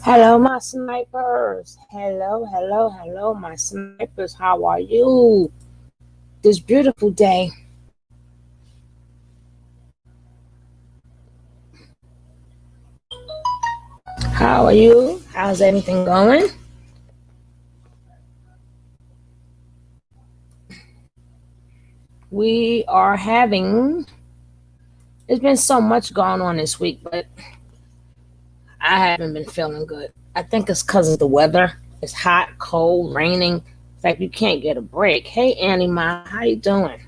Hello, my snipers. Hello, hello, hello, my snipers. How are you this beautiful day? How are you? How's everything going? We are having, there's been so much going on this week, but I haven't been feeling good. I think it's because of the weather. It's hot, cold, raining. In fact, you can't get a break. Hey, Annie Ma, how you doing?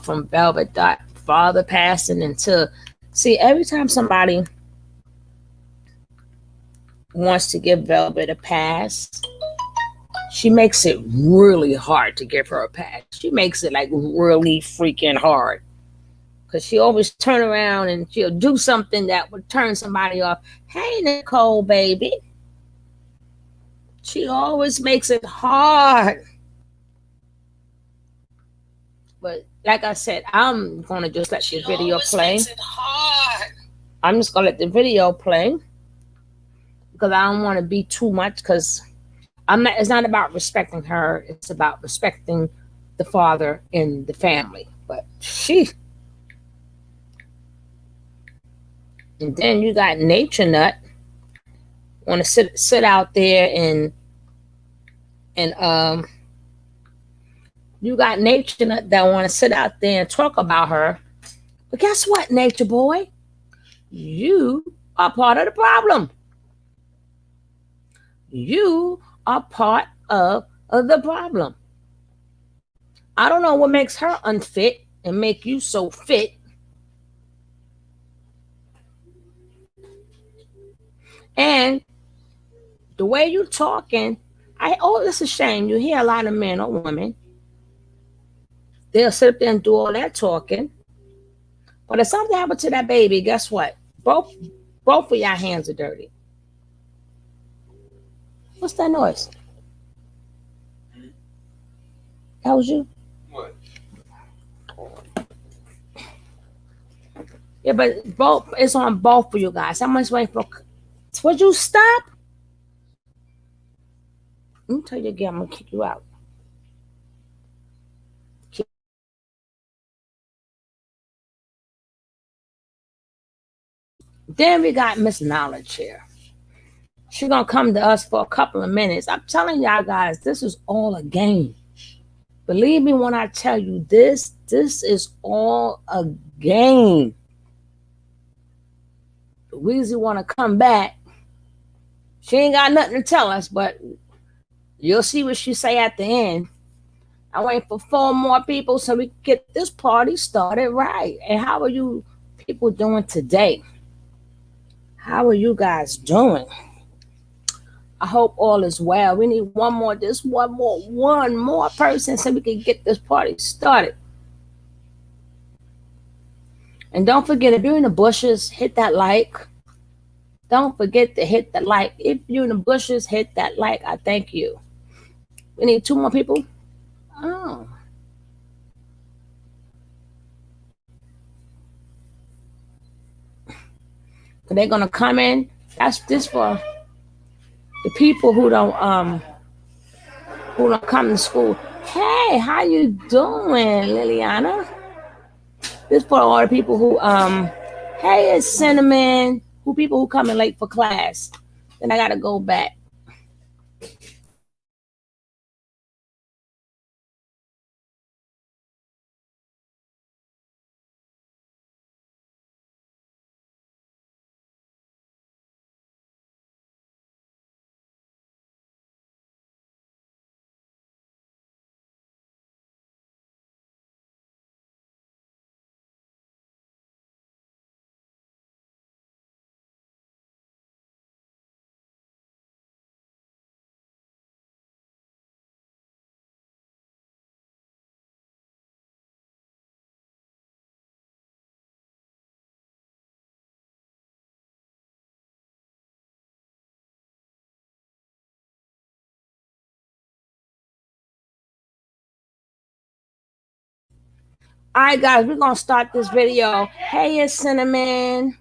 From Velvet Dot father passing into, see, every time somebody wants to give Velvet a pass, she makes it really hard to give her a pass. She makes it like really freaking hard because she always turn around and she'll do something that would turn somebody off. Hey, Nicole, baby. She always makes it hard. But like I said, I'm going to just let the video play. I'm just going to let the video play because I don't want to be too much because I'm not. It's not about respecting her. It's about respecting the father in the family. But and then you got Nature Nut want to sit out there and you got Nature Nut that want to sit out there and talk about her. But guess what, Nature Boy? You are part of the problem. You are part of the problem. I don't know what makes her unfit and make you so fit. And the way you talking, it's a shame. You hear a lot of men or women, they'll sit up there and do all that talking. But if something happened to that baby, guess what? Both of y'all hands are dirty. What's that noise? That was you? What? Yeah, but both it's on both of you guys. I'm just waiting for. Would you stop? Let me tell you again. I'm gonna kick you out. Then we got Miss Knowledge here. She's gonna come to us for a couple of minutes. I'm telling y'all guys, this is all a game. Believe me when I tell you this. This is all a game. Weezy wanna come back. She ain't got nothing to tell us, but you'll see what she say at the end. I wait for 4 more people so we can get this party started right. And how are you people doing today? How are you guys doing? I hope all is well. We need one more person so we can get this party started. And don't forget, if you're in the bushes, hit that like. Don't forget to hit the like. If you're in the bushes, hit that like. I thank you. We need 2 more people. Oh. They're gonna come in. That's this for the people who don't come to school. Hey, how you doing, Liliana? This for all the people who hey, it's Cinnamon. Who people who coming late for class. Then I gotta go back. All right, guys, we're gonna start this video. Hey, it's Cinnamon.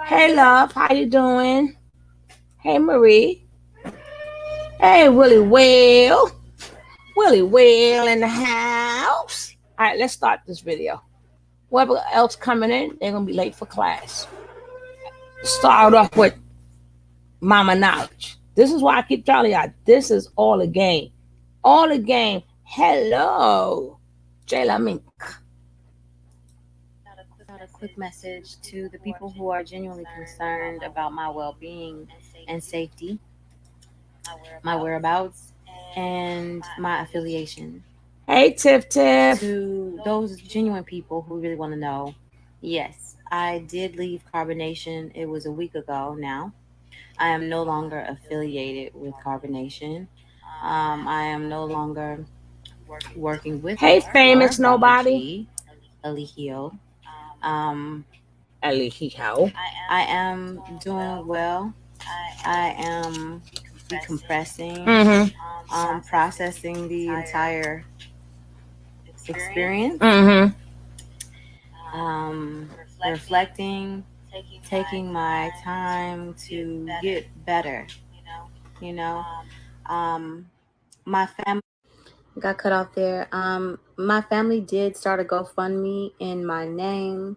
Hey, love, how you doing? Hey, Marie. Hey, Willie Well. Willie Well in the house. All right, let's start this video. Whoever else coming in, they're gonna be late for class. Start off with Mama Knowledge. This is why I keep telling y'all, this is all a game. All a game. Hello, Jayla Mink. A quick message to the people who are genuinely concerned about my well-being and safety, my whereabouts, and my affiliation. Hey, Tiff. To those genuine people who really want to know, yes, I did leave Carbonation. It was a week ago now. I am no longer affiliated with Carbonation. I am no longer working with Hey, famous nobody. Eligio. Eligio. I am doing well. I am decompressing, processing the entire experience, reflecting, taking my time to get better. My family got cut off there. My family did start a GoFundMe in my name.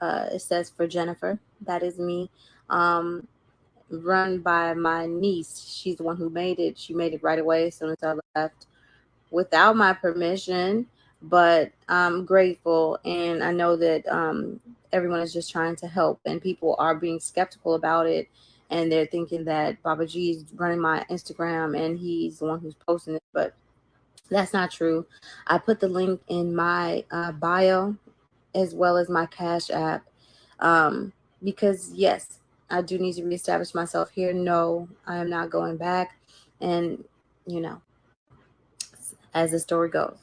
It says for Jennifer. That is me. Run by my niece. She's the one who made it. She made it right away as soon as I left without my permission, but I'm grateful. And I know that everyone is just trying to help, and people are being skeptical about it. And they're thinking that Baba G is running my Instagram and he's the one who's posting it, but that's not true. I put the link in my bio as well as my Cash App because, yes, I do need to reestablish myself here. No, I am not going back. And, as the story goes.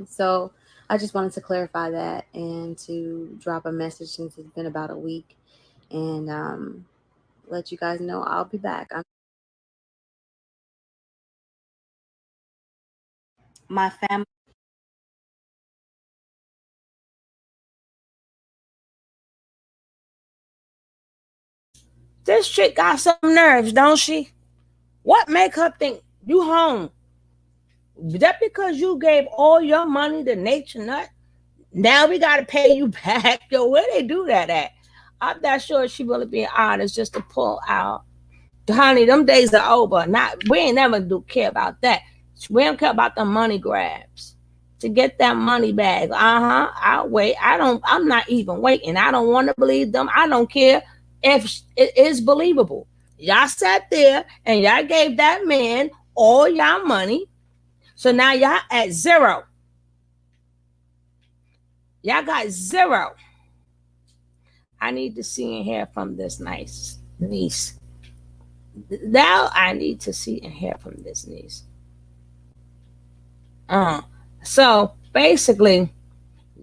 So I just wanted to clarify that and to drop a message since it's been about a week and let you guys know I'll be back. My family. This chick got some nerves, don't she? What make her think you home? That because you gave all your money to Nature Nut? Now we gotta pay you back. Yo, where they do that at? I'm not sure she really being honest just to pull out. Honey, them days are over. We ain't never care about that. We don't care about the money grabs. To get that money back. I'll wait. I'm not even waiting. I don't want to believe them. I don't care if it is believable. Y'all sat there and y'all gave that man all y'all money. So now y'all at zero. Y'all got zero. I need to see and hear from this nice niece. Now I need to see and hear from this niece. So basically,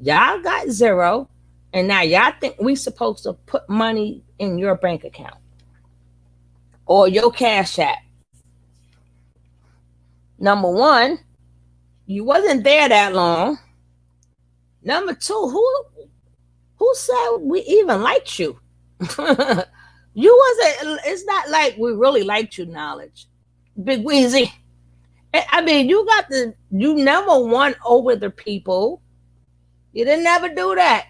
y'all got zero, and now y'all think we supposed to put money in your bank account or your Cash App. Number one, you wasn't there that long. Number two, who said we even liked you? You wasn't. It's not like we really liked you, Knowledge. Big Weezy. I mean, you never won over the people. You didn't never do that.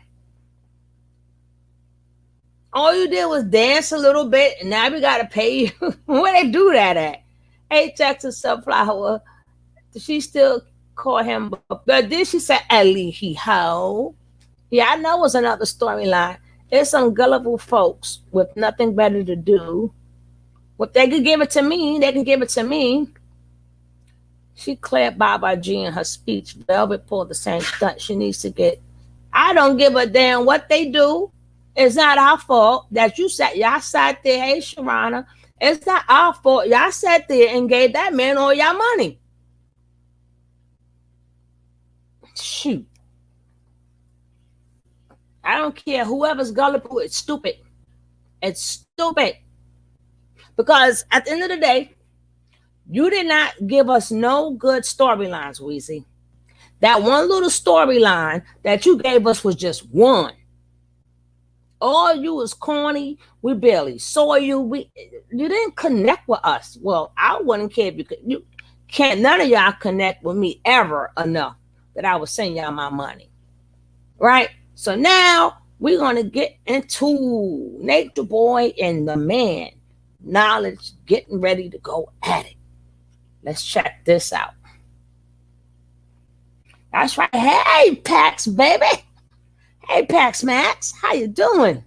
All you did was dance a little bit, and now we gotta pay you. Where they do that at? Hey, Texas Sunflower. She still call him, but then she said, Ellie, he ho. Yeah, I know it's another storyline. It's some gullible folks with nothing better to do. If they could give it to me, they can give it to me. She cleared Baba G in her speech. Velvet pulled the same stunt she needs to get. I don't give a damn what they do. It's not our fault that y'all sat there. Hey, Sharana. It's not our fault. Y'all sat there and gave that man all y'all money. Shoot. I don't care. Whoever's gullible, it's stupid. It's stupid. Because at the end of the day, you did not give us no good storylines, Weezy. That one little storyline that you gave us was just one. All you was corny. We barely saw you. You didn't connect with us. Well, I wouldn't care because you can't. None of y'all connect with me ever enough that I would send y'all my money, right? So now we're gonna get into Natureboy and the man Knowledge getting ready to go at it. Let's check this out. That's right. Hey, Pax, baby. Hey, Pax Max. How you doing?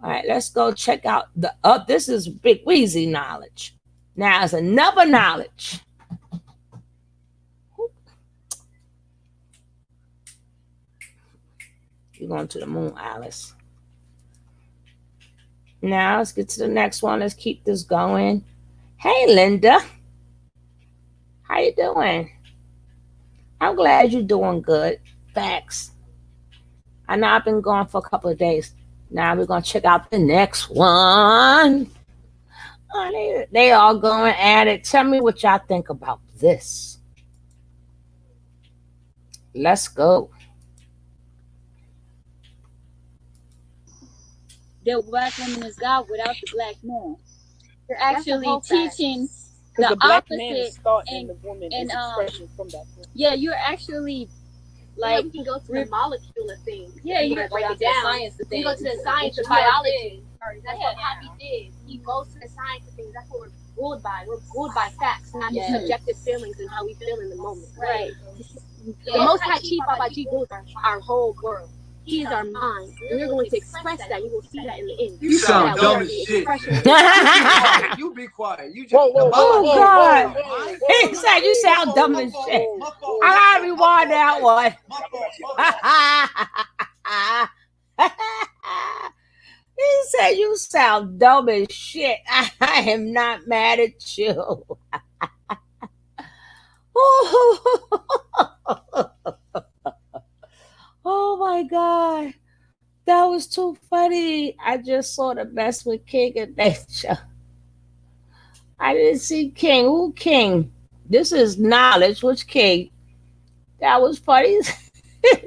All right, let's go check out the up. This is Big Wheezy knowledge. Now, there's another knowledge. You're going to the moon, Alice. Now, let's get to the next one. Let's keep this going. Hey, Linda. How you doing? I'm glad you're doing good. Facts. I know I've been gone for a couple of days. Now we're going to check out the next one. Oh, they all going at it. Tell me what y'all think about this. Let's go. The black woman is God without the black man. You're actually teaching the black opposite, man is thought and the woman and is expression from that point. yeah, you're actually like we can go to the molecule of things. Yeah, you break it down. Science of We things. go to the science of biology. That's what Poppy did. He goes to the science of things. That's what we're ruled by. We're ruled by facts, not just subjective feelings and how we feel in the moment. Right. The Most High Chief Babaji rules our whole world. He is our mind. And we're going to express that. You will see that in the end. You sound dumb as shit. You be quiet. You just Oh God! He said you sound dumb as shit. I gotta rewind that one. He said you sound dumb as shit. I am not mad at you. Oh my God. That was too funny. I just saw the mess with King and Nature. I didn't see King. Who King? This is Knowledge. Which King? That was funny.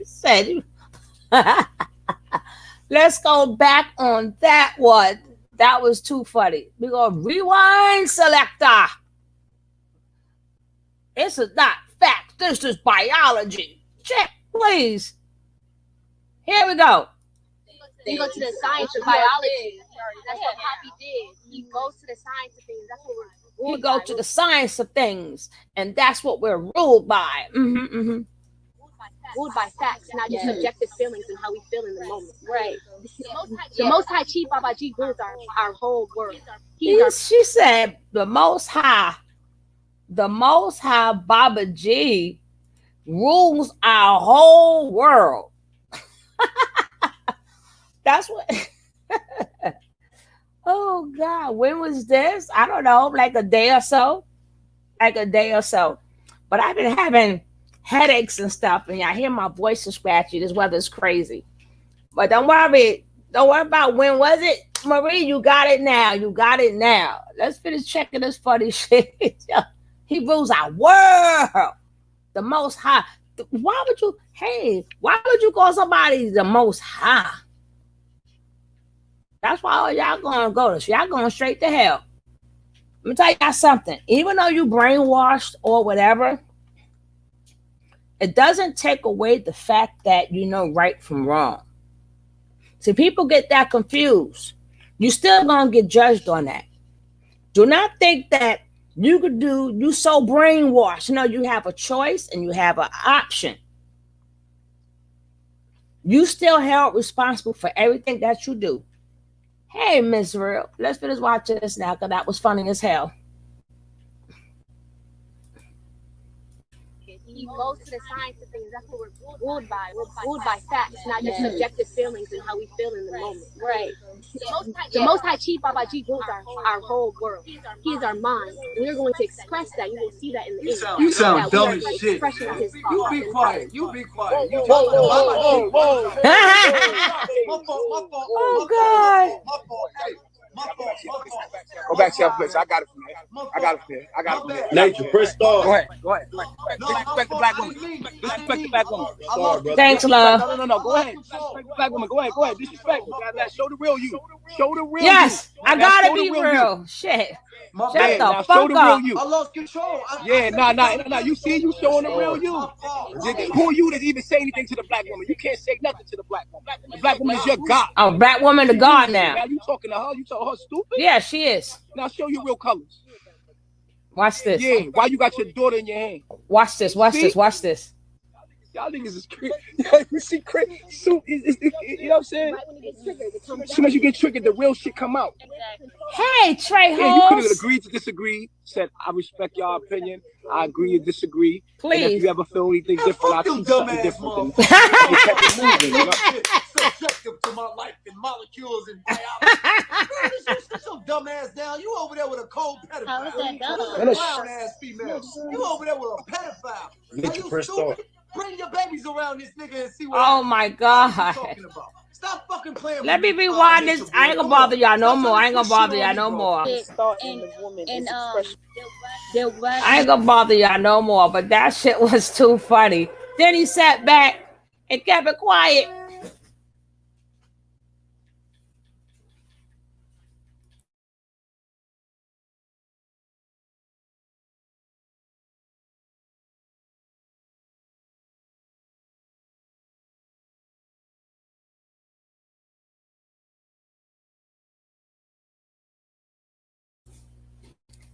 Said, let's go back on that one. That was too funny. We're going to rewind selector. This is not fact. This is biology. Check, please. Here we go. You go to the science of biology. That's what Poppy did. He goes to the science of things. That's what we're ruled by. We go to the science of things, and that's what we're ruled by. Ruled by facts, not just subjective feelings and how we feel in the moment. Right. The Most High Chief Babaji rules our whole world. She said the Most High Baba G rules our whole world. That's what. Oh God, when was this? I don't know, like a day or so. But I've been having headaches and stuff, and y'all hear my voice is scratchy. This weather's crazy. But don't worry about when was it, Marie. You got it now. Let's finish checking this funny shit. He rules our world. The Most High. Why would you call somebody the Most High? That's why y'all gonna go to. Y'all going straight to hell. Let me tell y'all something. Even though you brainwashed or whatever, it doesn't take away the fact that you know right from wrong. See, people get that confused. You still gonna get judged on that. Do not think that you so brainwashed. No, you have a choice and you have an option. You still held responsible for everything that you do. Hey, Miss Real, let's finish watching this now because that was funny as hell. He goes to the science of things. That's what we're ruled by. We're ruled by facts, not just subjective feelings and how we feel in the moment. Right. The Most High Chief Babaji rules our whole world. He is our mind. And we're going to express that. You will see that in the end. You sound dumb as shit. You be quiet. You be quiet. You just Oh God. Go back to your place. I got it from there. I got it from there. I got it from there. Nature, press start. Go ahead. Go ahead. Disrespect the black woman. Disrespect the black woman. Thanks, love. No. Go ahead. Disrespect the black woman. Go ahead. Disrespect. Show the real you. Show the real Yes, you. I gotta be real. Shit. Shut the Show fuck the up. real you. I lost control. Nah. You see, you showing the real you. Who are you to even say anything to the black woman? You can't say nothing to the black woman. The black woman is your God. A black woman to God now. Now you talking to her? You told her stupid? Yeah, she is. Now show your real colors. Watch this. Yeah. Why you got your daughter in your hand? Watch this. Watch this. Watch this. Y'all niggas is crazy. You see, you know what I'm saying? As soon as you get triggered, the real shit come out. Hey, Trey Yeah, you could have Holmes. agreed to disagree. Said, I respect your opinion. I agree to disagree. Please. And if you ever feel anything different, I'll teach something different. Then you kept it moving, you know? Subjective to my life and molecules and biology. Sit your dumb ass down. You over there with a cold pedophile. How is that dumb? You a brown ass female. You over there with a pedophile. Are you stupid? Bring your babies around this nigga and see what Oh my God. talking about. Stop fucking playing. Let me rewind this. I ain't gonna bother y'all no more. I ain't gonna bother y'all no more. I ain't gonna bother y'all no more. But that shit was too funny. Then he sat back and kept it quiet.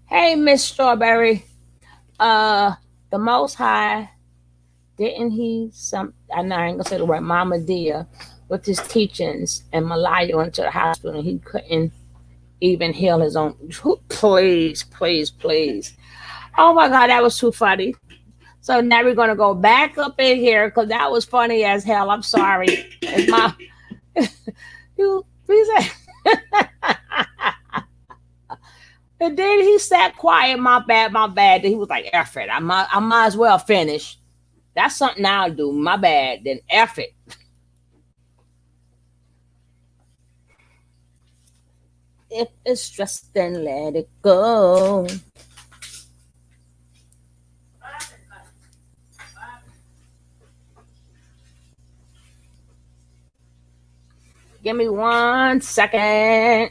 Hey, Miss Strawberry. The Most High, didn't he I know I ain't gonna say the word Mama Dia with his teachings and Malaya into the hospital and he couldn't even heal his own. Please. Oh my God, that was too funny. So now we're gonna go back up in here because that was funny as hell. I'm sorry. It's my you please. And then he sat quiet. My bad. Then he was like, F it. I might as well finish. That's something I'll do. My bad. Then F it. If it's stressed, then let it go. Give me 1 second.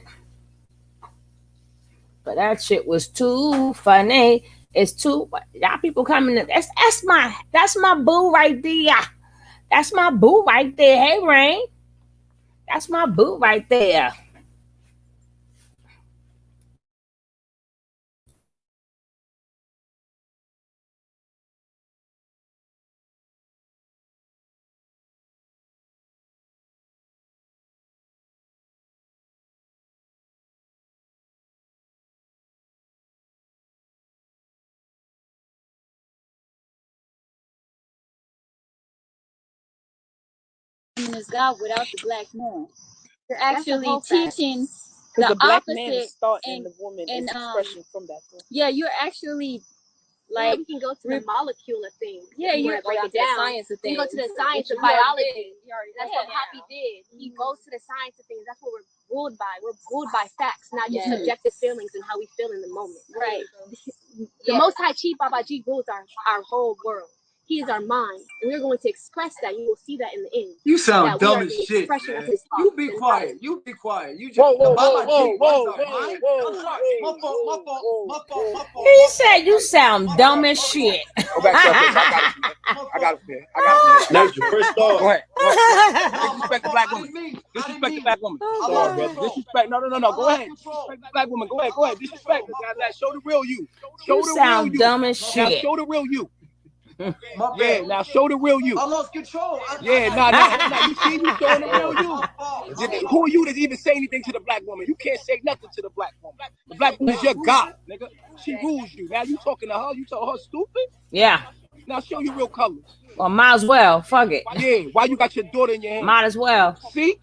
But that shit was too funny. It's too y'all people coming in. That's my boo right there. That's my boo right there. Hey Rain. That's my boo right there. Feminist God without the black man. You're actually teaching Because the black man opposite is thought and the woman and is expression from that. yeah, you're actually like we can go to the molecule of things. Yeah, you break it down. Science of We things. go to the science of biology. That's what Yeah. Poppy did. He goes to the science of things. That's what we're ruled by. We're ruled by facts, not just subjective feelings and how we feel in the moment. Right. The Most High Chief Babaji rules our whole world. He is our mind, and we're going to express that. You will see that in the end. You sound That dumb we are as the shit, expression man. of his You thoughts be and quiet. You be quiet. You just Whoa. I'm sorry. My fault. He said you sound dumb as shit. Go back to your place. I got it from there. Nature, press start. Go ahead. Disrespect the black woman. Disrespect the black woman. Disrespect. No. Go ahead. Disrespect the black woman. Go ahead. Disrespect. Show the real you. Show You the real sound you. dumb as Now shit. show the real you. My Yeah, bad. now show the real you. I lost control. Yeah, nah. You see, you showing the real you. Who are you to even say anything to the black woman? You can't say nothing to the black woman. The black woman is your God, nigga. She rules you. Now you talking to her? You told her stupid? Yeah. Now show your real colors. Well, might as well. Fuck it. Yeah, why you got your daughter in your hand? Might as well. See?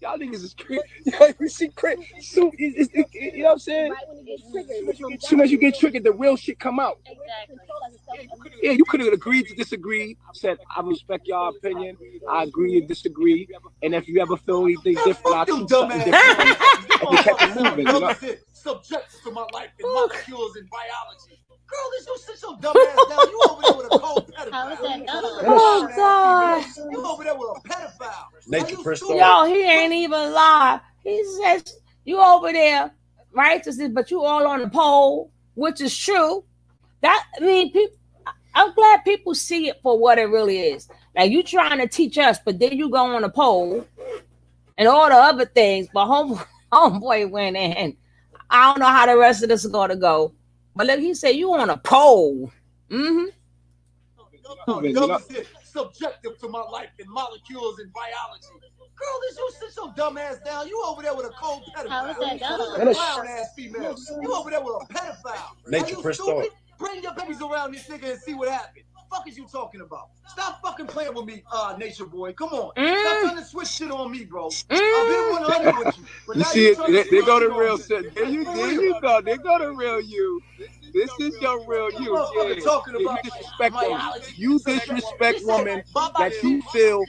Y'all niggas is crazy. You see, so, you know what I'm saying? As soon as you get triggered, the real shit come out. Yeah, you could have agreed to disagree. Said, I respect y'all opinion. I agree to disagree. And if you ever feel anything different, I'll choose something different. And we kept it moving, you know? Subjected to my life in molecules and biology. Girl, this you sit your dumb ass down. You over there with a cold pedophile. Oh, God. You over there with a pedophile. Yo, he ain't even lie. He says, you over there, righteousness, but you all on the pole, which is true. That, I mean, people, I'm glad people see it for what it really is. Like, you trying to teach us, but then you go on the pole and all the other things, but homeboy went in. I don't know how the rest of this is going to go. But look, he said, you on a pole. Mm-hmm. Subjective to my life in molecules and biology. Girl, this you sit your dumb ass down. You over there with a cold pedophile. Clown ass female. You over there with a pedophile. Nature stupid? Bring your babies around this nigga and see what happens. Fuck is you talking about? Stop fucking playing with me, Nature Boy. Come on. Stop trying to switch shit on me, bro. I've been 100 with you. But you see it? They go to real shit. There you go. They go to real you. This is your real you. Yeah. You disrespect women. You disrespect women that you feel.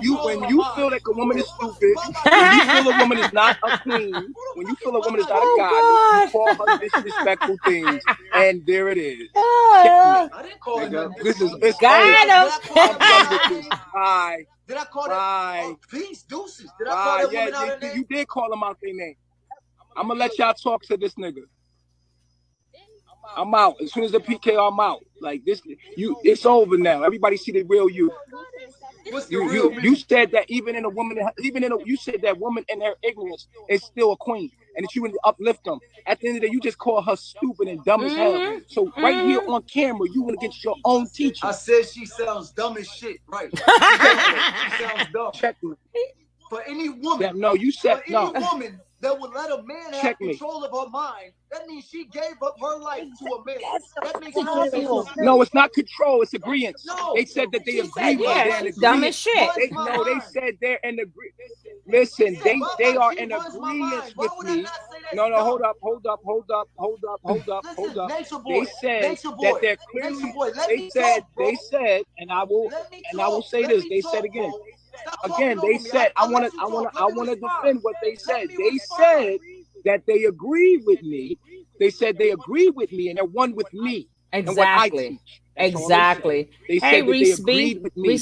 You when you feel like a woman is stupid. When you feel a woman is not a queen. When you feel a woman is not a goddess, you call her disrespectful things, and there it is. I didn't call it. This is it's Hi. Did I call that? Peace, deuces. Did I call that woman out her name? You did call them out their name. I'm gonna let y'all talk to this nigga. I'm out. As soon as the PK, I'm out. Like this, it's over now. Everybody see the real you. You said that you said that woman in her ignorance is still a queen, and that you would uplift them. At the end of the day, you just call her stupid and dumb as hell. So right here on camera, you want to get your own teacher. I said she sounds dumb as shit. Right? She sounds dumb. Check me. For any woman, you said no. Any woman that would let a man have control of her mind, that means she gave up her life to a man. That makes no sense. No, it's not control, it's agreement. No, they said that they agree with that. Dumb as shit. They said they're in agreement. Listen, they are in agreement with me. No, hold up. They said that they're clearly. They said, and I will say this. They said again. They said I want to defend what they said. They said that they agree with me. They said they agree with me and they're one with me. Exactly. Exactly. They said that they agreed with me.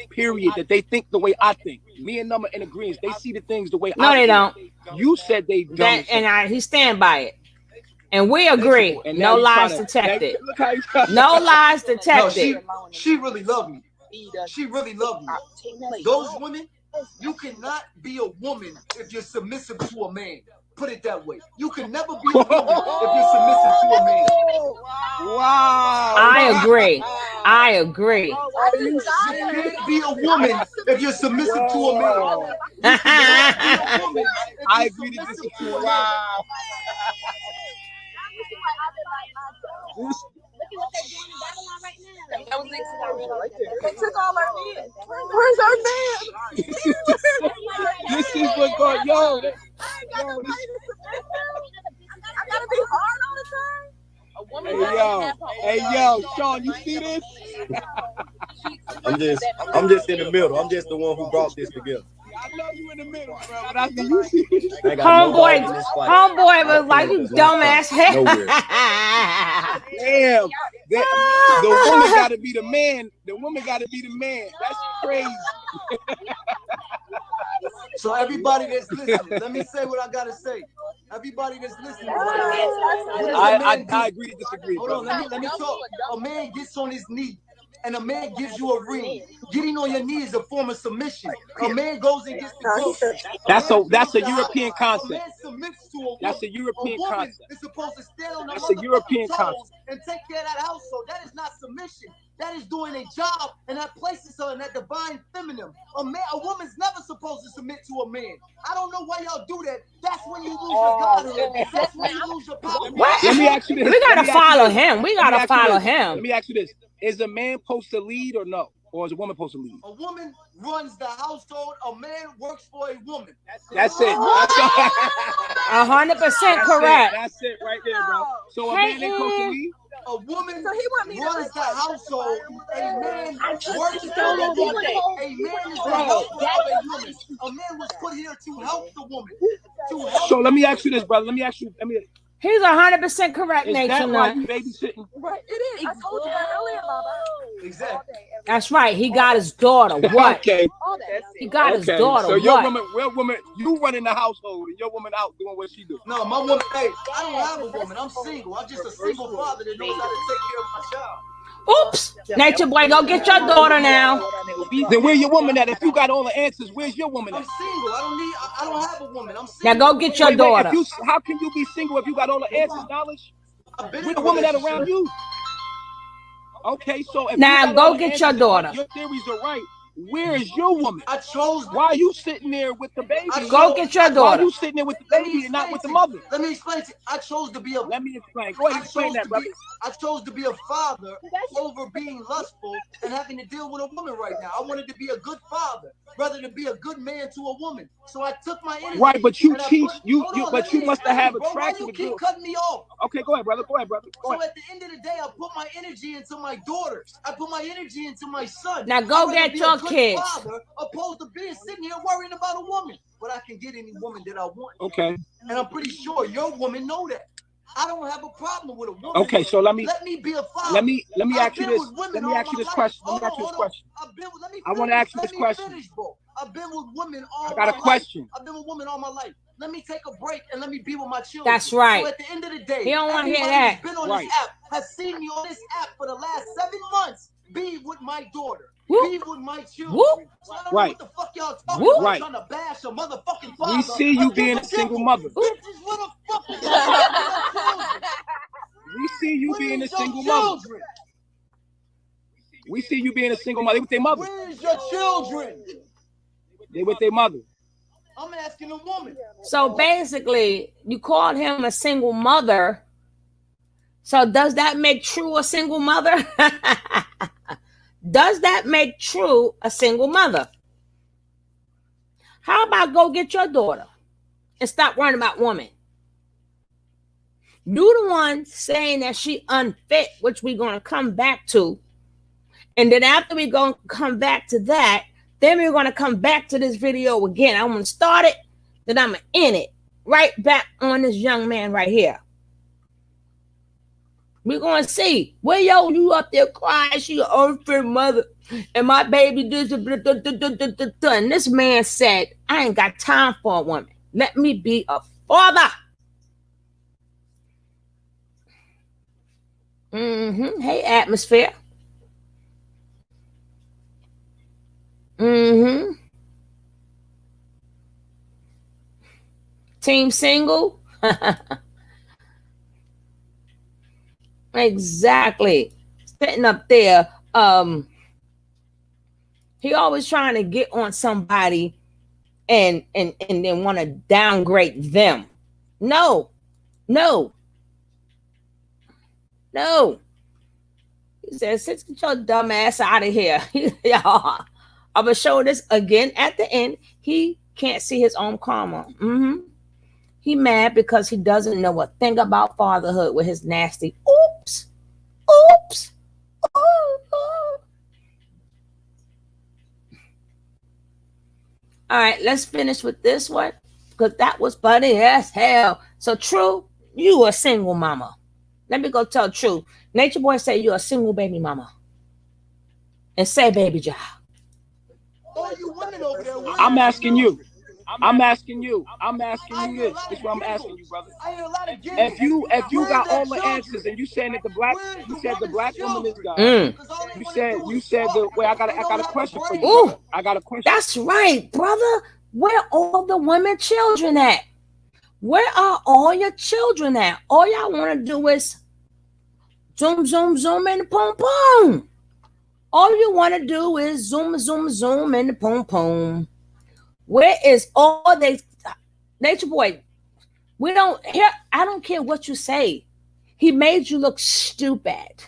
Period. That they think the way I think. Me and them are in agreement. They see the things the way I think. No, they don't. You said they don't. He stand by it. And we agree. And no lies detected. No lies detected. No, she really loved me. She really loved me. Those women, you cannot be a woman if you're submissive to a man. Put it that way. You can never be a woman if you're submissive to a man. Wow. I agree. You can't be a woman if you're submissive to a man. I agree to disagree. Wow. They took all our men. Where's our man? This is what God, yo. I gotta be hard all the time. A woman hey yo, Sean, you see this? I'm just in the middle. I'm just the one who brought this together. I know you in the middle, bro, but I think you see it. Homeboy was like, you dumbass. Damn. The woman gotta be the man. The woman gotta be the man. That's crazy. So everybody that's listening, let me say what I gotta say. Everybody that's listening, I agree to disagree. Hold on, let me talk. A man gets on his knee and a man gives you a ring. Getting on your knee is a form of submission. A man goes and gets the goat. That's a European concept. A man submits to a woman. That's a European concept. It's supposed to stand on that's a European concept. And take care of that household. That is not submission. That is doing a job, and that places her in that divine feminine. A woman's never supposed to submit to a man. I don't know why y'all do that. That's when you lose your godhood. That's when you lose your power. Let me ask you this. We gotta follow him. We gotta follow him. Let me ask you this. Is a man supposed to lead or no? Or is a woman supposed to lead? A woman runs the household. A man works for a woman. That's it. 100% correct. That's it right there, bro. So a man ain't supposed to lead? A woman runs the household. A man works for a woman. A man is the helper of a woman. A man was put here to help the woman. So let me ask you this, brother. He's 100% correct, is Nature that why Nut. you babysitting? Right, it is. I told you that earlier, Baba. Exactly. That's right. He got his daughter. What? Okay. He got his daughter. So your what? woman, you running the household, and your woman out doing what she do. No, my woman. Hey, I don't have a woman. I'm single. I'm just a single father that knows how to take care of my child. Oops. Nature Boy, go get your daughter now. Then where your woman at? If you got all the answers, where's your woman at? I'm single. I don't have a woman. I'm single. Now go get your daughter. How can you be single if you got all the answers, Knowledge? With a woman that around you. Okay, so if now go get your daughter. Your theories are right. Where is your woman? I chose. Why are you sitting there with the baby? Go get your daughter. Why are you sitting there with the baby and not with the mother? Let me explain to you. I chose to be a. Let me explain. Go ahead, explain that, brother. I chose to be a father over being lustful and having to deal with a woman right now. I wanted to be a good father rather than be a good man to a woman. So I took my energy. Right, but you teach but you must have attraction. Why you keep cutting me off? Okay, go ahead, brother. Go ahead. So at the end of the day, I put my energy into my daughters. I put my energy into my son. Now go get your kids. Father, opposed to being sitting here worrying about a woman. But I can get any woman that I want. Okay. And I'm pretty sure your woman know that. I don't have a problem with a woman. Okay, so let me be a father. Let me ask you this. Let me ask you this question. I want to ask you this question. I've been with women all my life. I got a question. I've been with women all my life. Let me take a break and let me be with my children. That's right. So at the end of the day, he don't want to hear that. Who's been on this app has seen me on this app for the last 7 months. Be with my daughter. Whoop. Be with my children. Whoop. So I don't know what the fuck y'all talking about. Right. Trying to bash a motherfucking father. We see you being a single mother. We see you being a single mother. We see you being a single mother. They with their mother. Where's your children? They with their mother. I'm asking a woman. So basically, you called him a single mother. So does that make True a single mother? Does that make True a single mother? How about go get your daughter and stop worrying about women? You the one saying that she unfit, which we're going to come back to. And then after we're going to come back to that, then we're going to come back to this video again. I'm going to start it, then I'm going to end it right back on this young man right here. We're going to see. Well, you up there crying, she an unfit mother, and my baby this, and this man said, I ain't got time for a woman. Let me be a father. Hey, Atmosphere. Team single. Exactly. Sitting up there. He always trying to get on somebody and then want to downgrade them. No. He says, "Sit your dumb ass out of here." Y'all, I'm gonna show this again at the end. He can't see his own karma. He mad because he doesn't know a thing about fatherhood with his nasty oops. All right, let's finish with this one because that was funny as hell. So True, you a single mama. Let me go tell True. Nature Boy say you're a single baby mama. And say baby job. All you women over there, I'm asking you. I'm asking you this. This is what I'm asking you, brother. If you got all the answers and you saying that the black woman is God. You said the way I got a question for you. Ooh, I got a question. That's right, brother. Where all the women children at? Where are all your children at? All y'all want to do is zoom, and boom, boom. All you want to do is zoom, and boom, boom. Where is all they? Nature Boy, We don't here. I don't care what you say. He made you look stupid.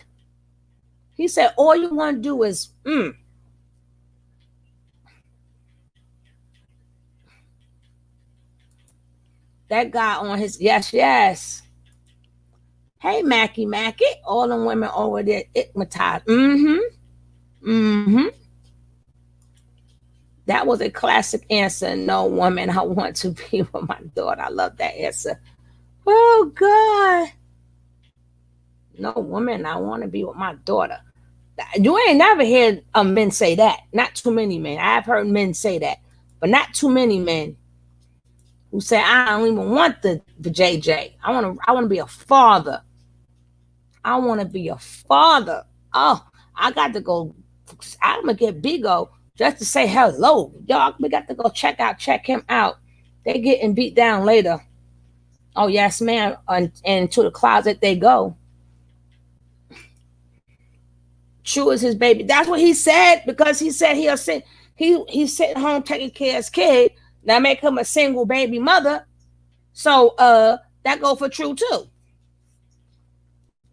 He said all you want to do is That guy on his yes. Hey, Mackie, all them women over there hypnotized. That was a classic answer. No woman I want to be with my daughter. I love that answer. Oh God. No woman I want to be with my daughter. You ain't never heard men say that. Not too many men. I've heard men say that, but not too many men who say I don't even want the JJ. I want to be a father. I want to be a father. Oh, I got to go. I'm gonna get Big O just to say hello. Y'all, we got to go check him out. They getting beat down later. Oh yes, ma'am. And to the closet they go. True is his baby. That's what he said, because he said he's sitting home taking care of his kid. Now make him a single baby mother. So that go for True too.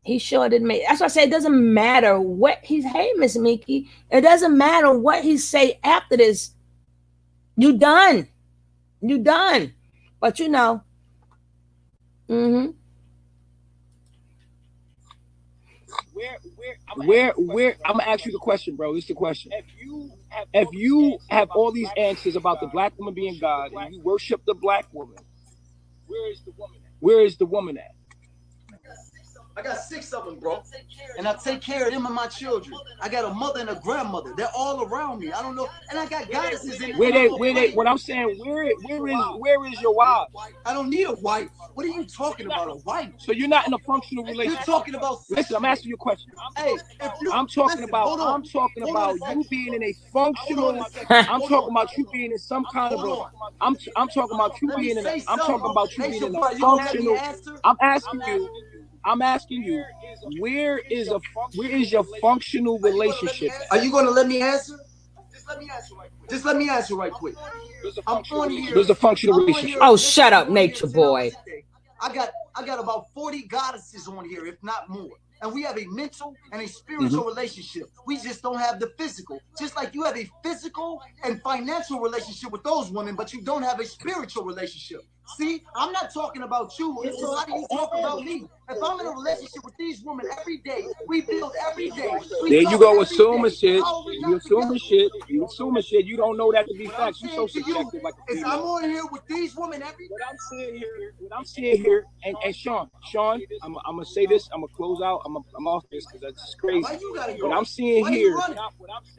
He sure didn't make. That's why I say it doesn't matter what he's. Hey, Miss Mickey, it doesn't matter what he say after this. You done. But you know. Where I'm gonna ask you the question, bro. This is the question. If you have all these answers about the black woman being God and you worship the black woman, where is the woman at? I got 6 of them, bro, and I take care of them and my children. I got a mother and a grandmother. They're all around me. I don't know, and I got goddesses in. Where they? What I'm saying, where is your wife? I don't need a wife. What are you talking about, a wife? So you're not in a functional relationship. You're talking about. Listen, I'm asking you a question. Hey, I'm talking about you being in a functional. I'm talking about you being in some kind of a. I'm talking about you being in a. I'm talking about you being in a functional. I'm asking you, where is your functional relationship at? Are you going to let me answer? Just let me answer right quick. I'm on here. There's a functional relationship. Oh, shut up, Nature Boy. I got about 40 goddesses on here, if not more. And we have a mental and a spiritual relationship. We just don't have the physical. Just like you have a physical and financial relationship with those women, but you don't have a spiritual relationship. See, I'm not talking about you. So how do you talk about me? If I'm in a relationship with these women every day, we build every day. There you go, assuming shit. You assuming shit. You assuming shit. You don't know that to be facts. You so subjective. Like I'm on here with these women every day. What I'm seeing here, and Sean, I'm gonna say this. I'm gonna close out. I'm off this because that's just crazy. What I'm seeing here,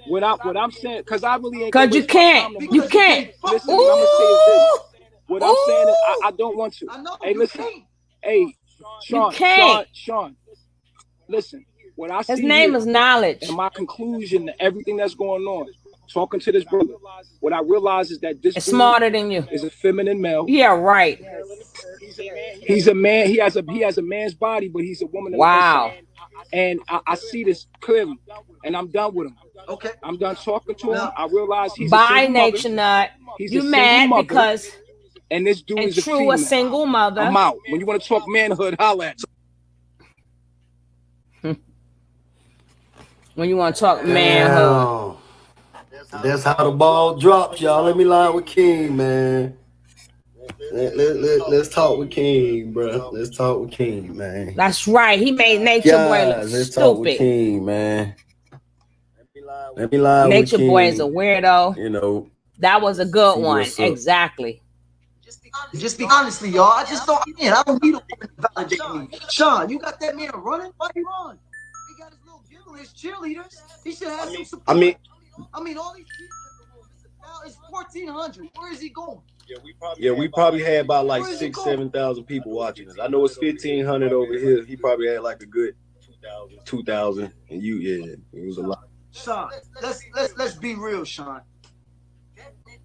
what I'm saying, because I really ain't. Because you can't. Listen, what I'm gonna say is this. What I'm saying is I don't want to. Hey, listen. Hey, Sean. Listen. What I see. His name is Knowledge. And my conclusion to everything that's going on, talking to this brother, what I realize is that this is smarter than you. Is a feminine male. Yeah, right. He's a man. He has a man's body, but he's a woman. Wow. And I see this clearly, and I'm done with him. Okay. I'm done talking to him. I realize he's by nature nut. You mad because. And this dude is a single mother. I'm out. When you want to talk manhood, holla at When you want to talk manhood. That's how the ball drops, y'all. Let me line with King, man. Let's talk with King, bro. Let's talk with King, man. That's right. He made Nature Boy look let's stupid. Talk with King, man. Let me lie with Nature King. Boy is a weirdo. You know. That was a good one. Exactly. Just be honestly, y'all. I just don't. Man, I don't need a woman to validate me. Sean, you got that man running? Why you run? He got his little giggle, his cheerleaders. He should have some support. I mean, all these people. It's 1,400. Where is he going? We probably had about like 6,000-7,000 people watching us. I know it's 1,500 over here. He probably had like a good 2,000, and it was a lot. Sean, let's be real, Sean.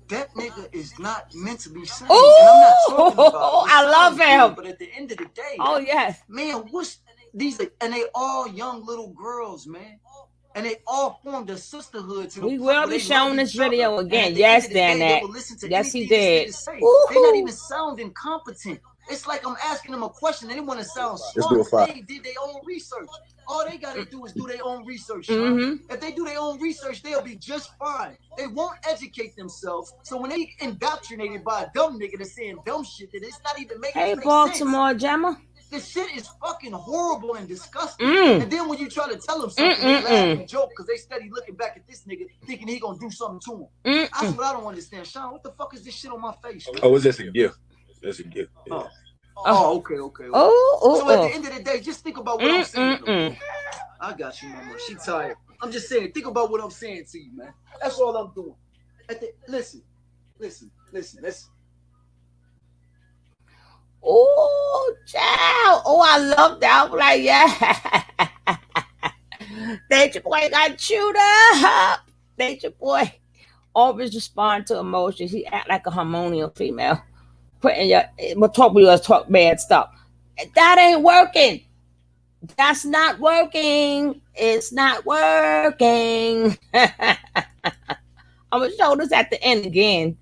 That nigga is not mentally sane. Oh, I love him. But at the end of the day, yes, man, what's these? And they all young little girls, man. And they all formed a sisterhood. We will be showing this video again. Yes, Dan. Yes, he did. They're not even sounding competent. It's like I'm asking them a question. They want to sound Let's do a smart. 5. They did their own research. All they got to do is do their own research, Sean. If they do their own research, they'll be just fine. They won't educate themselves. So when they indoctrinated by a dumb nigga that's saying dumb shit that it's not even making sense. Hey, Baltimore, Gemma. This shit is fucking horrible and disgusting. And then when you try to tell them something, they laugh and joke because they steady looking back at this nigga thinking he gonna do something to him. That's what I don't understand. Sean, what the fuck is this shit on my face? Oh, it's just a gift. That's a gift. Yeah. Okay. So at the end of the day, just think about what I'm saying. I got you, mama. She tired. I'm just saying, think about what I'm saying to you, man. That's all I'm doing. Listen. Oh, child. Oh, I love that. I'm like, yeah. Nature Boy got chewed up. Nature Boy always respond to emotions. He act like a harmonious female. Putting your talk with us, talk bad stuff. That ain't working. That's not working. It's not working. I'm gonna show this at the end again.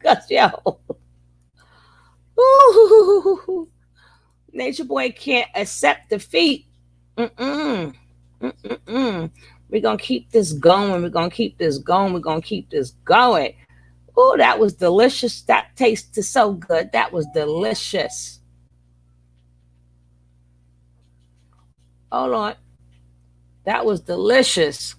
Cause yo. Ooh, Nature Boy can't accept defeat. We're gonna keep this going. We're gonna keep this going. Oh, that was delicious. That tasted so good. That was delicious. Hold on. That was delicious.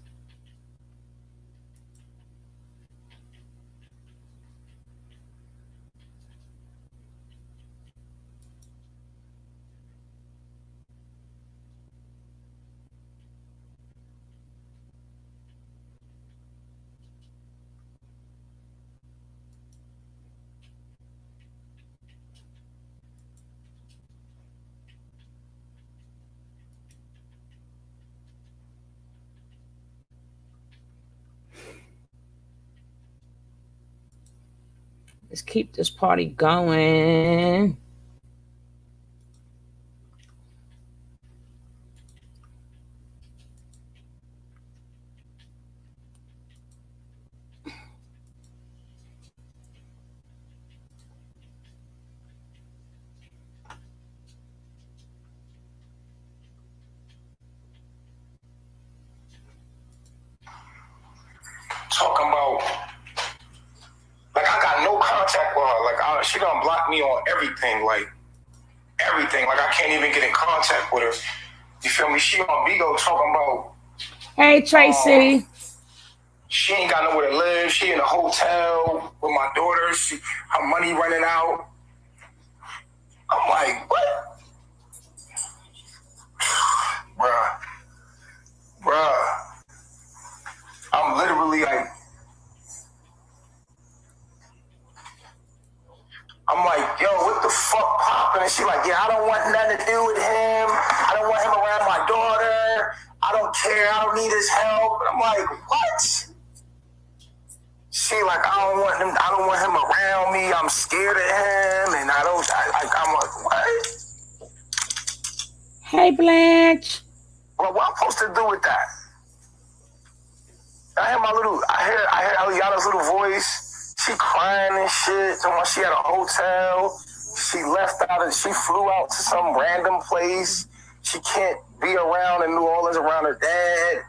Let's keep this party going. Talking about, like, I got no contact with her. Like, she done blocked me on everything. Like, everything. Like, I can't even get in contact with her. You feel me? She on Bigo talking about. Hey, Tracy. She ain't got nowhere to live. She in a hotel with my daughter. Her money running out. I'm like, what? Bruh. I'm literally like, I'm like, yo, what the fuck poppin'? And she like, yeah, I don't want nothing to do with him. I don't want him around my daughter. I don't care. I don't need his help. And I'm like, what? She like, I don't want him around me. I'm scared of him, and I'm like, what? Hey, Blanche. Well, what I'm supposed to do with that? I hear Eliana's little voice. She crying and shit. So when she at a hotel, she flew out to some random place. She can't be around in New Orleans around her dad.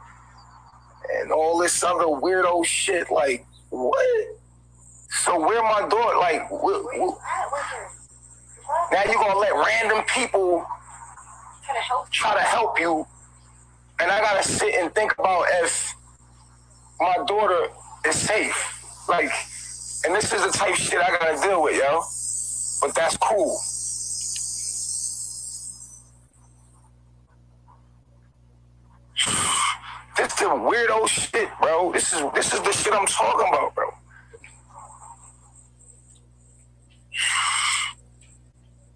And all this other weirdo shit. Like, what? So where my daughter, like, now you gonna let random people try to help you, and I gotta sit and think about if my daughter is safe. Like, and this is the type of shit I gotta deal with, yo. But that's cool. This is weirdo shit, bro. This is the shit I'm talking about, bro.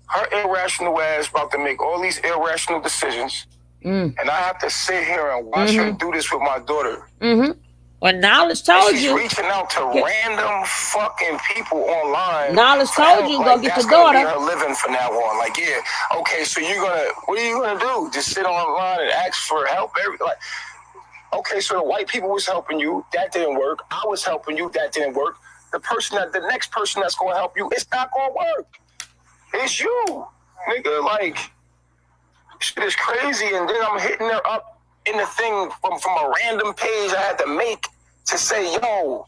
Her irrational ass about to make all these irrational decisions, and I have to sit here and watch her do this with my daughter. Well, Knowledge told she's you. She's reaching out to random fucking people online. Knowledge told you, go get your daughter. That's gonna be her living from now on. Like, yeah, okay, so what are you gonna do? Just sit online and ask for help? Okay, so the white people was helping you, that didn't work. I was helping you, that didn't work. The next person that's gonna help you, it's not gonna work. It's you, nigga. Like, shit is crazy. And then I'm hitting her up in the thing from a random page I had to make to say, yo,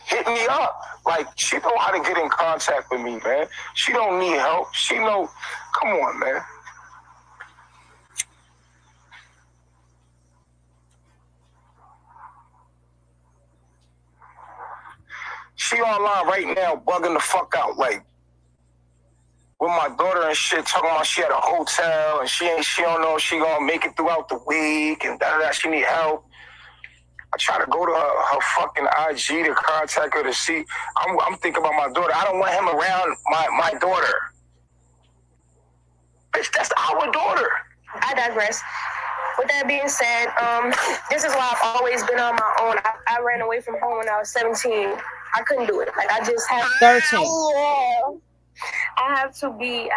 hit me up. Like, she know how to get in contact with me, man. She don't need help. She know, come on, man. She online right now bugging the fuck out, like, with my daughter and shit, talking about she at a hotel and she don't know if she gonna make it throughout the week and da-da-da, she need help. I try to go to her fucking IG to contact her to see. I'm thinking about my daughter. I don't want him around my daughter. Bitch, that's our daughter. I digress. With that being said, this is why I've always been on my own. I ran away from home when I was 17. I couldn't do it. Like, I just had 13. I have to be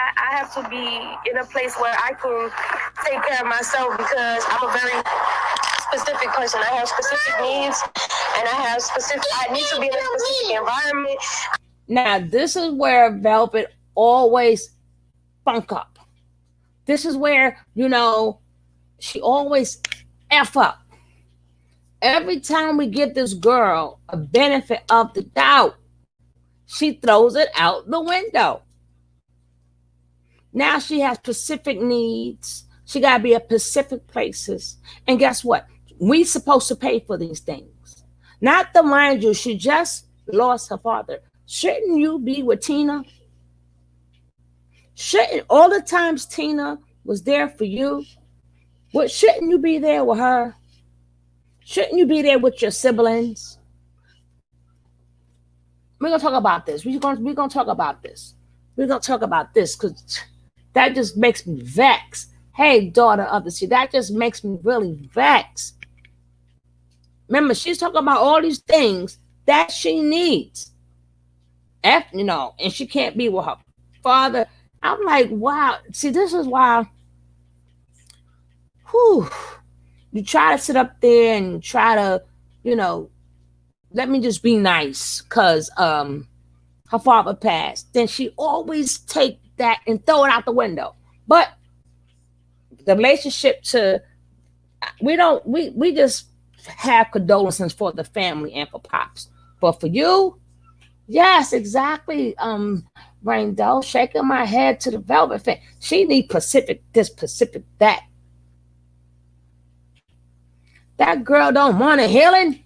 in a place where I can take care of myself because I'm a very specific person. I have specific needs and I need to be in a specific environment. Now, this is where Velvet always funk up. This is where, you know, she always F up. Every time we give this girl a benefit of the doubt, she throws it out the window. Now she has specific needs. She got to be at specific places. And guess what? We supposed to pay for these things. Not to mind you, she just lost her father. Shouldn't you be with Tina? Shouldn't all the times Tina was there for you? What, shouldn't you be there with her? Shouldn't you be there with your siblings? We're gonna talk about this. We're gonna talk about this. We're gonna talk about this because that just makes me vex. Hey, daughter of the sea, that just makes me really vex. Remember, she's talking about all these things that she needs. You know, and she can't be with her father. I'm like, wow. See, this is why. You try to sit up there and try to, you know, let me just be nice because her father passed. Then she always take that and throw it out the window. But the relationship we just have condolences for the family and for Pops. But for you, yes, exactly. Raindell, shaking my head to the Velvet fan. She need Pacific this, Pacific that. That girl don't want a healing.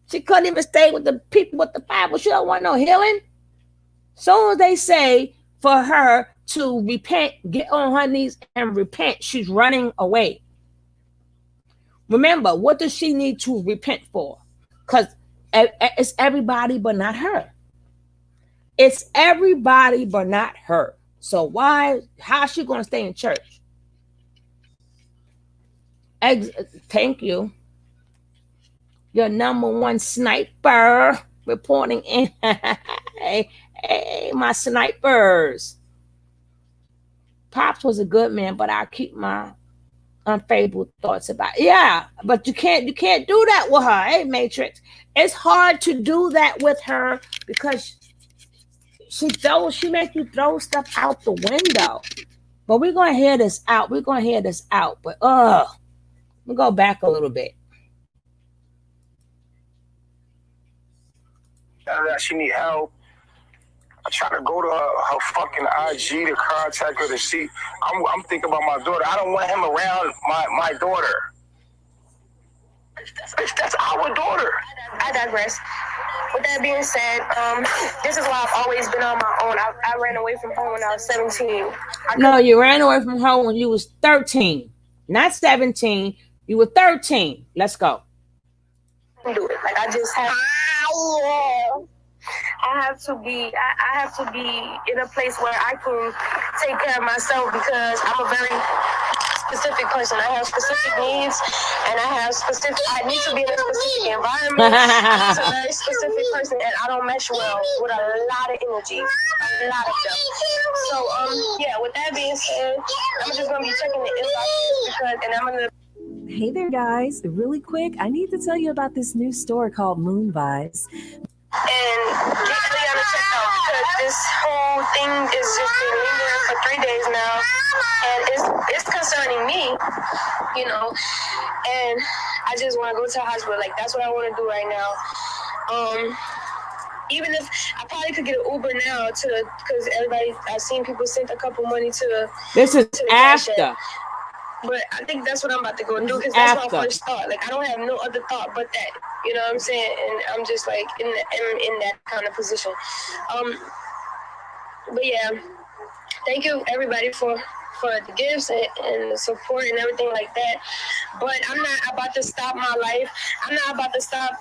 She couldn't even stay with the people with the Bible. She don't want no healing. Soon as they say for her to repent, get on her knees and repent, she's running away. Remember, what does she need to repent for? Because it's everybody but not her. It's everybody but not her. So how's she going to stay in church? Thank you. Your number one sniper reporting in. hey, my snipers. Pops was a good man, but I keep my unfavorable thoughts about it. Yeah, but you can't do that with her. Hey, Matrix. It's hard to do that with her because she makes you throw stuff out the window. But we're gonna hear this out. But we'll go back a little bit. She need help. I try to go to her fucking IG to contact her to see. I'm thinking about my daughter. I don't want him around my daughter. Bitch, that's our daughter. I digress. With that being said, this is why I've always been on my own. I ran away from home when I was 17. No, you ran away from home when you was 13, not 17. You were 13. Let's go. Do it. Like, I just have. I have to be in a place where I can take care of myself because I'm a very specific person. I have specific needs and I need to be in a specific environment. I'm a very specific person and I don't mesh well with a lot of energy. A lot of them. So yeah, with that being said, I'm just gonna be checking the inbox and I'm gonna. Hey there guys, really quick, I need to tell you about this new store called Moon Vibes. And get Eliana checked out because this whole thing is just been lingering for 3 days now, and it's concerning me, you know. And I just want to go to the hospital. Like, that's what I want to do right now. Even if I probably could get an Uber now because everybody, I've seen people send a couple money to this is to the after. But I think that's what I'm about to go do because that's my first thought. Like, I don't have no other thought but that. You know what I'm saying? And I'm just like in that kind of position. But yeah, thank you everybody for the gifts and the support and everything like that. But I'm not about to stop my life. I'm not about to stop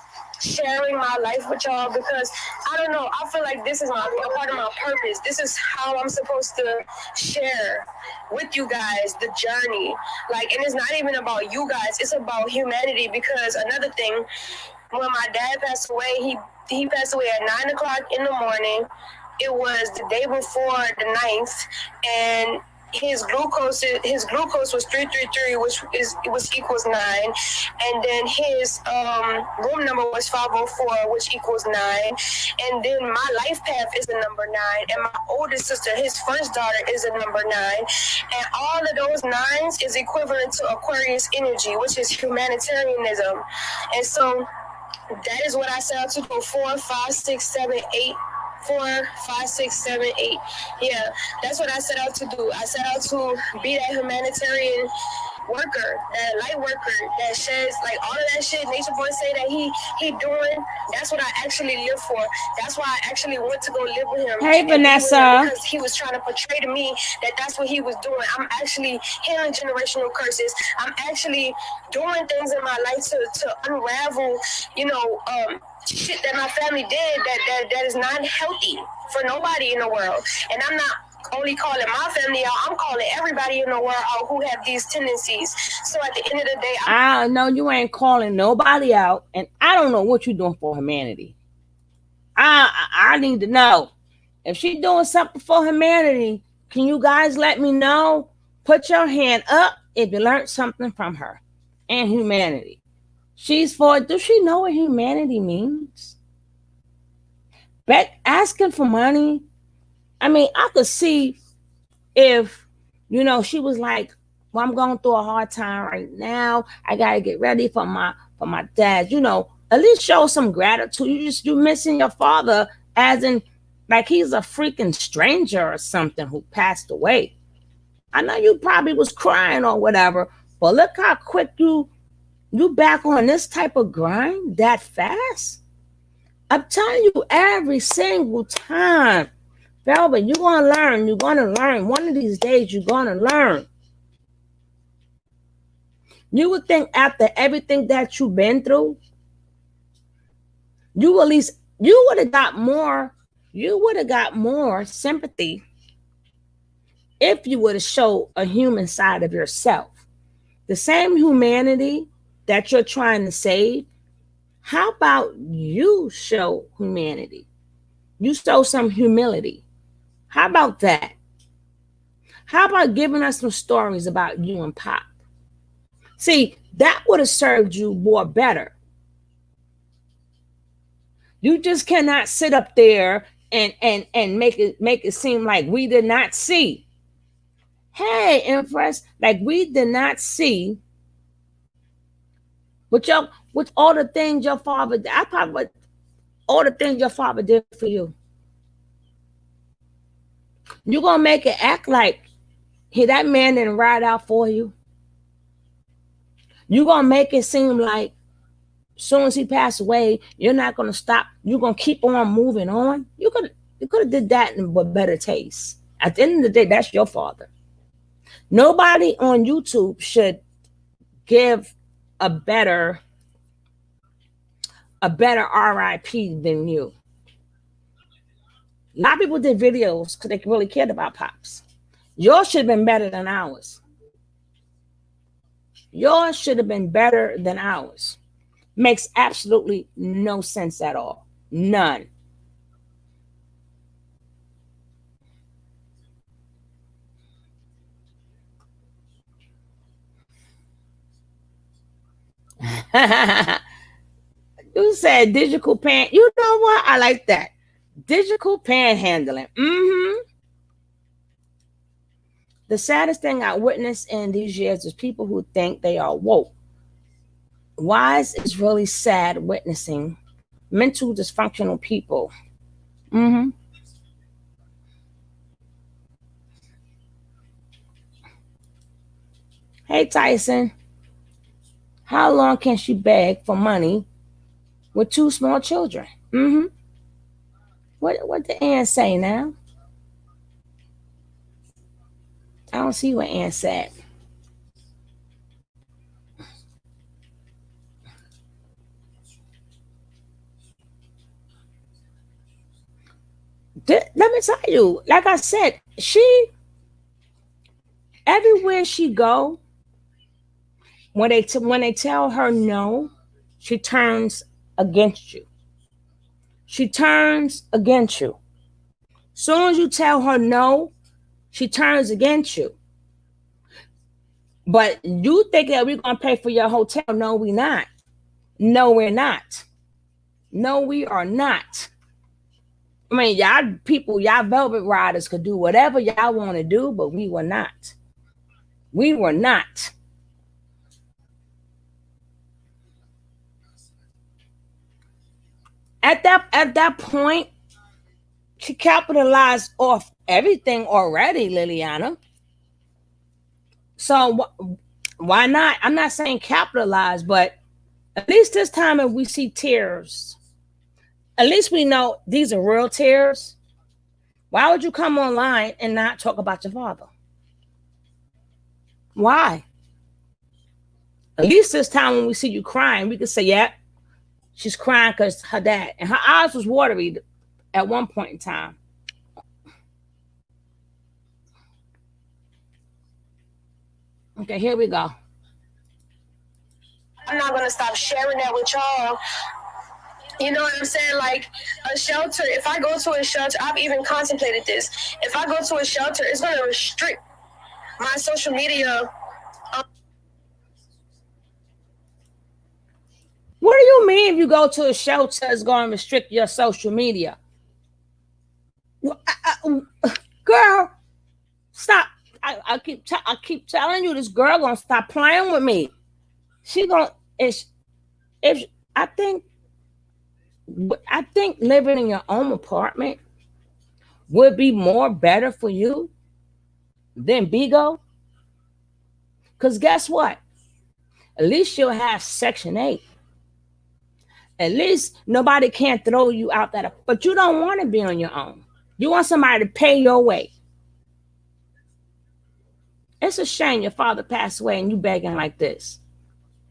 sharing my life with y'all because I don't know. I feel like this is a part of my purpose. This is how I'm supposed to share with you guys the journey. Like, and it's not even about you guys. It's about humanity because another thing, when my dad passed away, he passed away at 9 o'clock in the morning. It was the day before the 9th, and his glucose was 333, which equals 9, and then his room number was 504, which equals 9, and then my life path is a number 9, and my oldest sister, his first daughter, is a number 9, and all of those 9s is equivalent to Aquarius energy, which is humanitarianism, and so that is what I set out to do. 4, 5, 6, 7, 8. 4, 5, 6, 7, 8. Yeah, that's what I set out to do. I set out to be that humanitarian worker, that light worker that sheds, like, all of that shit Natureboy say that he doing. That's what I actually live for. That's why I actually went to go live with him. Hey, Vanessa. Because he was trying to portray to me that that's what he was doing. I'm actually healing generational curses. I'm actually doing things in my life to unravel, you know, shit that my family did that is not healthy for nobody in the world. And I'm not only calling my family out, I'm calling everybody in the world out who have these tendencies. So at the end of the day, I know you ain't calling nobody out, and I don't know what you're doing for humanity. I need to know. If she's doing something for humanity, can you guys let me know? Put your hand up if you learned something from her and humanity. She's for it. Does she know what humanity means? Asking for money. I mean, I could see if, you know, she was like, well, I'm going through a hard time right now. I got to get ready for my dad. You know, at least show some gratitude. You're missing your father, as in, like, he's a freaking stranger or something who passed away. I know you probably was crying or whatever, but look how quick you back on this type of grind that fast. I'm telling you, every single time, Velvet, you're going to learn. You're going to learn. One of these days, you're going to learn. You would think after everything that you've been through, you would have got more sympathy if you would have showed a human side of yourself. The same humanity that you're trying to save, how about you show humanity? You show some humility. How about that? How about giving us some stories about you and Pop? See, that would have served you more better. You just cannot sit up there and make it seem like we did not see. Hey, Empress, like we did not see with all the things your father did. All the things your father did for you. You're gonna make it act like that man didn't ride out for you. You're gonna make it seem like as soon as he passed away, you're not gonna stop. You're gonna keep on moving on. You could have did that with better taste. At the end of the day, that's your father. Nobody on YouTube should give a better RIP than you. A lot of people did videos because they really cared about Pops. Yours should have been better than ours. Yours should have been better than ours. Makes absolutely no sense at all. None. You said digital pan. You know what? I like that. Digital panhandling. Mm-hmm. The saddest thing I witnessed in these years is people who think they are woke. Wise is really sad witnessing mental dysfunctional people. Mm-hmm. Hey Tyson, how long can she beg for money with 2 small children? Mm-hmm. What did Ann say now? I don't see what Ann said. Let me tell you, like I said, she everywhere she go, when they tell her no, she turns against you. She turns against you. Soon as you tell her no, she turns against you. But you think that we're gonna pay for your hotel? No, we're not. No, we're not. No, we are not. I mean, y'all people, y'all velvet riders could do whatever y'all want to do, but we were not. We were not. At that point, she capitalized off everything already, Liliana. So why not? I'm not saying capitalize, but at least this time if we see tears, at least we know these are real tears. Why would you come online and not talk about your father? Why? At least this time when we see you crying, we could say, yeah, she's crying because her dad. And her eyes was watery at one point in time. Okay, here we go. I'm not going to stop sharing that with y'all. You know what I'm saying? Like a shelter, if I go to a shelter, I've even contemplated this. If I go to a shelter, it's going to restrict my social media. What do you mean if you go to a shelter, it's going to restrict your social media? Girl, stop. I keep telling you, this girl going to stop playing with me. She going to, I think living in your own apartment would be more better for you than Bigo. Because guess what? At least you'll have Section 8. At least nobody can throw you out that. But you don't want to be on your own. You want somebody to pay your way. It's a shame your father passed away and you begging like this.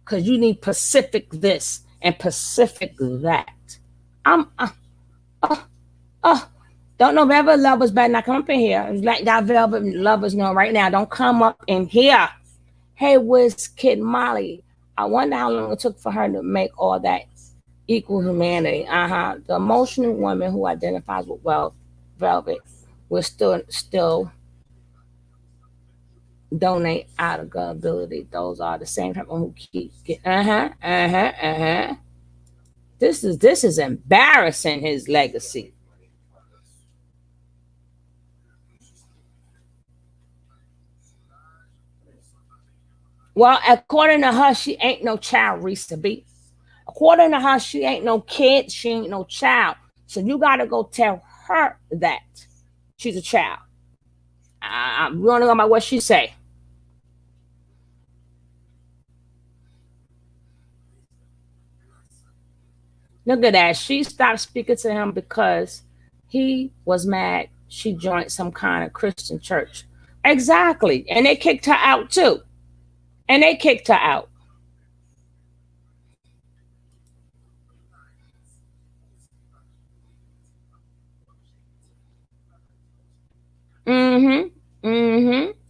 Because you need Pacific this and Pacific that. Don't know velvet lovers better not come up in here. Let y'all velvet lovers know right now. Don't come up in here. Hey, Wiz Kid Molly. I wonder how long it took for her to make all that equal humanity. The emotional woman who identifies with velvet will still donate out of gullibility. Those are the same people who keep This is embarrassing, his legacy. Well, according to her, she ain't no child, Risa B. According to her, she ain't no kid. She ain't no child. So you got to go tell her that she's a child. We don't know about what she say. Look at that. She stopped speaking to him because he was mad she joined some kind of Christian church. Exactly. And they kicked her out too. And they kicked her out.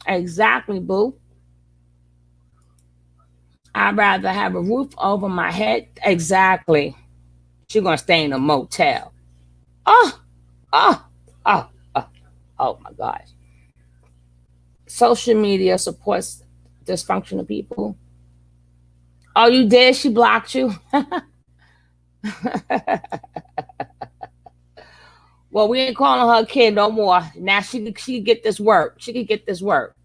Exactly, boo. I'd rather have a roof over my head. Exactly. She's going to stay in a motel. Oh my gosh. Social media supports dysfunctional people. Oh, you did? She blocked you? Well, we ain't calling her a kid no more. Now she can get this work. She can get this work.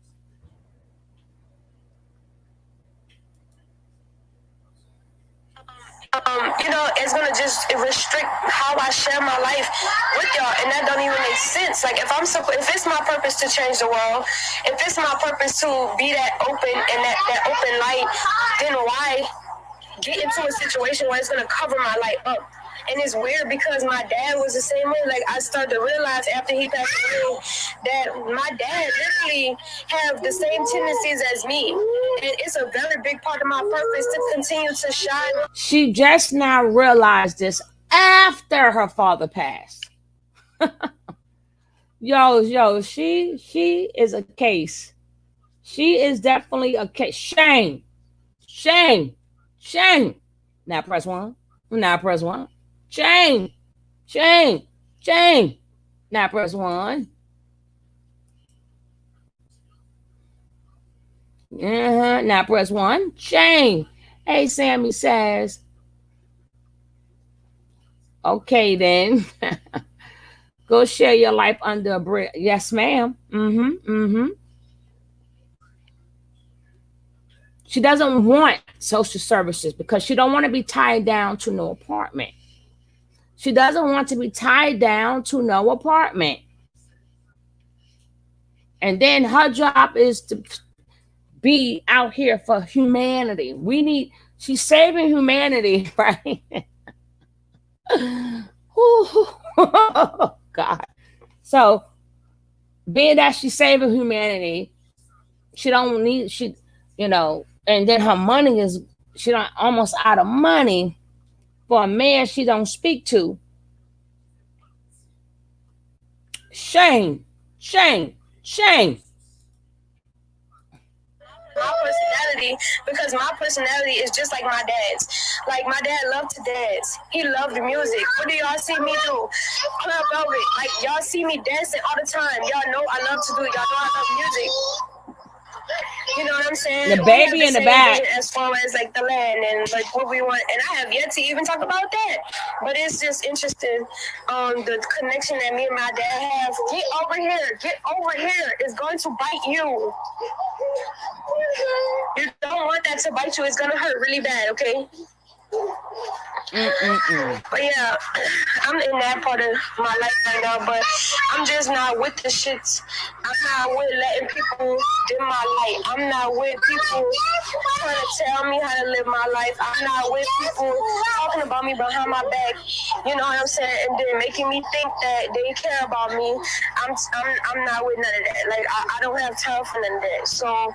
You know, it's gonna just restrict how I share my life with y'all, and that don't even make sense. Like, if it's my purpose to change the world, if it's my purpose to be that open and that open light, then why get into a situation where it's gonna cover my light up? And it's weird because my dad was the same way. Like, I started to realize after he passed away that my dad literally have the same tendencies as me. And it's a very big part of my purpose to continue to shine. She just now realized this after her father passed. Yo, she is a case. She is definitely a case. Shame. Now press one. Shame. Now press one. Now press one. Shame. Hey, Sammy says, okay then. Go share your life under a bridge. Yes, ma'am. She doesn't want social services because she don't want to be tied down to no apartment. She doesn't want to be tied down to no apartment. And then her job is to be out here for humanity. She's saving humanity, right? Oh, God. So, being that she's saving humanity, and then her money is, she don't almost out of money for a man she don't speak to. Shame. My personality, because my personality is just like my dad's. Like, my dad loved to dance. He loved music. What do y'all see me do? Club Velvet. Like, y'all see me dancing all the time. Y'all know I love to do it. Y'all know I love music. You know what I'm saying? The baby in the back. As far as like the land and like what we want, and I have yet to even talk about that. But it's just interesting, the connection that me and my dad have. Get over here. It's going to bite you. You don't want that to bite you. It's gonna hurt really bad. Okay. But yeah, I'm in that part of my life right now, but I'm just not with the shits. I'm not with letting people dim my light. I'm not with people trying to tell me how to live my life. I'm not with people talking about me behind my back. You know what I'm saying? And then making me think that they care about me. I'm not with none of that. Like, I don't have time for none of that. So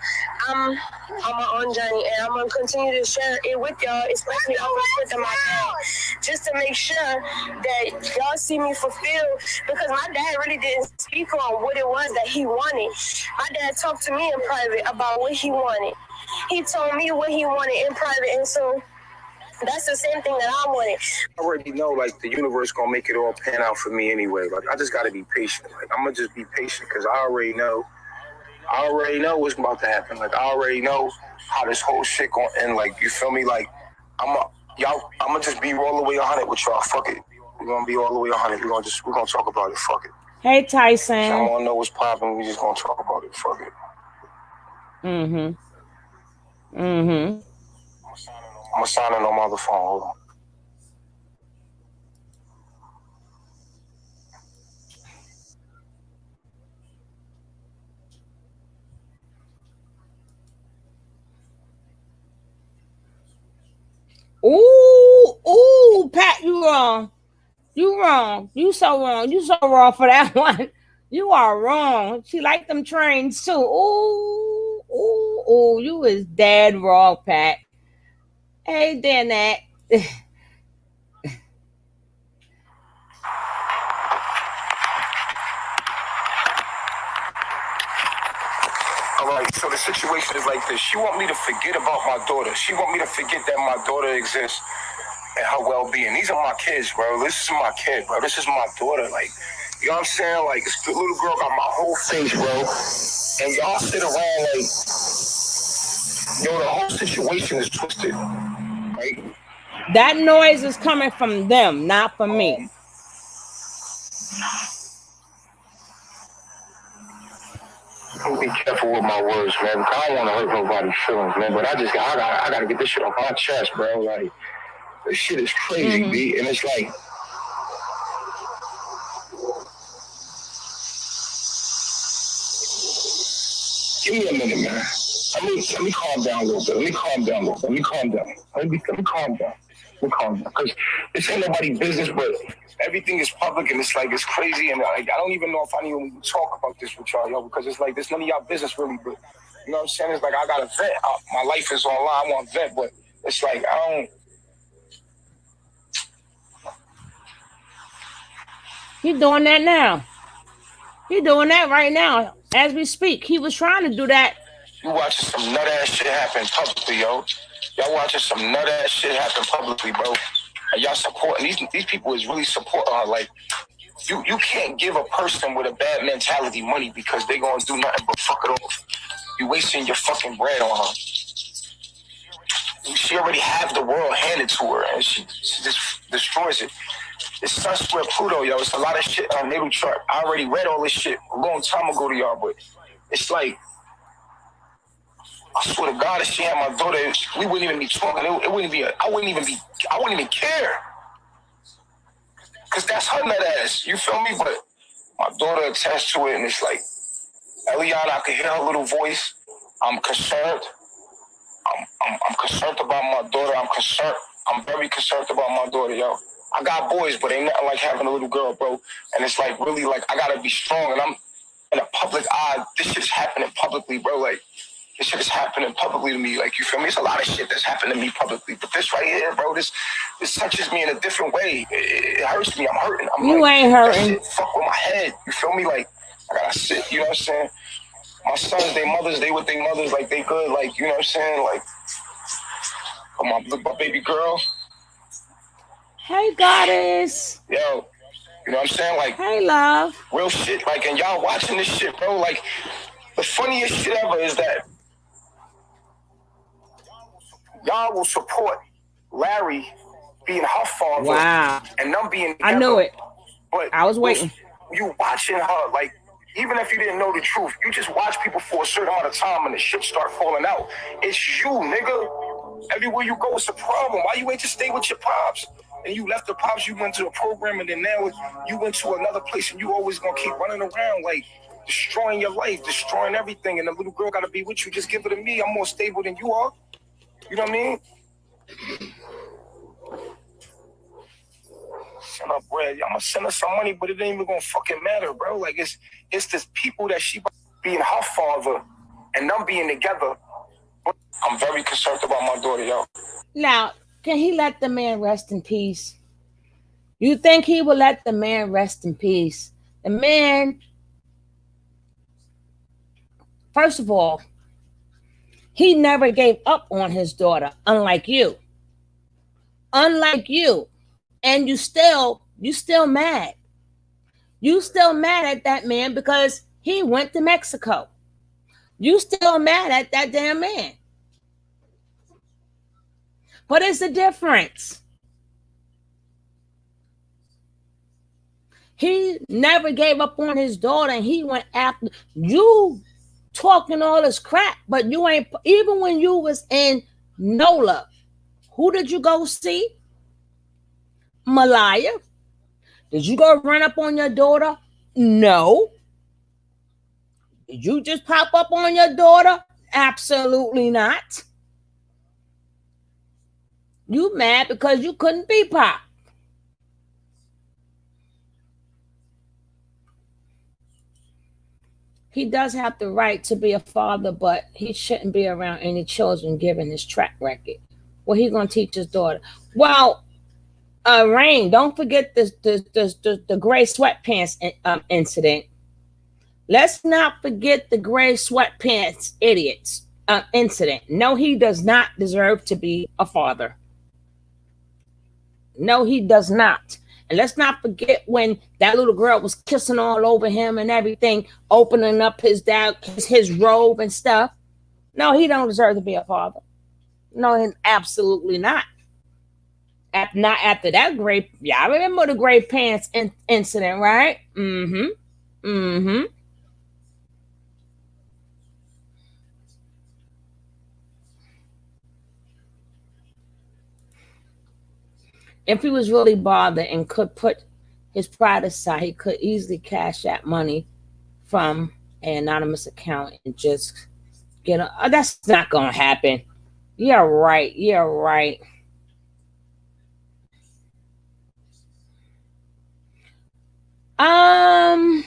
I'm on my own journey, and I'm gonna continue to share it with y'all, especially over with my dad. Just to make sure that y'all see me fulfilled, because my dad really didn't speak on what it was that he wanted. My dad talked to me in private about what he wanted. He told me what he wanted in private, and so that's the same thing that I wanted. I already know, like, the universe gonna make it all pan out for me anyway. Like, I just gotta be patient. Like, I'm gonna just be patient because I already know what's about to happen. Like, I already know how this whole shit gonna end. Like, you feel me? Like, I'm gonna just be all the way 100 with y'all. Fuck it. We're gonna be all the way 100. We're gonna talk about it. Fuck it. Hey, Tyson. Y'all wanna know what's popping? We just gonna talk about it. Fuck it. I'm gonna sign in on my other phone. Hold on. Ooh, Pat, you wrong. You wrong. You so wrong. You so wrong for that one. You are wrong. She liked them trains too. Ooh, you is dead wrong, Pat. Hey, Danette. All right, so the situation is like this. She want me to forget about my daughter. She want me to forget that my daughter exists and her well-being. These are my kids, bro. This is my kid, bro. This is my daughter. Like, you know what I'm saying? Like, the little girl got my whole face, bro. And y'all sit around like, yo, the whole situation is twisted, right? That noise is coming from them, not from me. I'm gonna be careful with my words, man. Because I don't want to hurt nobody's feelings, man. But I gotta get this shit off my chest, bro. Like, this shit is crazy, B. And it's like, give me a minute, man. Let me calm down a little bit. Let me calm down. Let me calm down. Because this ain't nobody's business, but everything is public and it's like, it's crazy. And like, I don't even know if I need to talk about this with y'all, yo, because it's like, there's none of y'all business really, but you know what I'm saying? It's like, I got to vet. My life is online. I want to vet, but it's like, I don't. You're doing that now. You're doing that right now as we speak. He was trying to do that. You watching some nut ass shit happen publicly, yo. Y'all watching some nut ass shit happen publicly, bro. And y'all supporting these people is really supporting her. Like, you can't give a person with a bad mentality money because they gonna do nothing but fuck it off. You wasting your fucking bread on her. She already have the world handed to her, and she just destroys it. It's Sun Square Pluto, yo. It's a lot of shit on natal chart. I already read all this shit a long time ago to y'all, but it's like, I swear to God, if she had my daughter, we wouldn't even be talking. It wouldn't be. I wouldn't even care. Cause that's her nut ass. You feel me? But my daughter attached to it, and it's like, Eliana, I can hear her little voice. I'm concerned. I'm concerned about my daughter. I'm very concerned about my daughter, yo. I got boys, but ain't nothing like having a little girl, bro. And it's like, really, like, I gotta be strong. And I'm in a public eye. This shit's happening publicly, bro. Like, this shit is happening publicly to me. Like, you feel me? It's a lot of shit that's happened to me publicly. But this right here, bro, this touches me in a different way. It hurts me. I'm hurting. You ain't hurting. That shit fuck with my head. You feel me? Like, I gotta sit, you know what I'm saying? My sons, they mothers, they with their mothers, like, they good. Like, you know what I'm saying? Like, my baby girl. Hey, goddess. Yo, you know what I'm saying? Like, hey, love. Real shit. Like, and y'all watching this shit, bro. Like, the funniest shit ever is that y'all will support Larry being her father. Wow. And them being together. I knew it. But I was waiting. You watching her, like, even if you didn't know the truth, you just watch people for a certain amount of time and the shit start falling out. It's you, nigga. Everywhere you go, it's a problem. Why you ain't just stay with your pops? And you left the pops, you went to a program, and then now you went to another place, and you always gonna keep running around, like, destroying your life, destroying everything, and the little girl gotta be with you. Just give it to me. I'm more stable than you are. You know what I mean? Send her bread. I'm gonna send her some money, but it ain't even gonna fucking matter, bro. Like, it's this people that she being her father and them being together. I'm very concerned about my daughter, yo. Now, can he let the man rest in peace? You think he will let the man rest in peace? The man, first of all, he never gave up on his daughter, unlike you. Unlike you. And you still mad. You still mad at that man because he went to Mexico. You still mad at that damn man. What is the difference? He never gave up on his daughter, and he went after you, talking all this crap, but you ain't. Even when you was in NOLA, who did you go see? Malaya. Did you go run up on your daughter? No. Did you just pop up on your daughter? Absolutely not. You mad because you couldn't be Pop. He does have the right to be a father, but he shouldn't be around any children given his track record. What he gonna teach his daughter? Well, Rain, don't forget the gray sweatpants incident. Let's not forget the gray sweatpants idiots incident. No, he does not deserve to be a father. No, he does not. And let's not forget when that little girl was kissing all over him and everything, opening up his robe and stuff. No, he don't deserve to be a father. No, absolutely not. Not after that great. Yeah, I remember the gray pants incident, right? If he was really bothered and could put his pride aside, he could easily cash that money from an anonymous account and just get a. Oh, that's not gonna happen. Yeah, right. Yeah, right. Um,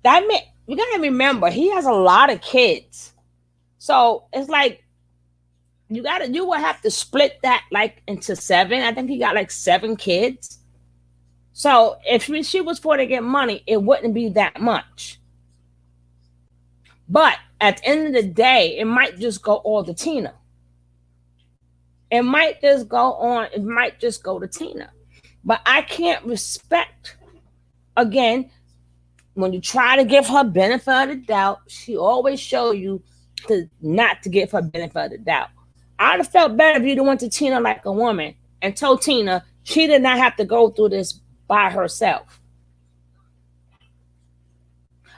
that mean you gotta remember he has a lot of kids, so it's like you will have to split that like into seven. I think he got like 7 kids. So if she was for to get money, it wouldn't be that much. But at the end of the day, it might just go all to Tina. It might just go on. It might just go to Tina. But I can't respect, again, when you try to give her benefit of the doubt, she always show you to not to give her benefit of the doubt. I'd have felt better if you'd have went to Tina like a woman and told Tina she did not have to go through this by herself.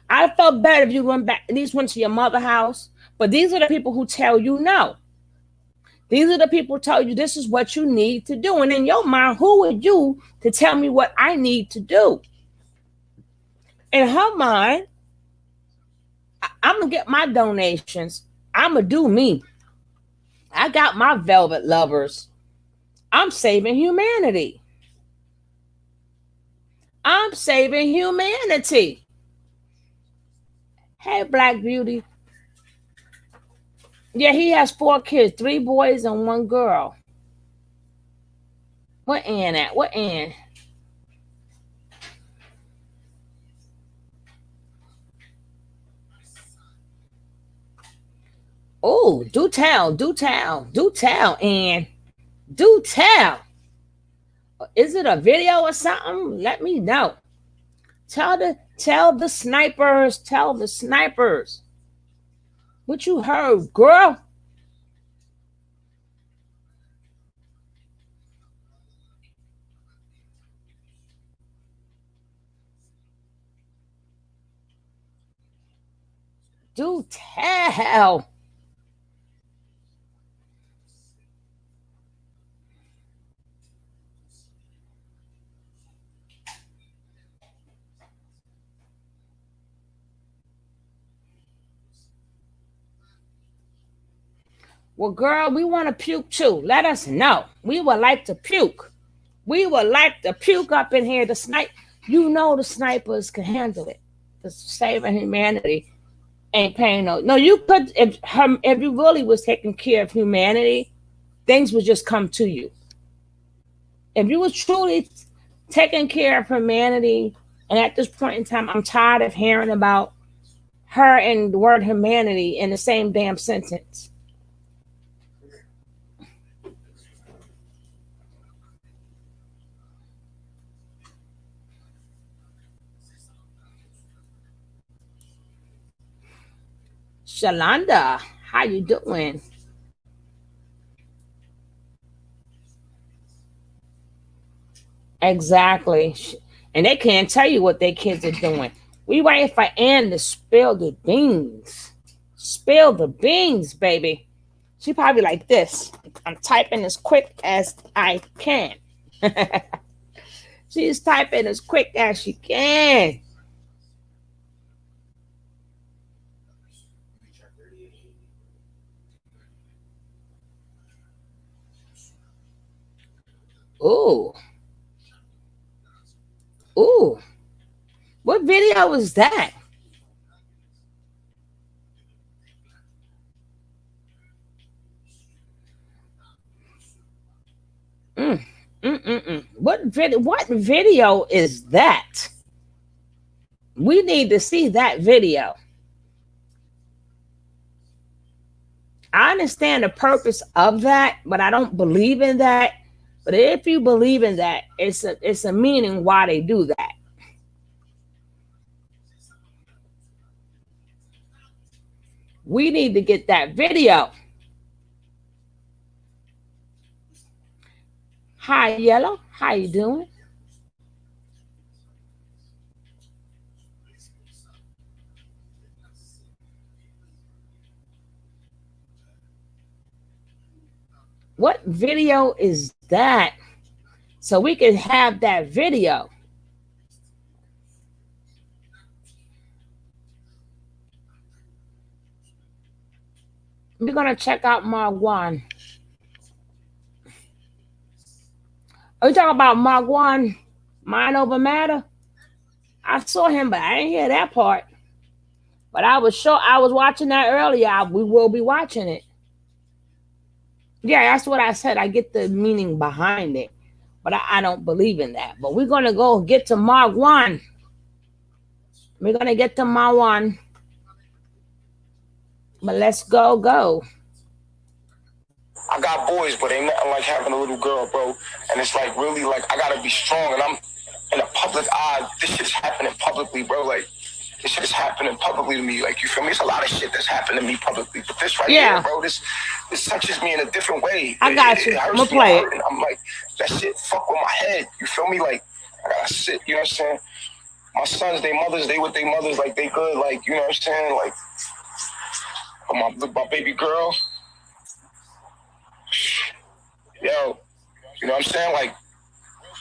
I'd have felt better if you went back, at least went to your mother's house. But these are the people who tell you no. These are the people who tell you this is what you need to do. And in your mind, who are you to tell me what I need to do? In her mind, I'm going to get my donations. I'm going to do me. I got my velvet lovers. I'm saving humanity. I'm saving humanity. Hey, Black Beauty. Yeah, he has 4 kids, 3 boys and 1 girl. Where Ann at? Where Ann? Oh, do tell, Ann. Do tell. Is it a video or something? Let me know. Tell the snipers. What you heard, girl? Do tell. Well, girl, we want to puke too. Let us know. We would like to puke. We would like to puke up in here. The snipe, the snipers can handle it. The saving humanity ain't paying no. No, you could if you really was taking care of humanity, things would just come to you. If you was truly taking care of humanity, and at this point in time, I'm tired of hearing about her and the word humanity in the same damn sentence. Shalonda, how you doing? Exactly. And they can't tell you what their kids are doing. We waiting for Ann to spill the beans. Spill the beans, baby. She probably like this. I'm typing as quick as I can. She's typing as quick as she can. Ooh. Ooh. What video was that? What video is that? We need to see that video. I understand the purpose of that, but I don't believe in that. But if you believe in that, it's a meaning why they do that. We need to get that video. Hi, Yellow. How you doing? What video is that? So we can have that video. We're gonna check out Marwan. Are you talking about Marwan? Mind over matter? I saw him, but I didn't hear that part. But I was sure I was watching that earlier. We will be watching it. Yeah, that's what I said. I get the meaning behind it, but I don't believe in that. But we're gonna go get to Marwan. We're gonna get to Marwan. But let's go. I got boys, but ain't nothing like having a little girl, bro. And it's like really like I gotta be strong, and I'm in a public eye. This shit's happening publicly, bro. Like this shit is happening publicly to me. Like you feel me? It's a lot of shit that's happened to me publicly, but this right here, bro, this touches me in a different way. I got you. It I'm hurts gonna play me. And I'm like, that shit fuck with my head. You feel me? Like I gotta sit. You know what I'm saying? My sons, they mothers, they with their mothers, like they good. Like you know what I'm saying? Like my baby girl. Yo, you know what I'm saying? Like,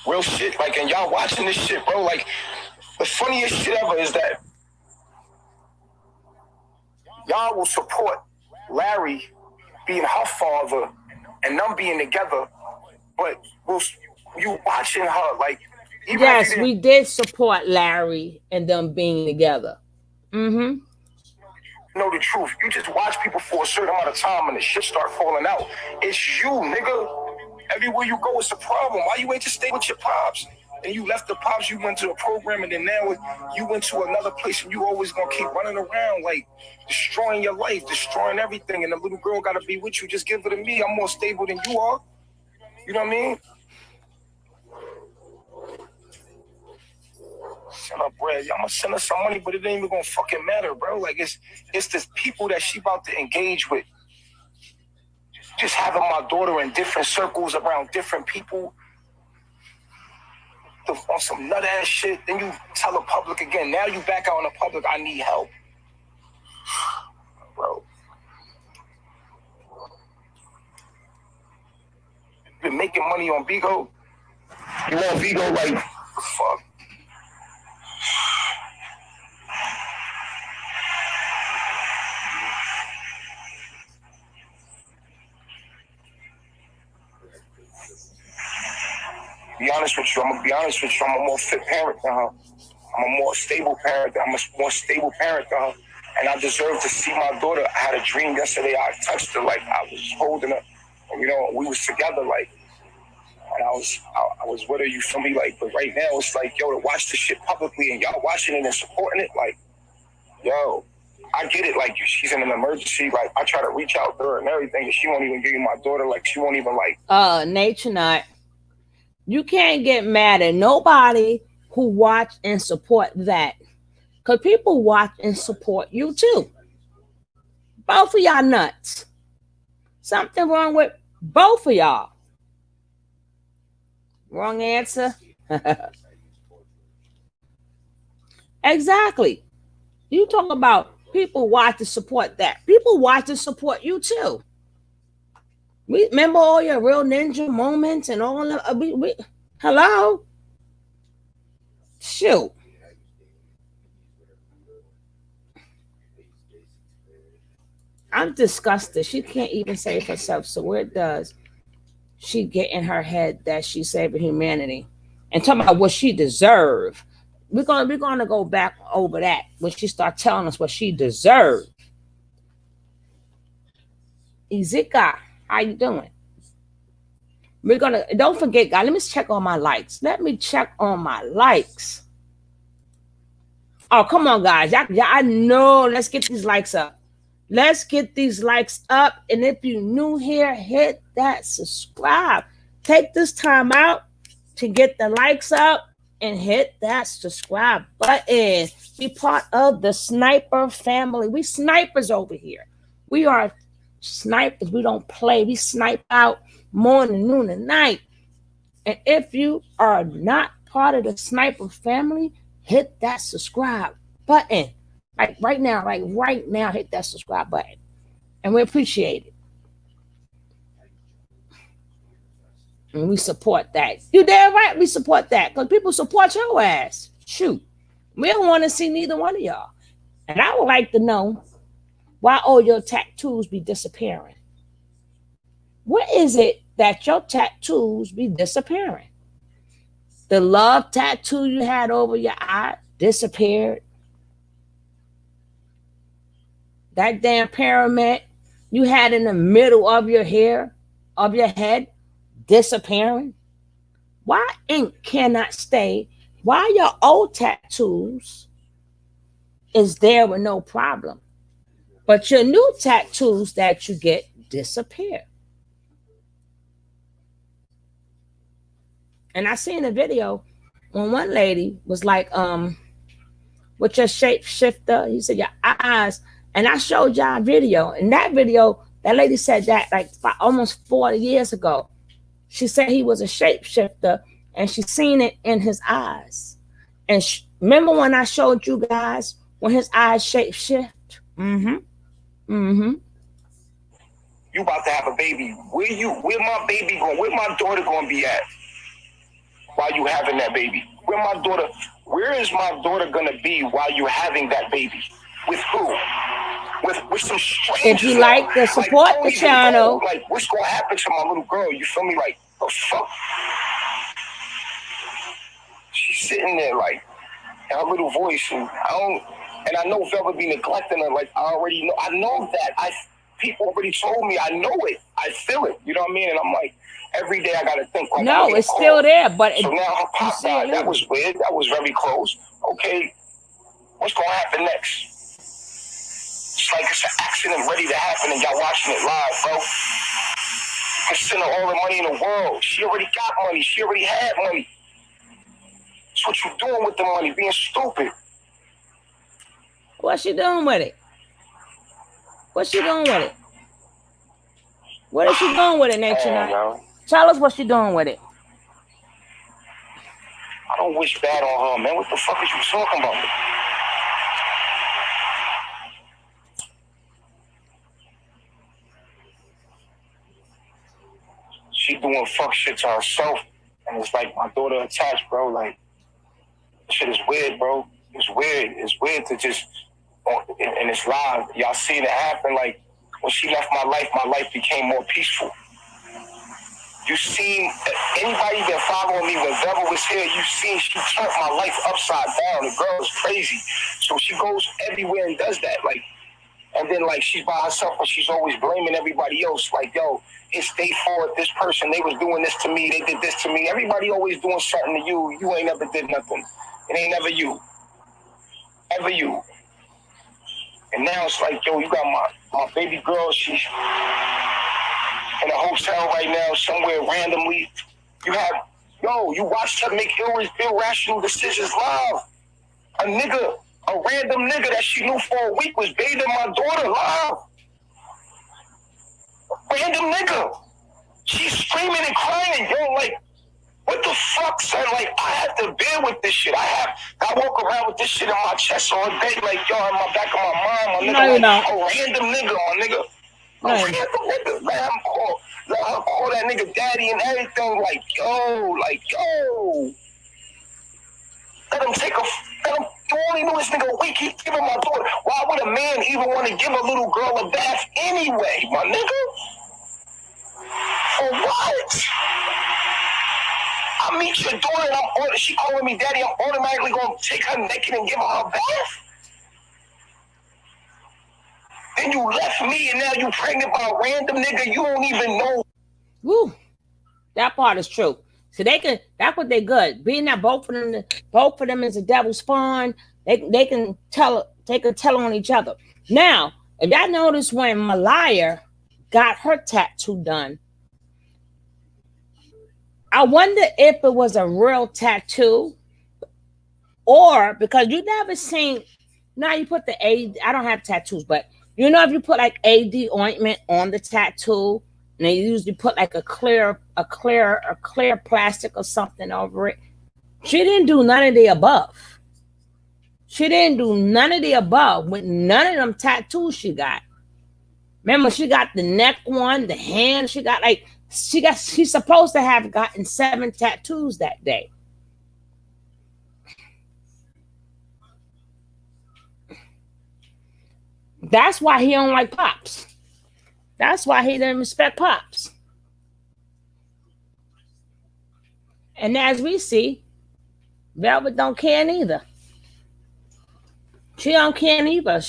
real shit. Like, and y'all watching this shit, bro. Like, the funniest shit ever is that y'all will support Larry being her father and them being together, but you watching her, like, even yes, we did support Larry and them being together. Mm-hmm. Know the truth. You just watch people for a certain amount of time and the shit start falling out. It's you, nigga. Everywhere you go, it's a problem. Why you ain't just stay with your pops? And you left the pops, you went to a program, and then now you went to another place, and you always gonna keep running around, like, destroying your life, destroying everything, and the little girl gotta be with you. Just give her to me. I'm more stable than you are. You know what I mean? Send her bread. I'm gonna send her some money, but it ain't even gonna fucking matter, bro. Like, it's the people that she about to engage with. Just having my daughter in different circles around different people on some nut ass shit. Then you tell the public again. Now you back out in the public. I need help, bro. Been making money on Bigo. You want Bigo? Like fuck. Be honest with you, I'm gonna be honest with you. I'm a more fit parent than her. I'm a more stable parent. I'm a more stable parent than her. And I deserve to see my daughter. I had a dream yesterday. I touched her, like I was holding her. You know, we was together, like, and I was with her. You feel me? Like, but right now it's like, yo, to watch this shit publicly and y'all watching it and supporting it, like, yo, I get it. Like, she's in an emergency. Like, I try to reach out to her and everything, and she won't even give me my daughter. Like, she won't even like. Nature not. You can't get mad at nobody who watch and support that. Because people watch and support you too. Both of y'all nuts. Something wrong with both of y'all. Wrong answer. Exactly. You talk about people watch to support that. People watch to support you too. We remember all your real ninja moments and all of hello? Shoot. I'm disgusted. She can't even save herself. So where does she get in her head that she's saving humanity? And talking about what she deserved. We're gonna go back over that when she starts telling us what she deserved. Izika, how you doing? We're gonna, don't forget, guys, let me check on my likes. Let me check on my likes. Oh, come on, guys. I know. Let's get these likes up. Let's get these likes up. And if you're new here, hit that subscribe. Take this time out to get the likes up and hit that subscribe button. Be part of the sniper family. We snipers over here. We are snipers. We don't play. We snipe out morning, noon, and night. And if you are not part of the sniper family, hit that subscribe button. Like right now, hit that subscribe button. And we appreciate it. And we support that. You damn right we support that. Because people support your ass. Shoot. We don't want to see neither one of y'all. And I would like to know why all your tattoos be disappearing. What is it that your tattoos be disappearing? The love tattoo you had over your eye disappeared. That damn pyramid you had in the middle of your hair, of your head, disappearing. Why ink cannot stay? Why your old tattoos is there with no problem, but your new tattoos that you get disappear? And I seen a video when one lady was like, with your shapeshifter, he said your eyes, and I showed y'all a video. In that video, that lady said that like almost 40 years ago. She said he was a shapeshifter, and she seen it in his eyes. And remember when I showed you guys when his eyes shapeshift? Mm-hmm. Mm-hmm. You about to have a baby. Where my baby going? Where my daughter going to be at while you having that baby? Where is my daughter going to be while you're having that baby? With who? With some strangers. If you like to support the channel. Like, what's going to happen to my little girl? You feel me? Like, the fuck? She's sitting there like, in her little voice, and I know Velva be neglecting her. Like, I already know. I know that. People already told me. I know it. I feel it. You know what I mean? And I'm like, every day I got to think. Like, no, it's still there, but so now her pop died. That was weird. That was very close. Okay, what's going to happen next? It's like it's an accident ready to happen, and y'all watching it live, bro. I send her all the money in the world. She already got money. She already had money. That's what you doing with the money, being stupid. What's she doing with it? What's she doing with it? What is she doing with it, Nature Night? Tell us what she doing with it. I don't wish bad on her, man. What the fuck is you talking about? She doing fuck shit to herself, and it's like my daughter attached, bro. Like, shit is weird, bro. It's weird. It's weird to just, and it's live. Y'all seen it happen. Like, when she left my life became more peaceful. You seen, anybody been following me when Velva was here, you seen she turned my life upside down. The girl is crazy. So she goes everywhere and does that. Like, and then like she's by herself, but she's always blaming everybody else. Like, yo, it's their fault. This person, they was doing this to me. They did this to me. Everybody always doing something to you. You ain't never did nothing. It ain't never you. Ever you. And now it's like, yo, you got my baby girl. She's in a hotel right now, somewhere randomly. You watched her make irrational decisions live. A random nigga that she knew for a week was bathing my daughter live. Random nigga. She's screaming and crying, yo, like, what the fuck, son? Like, I have to bear with this shit. I walk around with this shit in my chest all day, like, yo, in my back of my mind, my nigga. No, you don't. A random nigga, my nigga. A random nigga, man. Let her call that nigga daddy and everything. Like, yo. You only knew this nigga a week. He's giving my daughter. Why would a man even want to give a little girl a bath anyway, my nigga? For what? I meet your daughter and she calling me daddy. I'm automatically going to take her naked and give her a bath? Then you left me and now you pregnant by a random nigga you don't even know. Woo. That part is true. So that's what they good. Being that both of them is a devil spawn, they can tell on each other. Now, if y'all notice when Malaya got her tattoo done, I wonder if it was a real tattoo, or because you never seen. Now you put the AD. I don't have tattoos, but you know if you put like AD ointment on the tattoo, and they usually put like a clear plastic or something over it. She didn't do none of the above. She didn't do none of the above with none of them tattoos she got. Remember, she got the neck one, the hand. She got like she's supposed to have gotten 7 tattoos that day. That's why he don't like Pops. That's why he didn't respect Pops. And as we see, Velvet don't care neither. She don't care neither.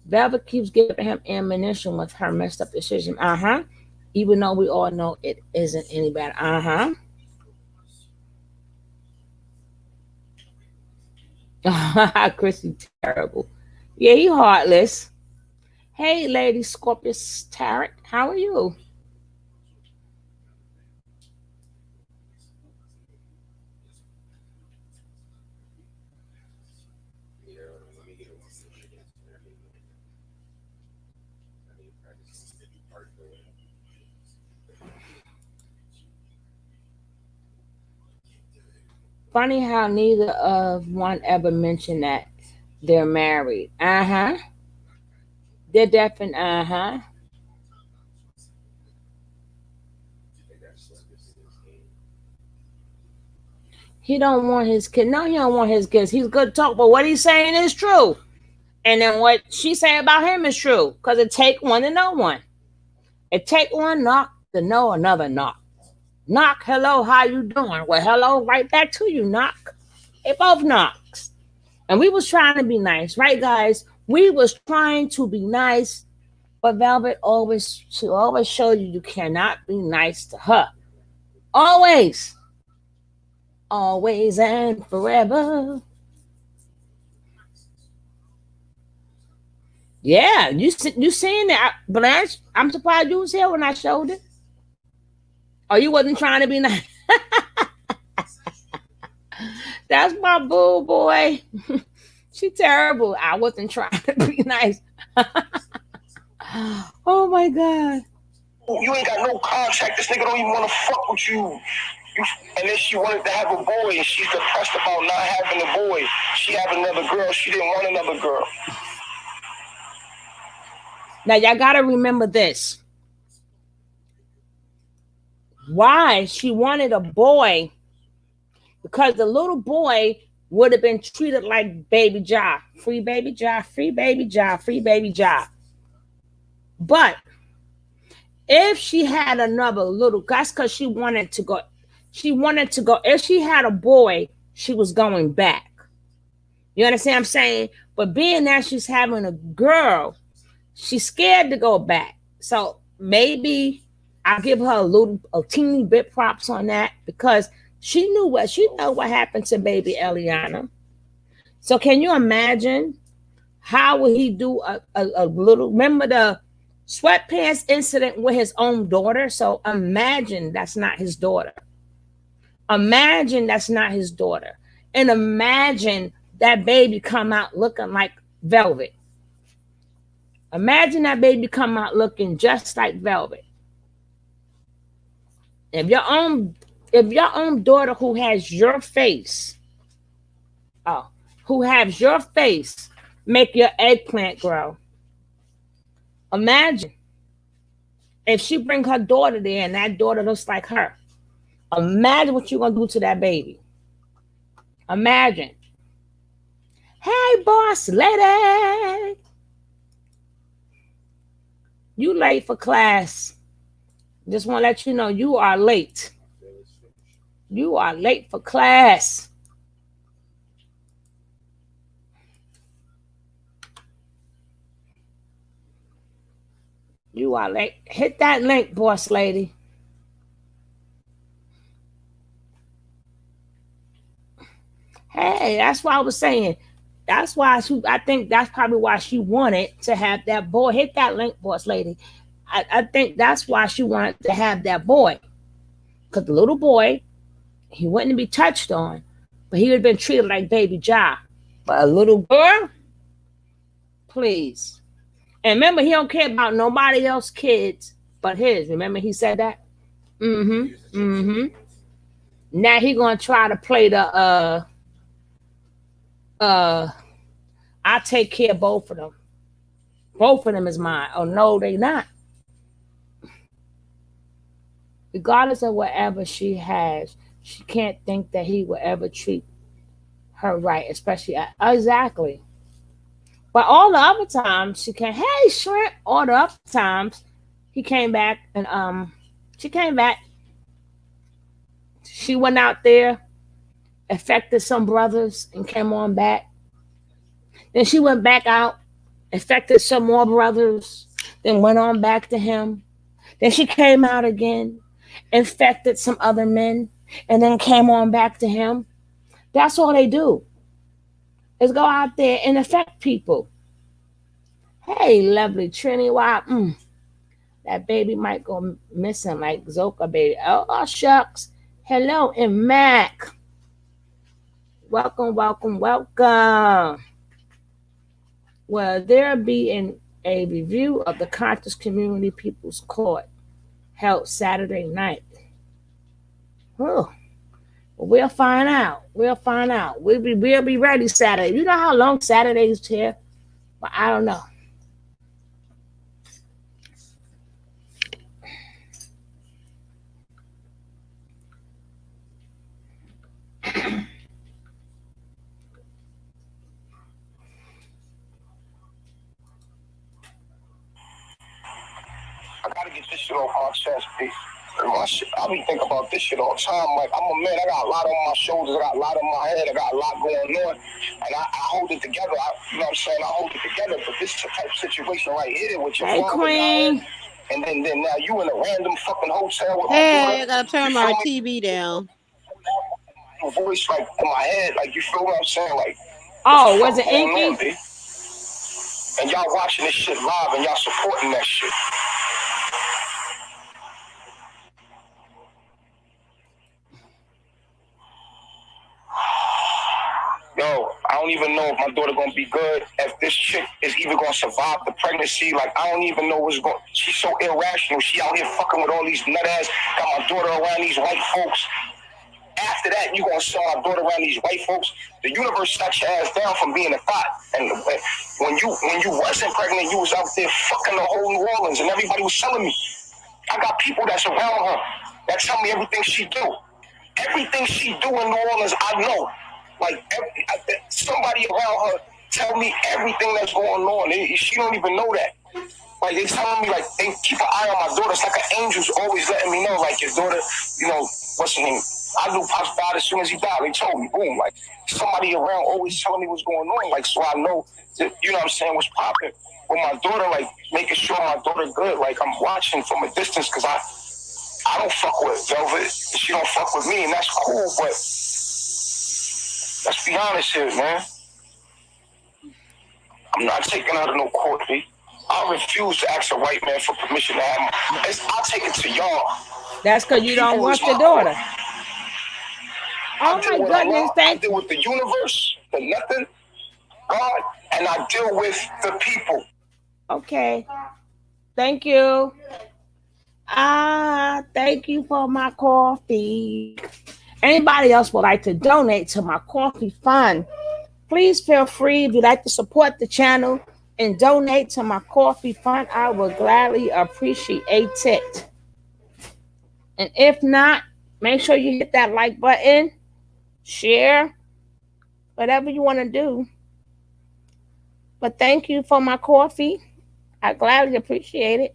Velvet keeps giving him ammunition with her messed up decision. Even though we all know it isn't any better. Chrissy terrible. Yeah, you heartless. Hey, Lady Scorpius Tarot, how are you? Funny how neither of one ever mentioned that they're married. They're definitely. He don't want his kid. No, he don't want his kids. He's good to talk, but what he's saying is true. And then what she say about him is true. Because it take one to know one. It take one knock to know another knock. Knock, hello, how you doing? Well, hello, right back to you, knock. It both knocks. And we was trying to be nice, right, guys? We was trying to be nice, but Velvet always showed you cannot be nice to her. Always. Always and forever. Yeah, you seen that, Blanche? I'm surprised you was here when I showed it. Oh, you wasn't trying to be nice. That's my boo boy. She terrible. I wasn't trying to be nice. Oh my God. You ain't got no contract. This nigga don't even want to fuck with you. And then she wanted to have a boy, and she's depressed about not having a boy. She had another girl. She didn't want another girl. Now, y'all got to remember this. Why she wanted a boy? Because the little boy would have been treated like Baby Ja. Free Baby Ja, free Baby Ja, free Baby Ja. But if she had another little, that's because she wanted to go. She wanted to go. If she had a boy, she was going back. You understand what I'm saying? But being that she's having a girl, she's scared to go back. So maybe I'll give her a teeny bit props on that, because she know what happened to baby Eliana. So can you imagine how will he do a little? Remember the sweatpants incident with his own daughter? So imagine that's not his daughter. Imagine that's not his daughter. And imagine that baby come out looking like Velvet. Imagine that baby come out looking just like Velvet. If your own daughter who has your face, make your eggplant grow. Imagine if she bring her daughter there and that daughter looks like her. Imagine what you're going to do to that baby. Imagine. Hey, boss lady. You late for class. Just want to let you know you are late. You are late for class. You are late. Hit that link, boss lady. Hey, that's why I was saying. That's why I think that's probably why she wanted to have that boy. Hit that link, boss lady. I think that's why she wanted to have that boy. Because the little boy, he wouldn't be touched on, but he would have been treated like Baby Ja. But a little girl, please. And remember, he don't care about nobody else's kids but his. Remember he said that? Now he gonna try to play the I take care of both of them. Both of them is mine. Oh no, they not. Regardless of whatever she has, she can't think that he will ever treat her right, especially exactly. But all the other times she came, hey shrimp. All the other times he came back and she came back. She went out there, affected some brothers, and came on back. Then she went back out, affected some more brothers, then went on back to him. Then she came out again, infected some other men, and then came on back to him. That's all they do is go out there and affect people. Hey, lovely Trini, why? That baby might go missing like Zoka baby. Oh, shucks. Hello, and Mac. Welcome, welcome, welcome. Will there be a review of the Conscious Community People's Court held Saturday night? Oh, we'll find out. We'll find out. We'll be ready Saturday. You know how long Saturday is here? But I don't know. I gotta get this shit off my chest, B. I be thinking about this shit all the time. Like, I'm a man, I got a lot on my shoulders, I got a lot on my head, I got a lot going on. And I hold it together. You know what I'm saying? I hold it together. But this type of situation right here with your Queen. And then now you in a random fucking hotel with I gotta turn my TV down. Voice like in my head, like, you feel what I'm saying? Like, oh, was it Inky? And y'all watching this shit live and y'all supporting that shit. Yo, I don't even know if my daughter gonna be good, if this chick is even gonna survive the pregnancy. Like, I don't even know what's going. She's so irrational. She out here fucking with all these nut ass. Got my daughter around these white folks. After that, you gonna sell my daughter around these white folks. The universe shut your ass down from being a thought. And when you wasn't pregnant, you was out there fucking the whole New Orleans, and everybody was telling me. I got people that's around her that tell me everything she do. Everything she do in New Orleans, I know. Like, somebody around her tell me everything that's going on. She don't even know that. Like, they telling me, like, they keep an eye on my daughter. It's like an angel's always letting me know, like, your daughter, you know, what's her name? I knew Pops died as soon as he died. They told me, boom, like, somebody around always telling me what's going on. Like, so I know, that, you know what I'm saying, what's popping. With my daughter, like, making sure my daughter good. Like, I'm watching from a distance because I don't fuck with Velvet. She don't fuck with me, and that's cool, but let's be honest here, man. I'm not taking her to no court, B. I refuse to ask a white man for permission to have my... I'll take it to y'all. That's because you don't want your daughter. Oh my goodness, thank you. I deal with the universe, the nothing, God, and I deal with the people. Okay. Thank you. Thank you for my coffee. Anybody else would like to donate to my coffee fund, please feel free. If you'd like to support the channel and donate to my coffee fund, I would gladly appreciate it. And if not, make sure you hit that like button, share, whatever you want to do. But thank you for my coffee. I gladly appreciate it.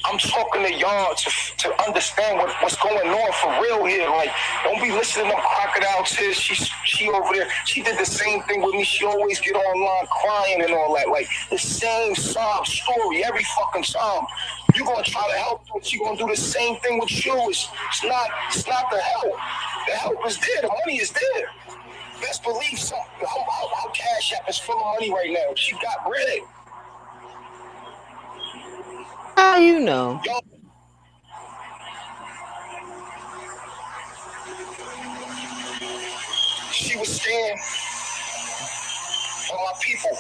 I'm talking to y'all to understand what's going on for real here. Like, don't be listening to them crocodile tears. She over there. She did the same thing with me. She always get online crying and all that. Like, the same sob story every fucking time. You gonna try to help her. She gonna do the same thing with you. It's not the help. The help is there. The money is there. Best believe something. How Cash App is full of money right now. She got bread. How you know? She was staying for my people.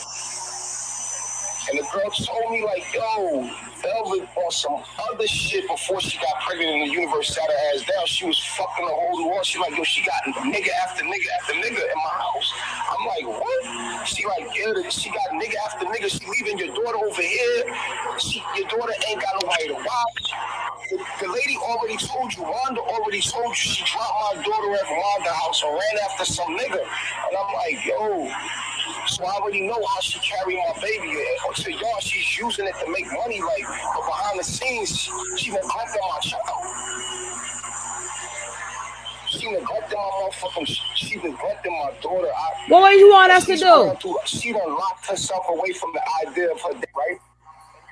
And the girl told me, like, yo, Velvet on some other shit before she got pregnant and the universe sat her ass down. She was fucking the whole world. She like, yo, she got nigga after nigga after nigga in my house. I'm like, what? She like, yeah, she got nigga after nigga. She leaving your daughter over here. Your daughter ain't got nobody to watch. The lady already told you, Rhonda already told you she dropped my daughter at Rhonda's house and ran after some nigga. And I'm like, yo, so I already know how she carry my baby. To y'all, she's using it to make money, like, but behind the scenes, she neglecting my child. She neglecting my motherfucking, she neglecting my daughter. What do you want us to do? She done locked herself away from the idea of her day, right?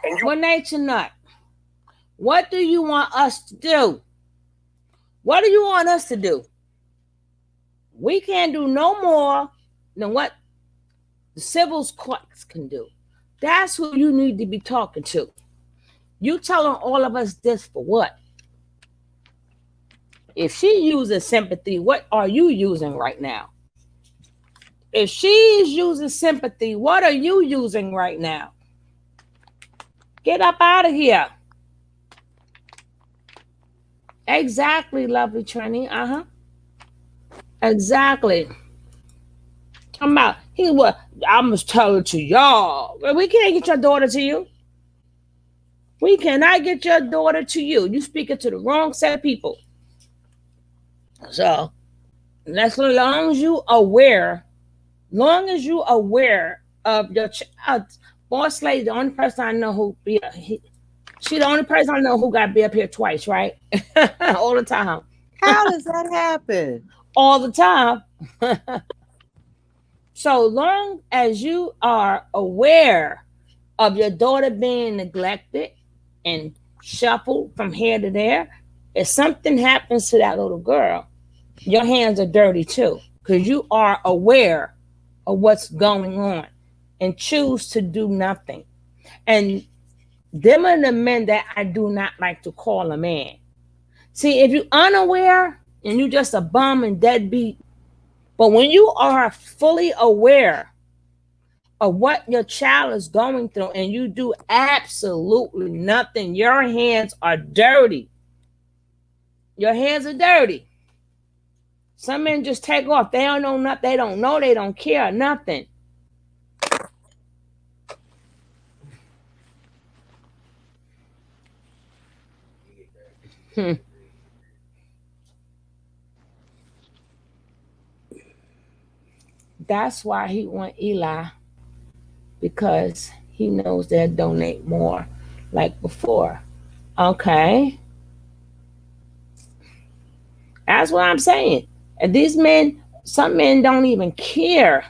And you, well, Nature Nut, what do you want us to do? What do you want us to do? We can't do no more than what the civil courts can do. That's who you need to be talking to. You telling all of us this for what? If she uses sympathy, what are you using right now? If she's using sympathy, what are you using right now? Get up out of here. Exactly, lovely Trini. Exactly. I'm out. I must tell it to y'all. We can't get your daughter to you. We cannot get your daughter to you. You speaking to the wrong set of people. So, as long as you aware of your child. Boss lady, the only person I know who she the only person I know who got be up here twice, right? All the time. How does that happen? All the time. So long as you are aware of your daughter being neglected and shuffled from here to there, if something happens to that little girl, your hands are dirty too, because you are aware of what's going on and choose to do nothing. And them are the men that I do not like to call a man. See, if you're unaware and you just a bum and deadbeat, but when you are fully aware of what your child is going through and you do absolutely nothing, your hands are dirty. Your hands are dirty. Some men just take off. They don't know nothing. They don't know. They don't care. Nothing. That's why he want Eli, because he knows they'll donate more like before. Okay. That's what I'm saying. And these men, some men don't even care.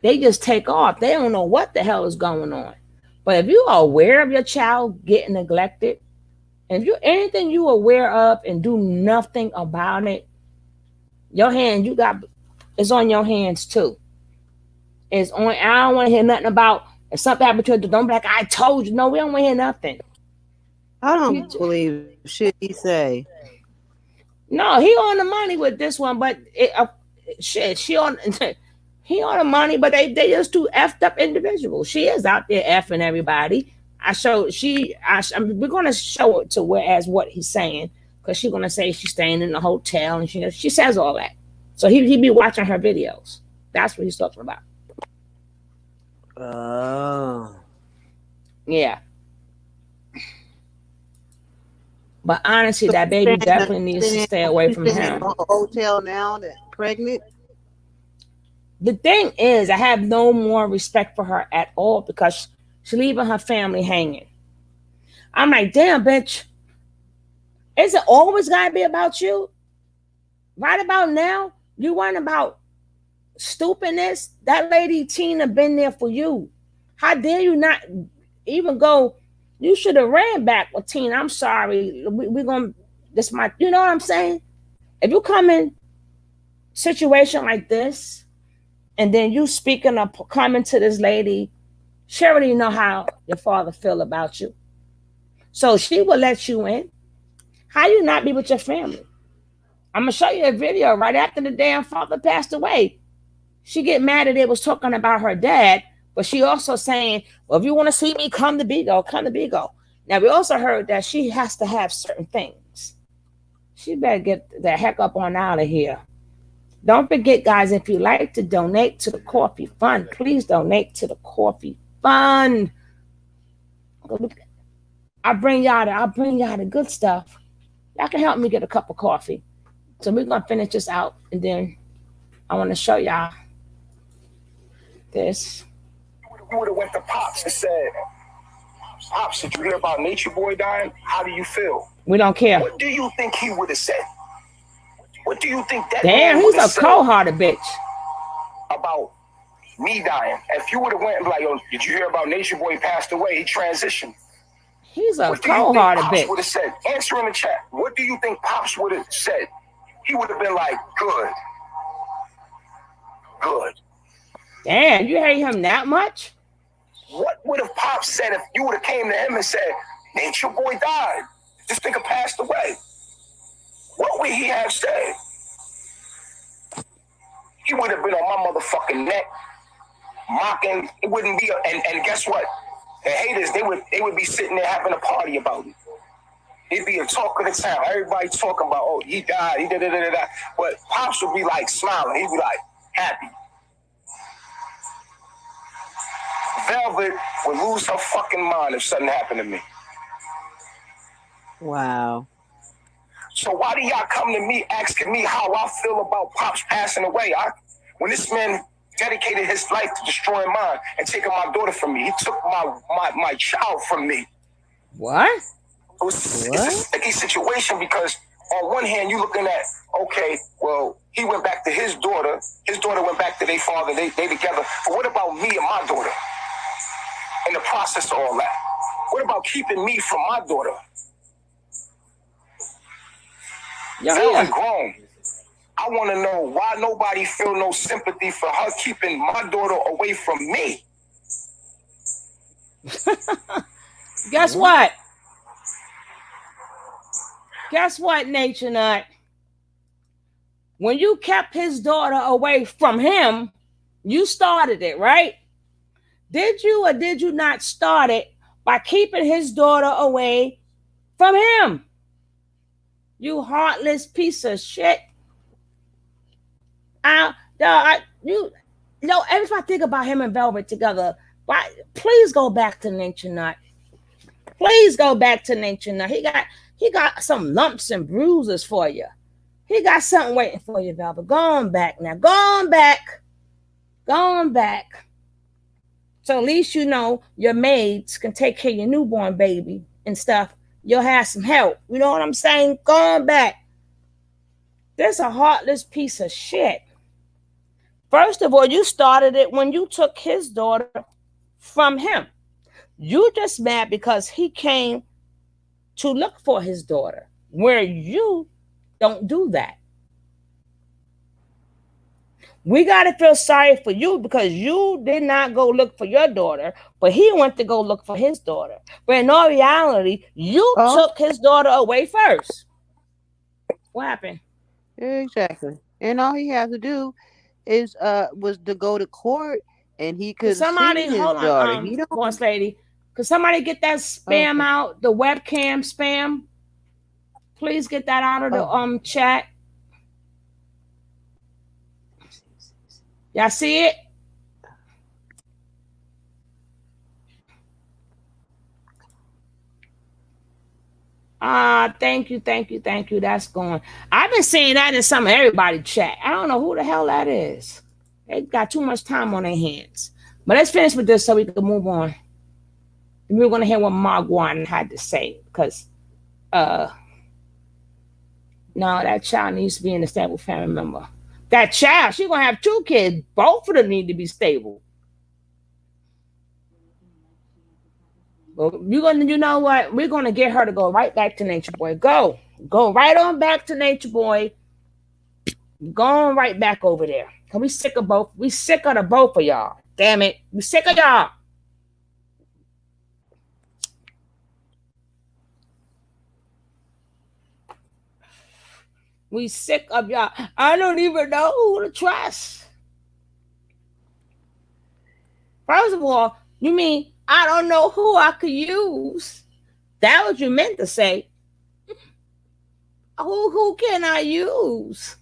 They just take off. They don't know what the hell is going on. But if you are aware of your child getting neglected, and if you anything you aware of and do nothing about it, your hand, it's on your hands too. It's on. I don't want to hear nothing about if something happened to you. Don't be like, I told you. No, we don't want to hear nothing. I don't believe shit he say. No, he on the money with this one, but he on the money, but they just two effed up individuals. She is out there effing everybody. We're gonna show it to whereas what he's saying, because she's gonna say she's staying in the hotel and she says all that. So he be watching her videos. That's what he's talking about. Oh. Yeah. But honestly, that baby definitely needs to stay away from him. Hotel now, that pregnant. The thing is, I have no more respect for her at all because she's leaving her family hanging. I'm like, damn, bitch. Is it always gotta be about you? Right about now, you weren't about stupidness. That lady Tina been there for you. How dare you not even go? You should have ran back with Tina. I'm sorry. We're gonna this my you know what I'm saying? If you come in situation like this, and then you speaking up coming to this lady, she already know how your father feel about you. So she will let you in. How you not be with your family? I'm gonna show you a video right after the damn father passed away. She get mad that they was talking about her dad, But she also saying, well, if you want to see me, come to Bigo, come to Bigo. Now, we also heard that she has to have certain things. She better get the heck up on out of here. Don't forget, guys, if you like to donate to the coffee fund, please donate to the coffee fund. I'll bring y'all the good stuff. Y'all can help me get a cup of coffee. So we're gonna finish this out, and then I want to show y'all this. You would have went to Pops and said, Pops, did you hear about Natureboy dying? How do you feel? We don't care. What do you think he would have said? What do you think that Damn, man he's a said cold-hearted bitch. About me dying? If you would have went and be like, yo, did you hear about Natureboy passed away? He transitioned. He's a What do you think cold-hearted Pops bitch. would have said? Answer in the chat. What do you think Pops would have said? He would have been like, good. Good. Damn, you hate him that much? What would have Pops said if you would have came to him and said, Natureboy died? This nigga passed away. What would he have said? He would have been on my motherfucking neck, mocking. It wouldn't be and guess what? The haters, they would be sitting there having a party about it. It'd be a talk of the town. Everybody talking about, oh, he died, he da-da-da-da-da. But Pops would be like smiling. He'd be like happy. Velvet would lose her fucking mind if something happened to me. Wow. So why do y'all come to me asking me how I feel about Pops passing away? When this man dedicated his life to destroying mine and taking my daughter from me, he took my child from me. What? It's a sticky situation because on one hand, you're looking at, okay, well, he went back to his daughter went back to their father, they together. But what about me and my daughter in the process of all that? What about keeping me from my daughter? Velvet grown. I want to know why nobody feel no sympathy for her keeping my daughter away from me. Guess what? Guess what, Nature Nut? When you kept his daughter away from him, you started it, right? Did you or did you not start it by keeping his daughter away from him? You heartless piece of shit. Every time I think about him and Velvet together, please go back to Nature Nut. Please go back to Nature Nut. He got some lumps and bruises for you. He got something waiting for you, Velvet. Go on back now. Go on back. Go on back. So at least you know your maids can take care of your newborn baby and stuff. You'll have some help. You know what I'm saying? Go on back. This a heartless piece of shit. First of all, you started it when you took his daughter from him. You just mad because he came to look for his daughter, where you don't do that. We got to feel sorry for you because you did not go look for your daughter, but he went to go look for his daughter. But in all reality, you took his daughter away first. What happened? Exactly. And all he had to do is was to go to court and he could somebody see his hold daughter. on, boss lady. Could somebody get that spam out, the webcam spam? Please get that out of the chat. Y'all see it? Thank you. That's going. I've been seeing that in some of everybody's chat. I don't know who the hell that is. They got too much time on their hands. But let's finish with this so we can move on. And we're going to hear what Margwan had to say because no, that child needs to be in a stable family member. That child, she's going to have 2 kids. Both of them need to be stable. Well, you know what? We're going to get her to go right back to Natureboy. Go right on back to Natureboy. Go on right back over there. Cause we sick of both. We sick of the both of y'all. Damn it. We sick of y'all. We sick of y'all. I don't even know who to trust. First of all, you mean I don't know who I could use? That what you meant to say. Who can I use?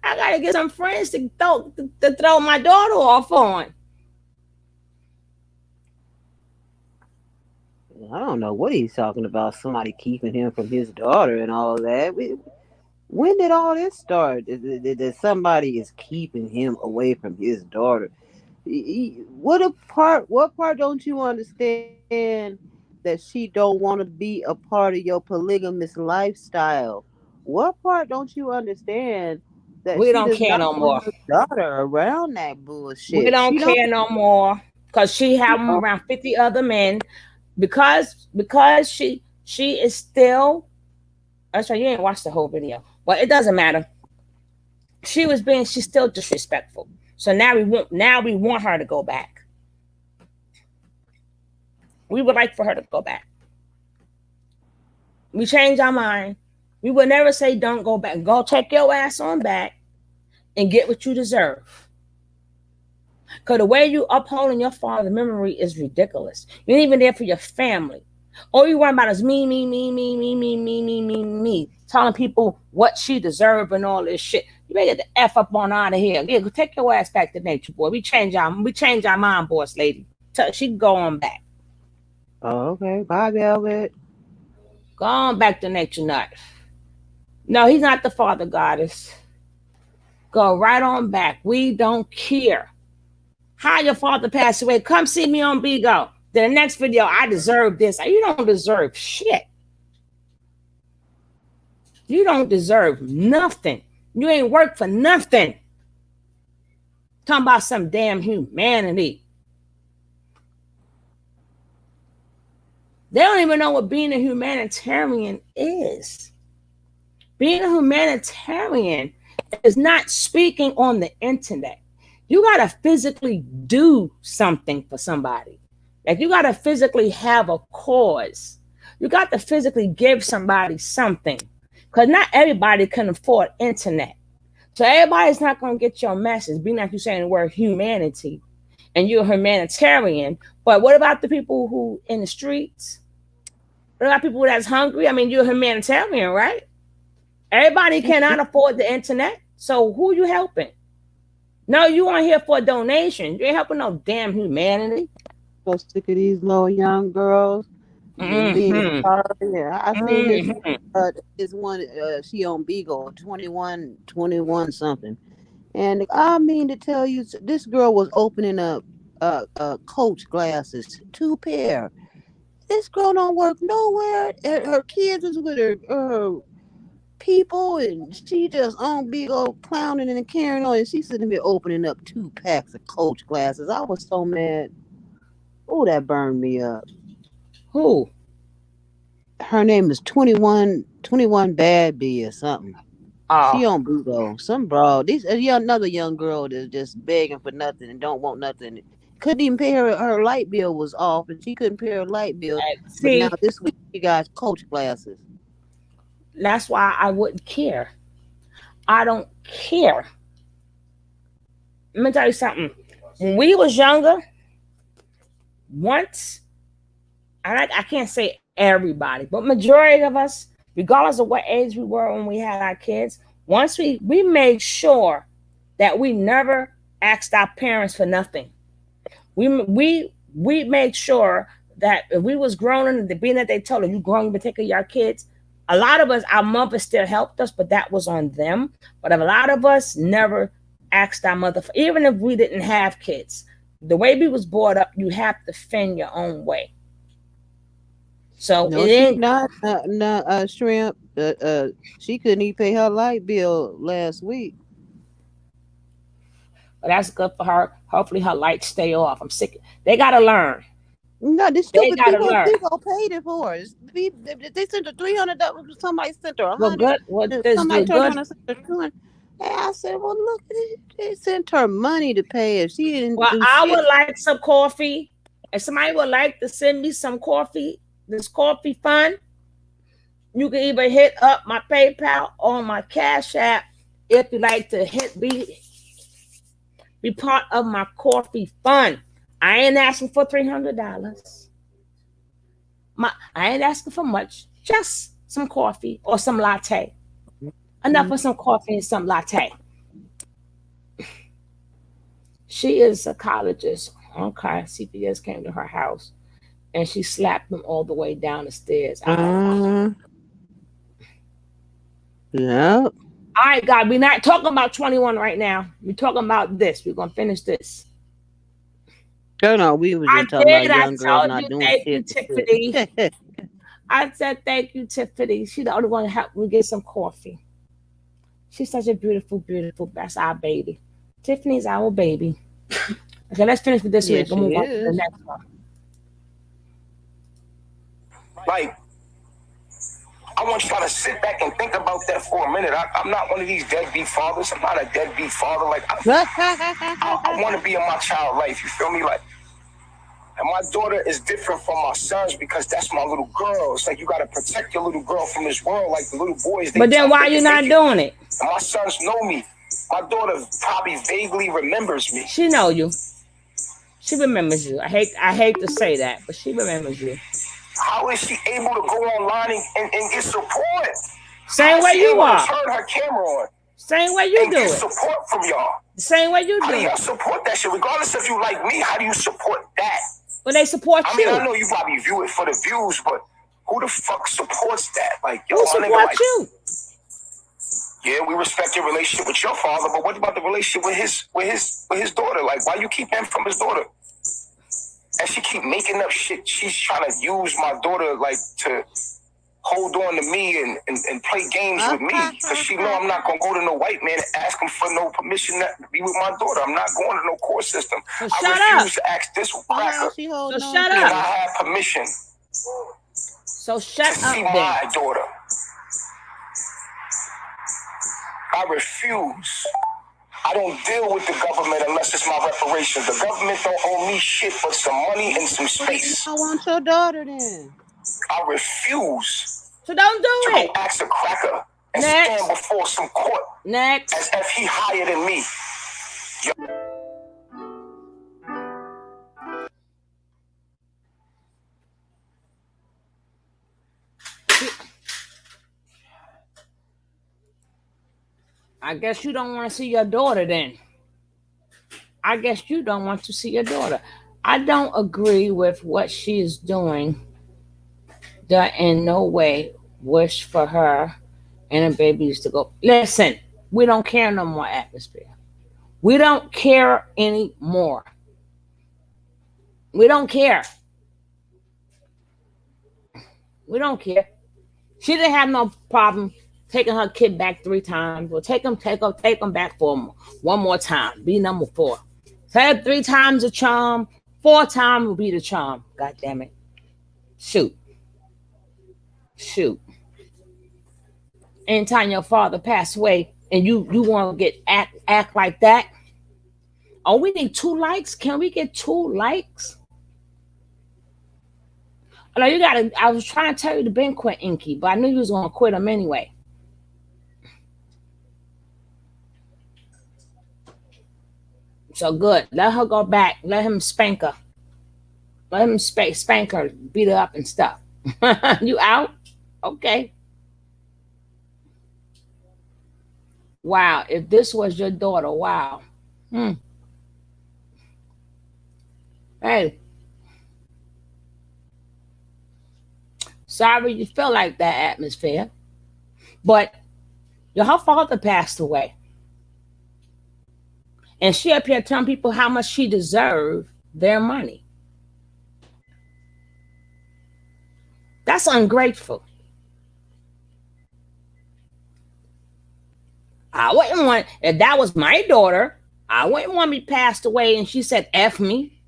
I gotta get some friends to throw my daughter off on. I don't know what he's talking about. Somebody keeping him from his daughter and all that. When did all this start? That somebody is keeping him away from his daughter? What part don't you understand that she don't want to be a part of your polygamous lifestyle? What part don't you understand that We she don't does care not no more. want her daughter around that We bullshit? don't She don't. care no more because she have them around 50 other men because she is still. That's right. You ain't watched the whole video. Well, it doesn't matter. She's still disrespectful. So now we want her to go back. We would like for her to go back. We change our mind. We would never say don't go back. Go take your ass on back and get what you deserve. Because the way you upholding your father's memory is ridiculous. You ain't even there for your family. All you worry about is me, telling people what she deserve and all this shit. You better get the F up on out of here. Yeah, take your ass back to nature, boy. We change our mind, boss lady. She can go on back. Oh, okay. Bye, Velvet. Go on back to nature nut. No, he's not the father goddess. Go right on back. We don't care. How your father passed away. Come see me on Bigo. Then the next video, I deserve this. You don't deserve shit. You don't deserve nothing. You ain't worked for nothing. Talking about some damn humanity. They don't even know what being a humanitarian is. Being a humanitarian is not speaking on the internet. You got to physically do something for somebody. Like you got to physically have a cause. You got to physically give somebody something. Because not everybody can afford internet. So everybody's not going to get your message. Being like you saying the word humanity. And you're a humanitarian. But what about the people who in the streets? What about people that's hungry? I mean, you're a humanitarian, right? Everybody cannot afford the internet. So who you helping? No, you aren't here for a donation. You ain't helping no damn humanity. So sick of these little young girls being sorry. I seen this one. She on Beagle, 21 something. And I mean to tell you, this girl was opening up Coach glasses, 2 pair. This girl don't work nowhere. Her kids is with her people, and she just on Beagle clowning and carrying on. And she's sitting there opening up 2 packs of Coach glasses. I was so mad. Oh, that burned me up. Who? Her name is 21 Bad Bee or something. Oh. She on Beagle. Some broad. Another young girl that's just begging for nothing and don't want nothing. Couldn't even pay her light bill was off, and she couldn't pay her light bill. See, but now this week she got Coach glasses. That's why I wouldn't care. I don't care. Let me tell you something. When we was younger, once, I can't say everybody, but majority of us, regardless of what age we were when we had our kids, once we made sure that we never asked our parents for nothing. We made sure that if we was grown and being that they told us you grown, you been taking your kids. A lot of us, our mothers still helped us, but that was on them. But a lot of us never asked our mother for, even if we didn't have kids. The way we was brought up, you have to fend your own way. So no, it ain't not Shrimp. She couldn't even pay her light bill last week. But that's good for her. Hopefully her lights stay off. I'm sick. They gotta learn. No, this stupid people paid it for us. They sent her $300. Somebody sent her $100. Somebody turned around and sent her $200. And I said, "Well, look, they sent her money to pay it. She didn't." Well, I would like some coffee. If somebody would like to send me some coffee, this coffee fund, you can either hit up my PayPal or my Cash App if you like to Be part of my coffee fund. I ain't asking for $300. I ain't asking for much. Just some coffee or some latte. Enough for some coffee and some latte. She is a psychologist. Okay, CPS came to her house and she slapped them all the way down the stairs. Yeah. All right, God, we're not talking about 21 right now. We're talking about this. We're gonna finish this. No, we were just talking about young girls not doing thank shit. you, Tiffany. I said thank you, Tiffany. She's the only one to help me get some coffee. She's such a beautiful, beautiful. That's our baby. Tiffany's our baby. Okay, let's finish with this week. We'll move on to the next one. Like, I want y'all to sit back and think about that for a minute. I'm not one of these deadbeat fathers. I'm not a deadbeat father. Like, I want to be in my child's life. You feel me? Like, and my daughter is different from my sons because that's my little girl. It's like you got to protect your little girl from this world. Like the little boys. But then why are you not doing it? And my sons know me. My daughter probably vaguely remembers me. She know you. She remembers you. I hate to say that, but she remembers you. How is she able to go online and get support? Same way you are. Turn her camera on. Same way you do get it. Support from y'all. The same way you do it. How do y'all it. support that shit? Regardless if you like me, how do you support that? Well, they support you. I mean, I know you probably view it for the views, but who the fuck supports that? Like, yo, who my nigga, supports you? Yeah, we respect your relationship with your father, but what about the relationship with his daughter? Like, why you keep him from his daughter? And she keep making up shit. She's trying to use my daughter, like, to hold on to me and play games with me. Because she know I'm not going to go to no white man and ask him for no permission to be with my daughter. I'm not going to no court system. So I refuse to ask this cracker. So shut And up. I have permission So shut to see up my then. daughter. I refuse. I don't deal with the government unless it's my reparations. The government don't owe me shit but some money and some space. I want your daughter then. I refuse. So don't do to it. Go ask a cracker and stand before some court as if he higher than me. I guess you don't want to see your daughter then. I guess you don't want to see your daughter. I don't agree with what she is doing. That in no way wish for her and her babies to go. Listen, we don't care no more, Atmosphere. We don't care anymore. We don't care. We don't care. She didn't have no problem taking her kid back 3 times. Well, take them back for one more time. Be number 4. Say 3 times a charm. 4 times will be the charm. God damn it. Shoot. Anytime your father passed away and you want to act like that. Oh, we need 2 likes. Can we get 2 likes? No, you gotta. I was trying to tell you to Ben quit Inky, but I knew you was gonna quit him anyway. So good. Let her go back. Let him spank her. Let him spank her, beat her up and stuff. You out? Okay. Wow. If this was your daughter, wow. Hey. Sorry you feel like that, Atmosphere. But her father passed away. And she up here telling people how much she deserved their money. That's ungrateful. I wouldn't want, if that was my daughter, I wouldn't want me passed away and she said, F me.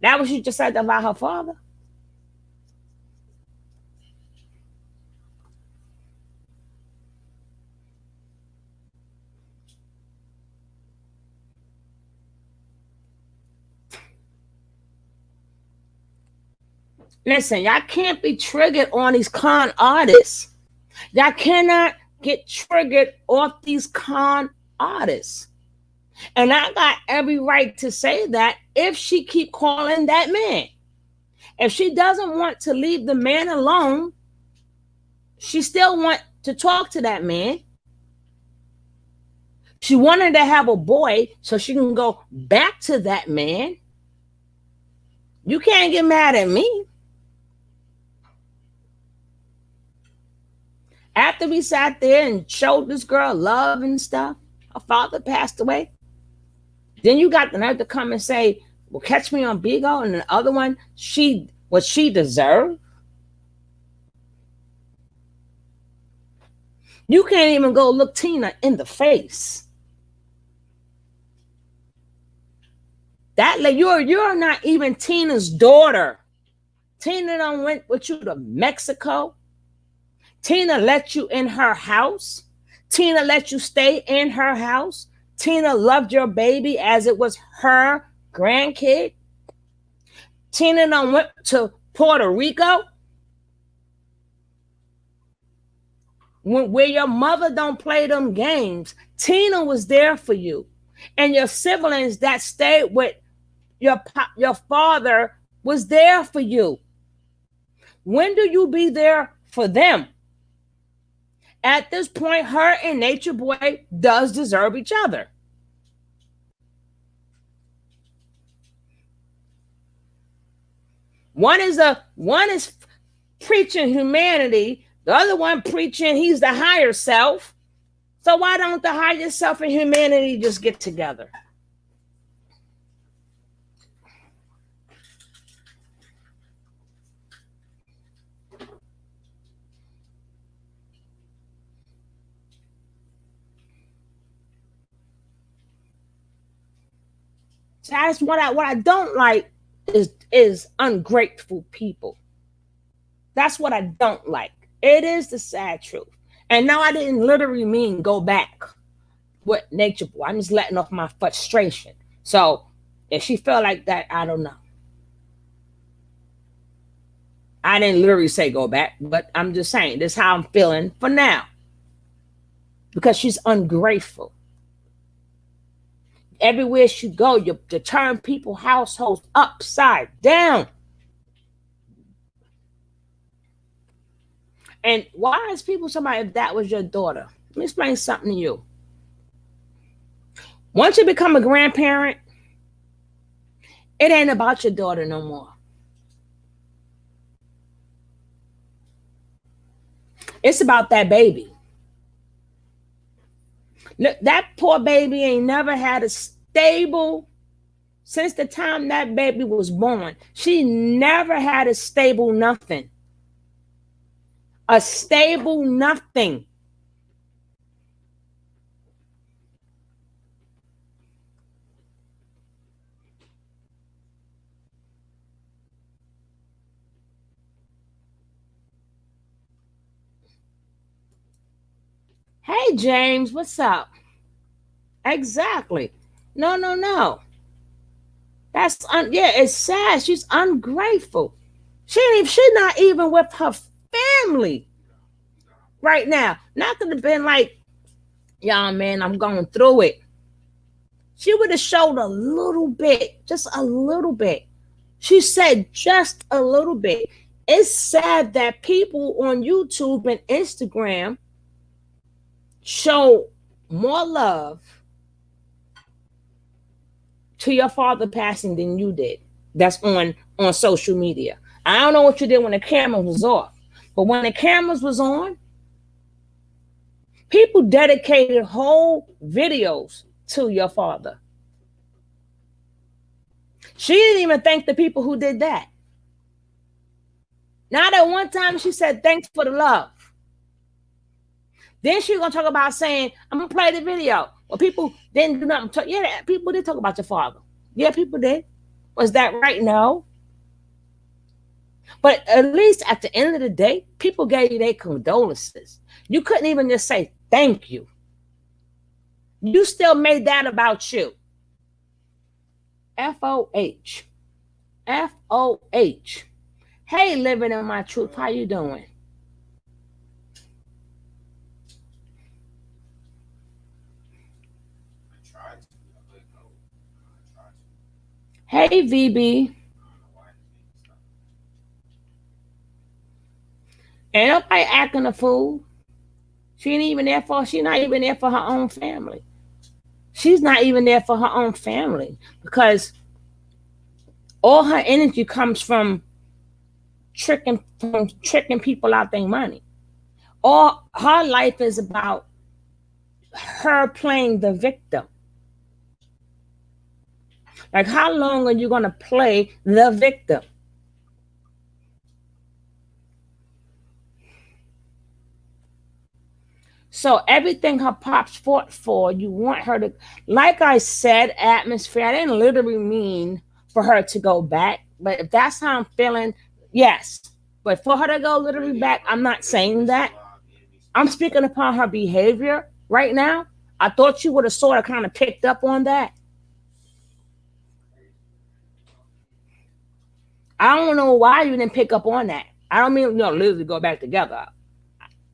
That was what she just said about her father. Listen, y'all can't be triggered on these con artists. Y'all cannot get triggered off these con artists. And I got every right to say that if she keep calling that man. If she doesn't want to leave the man alone, she still want to talk to that man. She wanted to have a boy so she can go back to that man. You can't get mad at me. After we sat there and showed this girl love and stuff, her father passed away. Then you got the nerve to come and say, well, catch me on Bigo, and the other one, what she deserved. You can't even go look Tina in the face. That you're not even Tina's daughter. Tina done went with you to Mexico. Tina let you in her house. Tina let you stay in her house. Tina loved your baby as it was her grandkid. Tina done went to Puerto Rico, where your mother don't play them games. Tina was there for you. And your siblings that stayed with your father was there for you. When do you be there for them? At this point, her and Natureboy does deserve each other. One is preaching humanity, the other one preaching he's the higher self. So why don't the higher self and humanity just get together? So that's what I don't like is ungrateful people. That's what I don't like. It is the sad truth. And no, I didn't literally mean go back with Natureboy. I'm just letting off my frustration. So if she felt like that, I don't know. I didn't literally say go back, but I'm just saying this is how I'm feeling for now. Because she's ungrateful. Everywhere she go, you turn people's households upside down. And why is people talking about if that was your daughter? Let me explain something to you. Once you become a grandparent, it ain't about your daughter no more. It's about that baby. Look, that poor baby ain't never had a stable, since the time that baby was born, she never had a stable nothing. A stable nothing. Hey, James, what's up? Exactly. No. That's yeah, it's sad. She's ungrateful. She's not even with her family right now. Not gonna been like, yeah, man, I'm going through it. She would have showed a little bit, just a little bit. She said just a little bit. It's sad that people on YouTube and Instagram show more love to your father passing than you did. That's on social media. I don't know what you did when the camera was off, but when the cameras was on, people dedicated whole videos to your father. She didn't even thank the people who did that. Not at one time she said, thanks for the love. Then she's going to talk about saying, I'm going to play the video. Well, people didn't do nothing. Yeah, people did talk about your father. Yeah, people did. Was that right? No. But at least at the end of the day, people gave you their condolences. You couldn't even just say thank you. You still made that about you. F-O-H. F-O-H. Hey, living in my truth. How you doing? Hey, VB. Ain't nobody acting a fool. She's not even there for her own family. She's not even there for her own family because all her energy comes from tricking people out their money. All her life is about her playing the victim. Like, how long are you going to play the victim? So everything her pops fought for, you want her to, like I said, atmosphere, I didn't literally mean for her to go back. But if that's how I'm feeling, yes. But for her to go literally back, I'm not saying that. I'm speaking upon her behavior right now. I thought you would have sort of kind of picked up on that. I don't know why you didn't pick up on that. I don't mean, literally go back together.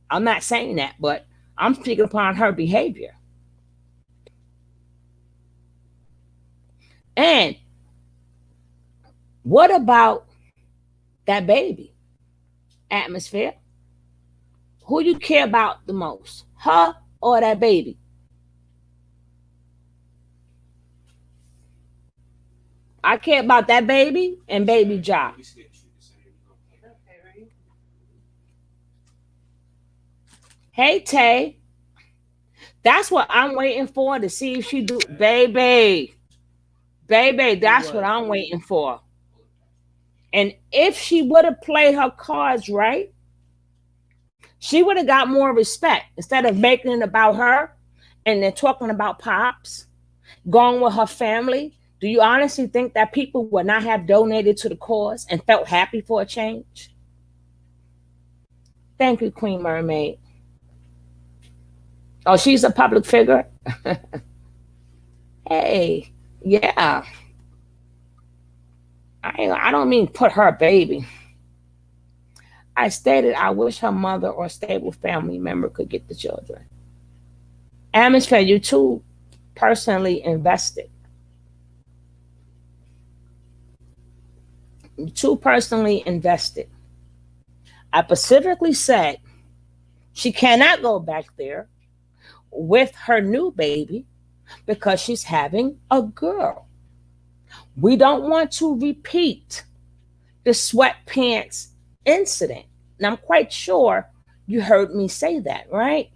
I'm not saying that, but I'm speaking upon her behavior. And what about that baby? Atmosphere? Who you care about the most? Her or that baby? I care about that baby and baby job. Hey, Tay. That's what I'm waiting for to see if she do. Baby, that's what I'm waiting for. And if she would have played her cards right, she would have got more respect instead of making it about her and then talking about Pops, going with her family. Do you honestly think that people would not have donated to the cause and felt happy for a change? Thank you, Queen Mermaid. Oh, she's a public figure? Hey, yeah. I don't mean put her baby. I stated I wish her mother or stable family member could get the children. Atmosphere, you too personally invested. You too personally invested. I specifically said she cannot go back there with her new baby because she's having a girl. We don't want to repeat the sweatpants incident. And I'm quite sure you heard me say that, right?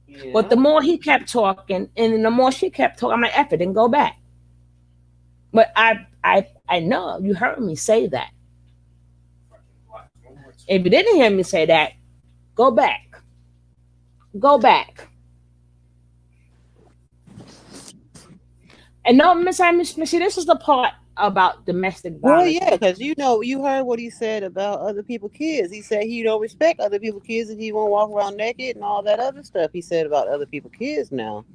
Yeah. But the more he kept talking and the more she kept talking, I'm like, F it, and go back. But I know you heard me say that. If you didn't hear me say that, go back. Go back. And no, Miss Missy, this is the part about domestic violence. Well, yeah, because you heard what he said about other people's kids. He said he don't respect other people's kids and he won't walk around naked and all that other stuff he said about other people's kids now.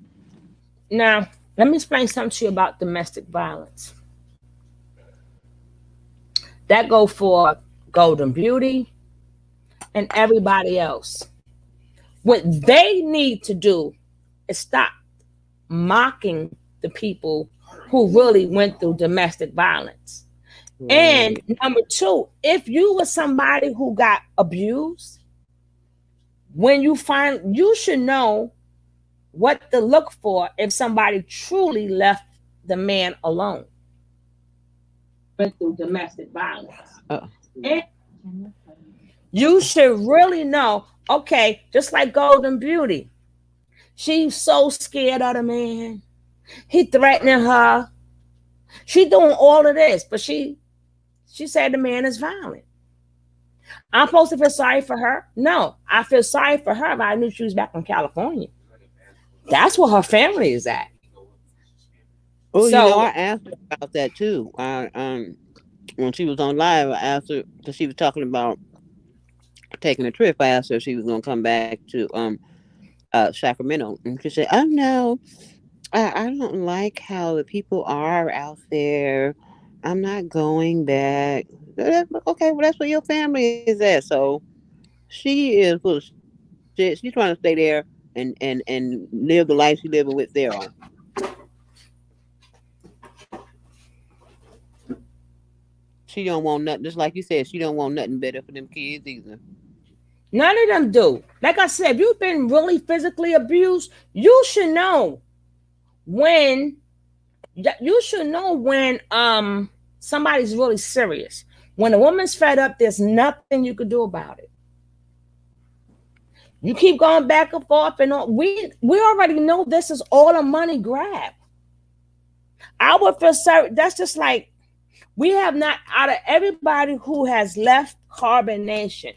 Now, let me explain something to you about domestic violence. That go for Golden Beauty and everybody else. What they need to do is stop mocking the people who really went through domestic violence. Right. And number two, if you were somebody who got abused, you should know what to look for if somebody truly left the man alone. Went through domestic violence. And you should really know, okay, just like Golden Beauty. She's so scared of the man. He threatening her. She doing all of this, but she said the man is violent. I'm supposed to feel sorry for her? No, I feel sorry for her if I knew she was back in California. That's where her family is at. Oh, so, I asked her about that too. When she was on live, I asked her because she was talking about taking a trip. I asked her if she was going to come back to Sacramento, and she said, "Oh no, I don't like how the people are out there. I'm not going back." Okay, well that's where your family is at. So she is full of shit. She's trying to stay there and live the life she's living with there on. She don't want nothing. Just like you said, she don't want nothing better for them kids either. None of them do. Like I said, if you've been really physically abused, you should know when somebody's really serious. When a woman's fed up, there's nothing you can do about it. You keep going back and forth, and all. We already know this is all a money grab. I would feel sorry. That's just like we have not, out of everybody who has left Harbor Nation,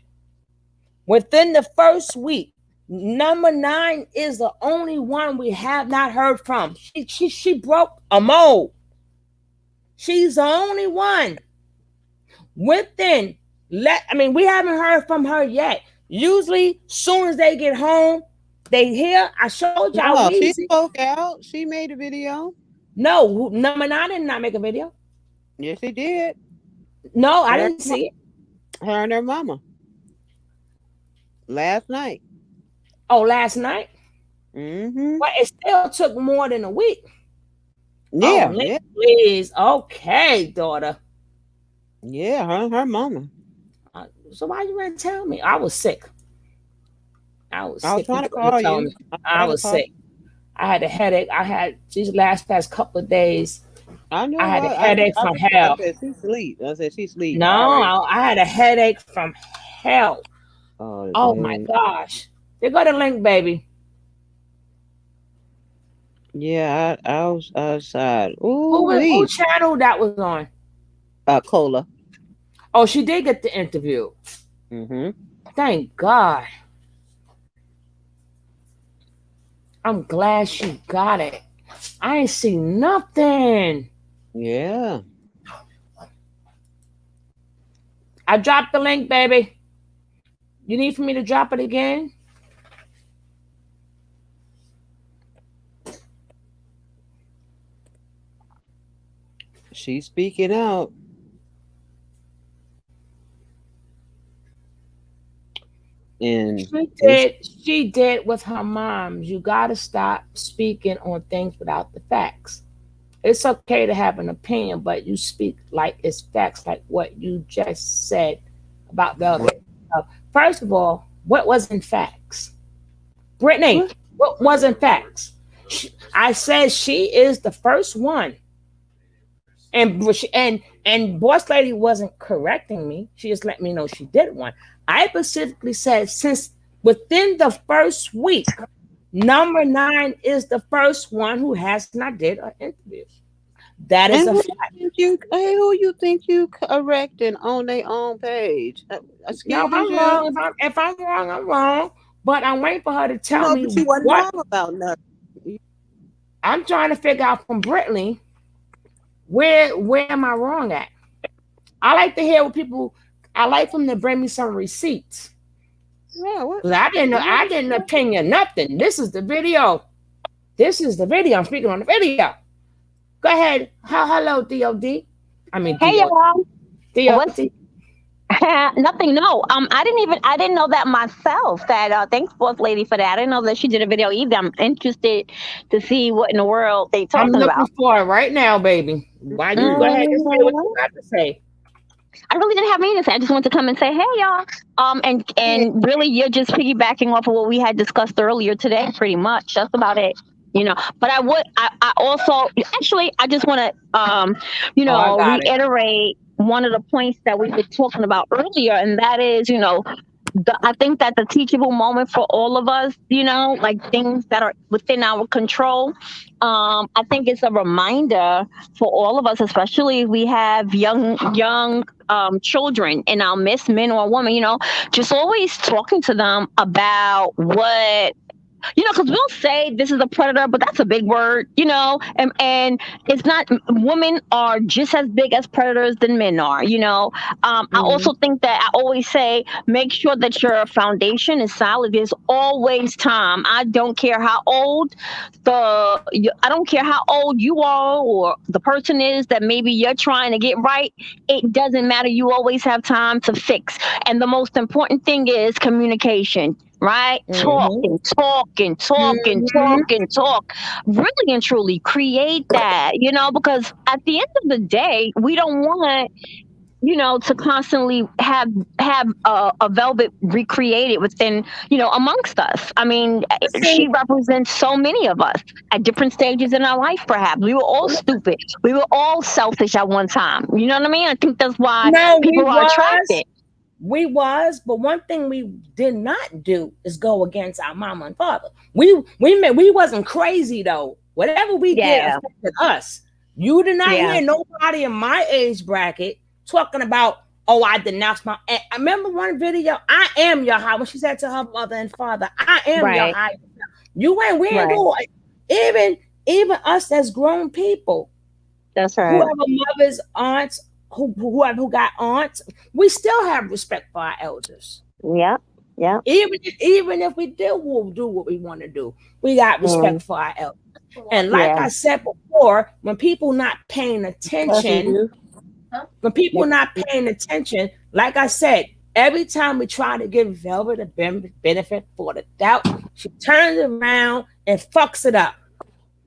within the first week, number 9 is the only one we have not heard from. She broke a mold. She's the only one. We haven't heard from her yet. Usually, soon as they get home, they hear. I showed y'all. No, she spoke out. She made a video. No, number 9 did not make a video. Yes, she did. No, I didn't see it. Her and her mama. Last night. Oh, last night? Mm-hmm. But it still took more than a week. Yeah. Please. Okay, daughter. Yeah, her mama. So why you didn't tell me? I was sick. I was trying to call you. I was sick. I had a headache. I had these past couple of days. I had a headache from hell. I said she sleep. No, I had a headache from hell. Oh my gosh. They got a link, baby. Yeah, I was outside. Who channel that was on? Cola. Oh, she did get the interview. Mm-hmm. Thank God. I'm glad she got it. I ain't see nothing. Yeah. I dropped the link, baby. You need for me to drop it again? She's speaking out. And she did with her moms. You gotta stop speaking on things without the facts. It's okay to have an opinion, but you speak like it's facts, like what you just said about the other. First of all, what wasn't facts? Brittany, what wasn't facts? I said she is the first one. And Boss Lady wasn't correcting me. She just let me know she did one. I specifically said since within the first week, number 9 is the first one who has not did an interview. That is a fact. Who you think you correcting on their own page? No, I'm wrong. If I'm wrong, I'm wrong. But I'm waiting for her to tell me you wasn't wrong about nothing. I'm trying to figure out from Brittany where am I wrong at? I like to hear what people. I like them to bring me some receipts. Yeah, I didn't opinion nothing. This is the video. I'm speaking on the video. Go ahead. Hello, DOD. I mean, hey y'all. DOD. Nothing. No. I didn't know that myself. That thanks, Boss Lady, for that. I didn't know that she did a video either. I'm interested to see what in the world they talking about. I'm looking for it right now, baby. Why you go ahead and say what you got to say? I really didn't have anything to say. I just wanted to come and say, hey, y'all. And really, you're just piggybacking off of what we had discussed earlier today, pretty much. That's about it. But I also, actually, I just want to, reiterate one of the points that we were talking about earlier, and that is, I think that the teachable moment for all of us, like things that are within our control, I think it's a reminder for all of us, especially if we have young children in our midst, men or women, just always talking to them about what, because we'll say this is a predator, but that's a big word, and it's not, women are just as big as predators than men are, I also think that I always say, make sure that your foundation is solid. There's always time. I don't care how old you are or the person is that maybe you're trying to get right. It doesn't matter. You always have time to fix. And the most important thing is communication. Right? Talk. Really and truly create that, because at the end of the day, we don't want to constantly have a Velvet recreated within, amongst us. I mean, she represents so many of us at different stages in our life. Perhaps we were all stupid. We were all selfish at one time. You know what I mean? I think that's why people are attracted. We was, but one thing we did not do is go against our mama and father. We wasn't crazy though. Whatever we did affected us. You did not hear nobody in my age bracket talking about, oh, I denounced my. I remember one video. I am your high. When she said to her mother and father, I am your high. You ain't. We ain't do it. Even us as grown people. That's right. Whoever mothers, aunts, who got aunts, we still have respect for our elders. Yeah. Even if we do what we want to do, we got respect for our elders. And like I said before, when people not paying attention, like I said, every time we try to give Velvet a benefit for the doubt, she turns around and fucks it up.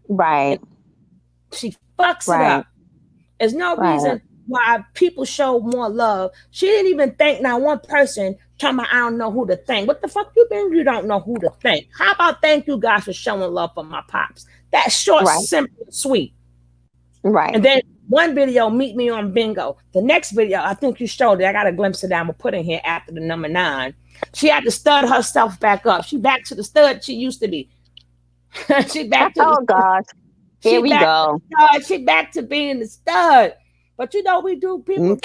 Right. She fucks it up. There's no reason why people show more love. She didn't even thank not one person. Talking about, I don't know who to thank. What the fuck you been? You don't know who to thank. How about thank you guys for showing love for my pops? That's short, simple, and sweet. Right. And then one video, meet me on bingo. The next video, I think you showed it. I got a glimpse of that. I'm gonna put in here after the number 9. She had to stud herself back up. She back to the stud she used to be. She back to gosh. Here we go. She back to being the stud. But we do people.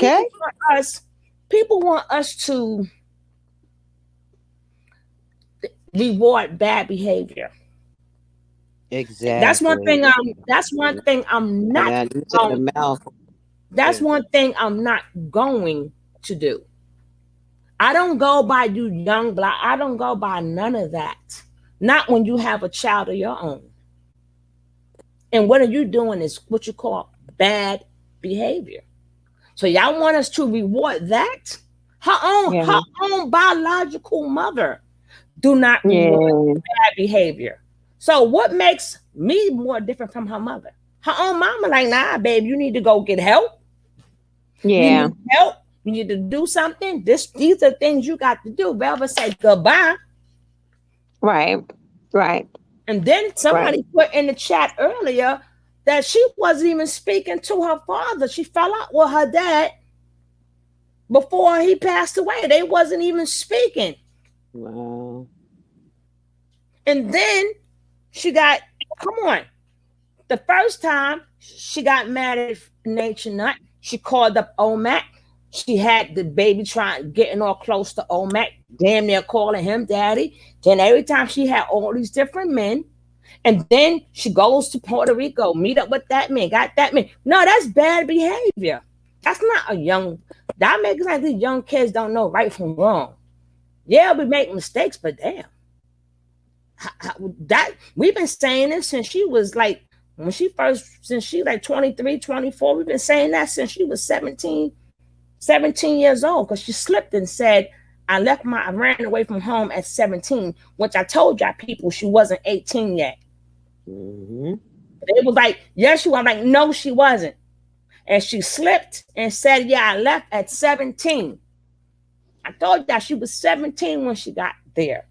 People want us to reward bad behavior. Exactly. That's one thing I'm not going to do. I don't go by you young black. I don't go by none of that. Not when you have a child of your own. And what are you doing is what you call bad behavior. So y'all want us to reward that? Her own biological mother do not reward bad behavior. So what makes me more different from her mother? Her own mama like, nah, babe, you need to go get help. Yeah. You need help. You need to do something. These are things you got to do. Velvet said goodbye. Right. And then somebody put in the chat earlier that she wasn't even speaking to her father. She fell out with her dad before he passed away. They wasn't even speaking. Wow. And then the first time she got mad at Nature Nut, she called up Omac. She had the baby getting all close to Omac, damn near calling him daddy. Then every time she had all these different men, and then she goes to Puerto Rico, meet up with that man, got that man. No, that's bad behavior. That's not that makes like these young kids don't know right from wrong. Yeah, we make mistakes, but damn. That we've been saying this since she was like, since she like 23, 24, we've been saying that since she was 17 years old, because she slipped and said, I ran away from home at 17, which I told y'all people she wasn't 18 yet. Mm-hmm. It was like, yes, she was. I'm like, no, she wasn't. And she slipped and said, yeah, I left at 17. I told y'all she was 17 when she got there.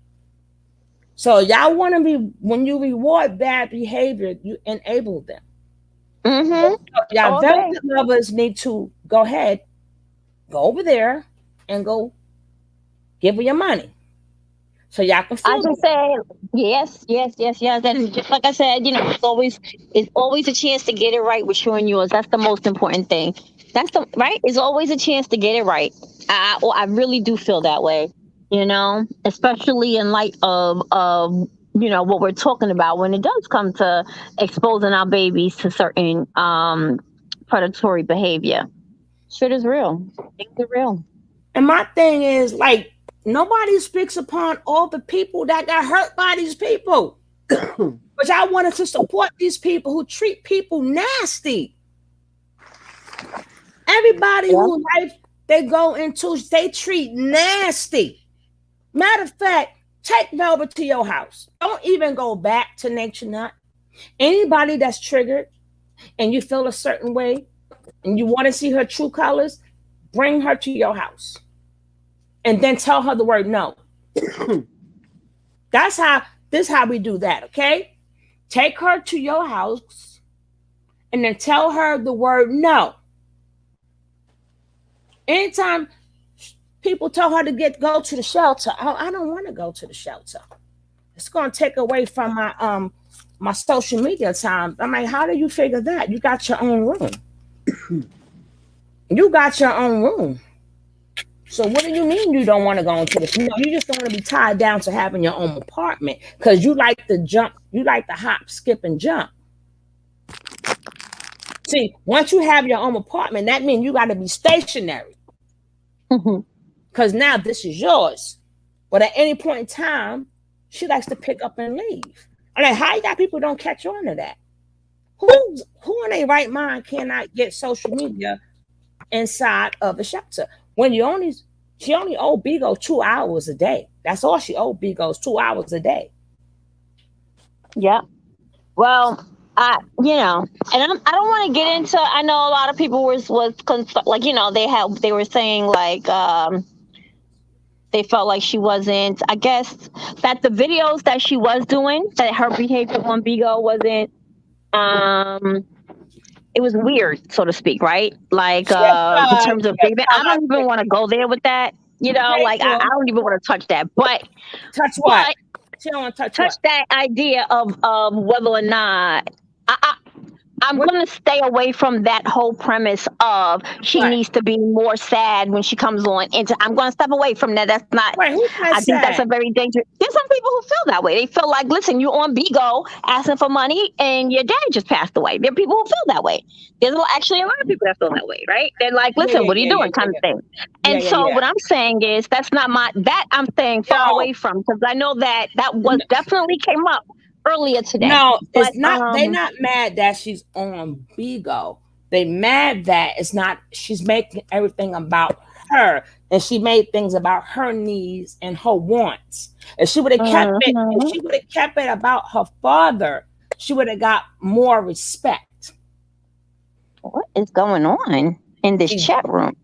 So y'all want to be, when you reward bad behavior, you enable them. Mm-hmm. So y'all Velvet lovers need to go ahead, go over there and go give her your money. So y'all can I just say yes. And just like I said, it's always a chance to get it right with you and yours. That's the most important thing. It's always a chance to get it right. I really do feel that way, especially in light of what we're talking about when it does come to exposing our babies to certain predatory behavior. Shit is real. Things are real. And my thing is, like, nobody speaks upon all the people that got hurt by these people. But I wanted to support these people who treat people nasty. Everybody who life they go into, they treat nasty. Matter of fact, take Velvet to your house. Don't even go back to Nature Nut. Anybody that's triggered and you feel a certain way and you want to see her true colors, bring her to your house and then tell her the word no. This is how we do that, okay? Take her to your house and then tell her the word no. Anytime people tell her to go to the shelter, I don't want to go to the shelter. It's going to take away from my social media time. I'm like, how do you figure that? You got your own room. You got your own room. So what do you mean you don't want to go into the? You just don't want to be tied down to having your own apartment because you like to jump. You like to hop, skip, and jump. See, once you have your own apartment, that means you got to be stationary. Because now this is yours. But at any point in time, she likes to pick up and leave. I'm like, how you got people don't catch on to that? Who in their right mind cannot get social media inside of a shelter? When she only owed Bigo 2 hours a day. That's all she owed Bigo's 2 hours a day. Yeah. Well, I don't want to get into. I know a lot of people was like, they were saying like they felt like she wasn't. I guess that the videos that she was doing, that her behavior on Bigo wasn't. It was weird, so to speak, right? Like in terms of baby, I don't even want to go there with that. I don't even want to touch that. But touch what? She don't want to touch that idea of whether or not I'm going to stay away from that whole premise of she needs to be more sad when she comes on. I'm going to step away from that. That's not. I think that's a very dangerous. There's some people who feel that way. They feel like, listen, you're on Bigo asking for money, and your dad just passed away. There are people who feel that way. There's actually a lot of people that feel that way, right? They're like, listen, what are you doing, kind of thing. And so what I'm saying is that's not that I'm saying far away from, because I know that was definitely came up earlier today. No, it's not. They're not mad that she's on Bigo. They mad that she's making everything about her, and she made things about her needs and her wants. If she would have kept it, if she would have kept it about her father, she would have got more respect. What is going on in this chat room?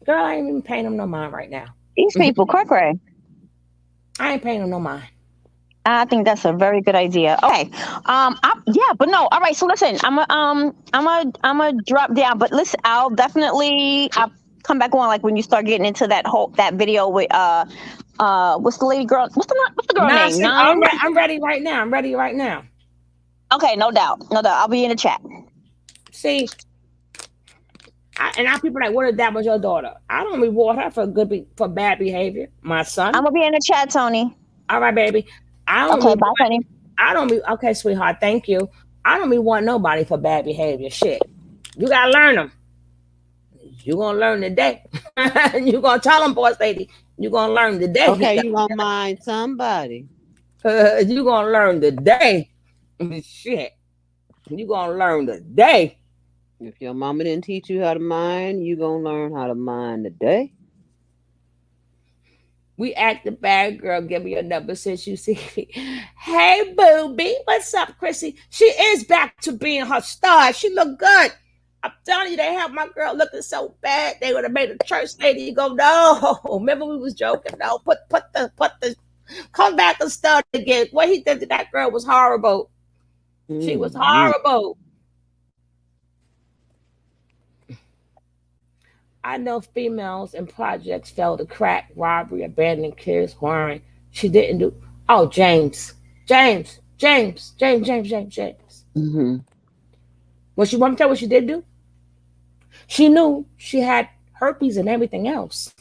Girl, I ain't even paying them no mind right now. These people, cray. I ain't paying them no mind. I think that's a very good idea. Okay. But no. All right. So listen, I'm a drop down, but listen, I'll come back on like when you start getting into that video with what's the lady girl? What's the girl name? I'm ready right now. Okay, no doubt. I'll be in the chat. See, and now people are like, what if that was your daughter? I don't reward her for bad behavior. My son. I'm gonna be in the chat, Tony. All right, baby. Bye, honey. Okay, sweetheart. Thank you. I don't reward nobody for bad behavior. Shit, you gotta learn them. You gonna learn today. You gonna tell them, boss lady. You gonna learn today. Okay, you gonna mind somebody. You gonna learn today. Shit, you gonna learn today. If your mama didn't teach you how to mind, you gonna learn how to mind today. We act the bad girl. Give me your number since you see me. Hey, booby. What's up, Chrissy? She is back to being her star. She look good. I'm telling you, they have my girl looking so bad. They would have made a church lady go, no. Remember we was joking? No, put the come back and start again. What he did to that girl was horrible. She was horrible. I know females in projects fell to crack, robbery, abandoning kids, whoring. She didn't do. Oh, James. Mm-hmm. Well, she want to tell what she did do? She knew she had herpes and everything else.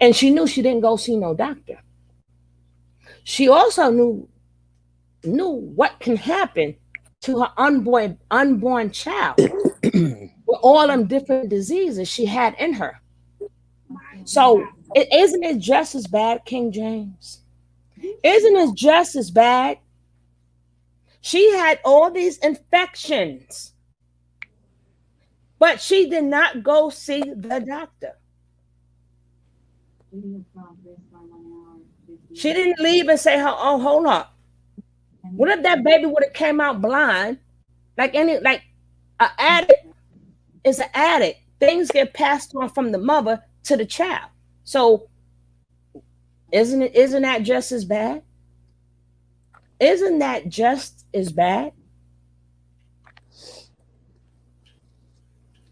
And she knew she didn't go see no doctor. She also knew what can happen to her unborn child. With all them different diseases she had in her. So isn't it just as bad, King James? Isn't it just as bad? She had all these infections, but she did not go see the doctor. She didn't leave and say, oh, hold up. What if that baby would have came out blind? Like an addict is an addict. things get passed on from the mother to the child. So isn't that just as bad? Isn't that just as bad?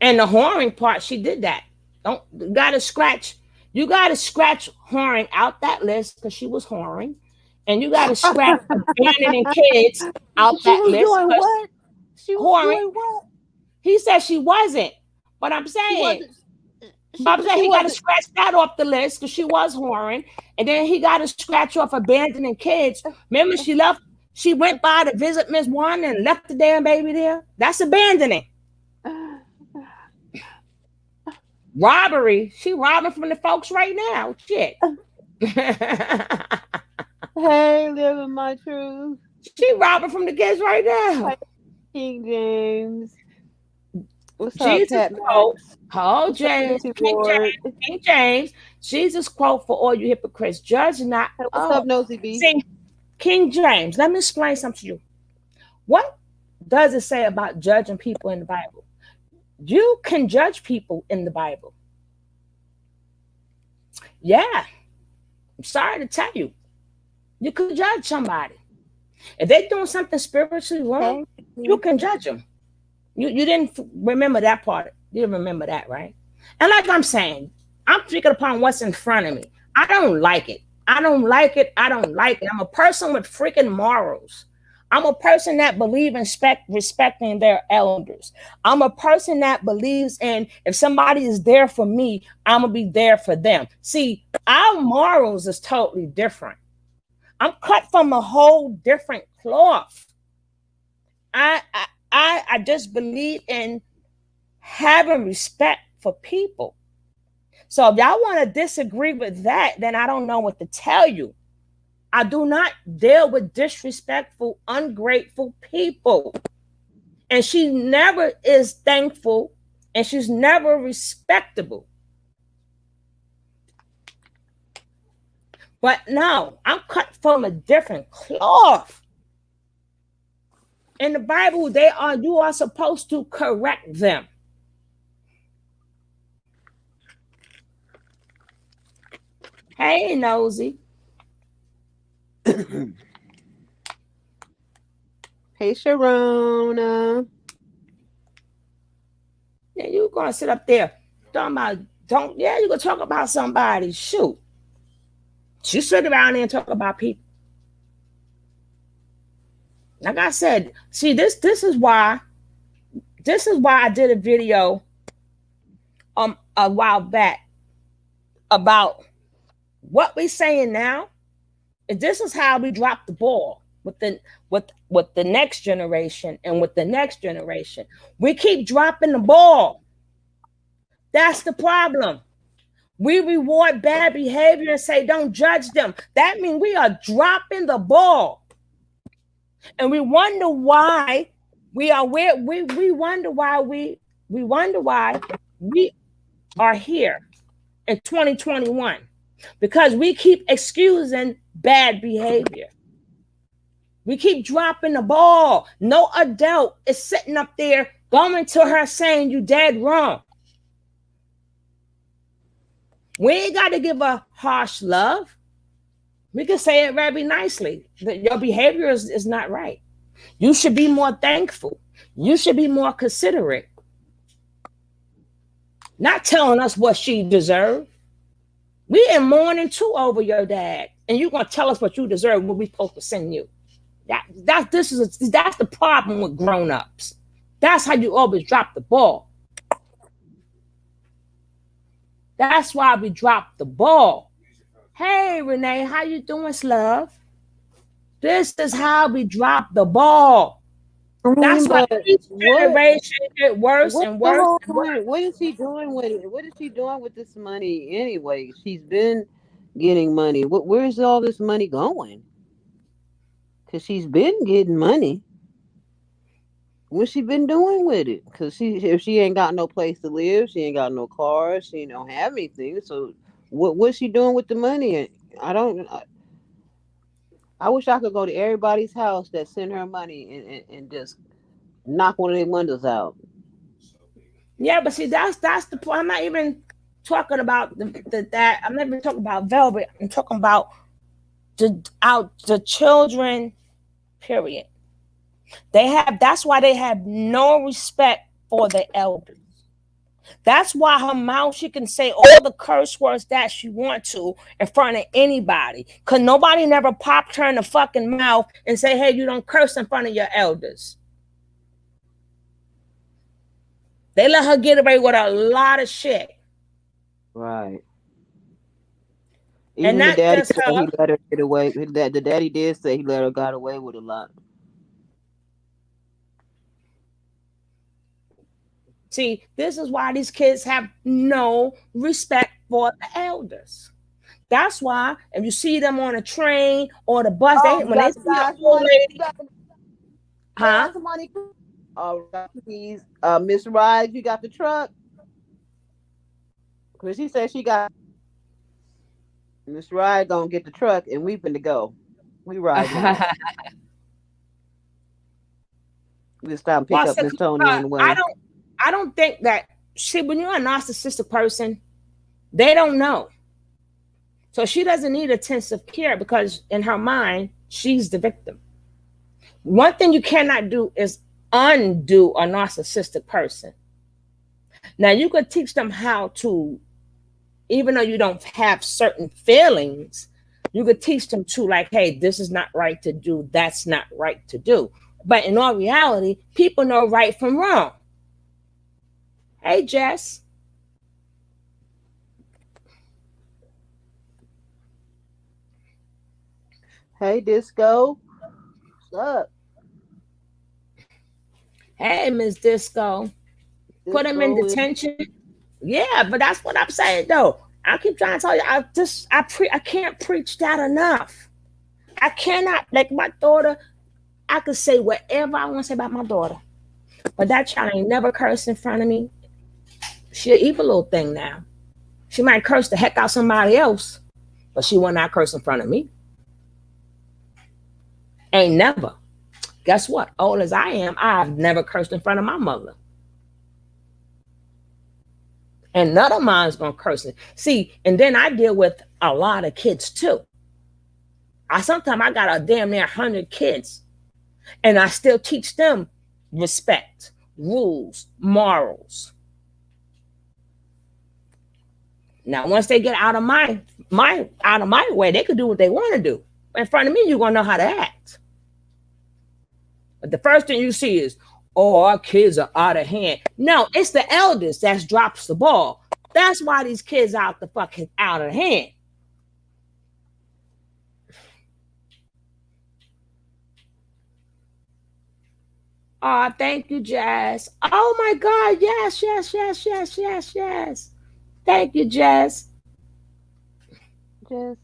And the whoring part, she did that. You gotta scratch whoring out that list because she was whoring. And you gotta scratch abandoning kids out that list. Doing what? She was whoring. doing what? He said she wasn't. But I'm saying he got to scratch that off the list because she was whoring. And then he got to scratch off abandoning kids. Remember, she went by to visit Miss One and left the damn baby there. That's abandoning. Robbery. She robbing from the folks right now. Shit. Hey, living my truth. She robbing from the kids right now. King James. What's Jesus up, quote. Oh, James. King James. Jesus quote for all you hypocrites. Judge not. What's up, Nosy B? See, King James, let me explain something to you. What does it say about judging people in the Bible? You can judge people in the Bible. Yeah. I'm sorry to tell you. You could judge somebody. If they're doing something spiritually wrong, you can judge them. You didn't remember that part. You didn't remember that, right? And like I'm saying, I'm speaking upon what's in front of me. I don't like it. I don't like it. I'm a person with freaking morals. I'm a person that believes in respecting their elders. I'm a person that believes in if somebody is there for me, I'm going to be there for them. See, our morals is totally different. I'm cut from a whole different cloth. I just believe in having respect for people. So if y'all want to disagree with that, then I don't know what to tell you. I do not deal with disrespectful, ungrateful people. And she never is thankful and she's never respectable. But no, I'm cut from a different cloth. In the Bible, you are supposed to correct them. Hey, Nosy. Hey, Sharona. Yeah, you're gonna sit up there talking about you're gonna talk about somebody. Shoot. She sit around there and talk about people. Like I said, see, this is why I did a video a while back about what we saying now. And this is how we drop the ball with the next generation and with the next generation. We keep dropping the ball. That's the problem. We reward bad behavior and say don't judge them. That means we are dropping the ball. And we wonder why we are where we wonder why we are here in 2021. Because we keep excusing bad behavior. We keep dropping the ball. No adult is sitting up there going to her saying you dead wrong. We ain't got to give her harsh love. We can say it very nicely that your behavior is not right. You should be more thankful. You should be more considerate. Not telling us what she deserved. We in mourning too over your dad, and you're gonna tell us what you deserve when we supposed to send you. That's the problem with grown-ups. That's how you always drop the ball. That's why we drop the ball. Hey, Renee, how you doing, love? This is how we drop the ball. That's why each generation get worse and worse. What is she doing with it? What is she doing with this money anyway? She's been getting money. Where's all this money going? Because she's been getting money. What's she been doing with it? Because if she ain't got no place to live, she ain't got no car, she don't have anything. So what's she doing with the money? I wish I could go to everybody's house that send her money and just knock one of their windows out. Yeah, but see, that's the point. I'm not even talking about that. I'm not even talking about Velvet. I'm talking about the children. Period. That's why they have no respect for the elders. That's why her mouth, she can say all the curse words that she wants to in front of anybody. Because nobody never popped her in the fucking mouth and say, hey, you don't curse in front of your elders. They let her get away with a lot of shit. Right. And Even the not daddy just said her. he let her get away. The daddy did say he let her got away with a lot. See, this is why these kids have no respect for the elders. That's why if you see them on a train or the bus, when they see the old lady, huh? Money. All right, please, Miss Ride, you got the truck? Cause she said she got Miss Ride gonna get the truck and we finna go. We ride now. We stop and pick up Miss Tony on the way. I don't think that when you're a narcissistic person, they don't know. So she doesn't need intensive care because in her mind, she's the victim. One thing you cannot do is undo a narcissistic person. Now you could teach them how to, even though you don't have certain feelings, you could teach them to like, hey, this is not right to do. That's not right to do. But in all reality, people know right from wrong. Hey, Jess. Hey, Disco. What's up? Hey, Miss Disco. Put him in detention. Yeah, but that's what I'm saying, though. I keep trying to tell you, I can't preach that enough. I cannot, like my daughter, I could say whatever I want to say about my daughter. But that child ain't never cursed in front of me. She an evil little thing now. She might curse the heck out somebody else, but she will not curse in front of me. Ain't never. Guess what? Old as I am, I've never cursed in front of my mother. And none of mine's gonna curse it. See, and then I deal with a lot of kids too. Sometimes I got a damn near 100 kids, and I still teach them respect, rules, morals. Now, once they get out of my way, they could do what they want to do. In front of me, you're gonna know how to act. But the first thing you see is, oh, our kids are out of hand. No, it's the elders that drops the ball. That's why these kids out of hand. Oh, thank you, Jazz. Oh my God, yes. Thank you, Jess. Jess.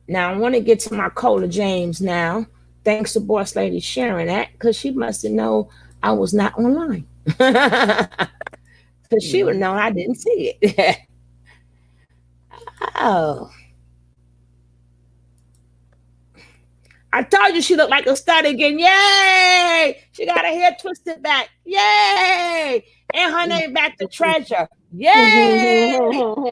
Now I want to get to my Cola James now. Thanks to Boss Lady sharing that, because she must have known I was not online. Because she would know I didn't see it. Oh. I told you she looked like a stud again. Yay! She got her hair twisted back. Yay! And her name back to Treasure. Yay!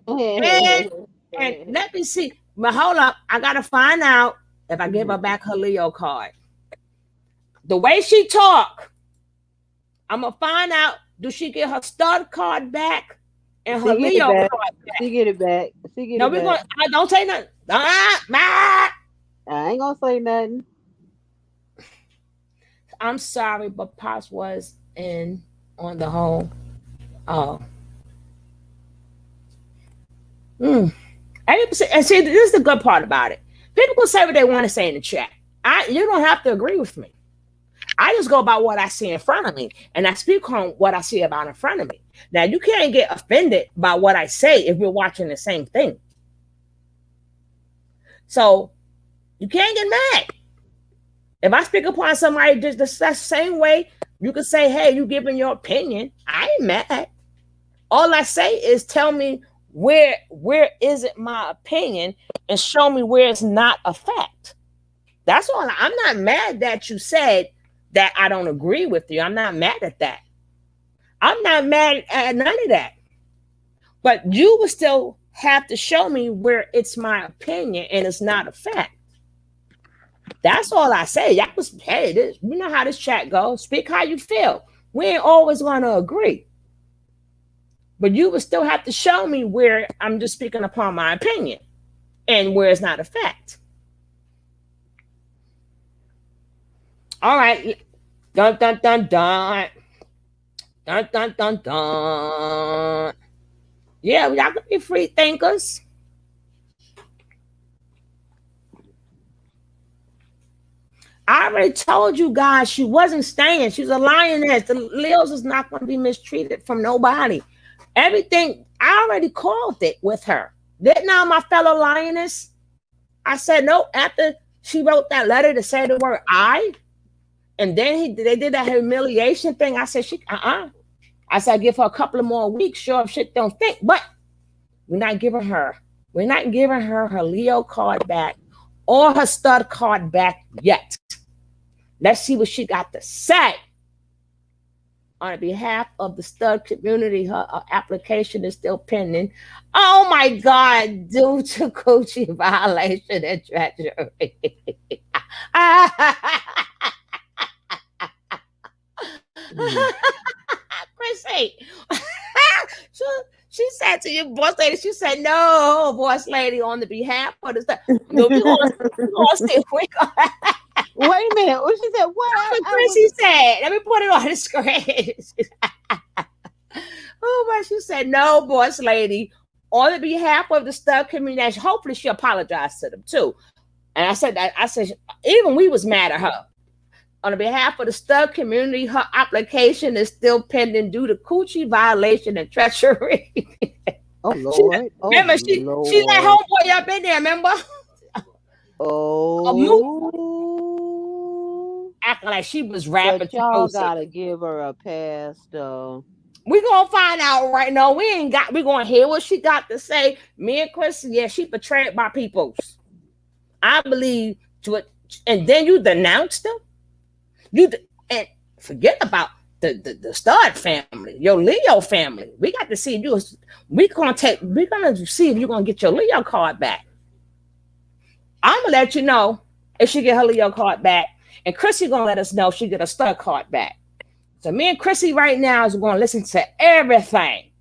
and let me see. But hold up. I got to find out if I give her back her Leo card. The way she talk, I'm going to find out, do she get her stud card back and her Leo card back? She get it back. No, we're going to, don't say nothing. I ain't gonna say nothing. I'm sorry, but Pops was in on the whole. And see, this is the good part about it. People can say what they want to say in the chat. You don't have to agree with me. I just go about what I see in front of me, and I speak on what I see about in front of me. Now, you can't get offended by what I say if we're watching the same thing. So, you can't get mad. If I speak upon somebody just the same way, you can say, hey, you giving your opinion. I ain't mad. All I say is tell me where is it my opinion and show me where it's not a fact. That's all. I'm not mad that you said that I don't agree with you. I'm not mad at that. I'm not mad at none of that. But you will still have to show me where it's my opinion and it's not a fact. That's all I say. Y'all was, hey, this, you know how this chat goes. Speak how you feel. We ain't always going to agree. But you will still have to show me where I'm just speaking upon my opinion and where it's not a fact. All right. Dun, dun, dun, dun. Dun, dun, dun, dun. Yeah, y'all can be free thinkers. I already told you guys she wasn't staying. She's a lioness. The Leos is not going to be mistreated from nobody. Everything, I already called it with her. Didn't I, my fellow lioness? I said no after she wrote that letter to say the word I. And then they did that humiliation thing. I said, I said, give her a couple of more weeks. Sure, if shit don't think. But we're not giving her her Leo card back or her stud card back yet. Let's see what she got to say. On behalf of the stud community, her application is still pending. Oh my God, due to coochie violation and treachery. Chrissy. She said to you, boss lady, she said, no, boss lady, on the behalf of the stud. No, we gonna see. Wait a minute. What she said? What? Chrissy said. Let me put it on the screen. Oh, but she said, no, boss lady, on the behalf of the stud community. Hopefully she apologized to them too. And I said, even we was mad at her. On behalf of the stud community, her application is still pending due to coochie violation and treachery. Oh, Lord. Remember, she let homeboy up in there, remember? Acting like she was rapping. But y'all gotta give her a pass, though. We're gonna find out right now. We're gonna hear what she got to say. Me and Chris, yeah, she betrayed my peoples. I believe to it, and then you denounced them. And forget about the stud family, your Leo family. We got to see you. We're gonna see if you're gonna get your Leo card back. I'm gonna let you know if she get her Leo card back, and Chrissy gonna let us know if she get a stud card back. So me and Chrissy right now is gonna listen to everything.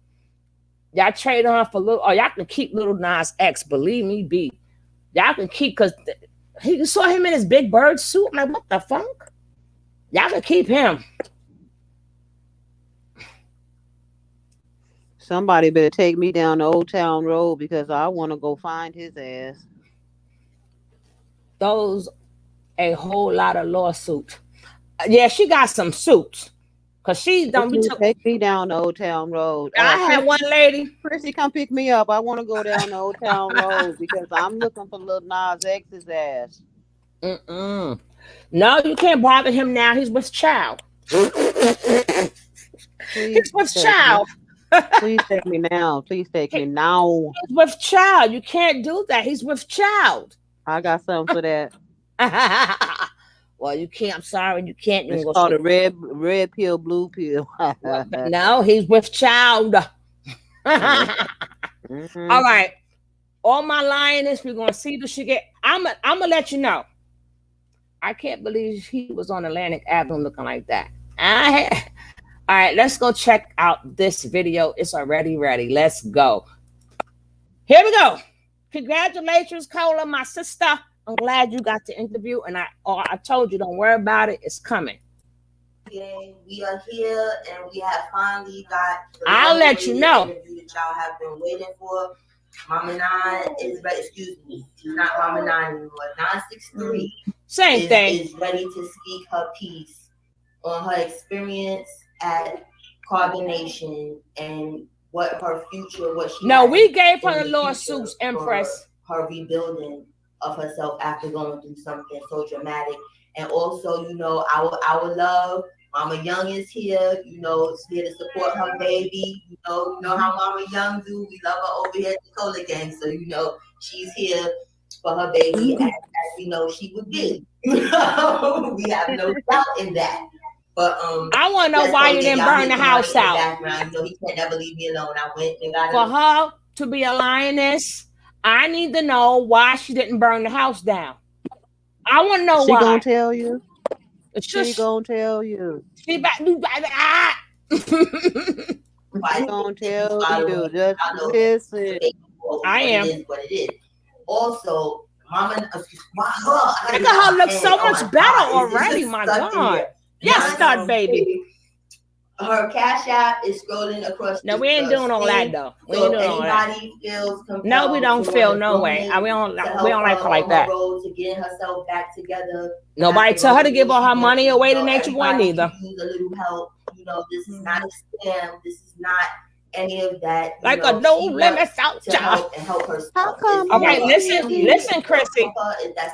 Y'all trade on for little, or y'all can keep Little Nas X. Believe me, B. Y'all can keep, because he saw him in his big bird suit. I'm like, what the fuck? Y'all can keep him. Somebody better take me down the Old Town Road because I want to go find his ass. Those a whole lot of lawsuits. Yeah, she got some suits. Cause she don't take me down the Old Town Road. I had one lady. Chrissy, come pick me up. I want to go down the Old Town Road because I'm looking for Lil Nas X's ass. No, you can't bother him now. He's with child. He's with child. Please take me now. Please take me now. He's with child. You can't do that. He's with child. I got something for that. Well, you can't. I'm sorry. You can't. It's called a red pill, blue pill. No, he's with child. All right. All my lioness, we're going to see what she get. I'm going to let you know. I can't believe he was on Atlantic Avenue looking like that. All right, let's go check out this video. It's already ready. Let's go. Here we go. Congratulations, Cola, my sister. I'm glad you got the interview, and I told you, don't worry about it. It's coming. Okay, we are here, and we have finally got. I'll let you know. Interview that y'all have been waiting for. Mama 9 is ready. Excuse me, she's not Mama 9 anymore. 963. Same thing. Is ready to speak her piece on her experience at Carbonation and what her future, what she. No, we gave her the lawsuits, Empress. Her rebuilding of herself after going through something so dramatic, and also, you know, our love. Mama Young is here, you know, here to support her baby. You know how Mama Young do. We love her over here at the Cola Gang, so you know she's here for her baby, as we know she would be. We have no doubt in that. But I want to know why you didn't burn the house out. Background. He can't never leave me alone. I went and got for her to be a lioness. I need to know why she didn't burn the house down. I want to know why. She gonna tell you. She gonna tell you. She gonna tell you. Just listen. I am. It is what it is. Also, Mama, look at her look so much better already. My God. Yes, start, baby. Her Cash App is scrolling across. No, we ain't doing all that though. We ain't doing all that. No, we don't feel no way. We don't like her like that. To get herself back together. Nobody tell her to give all her money away to Natureboy neither. Use a little help. This is not a scam. This is not any of that. Like a no limits out job. Help her. How come? All right, listen, Chrissy.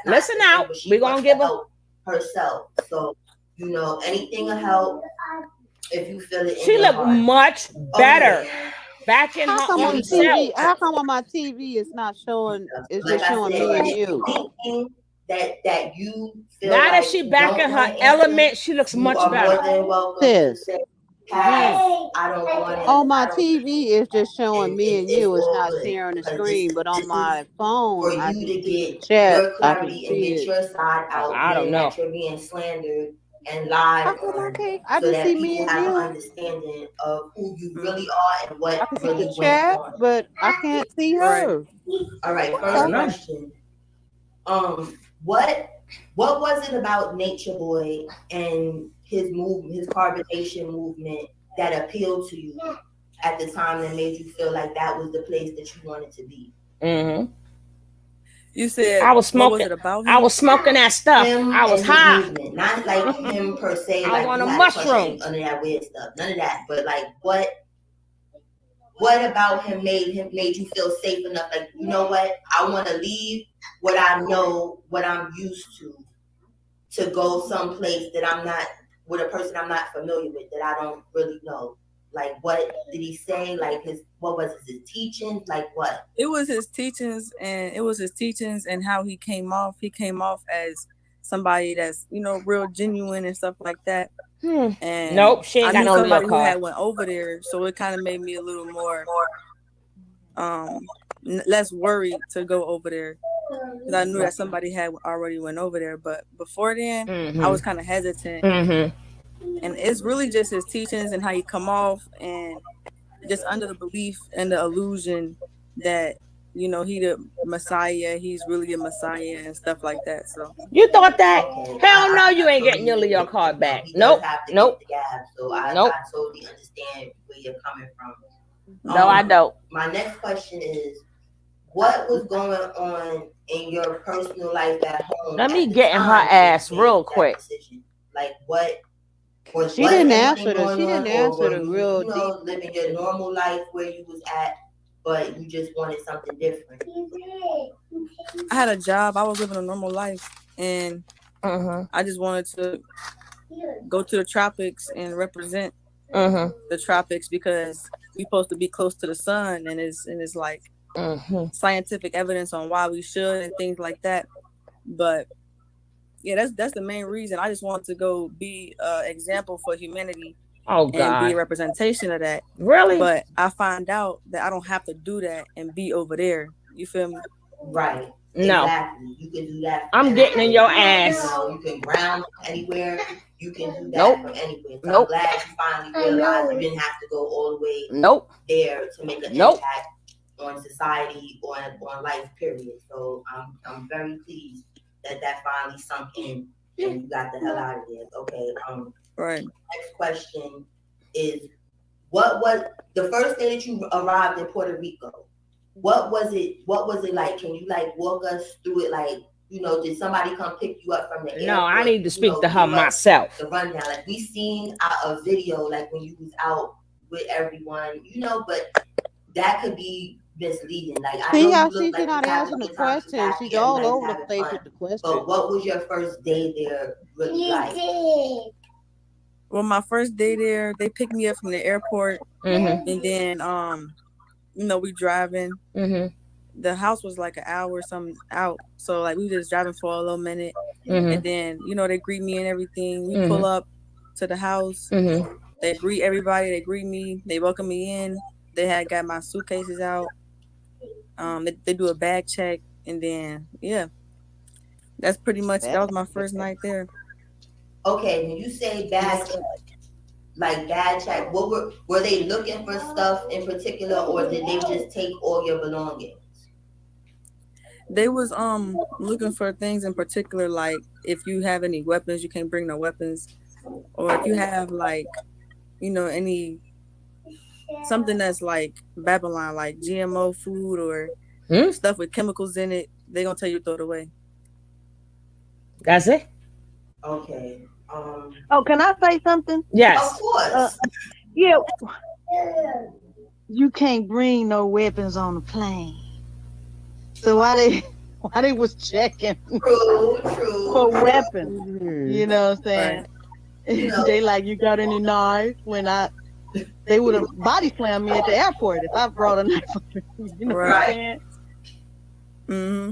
Listen out. We're gonna give her herself. So anything will help. If you feel it, she looked much better back in her own self. How come on my TV it's not showing? It's just showing me and you. That you feel now that she back in her element, she looks much better. Sis. I don't want it. On my TV, it's just showing me and you. It's not sharing the screen, but on my phone, I can see the chat. I can see it. Your side out. I don't know. You're being slandered and lied. I can see me and have you. an understanding of who you really are and what I can see really the chat, but I can't see her. All right, first question. What was it about Natureboy and his carbonation movement that appealed to you at the time that made you feel like that was the place that you wanted to be? Mm-hmm. You said I was smoking. I was smoking that stuff. I was high. Not like him per se. I like was on a mushroom. Under that weird stuff. None of that. But like what about him made you feel safe enough? Like, you know what? I want to leave what I know, what I'm used to go someplace that I'm not with a person I'm not familiar with, that I don't really know. Like, what did he say? Like, what was his teachings? Like, what? It was his teachings, and how he came off. He came off as somebody that's, real genuine and stuff like that. And nope, she ain't got no somebody Leo who card. had went over there, so it kind of made me a little more less worried to go over there, because I knew that somebody had already went over there. But before then, I was kind of hesitant. And it's really just his teachings and how he come off, and just under the belief and the illusion that he the Messiah, he's really a Messiah and stuff like that. So you thought that? Hell no, you ain't getting your Leo card back. Nope. So I totally understand where you're coming from. No, I don't. My next question is, what was going on in your personal life at home? Let me get in her ass real quick. Like, what? She didn't answer the real deep. Living your normal life where you was at, but you just wanted something different. I had a job. I was living a normal life, and I just wanted to go to the tropics and represent the tropics, because we're supposed to be close to the sun, and it's like scientific evidence on why we should and things like that. But yeah, that's the main reason. I just want to go be an example for humanity. Oh, God. And be a representation of that. Really? But I find out that I don't have to do that and be over there. You feel me? Right. No. Exactly. You can do that. I'm getting in your ass. You can ground anywhere. You can do that from anywhere. So I'm glad you finally realized you didn't have to go all the way there to make an impact on society or on life, period. So I'm very pleased that finally sunk in and you got the hell out of there. Okay. Right. Next question is, what was the first day that you arrived in Puerto Rico? What was it like? Can you walk us through it? Like, did somebody come pick you up from the airport? No, I need to speak to her myself. The rundown. Like, we seen a video like when you was out with everyone, but that could be misleading. Like, see how she's not answering the question. She's all over the place with the question. But what was your first day there really like? Well, my first day there, they picked me up from the airport, and then we driving. the house was like an hour or something out. So like we were just driving for a little minute, and then they greet me and everything. We pull up to the house. They greet everybody. They greet me. They welcome me in. They had got my suitcases out. They do a bag check, and then that's pretty much that was my first night there. Okay, when you say bag check, what were they looking for stuff in particular, or did they just take all your belongings? They was looking for things in particular, like if you have any weapons, you can't bring no weapons, or if you have like any something that's like Babylon, like GMO food or stuff with chemicals in it, they gonna tell you to throw it away. That's it. Okay. Oh, can I say something? Yes. Of course. Yeah. You can't bring no weapons on the plane. So why they was checking for weapons? You know what I'm saying? Right. They like, you got any knives? They would have body slammed me at the airport if I brought a knife. You know what I'm saying? Mm-hmm.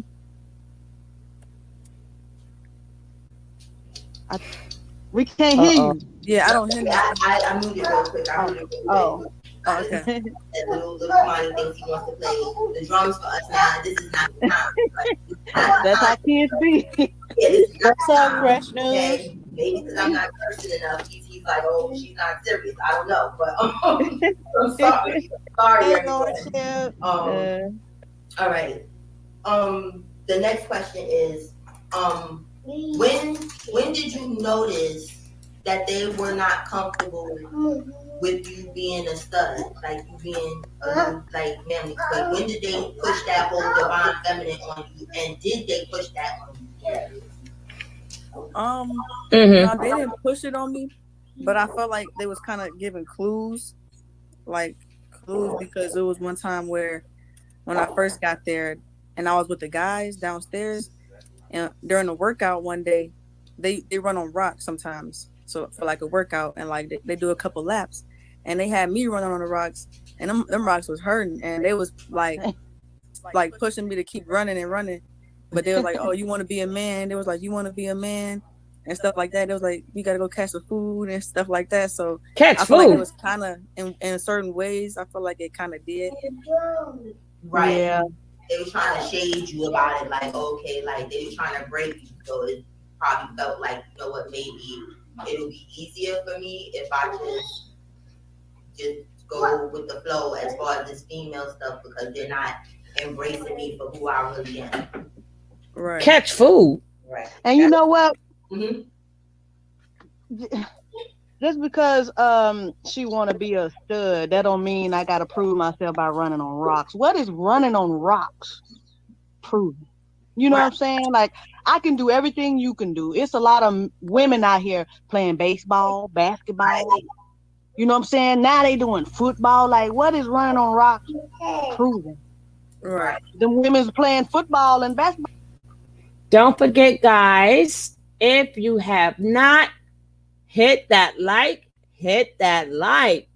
We can't hear you. Yeah, I don't hear you. I moved it real quick. Okay. That little Monty thinks he wants to play the drums for us now. This is not the time. That's how kids be. Yeah, this is What's up, Fresh News? Okay. Maybe because I'm not cursing enough. He's like, oh, she's not serious. I don't know, but I'm sorry. Sorry. All right. The next question is, when did you notice that they were not comfortable with you being a stud, like you being like manly? But when did they push that whole divine feminine on you, and did they push that on you? No, they didn't push it on me, but I felt like they was kind of giving clues, because it was one time where when I first got there and I was with the guys downstairs, and during the workout one day, they run on rocks sometimes. So for like a workout, and like they do a couple laps, and they had me running on the rocks, and them rocks was hurting, and they was like pushing me to keep running and running. But they was like, oh, you want to be a man? They was like, you want to be a man? And stuff like that. They was like, you got to go catch the food and stuff like that. So catch I feel like it was kind of, in certain ways, I feel like it kind of did. Right. Yeah. They were trying to shade you about it, like, okay, like they were trying to break you. So it probably felt like, you know what, maybe it'll be easier for me if I just go with the flow as far as this female stuff, because they're not embracing me for who I really am. Right. Catch food. Right. And you know what? Mm-hmm. Just because she want to be a stud, that don't mean I got to prove myself by running on rocks. What is running on rocks proving? You know what I'm saying? Like, I can do everything you can do. It's a lot of women out here playing baseball, basketball. You know what I'm saying? Now they doing football. Like, what is running on rocks proving? Right. The women's playing football and basketball. Don't forget, guys, if you have not hit that like, hit that like.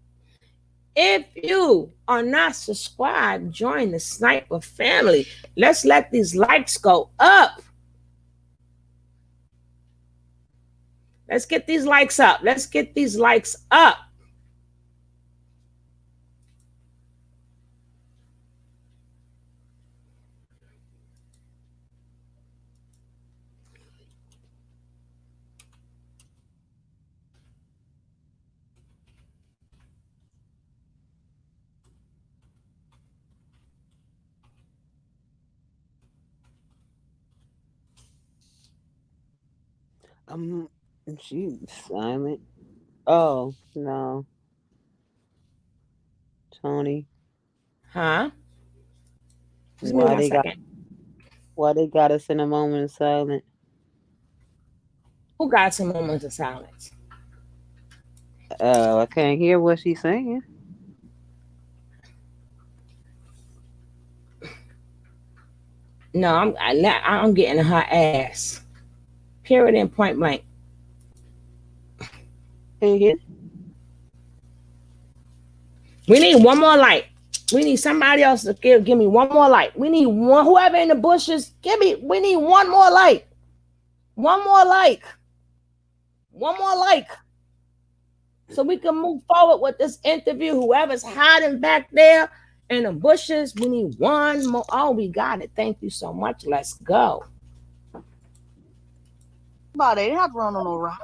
If you are not subscribed, join the Sniper family. Let's let these likes go up. Let's get these likes up. Let's get these likes up. She's silent. Oh no, Tony. Huh? Why they got us in a moment of silence? Who got some moments of silence? I can't hear what she's saying. No, I'm getting her ass. Period and point blank. We need one more like. We need somebody else to give me one more light. We need one, whoever in the bushes, we need one more light. One more like. One more like. So we can move forward with this interview. Whoever's hiding back there in the bushes, we need one more. Oh, we got it. Thank you so much. Let's go. But they not running no rocks.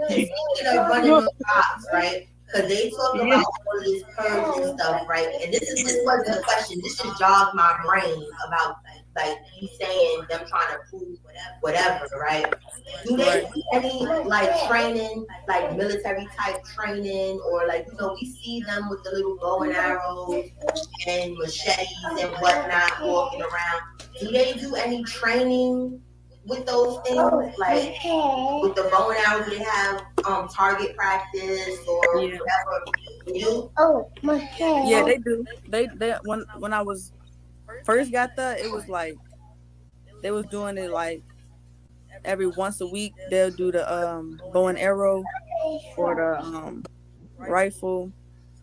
Running on rocks, right? Because they talk about all of this purge and stuff, right? And this wasn't a question. This just jogged my brain about like you saying them trying to prove whatever, right? Do they do any like training, like military type training, or like we see them with the little bow and arrows and machetes and whatnot walking around. Do they do any training with those things, like with the bow and arrows? They have target practice or whatever. Yeah, they do. They when I was first got there, it was like they was doing it like every once a week. They'll do the bow and arrow or the rifle,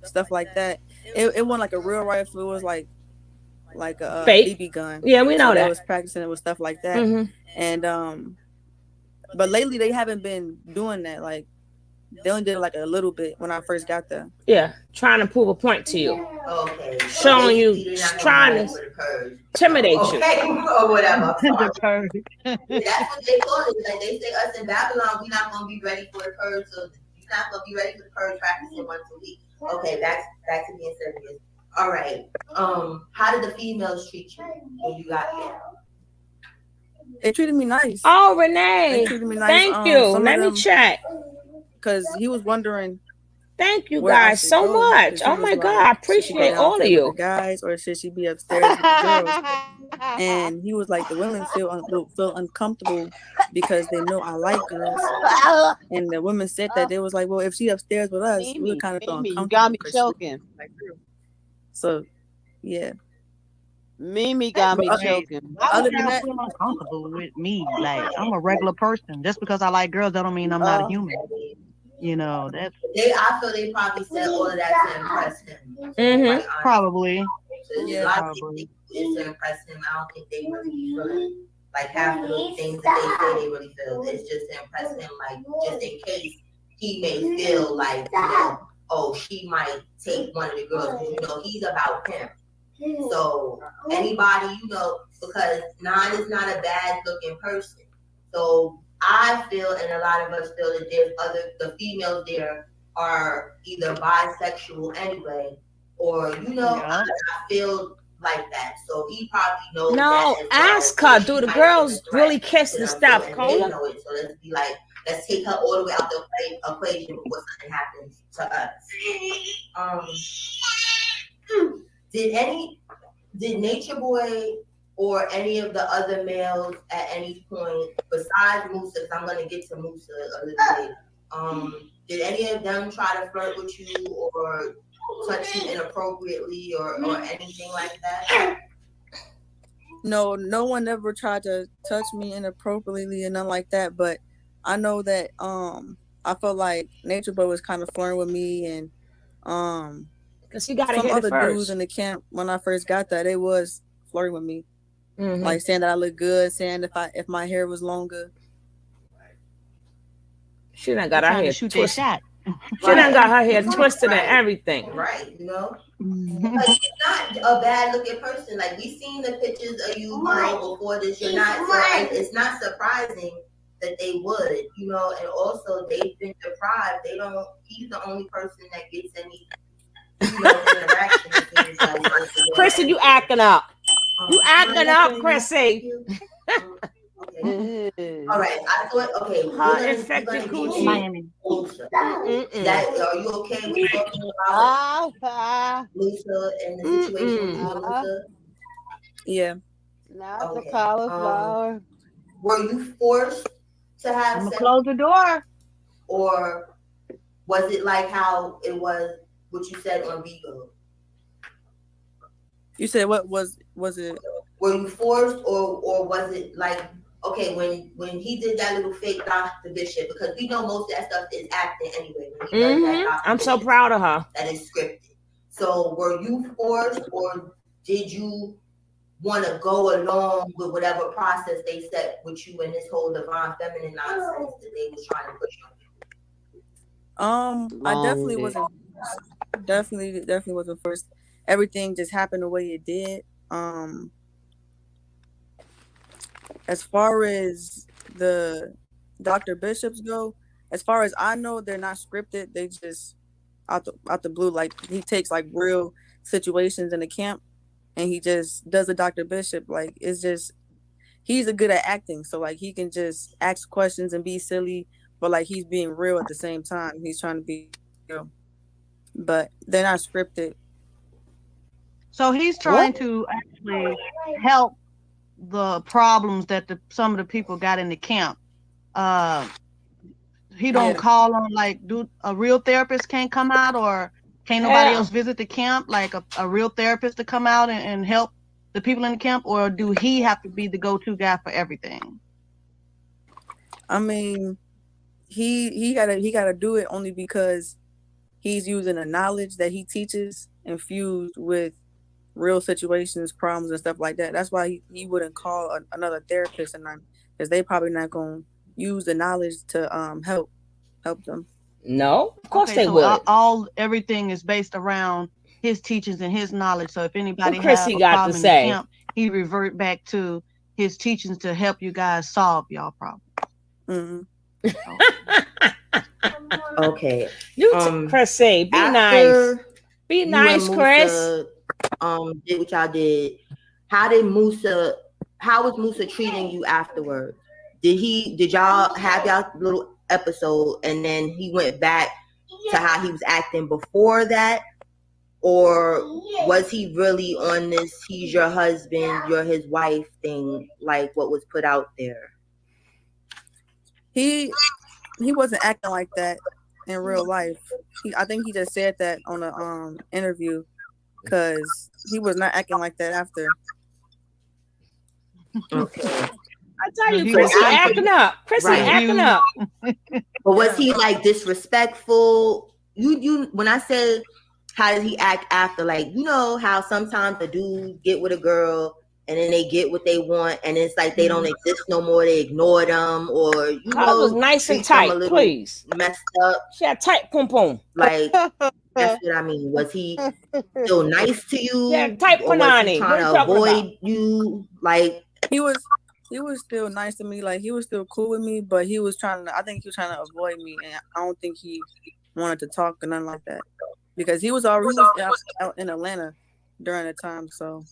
stuff like that. It wasn't like a real rifle. It was like a BB gun. Yeah, we know that. They was practicing it with stuff like that. Mm-hmm. And but lately they haven't been doing that. Like they only did it like a little bit when I first got there. Yeah, trying to prove a point to you. Okay. Showing you, trying to intimidate you. Or whatever. That's what they call it. Like they say us in Babylon, we're not gonna be ready for the purge. So you're not gonna be ready for the purge practicing once a week. Okay, back to being serious. All right. How did the females treat you when you got there? They treated me nice. Oh, Renee. They treated me nice. Thank you. Let me check. Because he was wondering. Thank you guys so much. Oh my God, I appreciate all of you. With the guys, or should she be upstairs with the girls? And he was like, the women feel uncomfortable because they know I like girls. And the women said that they was like, well, if she upstairs with us, we would kind of feel uncomfortable. You got me choking. So, yeah. Mimi got me choking. Other than that, feel uncomfortable with me. Like I'm a regular person. Just because I like girls, that don't mean I'm not a human. You know, that's. I feel they probably said all of that to impress him. Mm-hmm. Probably. Yeah, probably. It's to impress him. I don't think they really feel like half of those things that they say they really feel. It's just to impress him, like just in case he may feel like oh, she might take one of the girls because he's about him. So anybody, because Nine is not a bad looking person. So I feel, and a lot of us feel that the females there are either bisexual anyway, or I feel like that. So he probably knows. No, ask her. Do the girls really kiss and stuff? They know it. So let's be like, let's take her all the way out the equation before something happens to us. Did Natureboy or any of the other males at any point, besides Musa, because I'm going to get to Musa a little bit, did any of them try to flirt with you or touch you inappropriately or anything like that? No one ever tried to touch me inappropriately and nothing like that, but I know that I felt like Natureboy was kind of flirting with me, and because you got some other dudes in the camp when I first got there, they was flirting with me, like saying that I look good, saying if my hair was longer. She done got her hair twisted. She done got her hair twisted and everything. Right, Like, you're not a bad looking person. Like, we seen the pictures of you, before this. You're not. So it's not surprising that they would, and also they've been deprived. He's the only person that gets any. Chrissy, you acting up. You acting up, Chrissy. All right, I thought, infected coochie. Miami. Are you okay with talking about Lisa and the situation with Lisa? Yeah. Not the cauliflower. Were you forced to have sex? Close the door. Or was it like how it was? What you said on Vigo? You said what was it? Were you forced or was it like when he did that little fake Dr. Bishop, because we know most of that stuff is acting anyway. I'm so proud of her. That is scripted. So were you forced, or did you want to go along with whatever process they set with you in this whole divine feminine nonsense that they was trying to push on you? I definitely wasn't. Definitely wasn't forced. Everything just happened the way it did. As far as the Dr. Bishops go, as far as I know, they're not scripted. They just out the blue, like he takes like real situations in the camp and he just does a Dr. Bishop. Like it's just he's a good at acting, so like he can just ask questions and be silly, but like he's being real at the same time. He's trying to be real, but they're not scripted. So he's trying to actually help the problems that some of the people got in the camp. He don't call on like, do a real therapist can't come out, or can't nobody else visit the camp, like a real therapist to come out and help the people in the camp, or do he have to be the go-to guy for everything? I mean, he gotta do it only because he's using the knowledge that he teaches infused with real situations, problems, and stuff like that. That's why he wouldn't call another therapist, and because they probably not gonna use the knowledge to help them. No, of course they would. Everything is based around his teachings and his knowledge. So if anybody has a problem in the camp, he revert back to his teachings to help you guys solve y'all problems. Mm-hmm. Okay. Chrissy, be nice. Be nice, Chris. Did what y'all did. How was Musa treating you afterwards? Did y'all have y'all little episode and then he went back to how he was acting before that? Or was he really on this he's your husband, you're his wife thing, like what was put out there? He wasn't acting like that in real life. I think he just said that on a interview because he was not acting like that after. Okay. I tell you, Chrissy acting up. Chrissy acting up. But was he like disrespectful? You when I said how did he act after, like, you know how sometimes the dudes get with a girl and then they get what they want and it's like they don't exist no more, they ignore them, or you know, was nice and tight, please. Messed up. She had tight pom pom. Like that's what I mean. Was he still nice to you? Yeah, tight or was he panani. trying to avoid you? Like he was still nice to me, like he was still cool with me, but he was trying to avoid me, and I don't think he wanted to talk or nothing like that because he was out in Atlanta during the time, so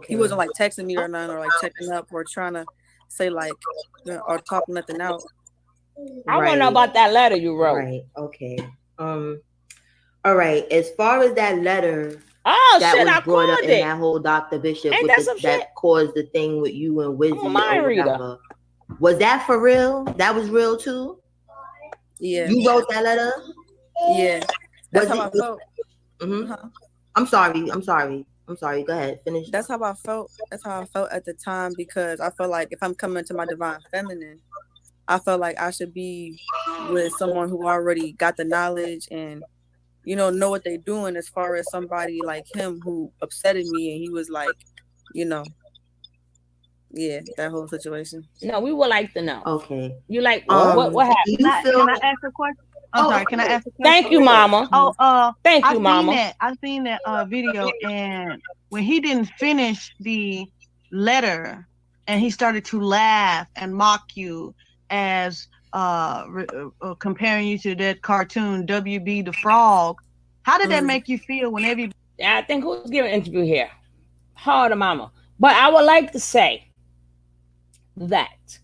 he wasn't like texting me or nothing, or like checking up or trying to say like or talk nothing out. I want to know about that letter you wrote. Right. Okay. All right. As far as that letter that was brought up in that whole Dr. Bishop that caused the thing with you and Wizzy or whatever, was that for real? That was real too? Yeah. You wrote that letter? Yeah. That's how I felt. Mm-hmm. I'm sorry. Go ahead. Finish. That's how I felt. That's how I felt at the time, because I felt like if I'm coming to my divine feminine, I felt like I should be with someone who already got the knowledge and, you know what they're doing, as far as somebody like him who upsetted me, and he was like, that whole situation. No, we would like to know. Okay. You like what happened? Can I ask a question? I'm sorry. Can I ask a question? Thank you, Mama. Thank you, Mama. I've seen that video, and when he didn't finish the letter, and he started to laugh and mock you as comparing you to that cartoon WB the Frog, how did that make you feel when everybody? I think who's giving an interview here? Harder, Mama. But I would like to say that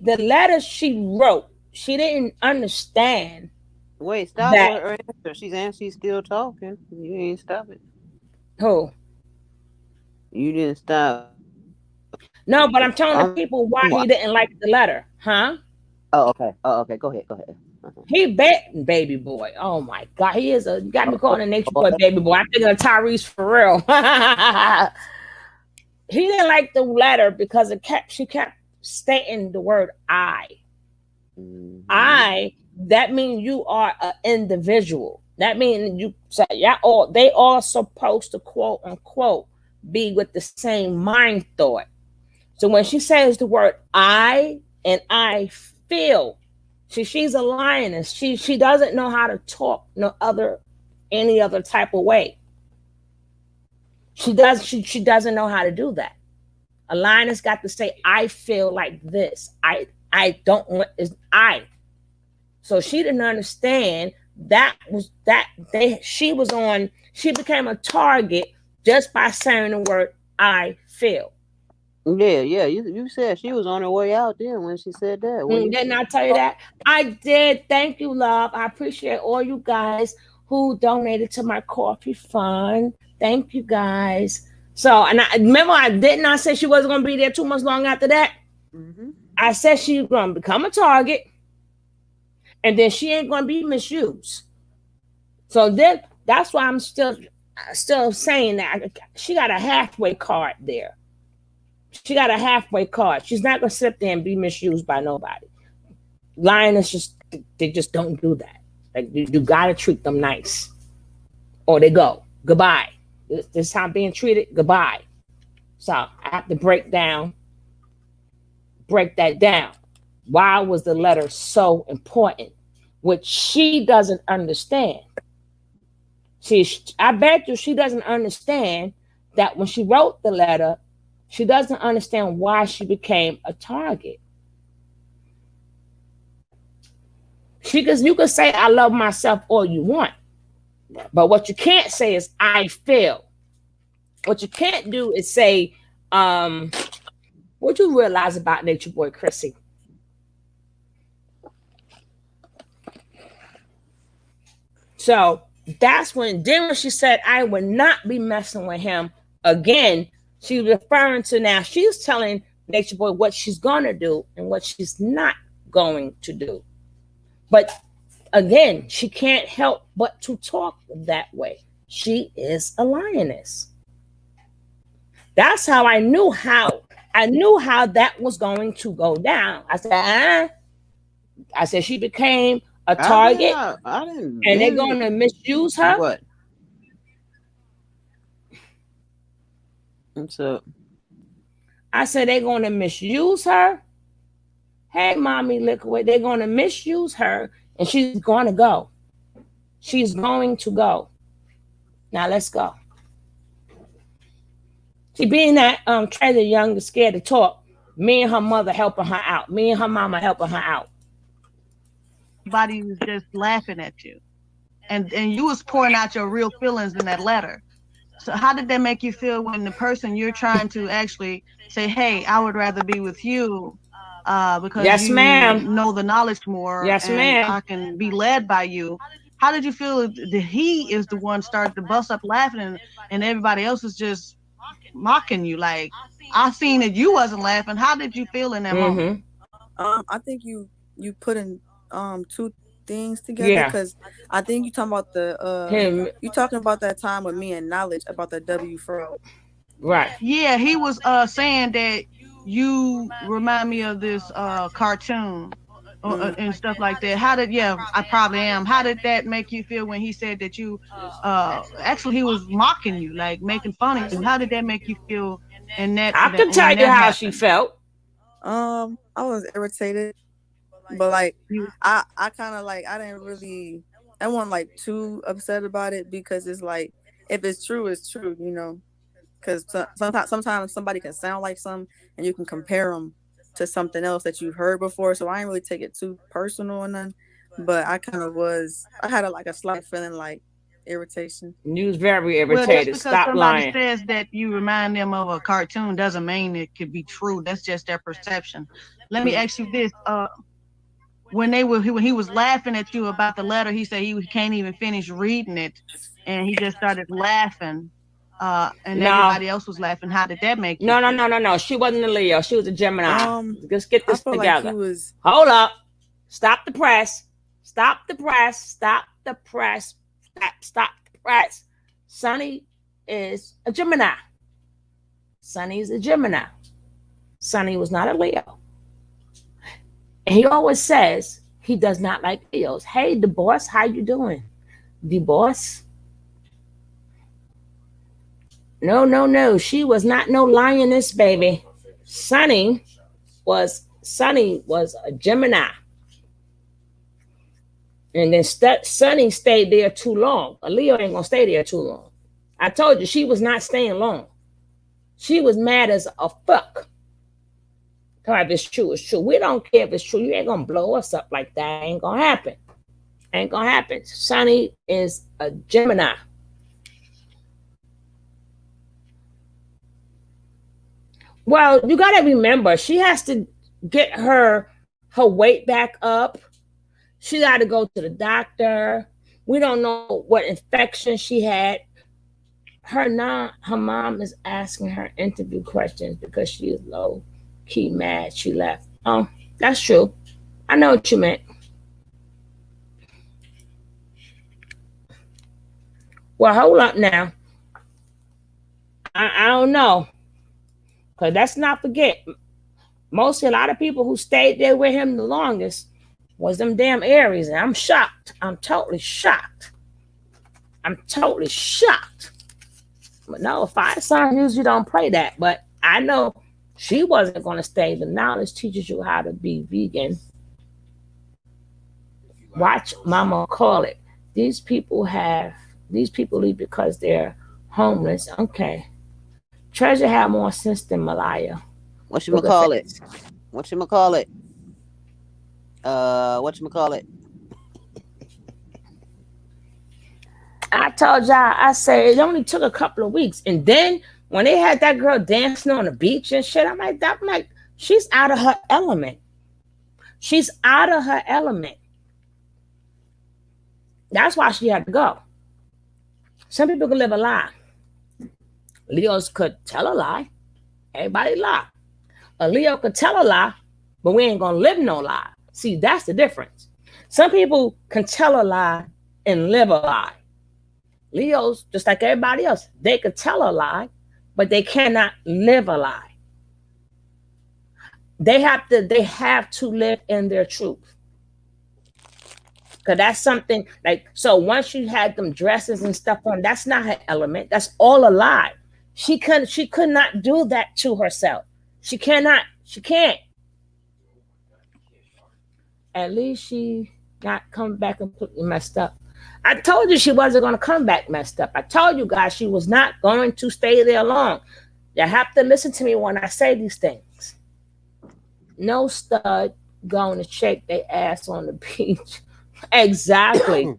the letter she wrote, she didn't understand. Wait, stop her answer. She's still talking. You ain't stop it. Who? You didn't stop. No, but I'm telling the people why he didn't like the letter, huh? Oh, okay. Go ahead. He bet baby boy. Oh my God, he is you got me calling a nature boy baby boy. I'm thinking of Tyrese for real. He didn't like the letter because she kept stating the word I. Mm-hmm. I that means you are an individual. That means you say, yeah, they all supposed to quote unquote be with the same mind thought. So when she says the word I and I feel, she's a lioness. She doesn't know how to talk any other type of way. She doesn't know how to do that. A lioness got to say, I feel like this. I don't want is I. So she didn't understand she became a target just by saying the word I feel. Yeah. You said she was on her way out then when she said that. Didn't I tell you that? I did. Thank you, love. I appreciate all you guys who donated to my coffee fund. Thank you, guys. So, and I remember I did not say she wasn't going to be there 2 months long after that. Mm-hmm. I said she's going to become a target, and then she ain't going to be misused. So then that's why I'm still saying that she got a halfway card there. She got a halfway card. She's not going to sit there and be misused by nobody. Lioness they just don't do that. Like you got to treat them nice, or they go goodbye. This time being treated, goodbye. So I have to break that down. Why was the letter so important? Which she doesn't understand. I bet you she doesn't understand that when she wrote the letter, she doesn't understand why she became a target. You can say, I love myself all you want. But what you can't say is, I feel. What you can't do is say, what you realize about Natureboy, Chrissy? So that's when she said, I would not be messing with him again. She's referring to now, she's telling Natureboy what she's going to do and what she's not going to do. But again, she can't help but to talk that way. She is a lioness. That's how I knew how that was going to go down. I said she became a target, and they're going to misuse her. What? What's up? I said they're going to misuse her. Hey, mommy, look away. They're going to misuse her, and she's going to go. She's going to go. Now let's go. She being that Treasure Young is scared to talk. Me and her mother helping her out. Me and her mama helping her out. Everybody was just laughing at you, and you was pouring out your real feelings in that letter. So how did that make you feel when the person you're trying to actually say, hey, I would rather be with you because yes, you ma'am. know the knowledge more, yes, and ma'am. I can be led by you. How did you feel that he is the one started to bust up laughing and everybody else is just mocking you? Like, I seen that you wasn't laughing. How did you feel in that moment? I think you put in two things together, because I think you talking about you talking about that time with me and Knowledge about the W fro. Right. Yeah, he was saying that you remind me of this cartoon and stuff like that. I probably am. How did that make you feel when he said that you actually he was mocking you, like making fun of you? How did that make you feel in that? I can tell you how she felt. I was irritated, but like I kind of like I wasn't like too upset about it, because it's like if it's true, it's true, you know. Because sometimes somebody can sound like something and you can compare them to something else that you've heard before. So I didn't really take it too personal or nothing, but I kind of I had a slight feeling like irritation. You was very irritated. Well, just because somebody says that you remind them of a cartoon doesn't mean it could be true. That's just their perception. Let me ask you this. When he was laughing at you about the letter, he said he can't even finish reading it, and he just started laughing. And everybody else was laughing. How did that make you feel? No. She wasn't a Leo. She was a Gemini. Let's get this together. Like hold up. Stop the press. Stop the press. Stop the press. Stop the press. Sonny is a Gemini. Sonny is a Gemini. Sonny was not a Leo. And he always says He does not like Leos. Hey, the boss, how you doing? The boss? No. She was not no lioness, baby. Sunny was a Gemini. And then Sunny stayed there too long. A Leo ain't gonna stay there too long. I told you she was not staying long. She was mad as a fuck. If it's true, it's true. We don't care if it's true. You ain't gonna blow us up like that. Ain't gonna happen. Ain't gonna happen. Sunny is a Gemini. Well, you gotta remember, she has to get her weight back up. She got to go to the doctor. We don't know what infection she had. Her mom is asking her interview questions because she is low key mad she left. Oh, that's true. I know what you meant. Well, hold up now. I don't know. Because let's not forget, mostly a lot of people who stayed there with him the longest was them damn Aries. And I'm shocked. I'm totally shocked. But no, fire signs usually don't play that. But I know she wasn't going to stay. The knowledge teaches you how to be vegan. Watch Mama call it. These people leave because they're homeless. Okay. Treasure had more sense than Malaya. Whatchamacallit? I told y'all, I said it only took a couple of weeks. And then when they had that girl dancing on the beach and shit, I'm like, she's out of her element. That's why she had to go. Some people can live a lie. Leos could tell a lie. Everybody lie. A Leo could tell a lie, but we ain't gonna live no lie. See, that's the difference. Some people can tell a lie and live a lie. Leos, just like everybody else, they could tell a lie, but they cannot live a lie. They have to live in their truth. Because that's something like, so once you had them dresses and stuff on, that's not her element. That's all a lie. She could not do that to herself. She can't. At least she not come back completely messed up. I told you she wasn't going to come back messed up. I told you guys she was not going to stay there long. You have to listen to me when I say these things. No stud going to shake their ass on the beach. Exactly.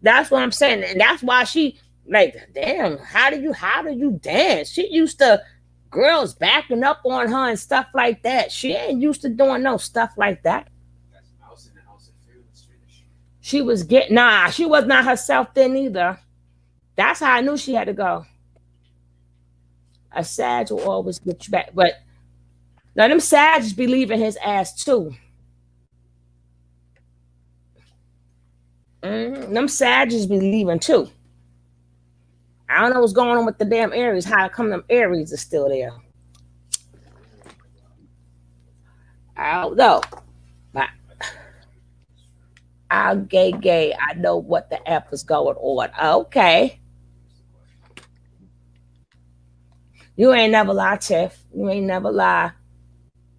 That's what I'm saying. And that's why she, like, damn, how do you dance? She used to girls backing up on her and stuff like that. She ain't used to doing no stuff like that. She was she was not herself then either. That's how I knew she had to go. A Sag will always get you back. But now them Sags be leaving his ass too. Them Sags be leaving too. I don't know what's going on with the damn Aries. How come them Aries are still there? I don't know. But I'll gay. I know what the F is going on. Okay. You ain't never lie, Tiff. You ain't never lie.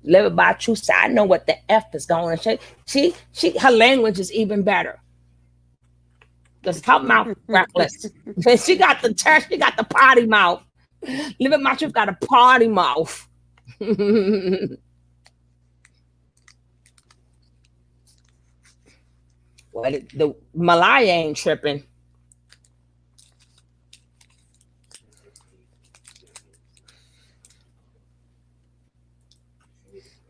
Live by truth. So I know what the F is going on. She her language is even better. Because her mouth reckless. She got the potty mouth. Living my truth got a potty mouth. Well, the Malaya ain't tripping.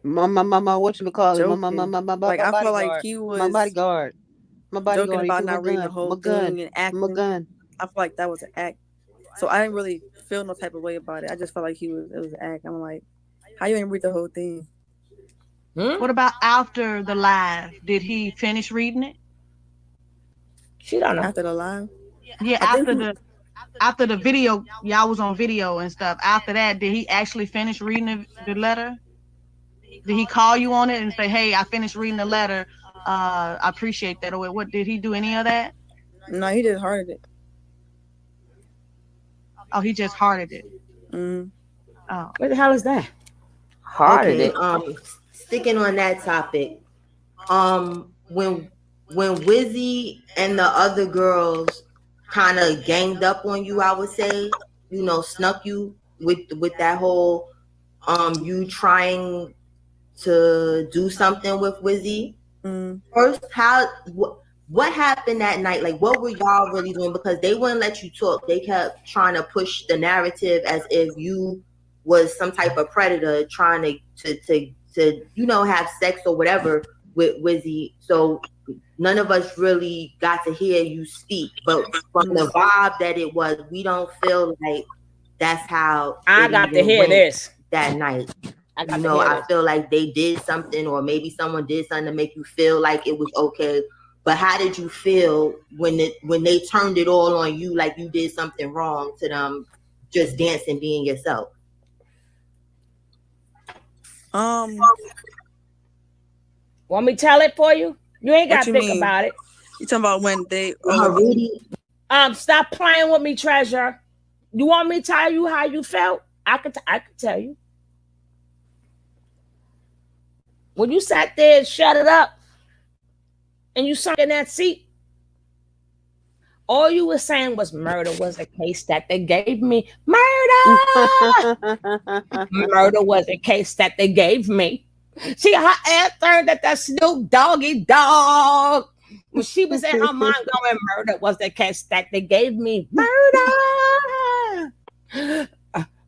Mama, whatchamacallit? Mama, like I feel like he was my bodyguard. Joking about not reading the whole thing and acting. I feel like that was an act. So I didn't really feel no type of way about it. I just felt like it was an act. I'm like, how you didn't read the whole thing? What about after the live? Did he finish reading it? She don't know. After the live? Yeah, after the video, y'all was on video and stuff. After that, did he actually finish reading the letter? Did he call you on it and say, hey, I finished reading the letter. I appreciate that. Or what, did he do any of that? No, he just hearted it. Oh, he just hearted it. Mm-hmm. Oh, what the hell is that? Hearted it. Sticking on that topic, when Wizzy and the other girls kind of ganged up on you, I would say, you know, snuck you with that whole you trying to do something with Wizzy. First, what happened that night? Like, what were y'all really doing? Because they wouldn't let you talk. They kept trying to push the narrative as if you was some type of predator trying to you know, have sex or whatever with Wizzy. So none of us really got to hear you speak. But from the vibe that it was, we don't feel like that's how I got to hear this that night. You know, I feel like they did something, or maybe someone did something to make you feel like it was okay. But how did you feel when they turned it all on you, like you did something wrong to them, just dancing, being yourself? Want me to tell it for you? You ain't got to think about it. You talking about when they stop playing with me, Treasure. You want me to tell you how you felt? I could tell you. When you sat there and shut it up and you sunk in that seat, all you were saying was murder was a case that they gave me. Murder! Murder was a case that they gave me. See, her ass turned at that Snoop Doggy Dog. When she was in her mind going, murder was the case that they gave me. Murder!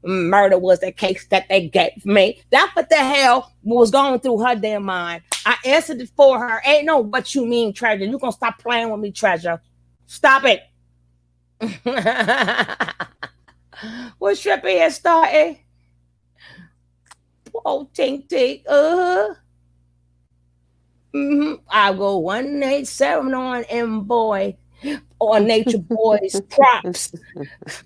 Murder was the case that they gave me. That's what the hell was going through her damn mind. I answered it for her. Ain't no what you mean, Treasure. You gonna stop playing with me, Treasure. Stop it. What Trippy has started? Oh, tink tink. I go 187 on M boy. Or Nature Boy's props.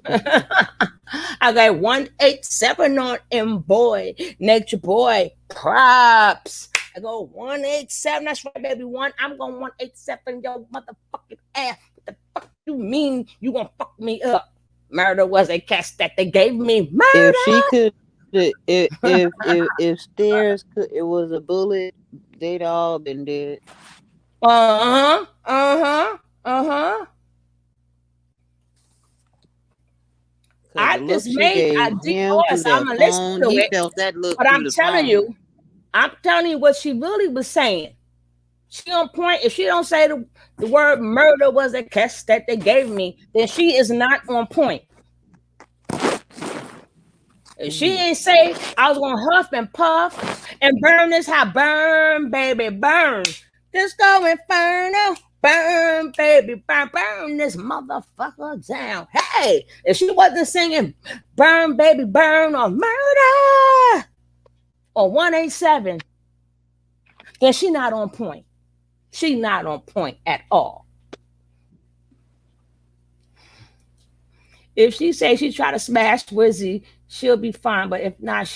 I got 187 on M boy. Nature Boy props. I go 187. That's right, baby. I'm going 187. Yo, motherfucking ass. What the fuck you mean you gonna fuck me up? Murder was a case that they gave me. Murder. If she could, if Stairs could, it was a bullet, they'd all been dead. I just made a divorce. I'm gonna listen to it. But I'm telling you what she really was saying. She on point. If she don't say the word murder was a case that they gave me, then she is not on point. If she ain't say I was gonna huff and puff and burn this house, burn, baby, burn. Disco Inferno. Burn, baby, burn this motherfucker down. Hey, if she wasn't singing burn, baby, burn or murder or 187, then she not on point. She not on point at all. If she say she try to smash Wizzy, she'll be fine. But if not,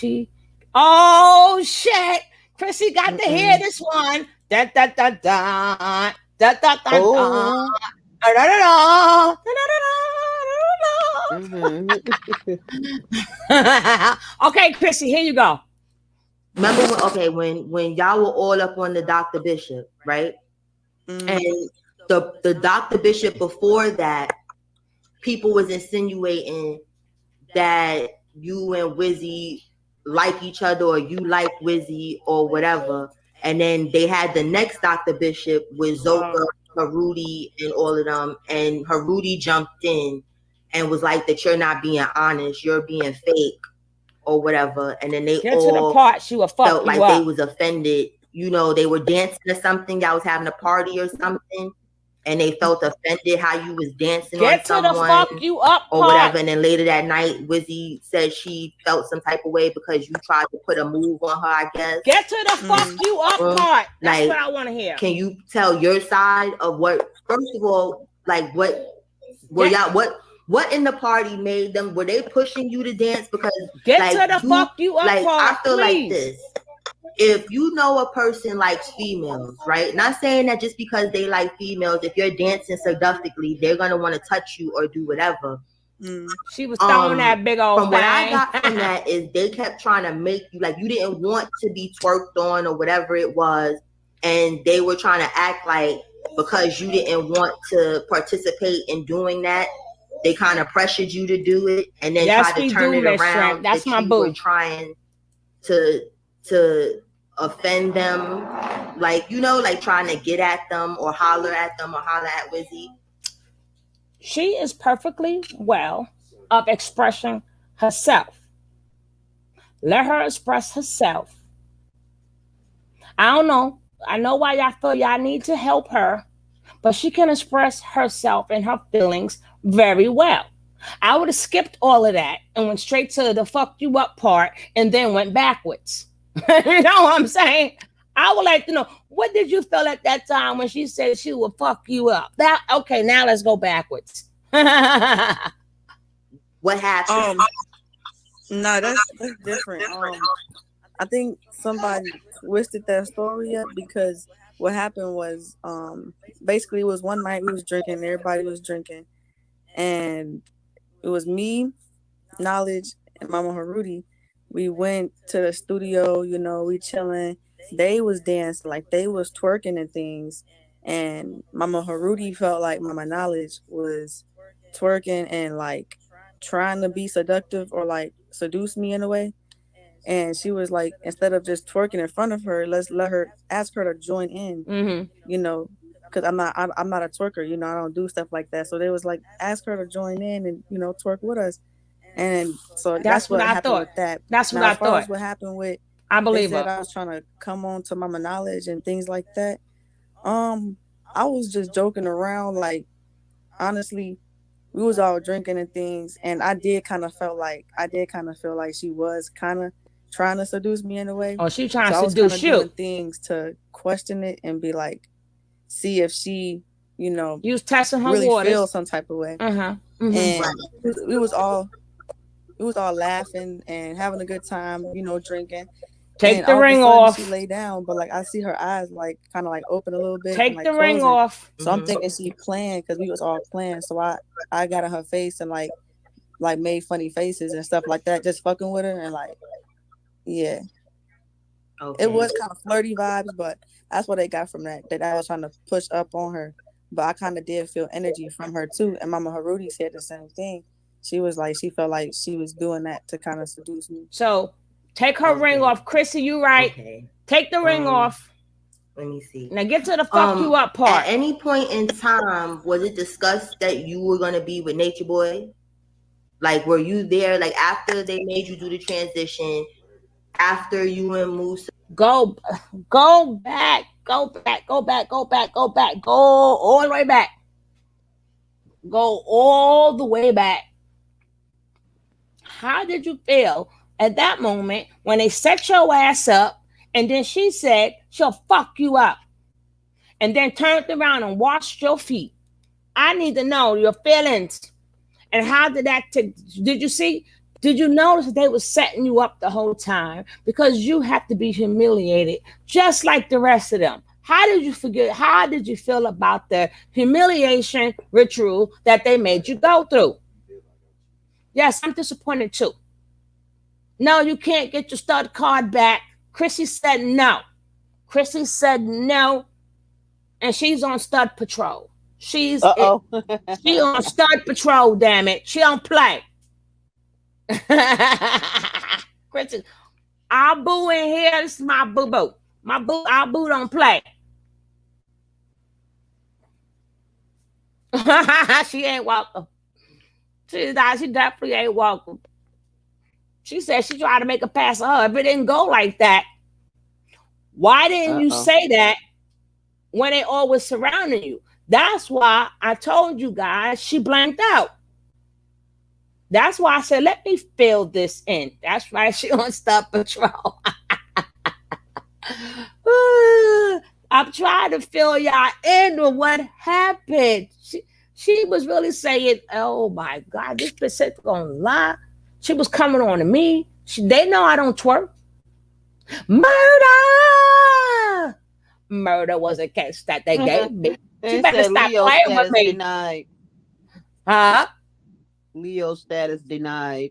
oh shit, Chrissy got to hear this one. Da da da da. Da, da, da, da. Da, da, da, da. Okay, Chrissy, here you go. Remember when y'all were all up on the Dr. Bishop, right? And the Dr. Bishop before that, people was insinuating that you and Wizzy like each other, or you like Wizzy or whatever. And then they had the next Dr. Bishop with Zoka, Harudi, and all of them. And Harudi jumped in and was like that you're not being honest, you're being fake or whatever. And then they all felt like they was offended. You know, they were dancing or something. Y'all was having a party or something. And they felt offended how you was dancing on someone the fuck you up or whatever. And then later that night, Wizzy said she felt some type of way because you tried to put a move on her, I guess. Get to the fuck you up part. That's what I want to hear. Can you tell your side of what, first of all, like what in the party made them, were they pushing you to dance? Because get to the fuck you up part, I feel please. like this. if you know a person likes females, right? Not saying that just because they like females, if you're dancing seductively, they're gonna want to touch you or do whatever. She was throwing that big old from thing. What I got from that is they kept trying to make you like you didn't want to be twerked on or whatever it was, and they were trying to act like because you didn't want to participate in doing that, they kind of pressured you to do it, and then tried to turn it around. That's my you boo. were trying to offend them, like like trying to get at them or holler at Wizzy. She is perfectly well of expressing herself. Let her express herself. I don't know. I know why y'all feel y'all need to help her, but she can express herself and her feelings very well. I would have skipped all of that and went straight to the fuck you up part and then went backwards. You know what I'm saying? I would like to know, what did you feel at that time when she said she would fuck you up? That okay, now let's go backwards. What happened? No, that's different. I think somebody twisted that story up because what happened was basically it was one night we was drinking, everybody was drinking, and it was me, Knowledge, and Mama Haruti. We went to the studio, we chilling. They was dancing, like they was twerking and things. And Mama Haruti felt like Mama Knowledge was twerking and like trying to be seductive or like seduce me in a way. And she was like, instead of just twerking in front of her, let's ask her to join in, because I'm not a twerker, I don't do stuff like that. So they was like, ask her to join in and, twerk with us. And so that's what happened with that. That's what I thought. As what happened with, I believe it. I was trying to come on to Mama Knowledge and things like that. I was just joking around. Like, honestly, we was all drinking and things, and I did kind of feel like she was kind of trying to seduce me in a way. Oh, she trying to seduce you. Doing things to question it and be like, see if she, you was testing her really waters. Feel some type of way. And we was all laughing and having a good time, drinking. Take the ring off. She lay down, but like I see her eyes like kind of like open a little bit. Take and, the ring off. So I'm thinking she playing because we was all playing. So I got in her face and like made funny faces and stuff like that, just fucking with her and like, yeah. Okay. It was kind of flirty vibes, but that's what they got from that I was trying to push up on her. But I kind of did feel energy from her too. And Mama Haruti said the same thing. She was like, she felt like she was doing that to kind of seduce me. So take her ring off. Chrissy, you right. Okay. Take the ring off. Let me see. Now get to the fuck you up part. At any point in time, was it discussed that you were going to be with Natureboy? Like, were you there, like, after they made you do the transition, after you and Moose? Go back. Go all the way back. Go all the way back. How did you feel at that moment when they set your ass up and then she said she'll fuck you up and then turned around and washed your feet? I need to know your feelings. And how did that did you notice that they were setting you up the whole time because you have to be humiliated just like the rest of them? How did you feel about the humiliation ritual that they made you go through? Yes, I'm disappointed too. No, you can't get your stud card back. Chrissy said no. And she's on stud patrol. She's she on stud patrol, damn it. She don't play. Chrissy, our boo in here. This is my boo-boo. Our boo don't play. She ain't welcome. She definitely ain't welcome. She said she tried to make a pass of her. If it didn't go like that, why didn't you say that when they all was surrounding you? That's why I told you guys she blanked out. That's why I said, let me fill this in. That's why she on Stud Patrol. I'm trying to fill y'all in with what happened. She was really saying, oh my God, this bitch said gonna lie. She was coming on to me. They know I don't twerk. Murder! Murder was a case that they gave me. You better stop Leo playing with status me. denied. Huh? Leo status denied.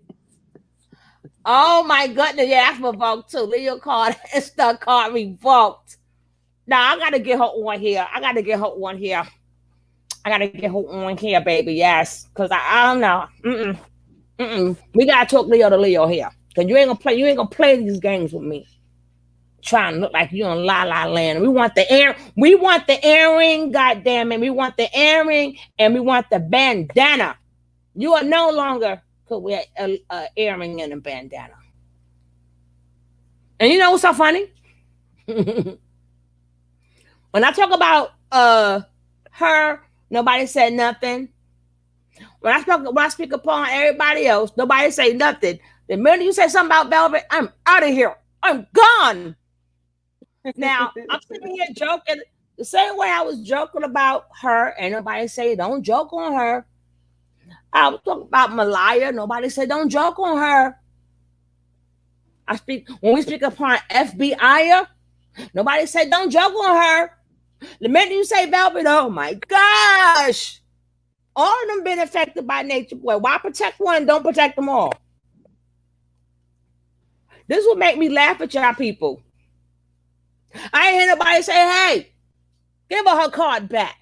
Oh my goodness, yeah, that's revoked too. Leo card Insta card revoked. Now I gotta get her on here. I gotta get her on here, baby. Yes, because I don't know. We gotta talk Leo to Leo here. Cause you ain't gonna play these games with me. Trying to look like you in La La Land. We want the earring, goddamn it. We want the earring and we want the bandana. You are no longer could wear a earring and a bandana. And you know what's so funny? When I talk about her, nobody said nothing. When I speak upon everybody else, nobody say nothing. The minute you say something about Velvet, I'm out of here. I'm gone. Now, I'm sitting here joking the same way I was joking about her, and nobody say don't joke on her. I was talking about Malaya. Nobody said don't joke on her. When we speak upon FBI, nobody said don't joke on her. The minute you say Velvet, oh my gosh. All of them been affected by Natureboy. Why protect one? Don't protect them all. This will make me laugh at y'all people. I ain't hear nobody say, hey, give her card back.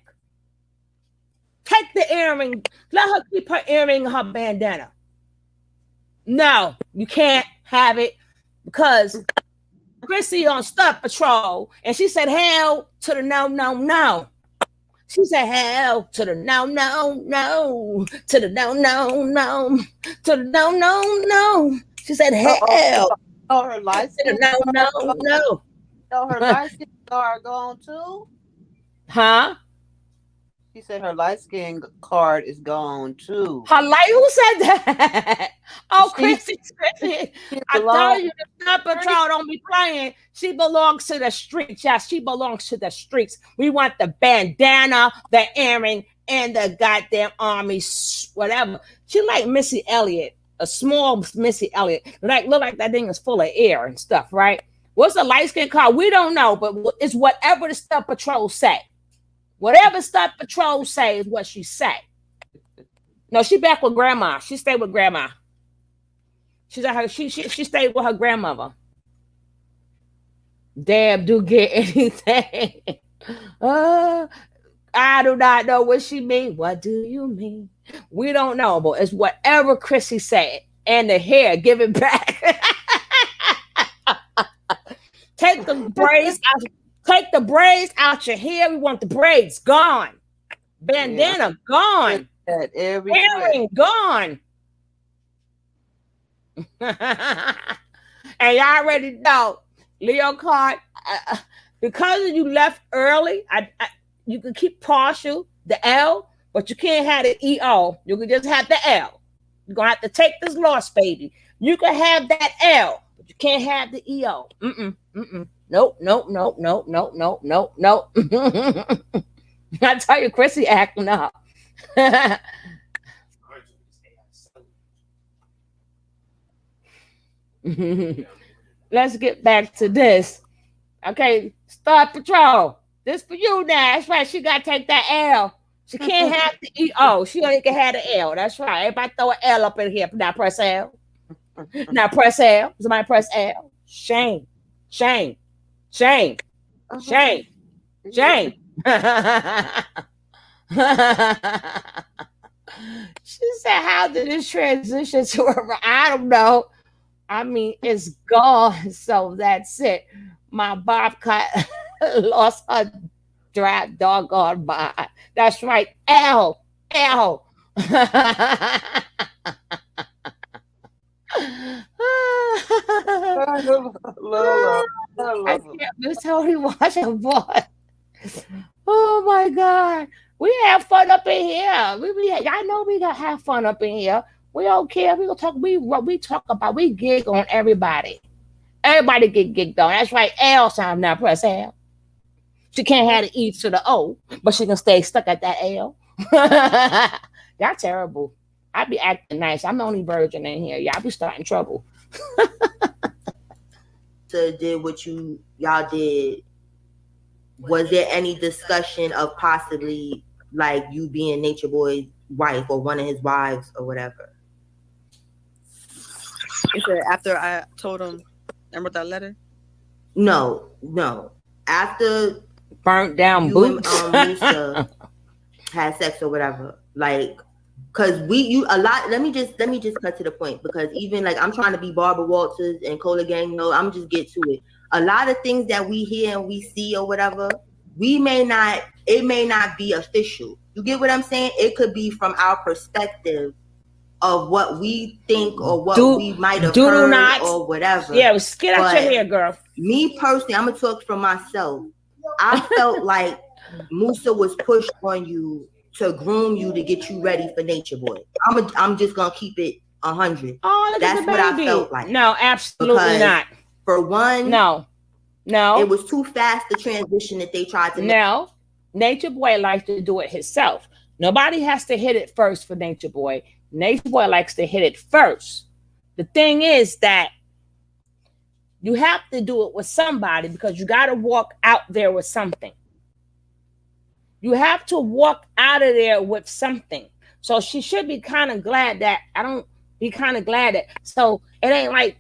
Take the earring. Let her keep her earring and her bandana. No, you can't have it because Chrissy on Stunt Patrol and she said, hell to the no, no, no. She said, hell to the no, no, no. To the no, no, no. To the no, no, no. She said, hell. Oh, her license? To the no, no, no. So her license card gone too? Huh? She said her light skin card is gone too. Her light? Who said that? Oh, Chrissy. I tell you, the Stunt Patrol don't be playing. She belongs to the streets. Yes, she belongs to the streets. We want the bandana, the earring, and the goddamn army, whatever. She like Missy Elliott, a small Missy Elliott. Look like that thing is full of air and stuff, right? What's the light skin card? We don't know, but it's whatever the Stunt Patrol say. Whatever Stunt Patrol say is what she say. No, she back with grandma. She stayed with grandma. She's at her. She stayed with her grandmother. Damn, do get anything? I do not know what she mean. What do you mean? We don't know, but it's whatever Chrissy said. And the hair, give it back. Take the braids out. Take the braids out your hair. We want the braids gone. Bandana gone. Earring gone. And y'all already know, Leo card, because you left early, you can keep partial, the L, but you can't have the EO. You can just have the L. You're going to have to take this loss, baby. You can have that L, but you can't have the EO. Nope. I tell you, Chrissy acting up. Let's get back to this. Okay, Stunt Patrol. This for you now. That's right. She got to take that L. She can't have the EO. She only can have the L. That's right. Everybody throw an L up in here. Now press L. Now press L. Somebody press L. Shame. Shame. Shame. Shame. Shame. She said, how did this transition to her? I don't know. I mean, it's gone. So that's it. My bobcat lost her drive doggone by. That's right. L. I can't miss how he watch her boy. Oh my God. We have fun up in here. I know we gotta have fun up in here. We don't care. We gonna talk. We talk about. We gig on everybody. Everybody get gigged on. That's right. L sound now. Press L. She can't have the E to the O, but she can stay stuck at that L. Y'all terrible. I be acting nice. I'm the only virgin in here. Y'all be starting trouble. Musa did what y'all did, was there any discussion of possibly like you being Nature Boy's wife or one of his wives or whatever? You said after I told him I wrote that letter? No. After burnt down you boots and Musa had sex or whatever, like, cause let me just cut to the point, because even like I'm trying to be Barbara Walters and Cola Gang, I'm just get to it. A lot of things that we hear and we see or whatever, it may not be official. You get what I'm saying? It could be from our perspective of what we think or what we might have heard or whatever. Yeah, get out your hair, girl. Me personally, I'm gonna talk for myself. I felt like Musa was pushed on you to groom you to get you ready for Nature Boy. I'm just gonna keep it 100. Oh, look That's at the what I baby. felt like. No, absolutely not. For one, no, it was too fast the transition that they tried to make. No, Nature Boy likes to do it himself. Nobody has to hit it first for Nature Boy. Nature Boy likes to hit it first. The thing is that you have to do it with somebody, because you got to walk out there with something. You have to walk out of there with something. So she should be kind of glad that so it ain't like,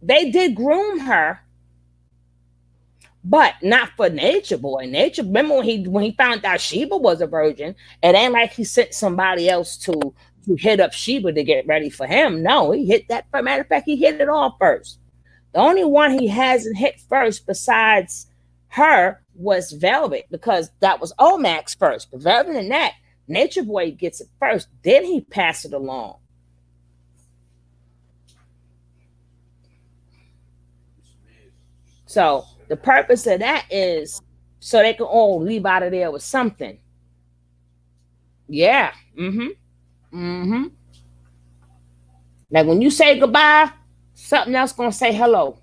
they did groom her, but not for Nature Boy. Remember when he found out Sheba was a virgin, it ain't like he sent somebody else to hit up Sheba to get ready for him. No, he hit that. Matter of fact, he hit it all first. The only one he hasn't hit first besides her was Velvet, because that was Omax first. But other than that, Nature Boy gets it first. Then he passed it along. So the purpose of that is so they can all leave out of there with something. Yeah. Like when you say goodbye, something else gonna say hello.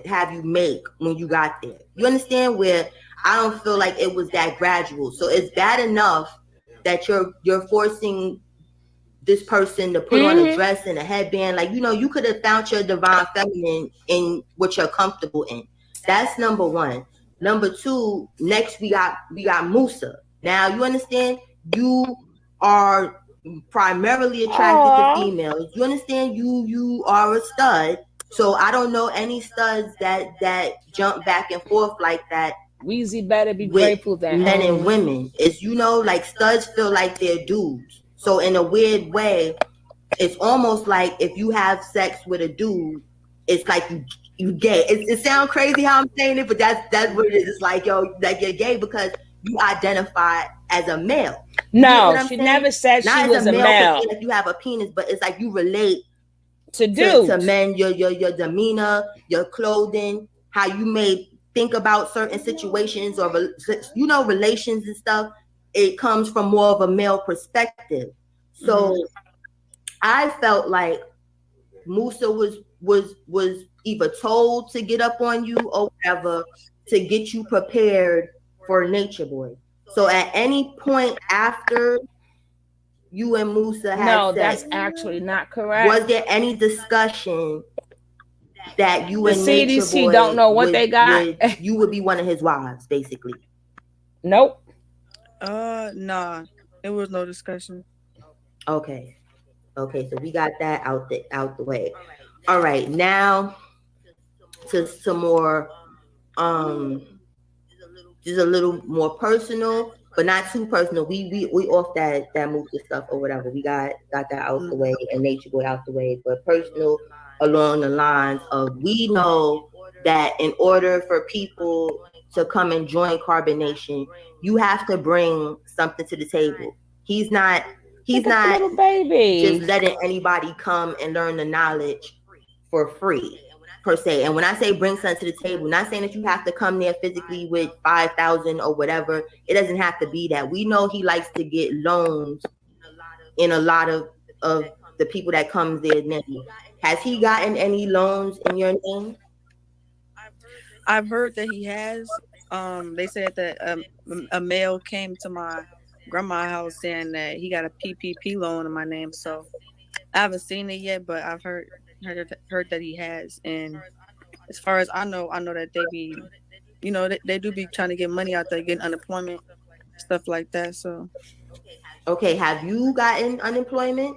Have you make when you got there. You understand? Where I don't feel like it was that gradual. So it's bad enough that you're forcing this person to put on a dress and a headband. Like, you could have found your divine feminine in what you're comfortable in. That's number one. Number two, next we got Musa. Now you understand? You are primarily attracted to females. You understand? You are a stud. So I don't know any studs that jump back and forth like that. Weezy better be grateful that men and women. It's like studs feel like they're dudes. So in a weird way, it's almost like if you have sex with a dude, it's like you gay. It sounds crazy how I'm saying it, but that's what it is. It's like, like you're gay because you identify as a male. No, she never said she was a male. If you have a penis, but it's like you relate to dudes, to men, your demeanor, your clothing, how you may think about certain situations or relations and stuff. It comes from more of a male perspective. So I felt like Musa was either told to get up on you or whatever to get you prepared for Nature Boy. So at any point after you and Musa had no, sex, that's actually not correct. Was there any discussion that you and CDC Nature Boy don't know what they got? You would be one of his wives, basically. Nope. Nah, there was no discussion. Okay, so we got that out the way. All right, now to some more, just a little more personal, but not too personal. We off that Musa stuff or whatever. We got that out the way and Nature Boy out the way, but personal along the lines of, we know that in order for people to come and join Carbonation, you have to bring something to the table. He's not little baby just letting anybody come and learn the knowledge for free, per se. And when I say bring something to the table, not saying that you have to come there physically with 5,000 or whatever. It doesn't have to be that. We know he likes to get loans in a lot of the people that comes there now. Has he gotten any loans in your name? I've heard that he has. They said that a male came to my grandma's house saying that he got a PPP loan in my name. So I haven't seen it yet, but I've heard heard that he has. And as far as I know that they be, you know, they do be trying to get money out there, getting unemployment, stuff like that. So, okay, have you gotten unemployment?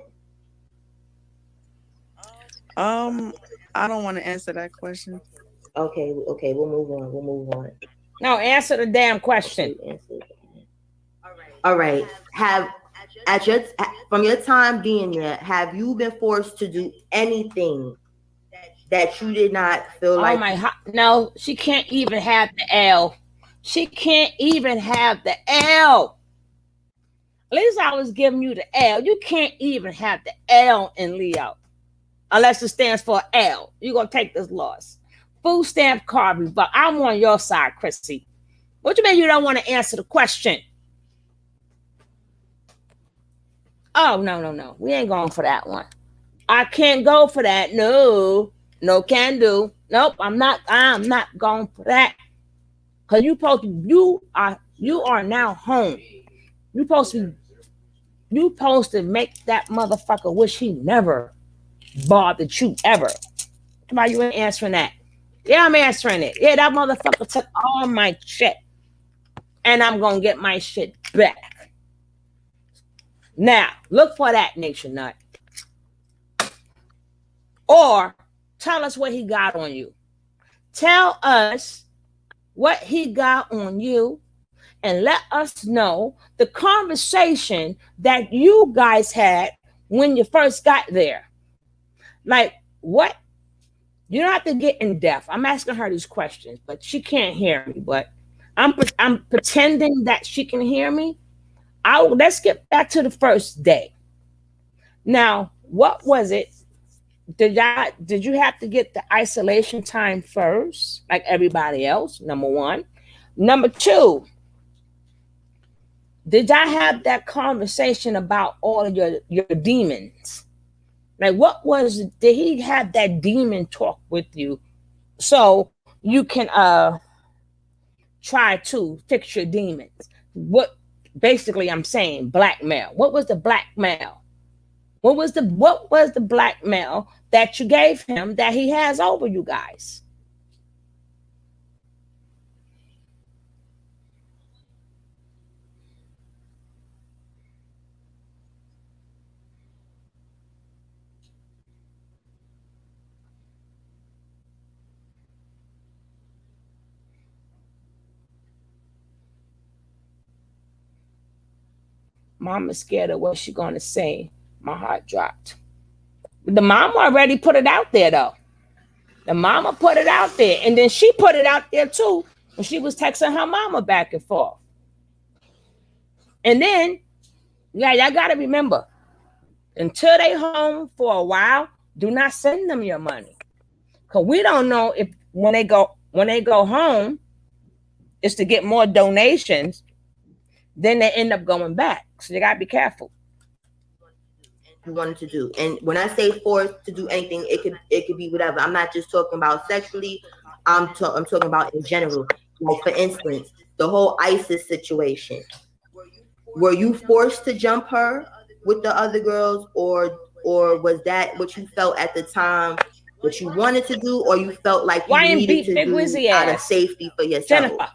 I don't want to answer that question. Okay, we'll move on. No, answer the damn question. All right. From your time being there, have you been forced to do anything that you did not feel like? No, she can't even have the L. She can't even have the L. At least I was giving you the L. You can't even have the L in Leo. Unless it stands for L. You're going to take this loss. Food stamp card, but I'm on your side, Chrissy. What you mean you don't want to answer the question? Oh, no. We ain't going for that one. I can't go for that. No can do. Nope, I'm not going for that. Because you are now home. You supposed to make that motherfucker wish he never bothered you ever. Why you ain't answering that? Yeah, I'm answering it. Yeah, that motherfucker took all my shit. And I'm gonna get my shit back. Now, look for that, Nation Nut. Or tell us what he got on you. Tell us what he got on you and let us know the conversation that you guys had when you first got there. Like, what? You don't have to get in depth. I'm asking her these questions, but she can't hear me. But I'm pretending that she can hear me. Let's get back to the first day. Now, what was it? Did you have to get the isolation time first, like everybody else? Number one. Number two, did I have that conversation about all of your demons? Like, did he have that demon talk with you so you can try to fix your demons? What basically I'm saying, blackmail. What was the blackmail? What was the blackmail that you gave him that he has over you guys? Mama's scared of what she's going to say. My heart dropped. The mama already put it out there, though. The mama put it out there. And then she put it out there, too, when she was texting her mama back and forth. And then, yeah, y'all got to remember, until they home for a while, do not send them your money. Because we don't know if when they go home, it's to get more donations, then they end up going back. So you gotta be careful. You wanted to do, and when I say forced to do anything, it could be whatever. I'm not just talking about sexually. I'm talking about in general. Like, for instance, the whole ISIS situation. Were you forced to jump her with the other girls, or was that what you felt at the time that you wanted to do, or you felt like you needed to do out of safety for yourself? Jennifer.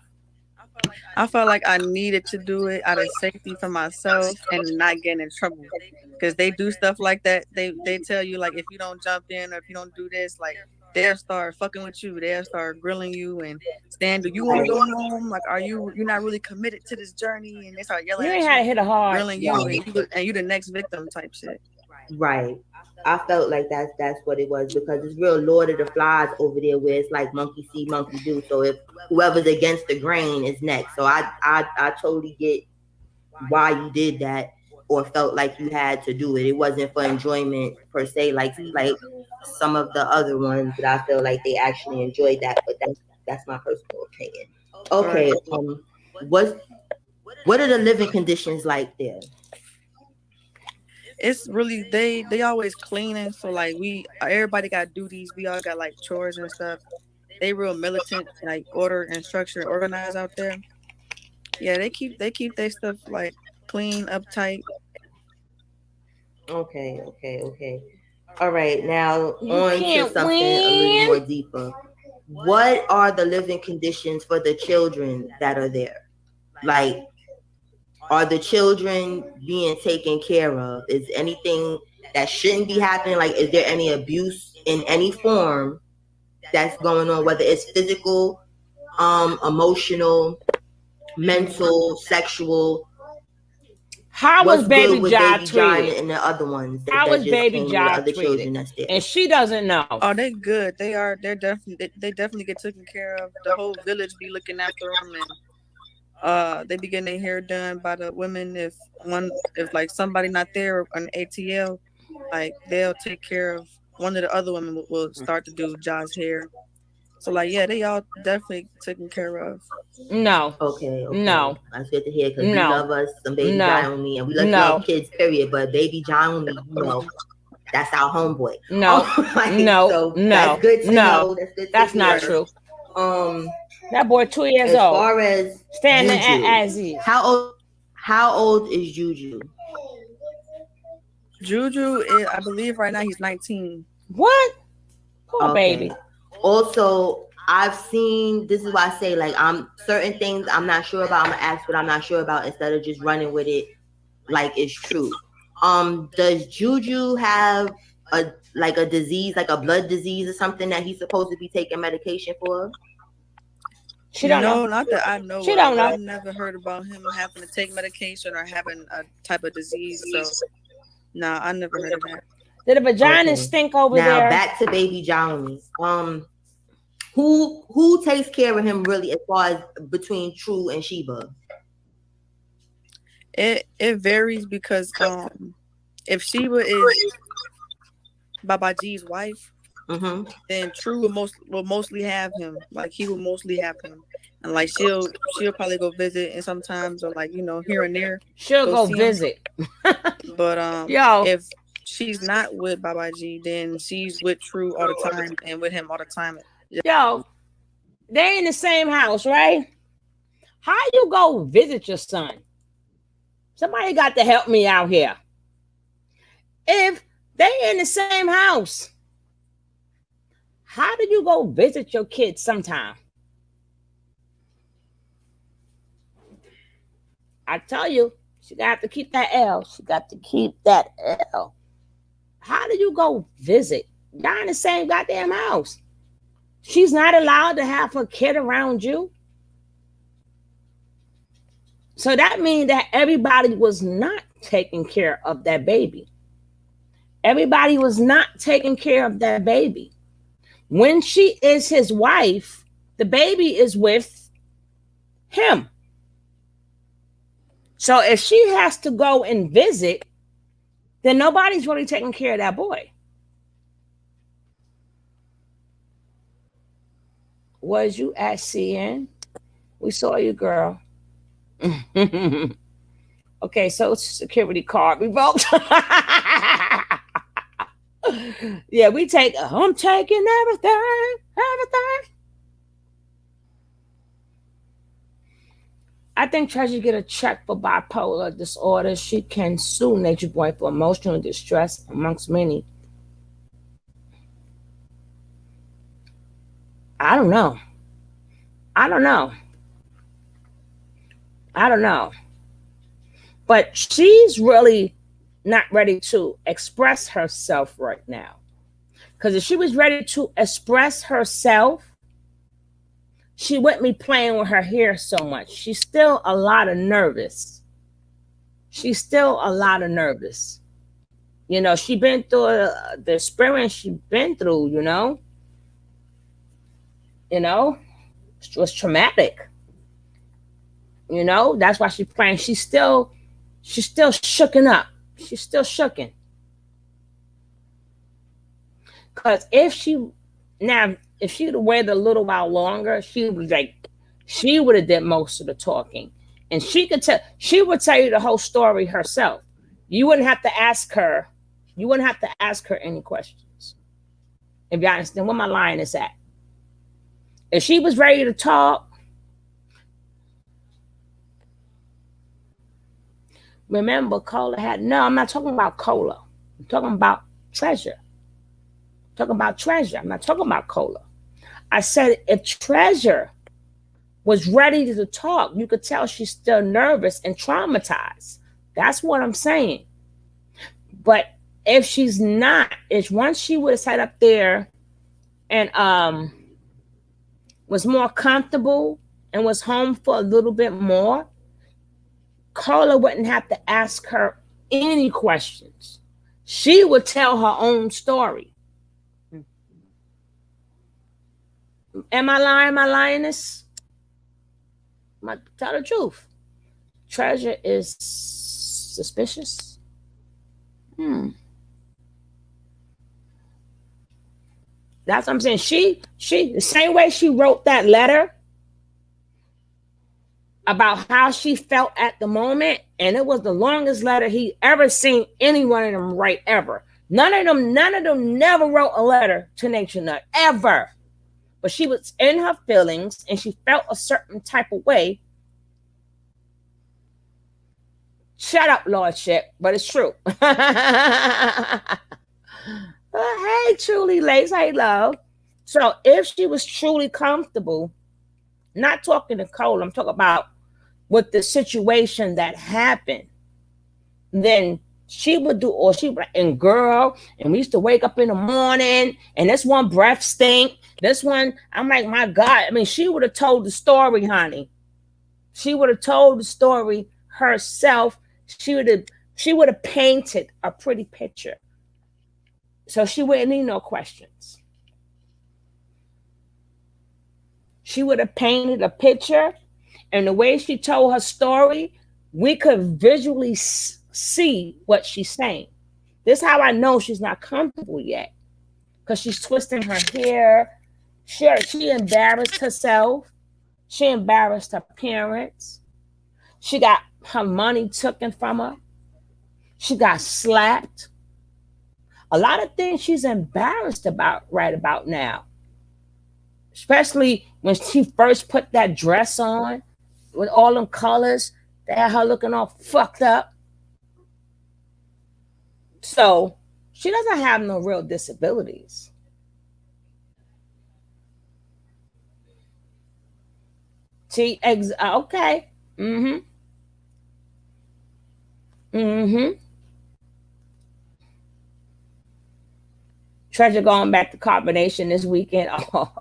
I felt like I needed to do it out of safety for myself and not getting in trouble, because they do stuff like that. They tell you, like, if you don't jump in or if you don't do this, like, they'll start fucking with you. They'll start grilling you and saying, do you want to go home? Like, you're not really committed to this journey? And they start yelling at you, how to hit a hard, grilling you, and you the next victim type shit. Right. I felt like that's what it was, because it's real Lord of the Flies over there, where it's like monkey see, monkey do. So if whoever's against the grain is next. So I totally get why you did that, or felt like you had to do it. It wasn't for enjoyment per se, like some of the other ones that I feel like they actually enjoyed that. But that's my personal opinion. Okay. What are the living conditions like there? It's really they always cleaning, so like everybody got duties. We all got like chores and stuff. They real militant, like order and structure, organized out there. Yeah, they keep their stuff like clean, uptight. Okay. All right, now You on to can't something a little win. more deeper. What are the living conditions for the children that are there? Like, are the children being taken care of? Is anything that shouldn't be happening? Like, is there any abuse in any form that's going on, whether it's physical, emotional, mental, sexual? How What's was Baby good with Ja Baby John treated? and the other ones How that was just Baby came with the Ja other children treated? that's there? And she doesn't know. Oh, they good. They are. They're definitely. They definitely get taken care of. The whole village be looking after them, and they be getting their hair done by the women. If like somebody not there on ATL, like they'll take care of one of the other women. Will start to do Ja's hair. So like, yeah, they all definitely taken care of. No. Okay. No. That's good to hear because we No. love us some Baby No. John only, and we love No. kids, period. But Baby John only, that's our homeboy. No. No. So No. that's good to know. That's good to That's hear. not true. That boy 2 years as old. As far as standing Juju, at Aziz. How old is Juju? Juju is, I believe right now he's 19. What? Poor baby. Also, I've seen, this is why I say, like, certain things I'm not sure about. I'm gonna ask what I'm not sure about instead of just running with it like it's true. Does Juju have a disease, like a blood disease or something that he's supposed to be taking medication for? She don't know. Not that I know. She don't know. I've never heard about him having to take medication or having a type of disease. So, nah, I never heard of that. Did the vagina stink over now, there? Now back to Baby Johnny. Who takes care of him really, as far as between True and Sheba? It varies because if Sheba is Baba G's wife, then True will mostly have him. Like he will mostly have him, and like she'll probably go visit, and sometimes or like here and there she'll go visit. But if she's not with Baba G, then she's with True all the time and with him all the time. Yo, they in the same house, right? How you go visit your son? Somebody got to help me out here. If they in the same house, how do you go visit your kids sometime? I tell you, she got to keep that L. She got to keep that L. How do you go visit? Y'all in the same goddamn house. She's not allowed to have her kid around you. So that means that everybody was not taking care of that baby. Everybody was not taking care of that baby. When she is his wife, the baby is with him. So if she has to go and visit, then nobody's really taking care of that boy. Was you at CN? We saw you, girl. Okay, so it's a security card revoked. Yeah, I'm taking everything. I think Treasure get a check for bipolar disorder. She can sue Natureboy for emotional distress, amongst many. I don't know. But she's really not ready to express herself right now. Because if she was ready to express herself, she wouldn't be playing with her hair so much. She's still a lot of nervous. She's been through the experience she's been through, it was traumatic. That's why she's playing. She's still shooken up. She's still shooken. Because if she would have waited a little while longer, she would have did most of the talking. And she would tell you the whole story herself. You wouldn't have to ask her. You wouldn't have to ask her any questions. If you understand where my line is at. If she was ready to talk, remember Cola I'm not talking about Cola. I'm talking about Treasure. Talking about Treasure. I'm not talking about Cola. I said if Treasure was ready to talk, you could tell she's still nervous and traumatized. That's what I'm saying. But if she's not, if once she would have sat up there and was more comfortable and was home for a little bit more, Carla wouldn't have to ask her any questions. She would tell her own story. Am I lying? Am I lioness? Tell the truth. Treasure is suspicious. That's what I'm saying. She the same way she wrote that letter about how she felt at the moment, and it was the longest letter he ever seen any one of them write ever. None of them never wrote a letter to Nature Nut ever. But she was in her feelings and she felt a certain type of way. Shut up, Lordship, but it's true. Hey, truly, Lace. Hey, love. So if she was truly comfortable, not talking to Cole, I'm talking about with the situation that happened, then she would do, or she would, and girl, and we used to wake up in the morning, and this one breath stink. This one, I'm like, my God. I mean, she would have told the story, honey. She would have told the story herself. She would have painted a pretty picture. So she wouldn't need no questions. She would have painted a picture, and the way she told her story, we could visually see what she's saying. This is how I know she's not comfortable yet, because she's twisting her hair. She embarrassed herself. She embarrassed her parents. She got her money taken from her. She got slapped. A lot of things she's embarrassed about right about now. Especially when she first put that dress on with all them colors. They had her looking all fucked up. So she doesn't have no real disabilities. Okay. Treasure going back to carbonation this weekend. Oh,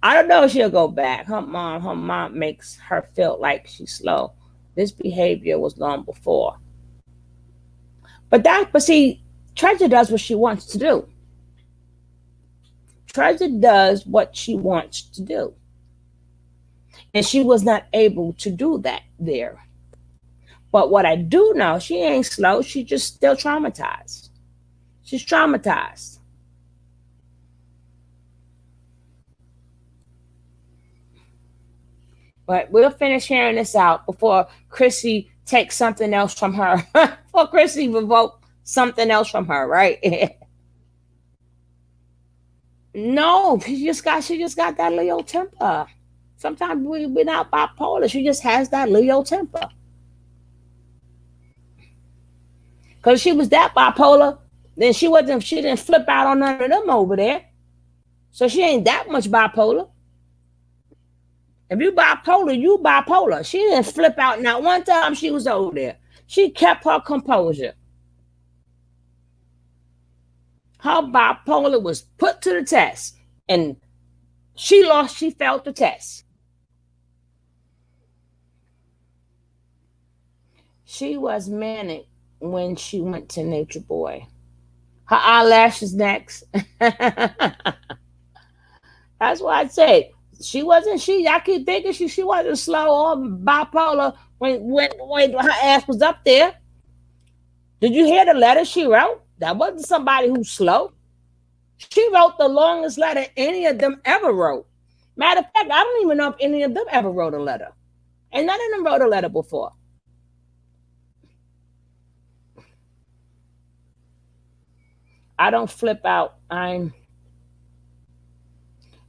I don't know if she'll go back. Her mom makes her feel like she's slow. This behavior was long before. But see, Treasure does what she wants to do. Treasure does what she wants to do. And she was not able to do that there. But what I do know, she ain't slow. She's just still traumatized. She's traumatized. But we'll finish hearing this out before Chrissy takes something else from her. Before Chrissy revoke something else from her, right? No, she just got that Leo temper. Sometimes we're not bipolar. She just has that Leo temper. Because she was that bipolar, then she didn't flip out on none of them over there. So she ain't that much bipolar. If you bipolar, you bipolar. She didn't flip out not one time she was over there. She kept her composure. Her bipolar was put to the test. And she failed the test. She was manic when she went to Natureboy. Her eyelashes next. That's why I say I keep thinking she wasn't slow or bipolar when her ass was up there. Did you hear the letter she wrote? That wasn't somebody who's slow. She wrote the longest letter any of them ever wrote. Matter of fact, I don't even know if any of them ever wrote a letter. And none of them wrote a letter before. I don't flip out.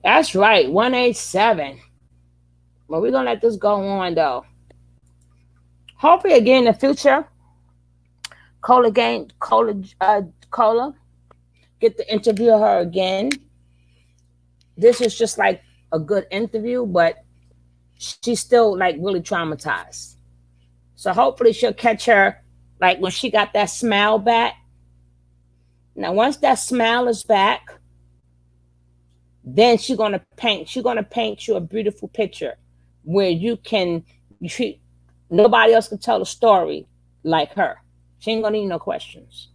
That's right, 187. Well, we're going to let this go on, though. Hopefully, again, in the future, Cola get get to interview her again. This is just like a good interview, but she's still like really traumatized. So hopefully she'll catch her like when she got that smile back. Now, once that smile is back, then she's gonna paint you a beautiful picture where nobody else can tell a story like her. She ain't gonna need no questions.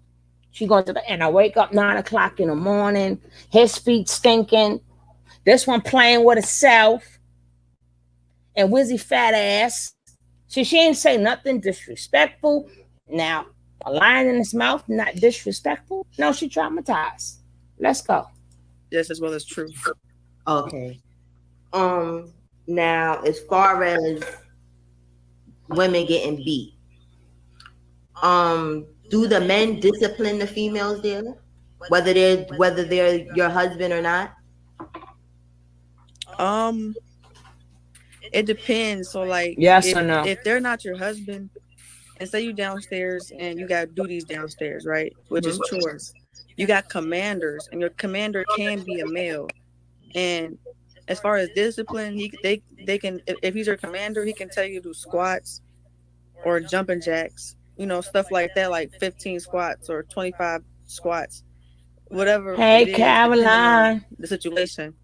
She going to and I wake up 9 o'clock in the morning, his feet stinking, this one playing with herself, and Wizzy fat ass. She ain't say nothing disrespectful. Now, a lion in his mouth, not disrespectful. No, she traumatized. Let's go. Just as well as true. Okay. Now, as far as women getting beat, do the men discipline the females there, whether they're your husband or not? It depends. So like, yes or no? If they're not your husband, and say you downstairs and you got duties downstairs, right? Which is chores. You got commanders, and your commander can be a male. And as far as discipline, they can, if he's your commander, he can tell you to do squats or jumping jacks, stuff like that, like 15 squats or 25 squats, whatever. Hey, it is, Caroline. the situation.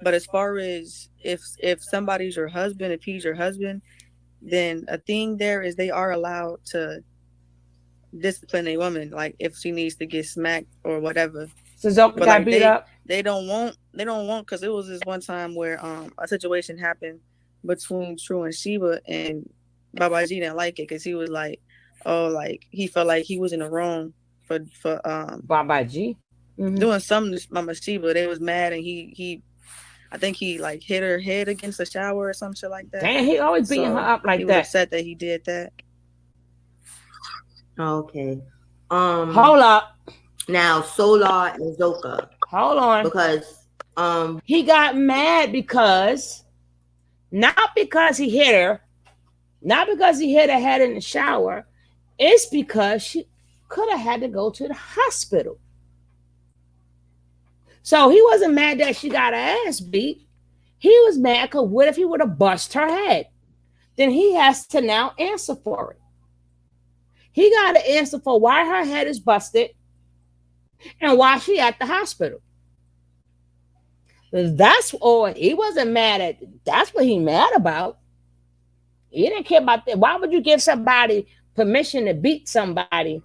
But as far as if somebody's your husband, if he's your husband, then a thing there is they are allowed to discipline a woman, like if she needs to get smacked or whatever. So Zoka got like beat up? They don't want, because it was this one time where a situation happened between True and Sheba, and Baba G didn't like it because he was like, oh, like he felt like he was in the wrong for Baba G doing something to Mama Sheba. They was mad, and he I think he like hit her head against the shower or some shit like that. Damn, he always beating her up like he that. was upset that he did that. Okay. Hold up. Now Solar and Zoka. Hold on. Because he got mad because not because he hit her, not because he hit her head in the shower. It's because she could have had to go to the hospital. So he wasn't mad that she got her ass beat. He was mad because what if he would have bust her head? Then he has to now answer for it. He got to answer for why her head is busted and why she at the hospital. That's all. He wasn't mad at. That's what he mad about. He didn't care about that. Why would you give somebody permission to beat somebody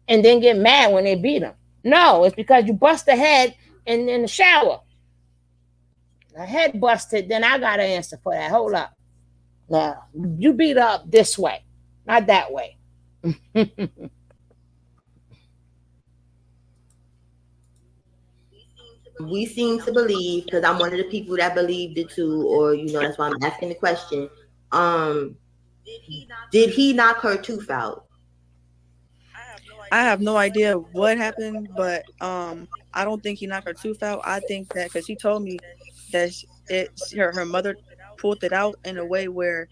and then get mad when they beat them? No, it's because you bust the head in the shower. The head busted, then I got to answer for that. Hold up. Now, you beat her up this way, not that way. We seem to believe, because I'm one of the people that believed it too, or that's why I'm asking the question. Did he knock her tooth out? I have no idea what happened, but I don't think he knocked her tooth out. I think that because she told me that her mother pulled it out in a way where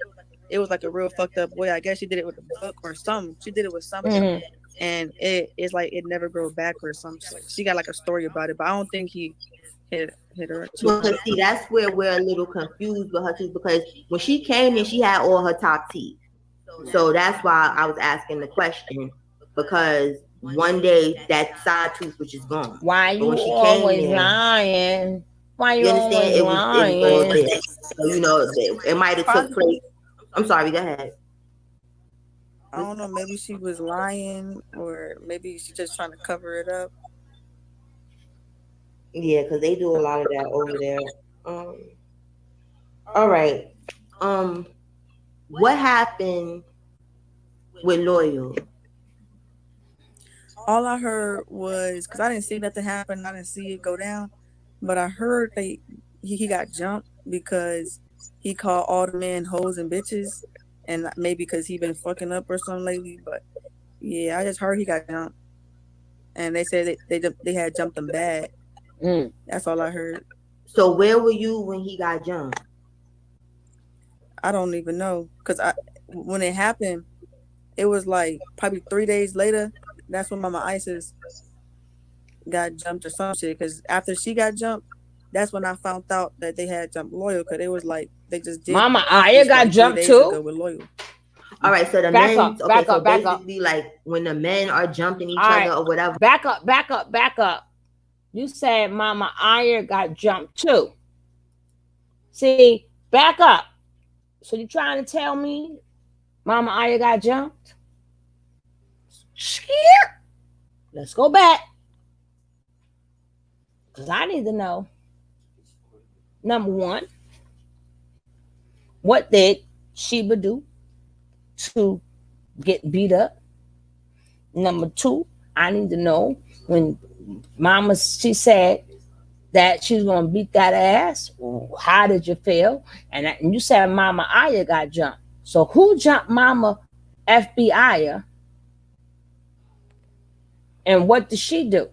it was like a real fucked up way. I guess she did it with a book or something. She did it with something, and it's like it never grew back or something. She got like a story about it, but I don't think he hit her. Well, see, that's where we're a little confused with her tooth, because when she came in, she had all her top teeth. So that's why I was asking the question, because one day that side tooth was just gone. Why you always lying? Why you understand? It was all there. So it might have took place. I'm sorry. Go ahead. I don't know. Maybe she was lying, or maybe she's just trying to cover it up. Yeah, because they do a lot of that over there. All right. What happened with Loyal? All I heard was, because I didn't see nothing happen, I didn't see it go down, but I heard he got jumped because he called all the men hoes and bitches, and maybe because he been fucking up or something lately. But yeah, I just heard he got jumped, and they said they had jumped him bad. That's all I heard. So where were you when he got jumped? I don't even know, because when it happened, it was like probably 3 days later. That's when Mama Isis got jumped or some shit. Because after she got jumped, that's when I found out that they had jumped Loyal. Because it was like they just did. Mama Aya got like jumped 3 days too. ago with Loyal. All right, so the Back men. up, Okay, back so up, back up. basically, like when the men are jumping each All other right, or whatever. back up, back up, back up. You said Mama Aya got jumped too. See, back up. So you trying to tell me Mama Aya got jumped? Shit. Let's go back. Because I need to know. Number one, what did Sheba do to get beat up? Number two, I need to know when Mama, she said that she's going to beat that ass. How did you feel? And you said Mama Aya got jumped. So who jumped Mama FBI? And what did she do?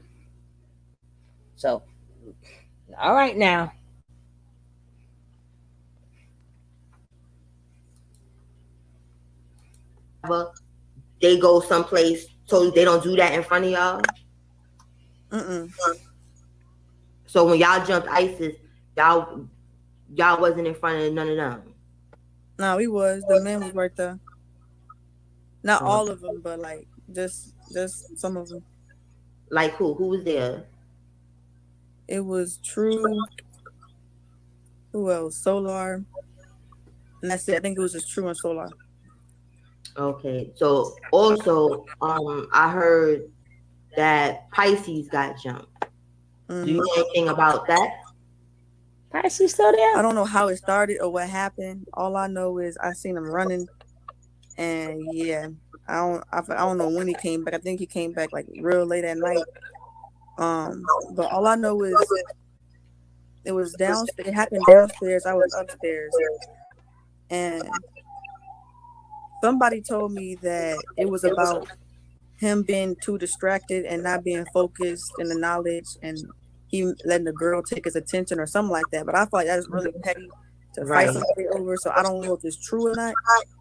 So, all right now. They go someplace so they don't do that in front of y'all. So when y'all jumped ISIS, y'all wasn't in front of none of them. No, we was. The men was right there. Not all of them, but like just some of them. Like who? Who was there? It was True. Who else? Solar. And that's it. I think it was just True and Solar. Okay. So also, I heard that Pisces got jumped. Do you know anything about that? Pisces still there? I don't know how it started or what happened. All I know is I seen him running, and yeah, I don't know when he came back. I think he came back like real late at night. But all I know is it was downstairs. It happened downstairs. I was upstairs, and somebody told me that it was about him being too distracted and not being focused in the knowledge, and he letting the girl take his attention or something like that. But I feel like that's really petty to fight somebody over. So I don't know if it's true or not.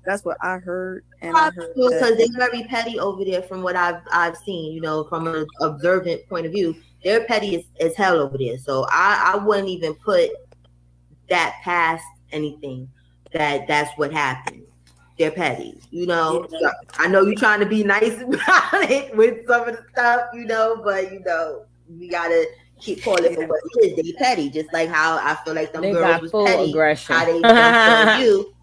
That's what I heard, and I heard because they're very petty over there from what I've seen. You know, from an observant point of view, they're petty as hell over there. So I wouldn't even put that past anything. That's what happened. They're petty, you know. Yeah. So I know you're trying to be nice about it with some of the stuff, you know, but you know, we gotta keep calling it for what it is. They petty, just like how I feel like them girls was petty. Aggression. How they jumped on you,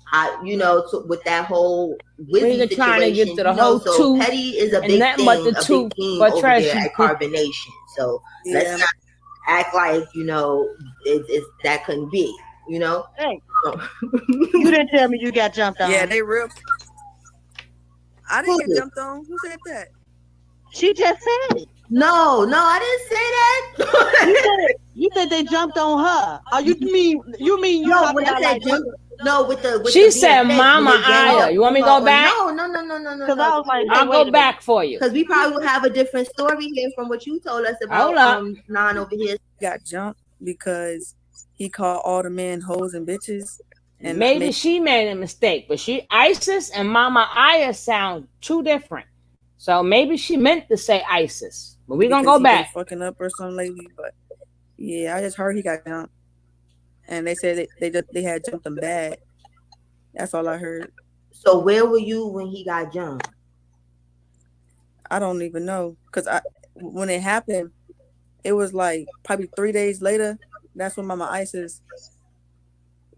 you know, with that whole Wizzy situation. Trying to get to the whole so tooth, petty is a big thing, a big theme over there at Carbonation. So let's not act like, you know, it's that couldn't be, you know. Hey. You didn't tell me you got jumped on. Yeah, they real. I didn't get jumped on. Who said that? She just said it. No, I didn't say that. you said they jumped on her. You mean no? When I said jump, no, with she said Mama Aya. You want me to go back? No. Because I was like, I'll go back for you. Because we probably will have a different story here from what you told us about. Nan over here got jumped because he called all the men hoes and bitches. And maybe she made a mistake, but ISIS and Mama Aya sound too different. So maybe she meant to say ISIS. But we're going to go back. Fucking up or something lately. But yeah, I just heard he got jumped. And they said they had jumped him bad. That's all I heard. So where were you when he got jumped? I don't even know. Because when it happened, it was like probably 3 days later. That's when Mama ISIS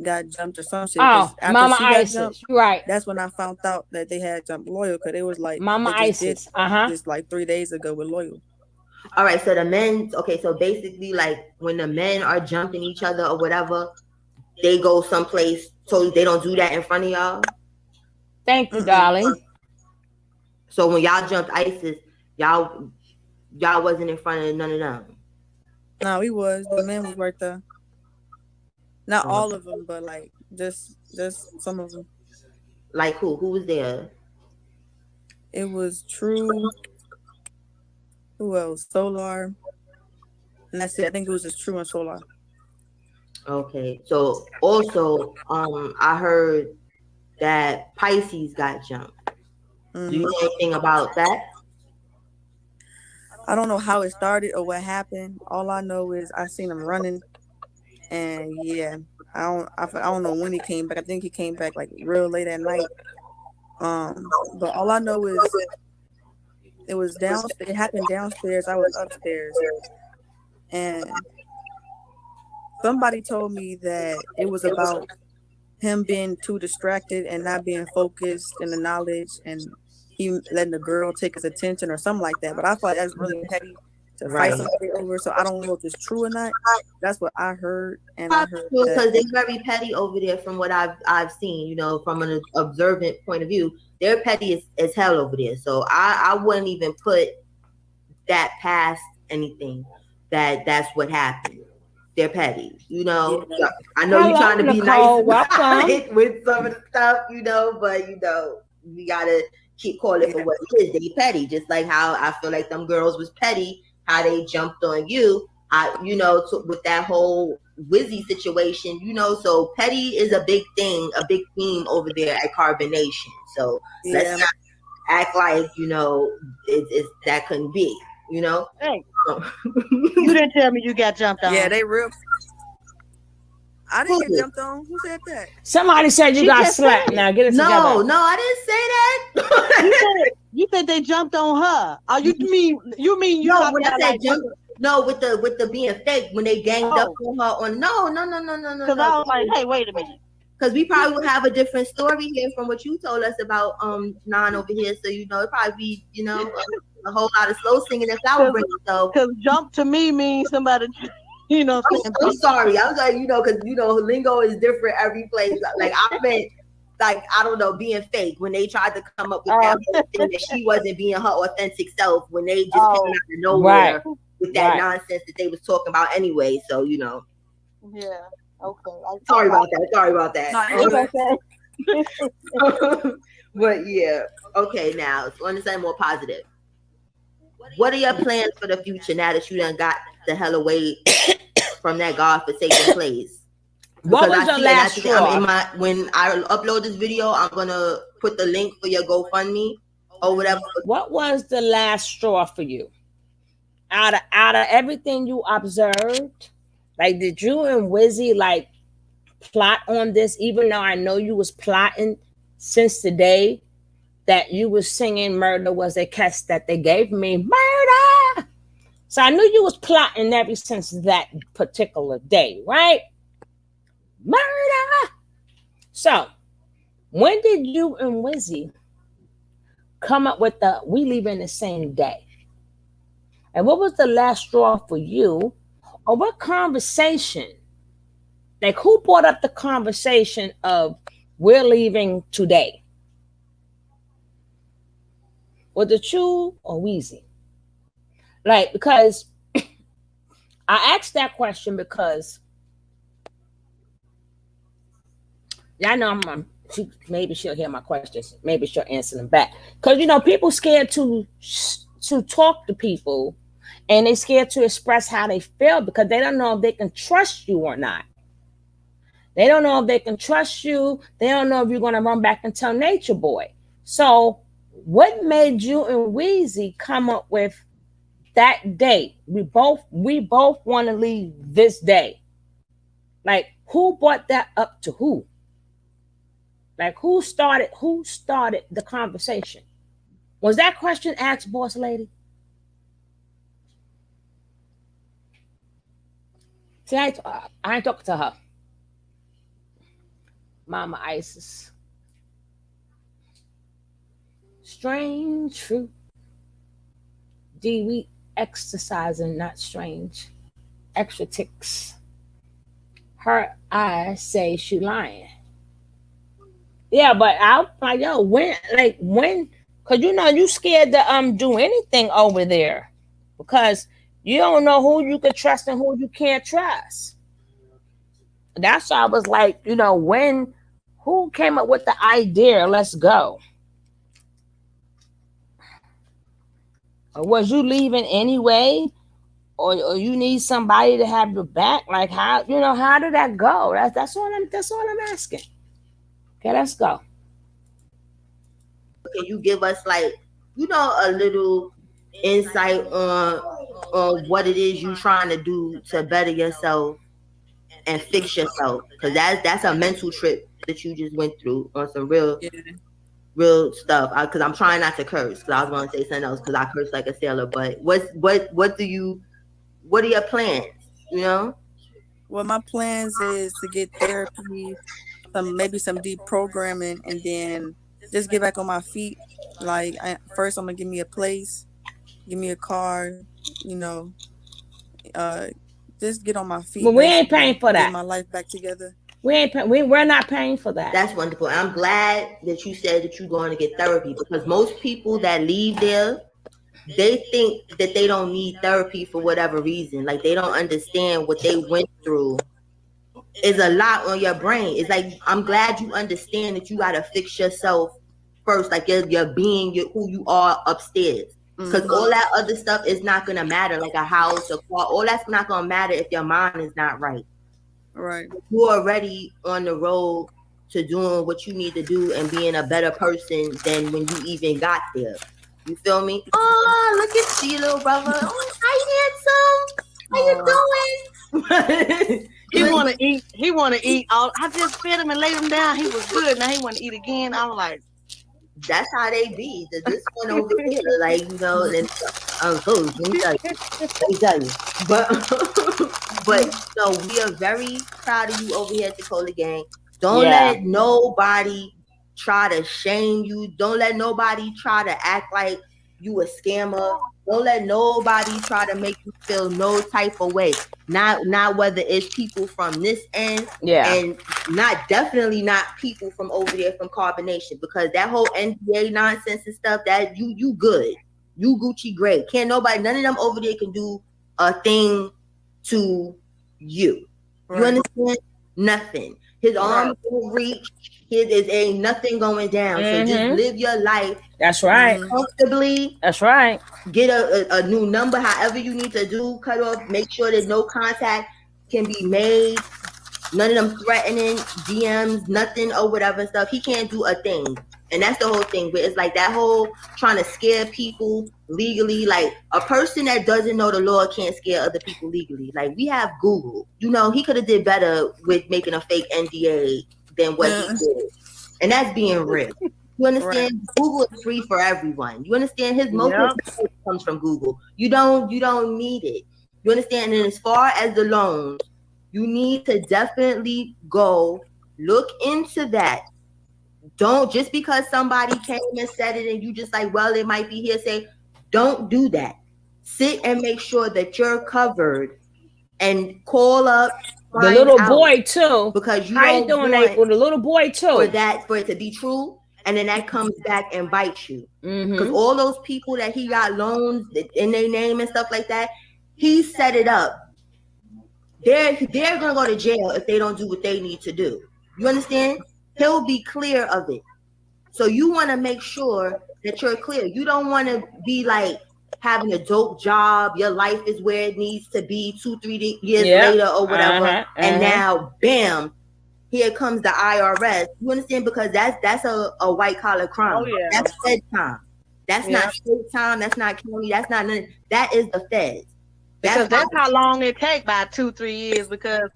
got jumped or some shit. Oh, Mama ISIS, jumped, right. That's when I found out that they had jumped Loyal, because it was like Mama ISIS, just like 3 days ago with Loyal. All right, so the men, okay, so basically like when the men are jumping each other or whatever, they go someplace so they don't do that in front of y'all? Thank you, darling. So when y'all jumped ISIS, y'all wasn't in front of none of them? No, we was. The men was right there. Not all of them, but like just some of them. Like who? Who was there? It was True. Who else? Solar. And that's it. I think it was just True and Solar. Okay. So also, I heard that Pisces got jumped. Do you know anything about that? I don't know how it started or what happened. All I know is I seen him running, and yeah, I don't know when he came back. I think he came back like real late at night. But all I know is it was downstairs. It happened downstairs. I was upstairs, and somebody told me that it was about him being too distracted and not being focused in the knowledge, and he letting the girl take his attention or something like that. But I feel like that's really petty to fight somebody over. So I don't know if it's true or not. That's what I heard, and I heard because they're very petty over there from what I've seen. You know, from an observant point of view, they're petty as hell over there. So I wouldn't even put that past anything. That's what happened. They're petty, you know. Yeah. I know you're trying to be Nicole, nice with some of the stuff, you know, but you know, we gotta keep calling for what it is. They petty, just like how I feel like them girls was petty, how they jumped on you. You know, with that whole Wizzy situation, you know, so petty is a big thing, a big theme over there at Carbonation. So let's not act like, you know, it's that couldn't be, you know. Hey. You didn't tell me you got jumped on. Yeah, they real. I didn't get jumped on. Who said that? Somebody said you got slapped. Now get it together. No, I didn't say that. you said they jumped on her. Oh, you mean you no? When I said jump, no, with the being fake when they ganged up on her on no. Because I was like, hey, wait a minute. Because we probably would have a different story here from what you told us about Nan over here. So you know, it probably be a whole lot of slow singing and flower bringing. So because jump to me means somebody. You know, I'm sorry. I was like, you know, because you know, lingo is different every place. Like I meant, like I don't know, being fake when they tried to come up with that whole thing that she wasn't being her authentic self when they just came out of nowhere with that nonsense that they was talking about anyway. So you know, yeah, okay. Sorry about that. But yeah, okay. Now, so on to something more positive. What are your plans for the future now that you done got the hell away from that godforsaken place? What was your last straw? When I upload this video, I'm gonna put the link for your GoFundMe or whatever. What was the last straw for you? Out of everything you observed, like did you and Wizzy like plot on this? Even though I know you was plotting since the day that you was singing "Murder Was a Kiss" that they gave me, murder. So I knew you was plotting ever since that particular day, right? Murder. So when did you and Wizzy come up with the we leaving the same day? And what was the last straw for you? Or what conversation? Like who brought up the conversation of we're leaving today? Was it you or Weezy? Like, because I asked that question because I know maybe she'll hear my questions. Maybe she'll answer them back. Because, you know, people scared to talk to people and they scared to express how they feel because they don't know if they can trust you or not. They don't know if they can trust you. They don't know if you're going to run back and tell Natureboy. So what made you and Weezy come up with that date? We both want to leave this day. Like, who brought that up to who? Like, who started the conversation? Was that question asked, boss lady? See, I ain't talking to her. Mama Isis. Strange fruit. D, we exercising, not strange. Extra ticks. Her eyes say she lying. Yeah, but I'm like, yo, when, cause you know you scared to do anything over there because you don't know who you can trust and who you can't trust. That's why I was like, you know, who came up with the idea? Let's go. Or was you leaving anyway? Or you need somebody to have your back? Like how did that go? That's all I'm asking. Okay, let's go. Can you give us like, you know, a little insight on what it is you trying to do to better yourself and fix yourself, because that's a mental trip that you just went through on some real stuff. Because I'm trying not to curse, because I was going to say something else, because I curse like a sailor. But what are your plans? You know. Well, my plans is to get therapy, maybe some deep programming, and then just get back on my feet. Like first, I'm gonna give me a place, give me a car, you know, just get on my feet. But we ain't paying for that. Get my life back together. We're not paying for that. That's wonderful. I'm glad that you said that you're going to get therapy, because most people that leave there, they think that they don't need therapy for whatever reason. Like, they don't understand what they went through. Is a lot on your brain. It's like, I'm glad you understand that you got to fix yourself first, like your being, who you are upstairs. Because all that other stuff is not going to matter, like a house, a car. All that's not going to matter if your mind is not right. Right. You're already on the road to doing what you need to do and being a better person than when you even got there. You feel me? Oh, look at you, little brother. Oh, hi, handsome. How you doing? He want to eat. He want to eat. I just fed him and laid him down. He was good. Now he want to eat again. I was like, that's how they be. This one over here, like, you know, and let me tell you. But no, we are very proud of you over here at the Cola Gang. Don't let nobody try to shame you. Don't let nobody try to act like you a scammer. Don't let nobody try to make you feel no type of way. Not whether it's people from this end, and definitely not people from over there from Carbonation, because that whole NDA nonsense and stuff, that you good, you Gucci great. Can't nobody, none of them over there can do a thing to you. Right. You understand? Nothing. His arms won't reach. Ain't nothing going down. So just live your life. That's right. Comfortably. That's right. Get a new number, however you need to do. Cut off. Make sure that no contact can be made. None of them threatening DMs, nothing or whatever stuff. He can't do a thing. And that's the whole thing. But it's like that whole trying to scare people legally. Like, a person that doesn't know the law can't scare other people legally. Like, we have Google. You know, he could have did better with making a fake NDA than what he did. And that's being real. You understand? Right. Google is free for everyone. You understand? His most comes from Google. You don't need it. You understand? And as far as the loans, you need to definitely go look into that. Don't, just because somebody came and said it and you just like, well, it might be hearsay. Don't do that. Sit and make sure that you're covered, and call up the little boy too, because you don't doing that with the little boy too, for it to be true, and then that comes back and bites you. Because all those people that he got loans in their name and stuff like that, he set it up. They're gonna go to jail if they don't do what they need to do. You understand? He'll be clear of it. So you want to make sure that you're clear. You don't want to be like having a dope job. Your life is where it needs to be 2-3 years later or whatever. And now, bam, here comes the IRS. You understand? Because that's a white collar crime. Oh, yeah. That's Fed time. That's not state time. That's not county. That's not none. That is the Feds. Because that's how long it takes, by 2-3 years. Because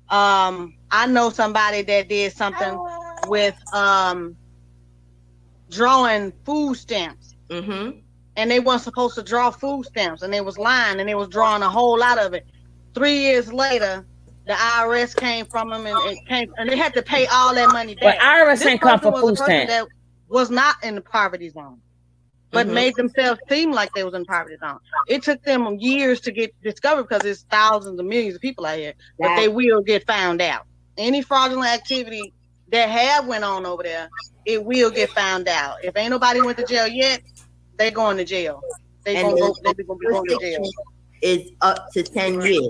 I know somebody that did something with drawing food stamps. And they weren't supposed to draw food stamps, and they was lying, and they was drawing a whole lot of it. 3 years later, the IRS came from them, and they had to pay all that money back. But IRS ain't come for food stamps. That was not in the poverty zone, but made themselves seem like they was in the poverty zone. It took them years to get discovered, because there's thousands of millions of people out here, but they will get found out. Any fraudulent activity that have went on over there, it will get found out. If ain't nobody went to jail yet, they going to jail. They gonna be going to jail. Is up to 10 years.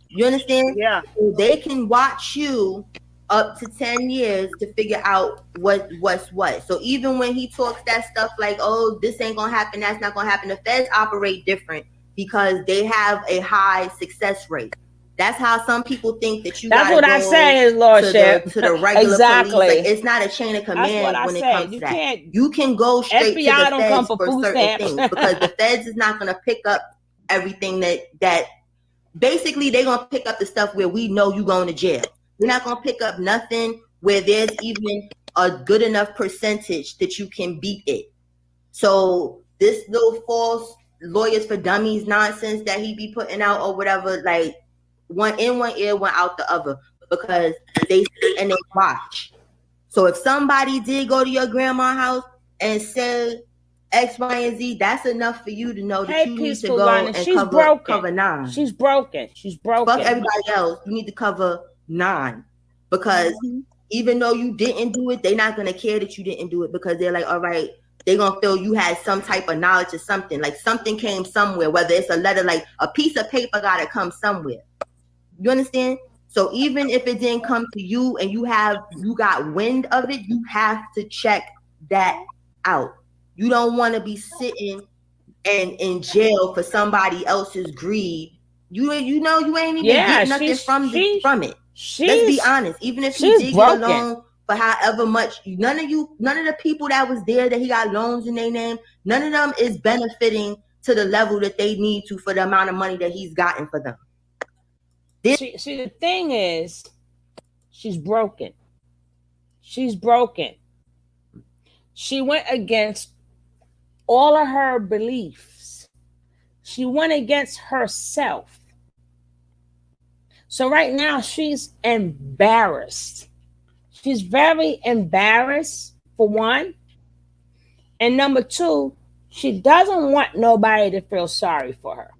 You understand? Yeah. So they can watch you up to 10 years to figure out what's what. So even when he talks that stuff like, oh, this ain't gonna happen, that's not gonna happen, the Feds operate different because they have a high success rate. That's how some people think that you. That's what I say, is Lordship. To the regular exactly. police. Like, it's not a chain of command when it comes to that. You can go straight FBI to the don't feds come for food certain stamps. things because the feds is not going to pick up everything that basically they're going to pick up the stuff where we know you going to jail. They're not going to pick up nothing where there's even a good enough percentage that you can beat it. So this little false lawyers for dummies nonsense that he be putting out or whatever, like one in one ear, one out the other, because they sit and they watch. So if somebody did go to your grandma's house and say X, Y, and Z, that's enough for you to know that you need to go and cover 9. She's broken. Fuck everybody else. You need to cover 9 because even though you didn't do it, they're not gonna care that you didn't do it because they're like, all right, they're gonna feel you had some type of knowledge or something. Like something came somewhere, whether it's a letter, like a piece of paper gotta come somewhere. You understand? So even if it didn't come to you and you got wind of it, you have to check that out. You don't want to be sitting and in jail for somebody else's greed. You know you ain't even get nothing from it. Let's be honest. Even if he did get a loan for however much, none of the people that was there that he got loans in their name, none of them is benefiting to the level that they need to for the amount of money that he's gotten for them. See, the thing is, she's broken. She's broken. She went against all of her beliefs. She went against herself. So right now, she's embarrassed. She's very embarrassed, for one. And number 2, she doesn't want nobody to feel sorry for her.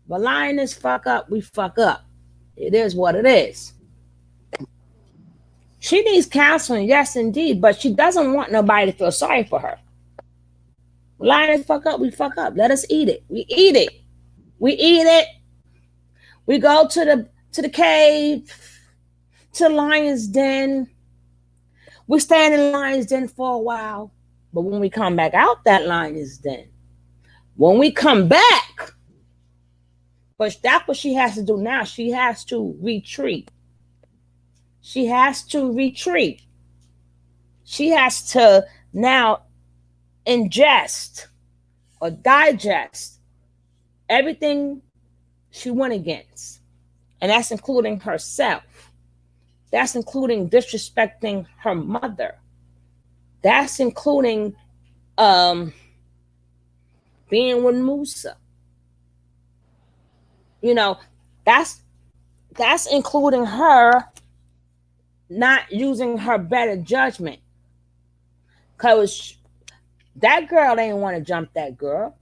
But lioness fuck up, we fuck up. It is what it is. She needs counseling, yes, indeed, but she doesn't want nobody to feel sorry for her. Lioness fuck up, we fuck up. Let us eat it. We eat it. We eat it. We go to the cave, to the lion's den. We stay in the lion's den for a while. But when we come back out that lion's den, when we come back, but that's what she has to do now. She has to retreat. She has to retreat. She has to now ingest or digest everything she went against. And that's including herself. That's including disrespecting her mother. That's including being with Musa. You know, that's including her not using her better judgment. Because that girl ain't want to jump that girl.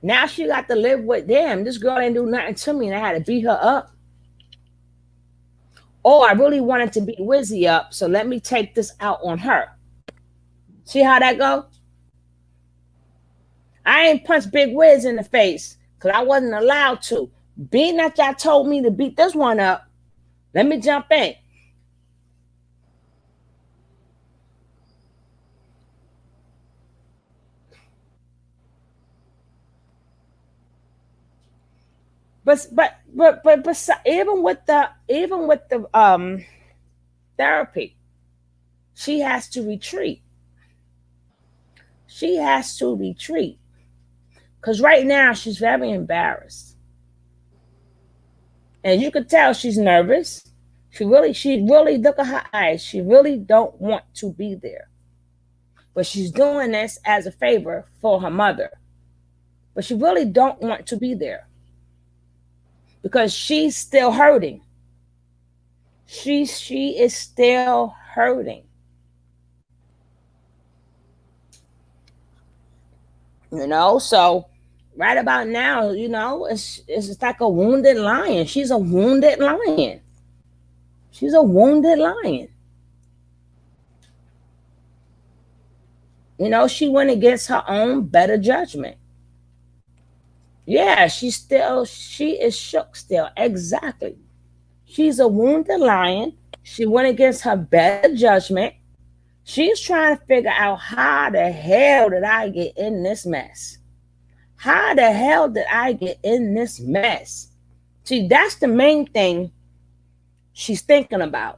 Now she got to live with them. This girl ain't do nothing to me and I had to beat her up. Oh, I really wanted to beat Wizzy up, so let me take this out on her. See how that go? I ain't punched Big Wiz in the face because I wasn't allowed to. Being that y'all told me to beat this one up, let me jump in. But even with the therapy, she has to retreat. She has to retreat. Because right now she's very embarrassed. And you could tell she's nervous. She really look at her eyes. She really don't want to be there. But she's doing this as a favor for her mother. But she really don't want to be there. Because she's still hurting. She is still hurting. You know, so right about now, you know, it's like a wounded lion. She's a wounded lion. She's a wounded lion. You know, she went against her own better judgment. Yeah, she is shook still. Exactly. She's a wounded lion. She went against her better judgment. She's trying to figure out how the hell did I get in this mess? how the hell did I get in this mess? See, that's the main thing she's thinking about.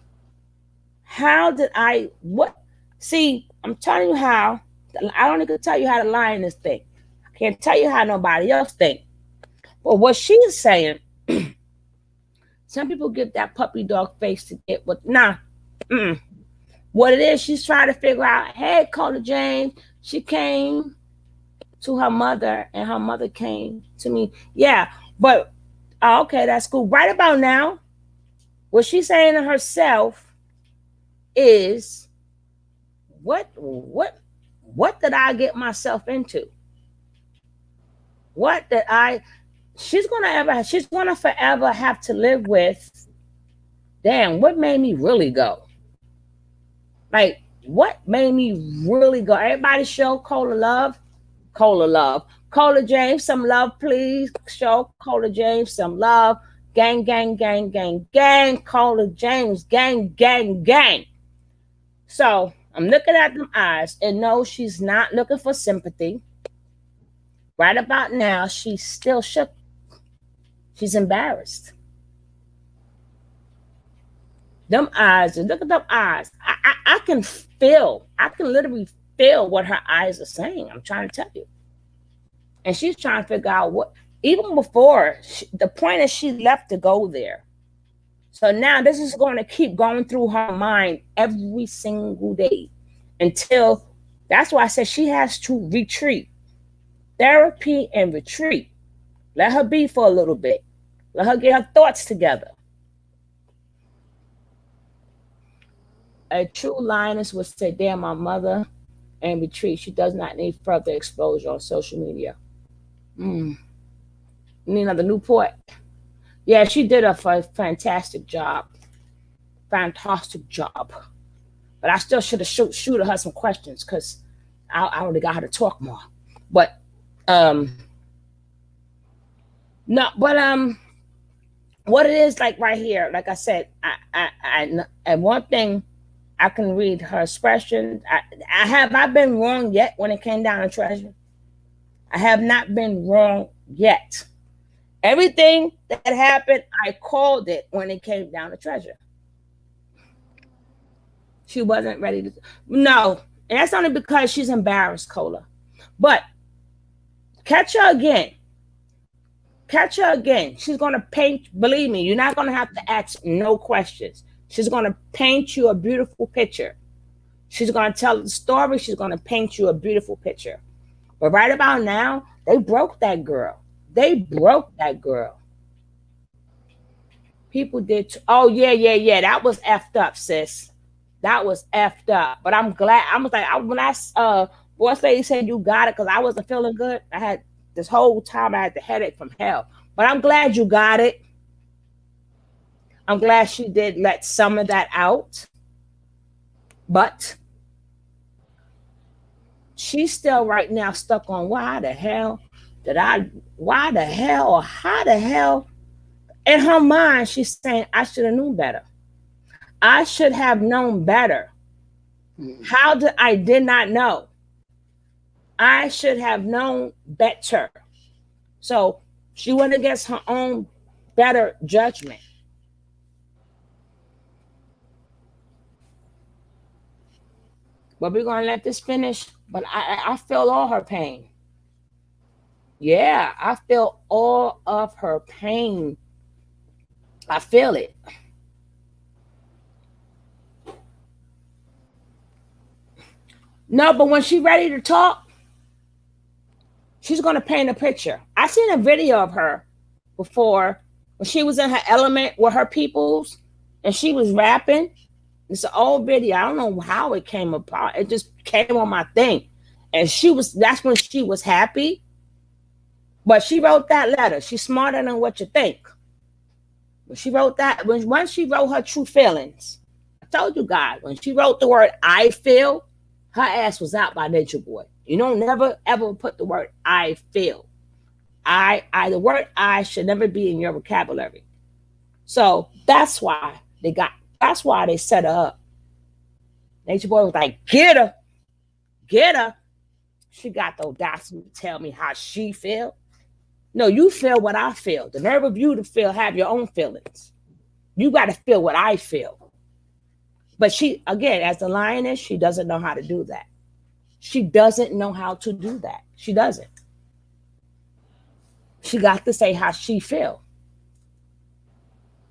How did I, what? See, I'm telling you how. I don't even tell you how to lie in this thing. I can't tell you how nobody else think. But what she's saying, some people give that puppy dog face to get what, nah. What it is, she's trying to figure out, hey, Cola James, she came to her mother and her mother came to me. Yeah, but, okay, that's cool. Right about now, what she's saying to herself is, what did I get myself into? What did she's gonna forever have to live with, damn, what made me really go? Like, what made me really go? Everybody show Cola love. Cola love. Cola James, some love, please. Show Cola James some love. Gang, gang, gang, gang, gang. Cola James, gang, gang, gang. So I'm looking at them eyes and no, she's not looking for sympathy. Right about now, she's still shook. She's embarrassed. Them eyes, look at them eyes. I can literally feel what her eyes are saying. I'm trying to tell you. And she's trying to figure out what, even before, the point is she left to go there. So now this is going to keep going through her mind every single day until, that's why I said she has to retreat. Therapy and retreat. Let her be for a little bit. Let her get her thoughts together. A true lioness would say, damn, my mother, and retreat. She does not need further exposure on social media. You need another Newport? Yeah, she did a fantastic job. Fantastic job. But I still should have shooted her some questions because I would have got her to talk more. But, no, but, what it is like right here, like I said, and one thing, I can read her expression. Have I been wrong yet when it came down to treasure? I have not been wrong yet. Everything that happened, I called it when it came down to treasure. She wasn't ready to. No, and that's only because she's embarrassed, Cola. But catch her again. Catch her again. She's going to paint, believe me, you're not going to have to ask no questions. She's going to paint you a beautiful picture. She's going to tell the story. She's going to paint you a beautiful picture. But right about now, they broke that girl. They broke that girl. People did. Oh, yeah. That was effed up, sis. That was effed up. But I'm glad. I was like, when boss lady said you got it because I wasn't feeling good. I had this whole time I had the headache from hell. But I'm glad you got it. I'm glad she did let some of that out. But she's still right now stuck on why the hell or how the hell. In her mind, she's saying, I should have known better. I should have known better. How I did not know. I should have known better. So she went against her own better judgment. But we're going to let this finish. But I feel all her pain. Yeah, I feel all of her pain. I feel it. No, but when she's ready to talk, she's going to paint a picture. I seen a video of her before when she was in her element with her peoples and she was rapping. It's an old video. I don't know how it came apart. It just came on my thing. And that's when she was happy. But she wrote that letter. She's smarter than what you think. When she wrote that, once she wrote her true feelings, I told you guys, when she wrote the word I feel, her ass was out by Natureboy. You don't never ever put the word I feel. The word I should never be in your vocabulary. So that's why they set her up. Natureboy was like, get her. She got the audacity to tell me how she feel. No, you feel what I feel. The nerve of you to feel, have your own feelings. You got to feel what I feel. But she, again, as the lioness, she doesn't know how to do that. She doesn't know how to do that. She doesn't. She got to say how she feel.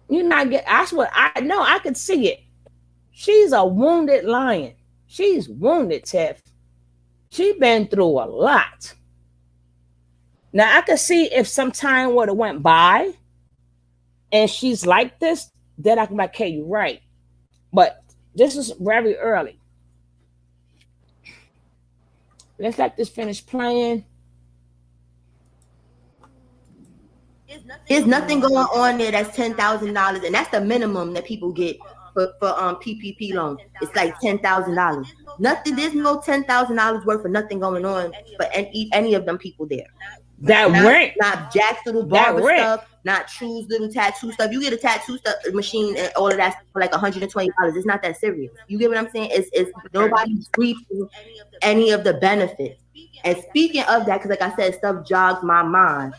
You're not get. That's what I know. I could see it. She's a wounded lion. She's wounded, Tiff. She's been through a lot. Now I could see if some time would have went by, and she's like this, then I can be like, "Okay, you're right." But this is very early. Let's let this finish playing. There's nothing going on there that's $10,000, and that's the minimum that people get for PPP loans. It's like $10,000. Nothing. There's no $10,000 worth of nothing going on for any of them people there. Not Jack's little barber stuff, not True's little tattoo stuff. You get a tattoo stuff machine and all of that for like $120. It's not that serious. You get what I'm saying? It's nobody's reaping any of the benefits. And speaking of that, because like I said, stuff jogs my mind.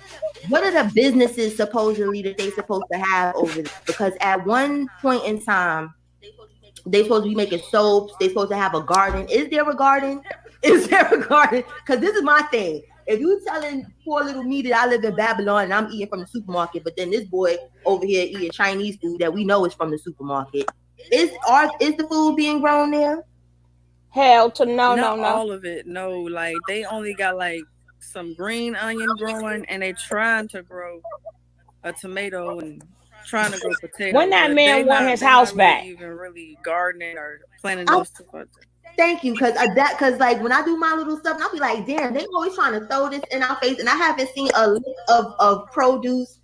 What are the businesses supposedly that they supposed to have over there? Because at one point in time, they supposed to be making soaps. They supposed to have a garden. Is there a garden? Is there a garden? Because this is my thing. If you telling poor little me that I live in Babylon and I'm eating from the supermarket, but then this boy over here eating Chinese food that we know is from the supermarket, is the food being grown there? Hell to no. All of it. No, like they only got like some green onion growing, and they trying to grow a tomato and trying to grow potatoes. When that man want his house back, even really gardening or planting those stuff. Thank you, because like when I do my little stuff, I'll be like, damn, they always trying to throw this in our face, and I haven't seen a lick of produce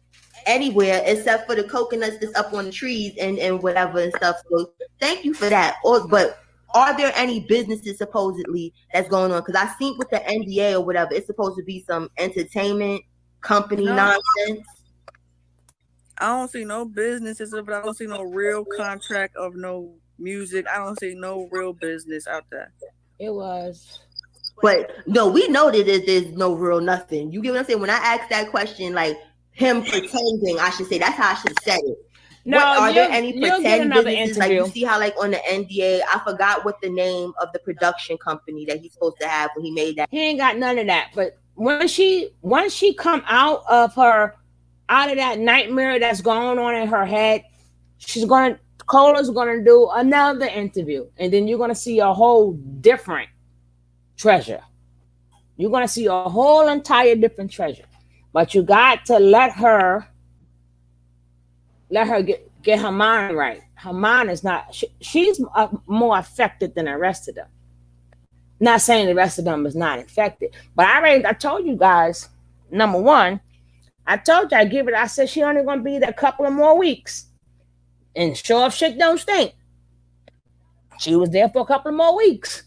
anywhere except for the coconuts that's up on the trees and whatever and stuff. So thank you for that. But are there any businesses supposedly that's going on? Because I think with the NDA or whatever, it's supposed to be some entertainment company nonsense. I don't see no businesses, but I don't see no real contract of no music. I don't see no real business out there. It was. But no, we know that there's no real nothing. You get what I'm saying? When I asked that question, like him pretending, I should say, that's how I should have said it. No, are there any pretend businesses? Like interview. you see how like on the NDA, I forgot what the name of the production company that he's supposed to have when he made that. He ain't got none of that. But once she come out of that nightmare that's going on in her head, Cola's gonna do another interview, and then you're gonna see a whole different treasure. You're gonna see a whole entire different treasure. But you got to let her get her mind right. Her mind is not. She's more affected than the rest of them. Not saying the rest of them is not affected, but I told you guys. Number one, I told you I said she only gonna be there a couple of more weeks, and sure if shit don't stink, she was there for a couple of more weeks.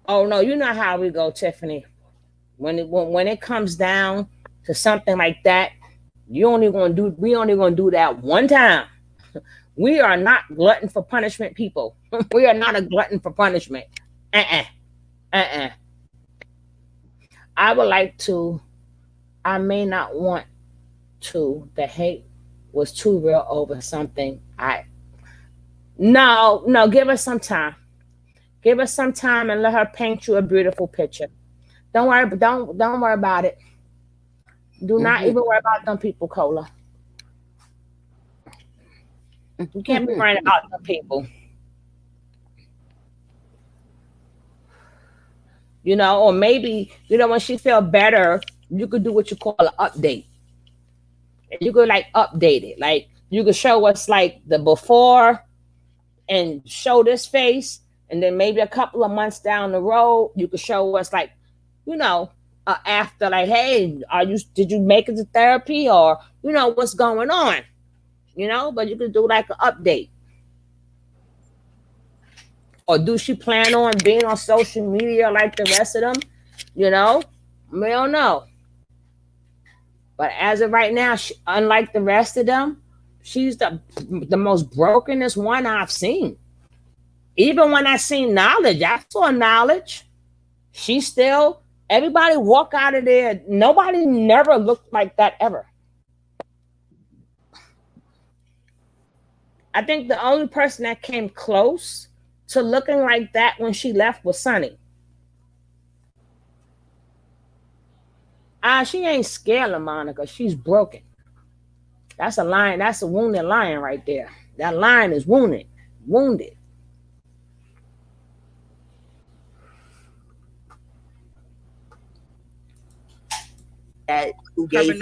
Oh no, you know how we go, Tiffany. When it comes down to something like that, we only gonna do that one time. We are not glutton for punishment, people. We are not a glutton for punishment. I would like to. I may not want to. The hate was too real over something. No. Give us some time. Give us some time and let her paint you a beautiful picture. Don't worry about it. Do not even worry about them people, Cola. You can't be worrying about them people. Or maybe, when she feel better, you could do what you call an update. And you could update it. Like you could show us the before and show this face. And then maybe a couple of months down the road, you could show us after hey, did you make it to therapy or, what's going on, but you could do an update. Or do she plan on being on social media like the rest of them? We don't know. But as of right now, unlike the rest of them, She's the most brokenest one I've seen. Even when I seen Knowledge, I saw Knowledge. She still, everybody walk out of there. Nobody never looked like that ever. I think the only person that came close to looking like that when she left was Sunny. She ain't scared of Monica. She's broken. That's a lion. That's a wounded lion right there. That lion is wounded. Wounded. That who gave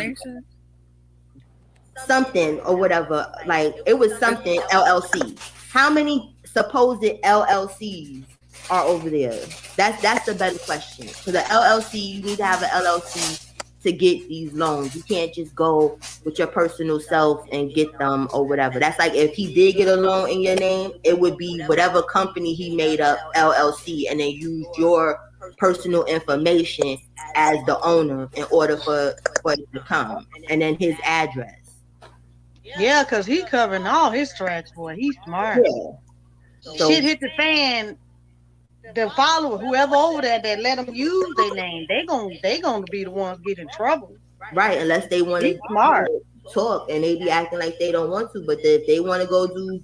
something or whatever, like it was something LLC. How many supposed LLCs are over there? That's the better question. So the LLC, you need to have an LLC to get these loans. You can't just go with your personal self and get them or whatever. That's like if he did get a loan in your name, it would be whatever company he made up, LLC, and then use your personal information as the owner in order for it to come, and then his address. Yeah, because he covering all his tracks, boy. He's smart. Yeah. So, shit hit the fan. The follower, whoever over there that let them use their name, they gonna be the ones get in trouble. Right, unless they want to smart talk and they be acting like they don't want to. But if they want to go do,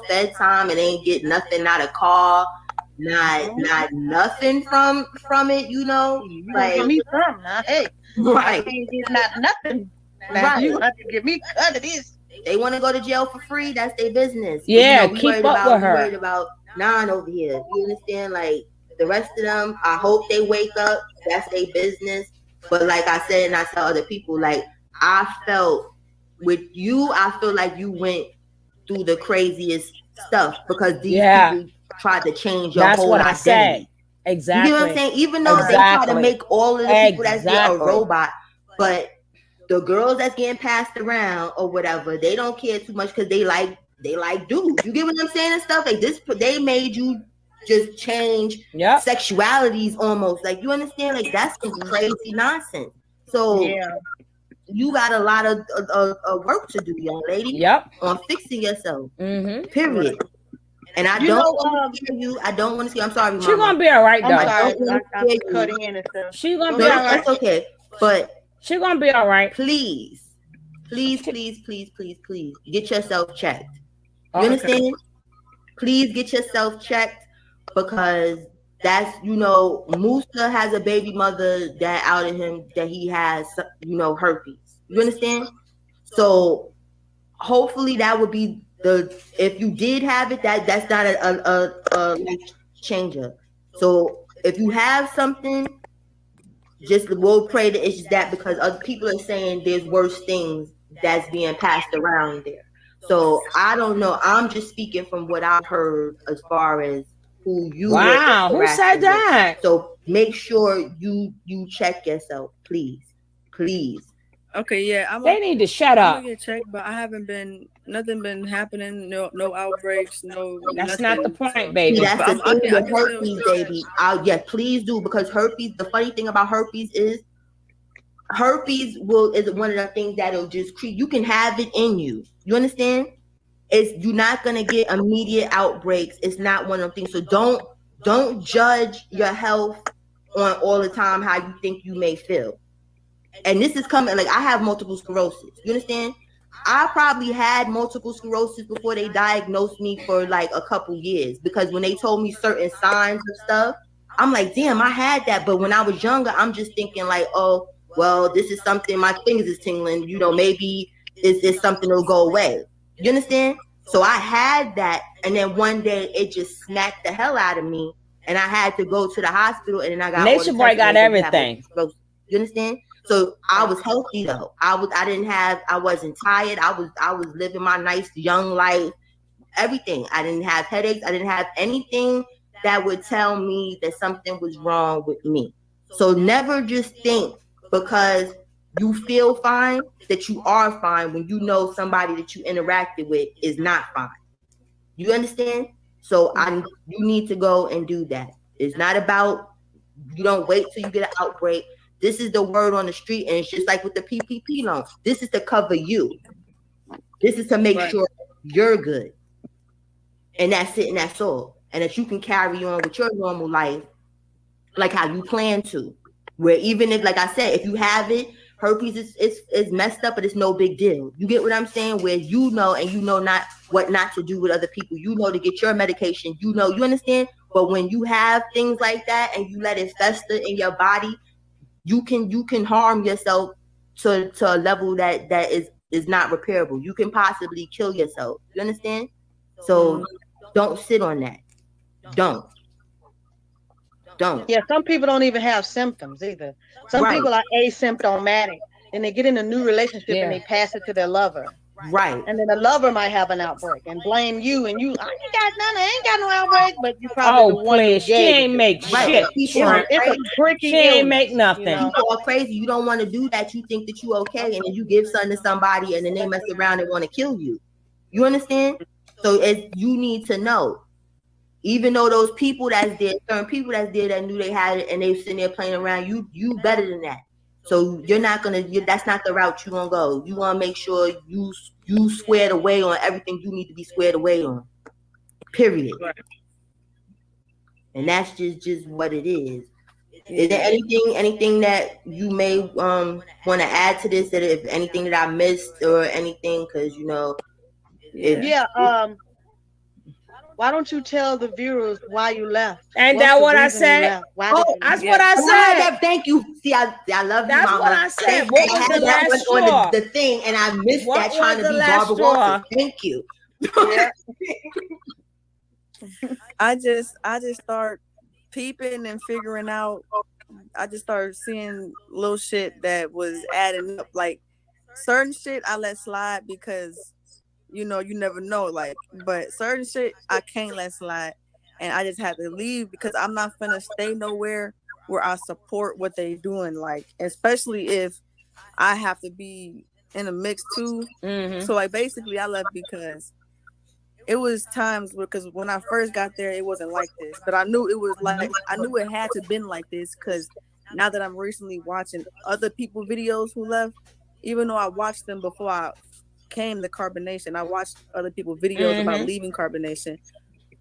Fed time and they ain't get nothing, not a car, not nothing from it, like give me something, hey, right? It's not nothing. Right. You have to give me cut of this. They want to go to jail for free. That's their business. Yeah, but, keep up with her. Worried about 9 over here. You understand? Like the rest of them, I hope they wake up. That's their business. But like I said, and I tell other people, like I felt with you, I feel like you went through the craziest stuff because these people tried to change your whole identity. I said. Exactly. You know what I'm saying? Even though they try to make all of the people that's a robot, but the girls that's getting passed around or whatever, they don't care too much because they like dudes. You get what I'm saying and stuff like this. They made you just change sexualities almost. Like you understand? Like that's some crazy nonsense. So you got a lot of work to do, young lady. Yep. On fixing yourself. Mm-hmm. Period. And I don't want to scare you. I don't want to scare. I'm sorry, Mama. She's gonna be all right, though. I'm cutting in and stuff. She's gonna be all right. That's okay. But she's gonna be all right. Please, get yourself checked. You understand? Please get yourself checked because that's, Musa has a baby mother that outed him that he has, herpes. You understand? So hopefully that would be if you did have it, that's not a life changer. So if you have something, we'll pray that it's just that because other people are saying there's worse things that's being passed around there. So I don't know. I'm just speaking from what I've heard as far as who you. Wow, who said that? So make sure you check yourself, please. Okay, yeah. They need to shut up. I'm gonna get checked, but I haven't been. Nothing been happening. No outbreaks. No. That's nothing. Not the point, baby. See, that's the thing with herpes, baby. Please do, because herpes. The funny thing about herpes is herpes is one of the things that'll just creep. You can have it in you. You understand? You're not gonna get immediate outbreaks. It's not one of them things. So don't judge your health on all the time how you think you may feel. And this is coming. Like I have multiple sclerosis. You understand? I probably had multiple sclerosis before they diagnosed me for like a couple years, because when they told me certain signs of stuff, I'm like, damn, I had that. But when I was younger, I'm just thinking like, oh, well, this is something, my fingers is tingling, maybe it's something that'll go away. You understand? So I had that, and then one day it just smacked the hell out of me, and I had to go to the hospital, and then I got Natureboy got everything. You understand? So I was healthy though. I wasn't tired. I was living my nice young life. Everything. I didn't have headaches. I didn't have anything that would tell me that something was wrong with me. So never just think because you feel fine that you are fine when you know somebody that you interacted with is not fine. You understand? So you need to go and do that. It's not about, you don't wait till you get an outbreak. This is the word on the street, and it's just like with the PPP loan. This is to cover you. This is to make sure you're good. And that's it, and that's all. And that you can carry on with your normal life like how you plan to. Where even if, like I said, if you have it, herpes is messed up, but it's no big deal. You get what I'm saying? Where you know, and you know not what not to do with other people. You know to get your medication. You know, you understand? But when you have things like that and you let it fester in your body, you can harm yourself to a level that is not repairable. You can possibly kill yourself. You understand? So don't sit on that. Don't. Yeah, some people don't even have symptoms either. Some people are asymptomatic, and they get in a new relationship and they pass it to their lover. Right. And then the lover might have an outbreak and blame you, and you, I ain't got no outbreak, but you probably the one please, she ain't make shit. It's a tricky She ain't illness, make nothing. you know? People are crazy. You don't want to do that. You think that you okay, and then you give something to somebody, and then they mess around and want to kill you. You understand? So you need to know. Even though those people that's there, certain people that's there that knew they had it, and they sitting there playing around, you better than that. So you're not gonna. That's not the route you gonna go. You want to make sure you squared away on everything you need to be squared away on. Period. And that's just what it is. Is there anything that you may want to add to this? That if anything that I missed or anything, because you know. Why don't you tell the viewers why you left? Ain't that what I said? That's what I said. Thank you. See, I love you, That's Mama. what I said. What was the last straw? On the thing, and I missed that trying to be Barbara Walters. Thank you. Yeah. I just start peeping and figuring out. I just started seeing little shit that was adding up. Like certain shit I let slide because you know you never know. Like, but certain shit I can't let slide, and I just had to leave because I'm not finna stay nowhere where I support what they doing. Like, especially if I have to be in a mix too. So like basically I left because it was times because when I first got there, it wasn't like this. But I knew it was like I knew it had to been like this because now that I'm recently watching other people videos who left, even though I watched them before I came to carbonation, I watched other people videos about leaving carbonation,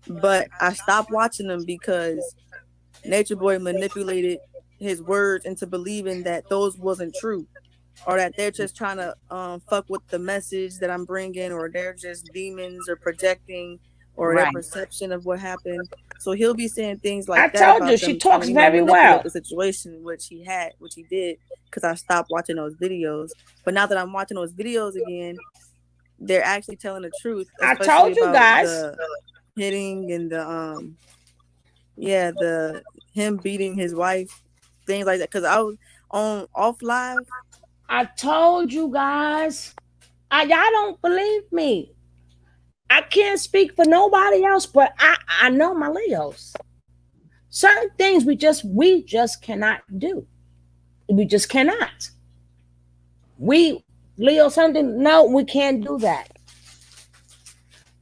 but I stopped watching them because Natureboy manipulated his words into believing that those wasn't true. Or that they're just trying to fuck with the message that I'm bringing, or they're just demons or projecting, or their perception of what happened. So he'll be saying things like that. I told you she talks very well. The situation which he did, because I stopped watching those videos. But now that I'm watching those videos again, they're actually telling the truth. I told you guys. The hitting and the the him beating his wife, things like that. Because I was on off live. I told you guys. Y'all don't believe me. I can't speak for nobody else, but I know my Leos. Certain things we just cannot do. We just cannot. Leo, something, no, we can't do that.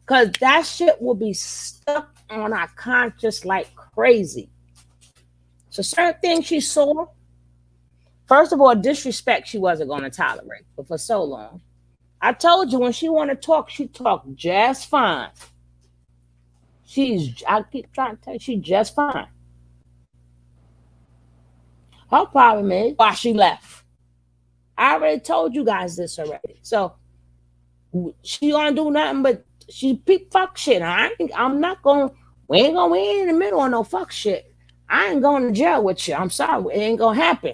Because that shit will be stuck on our conscious like crazy. So certain things she saw, first of all, disrespect she wasn't going to tolerate for so long. I told you when she want to talk, she talk just fine. I keep trying to tell you, she's just fine. Her problem is why she left. I already told you guys this already. So she gonna do nothing but she fuck shit. I'm not going. We ain't in the middle of no fuck shit. I ain't going to jail with you. I'm sorry, it ain't gonna happen.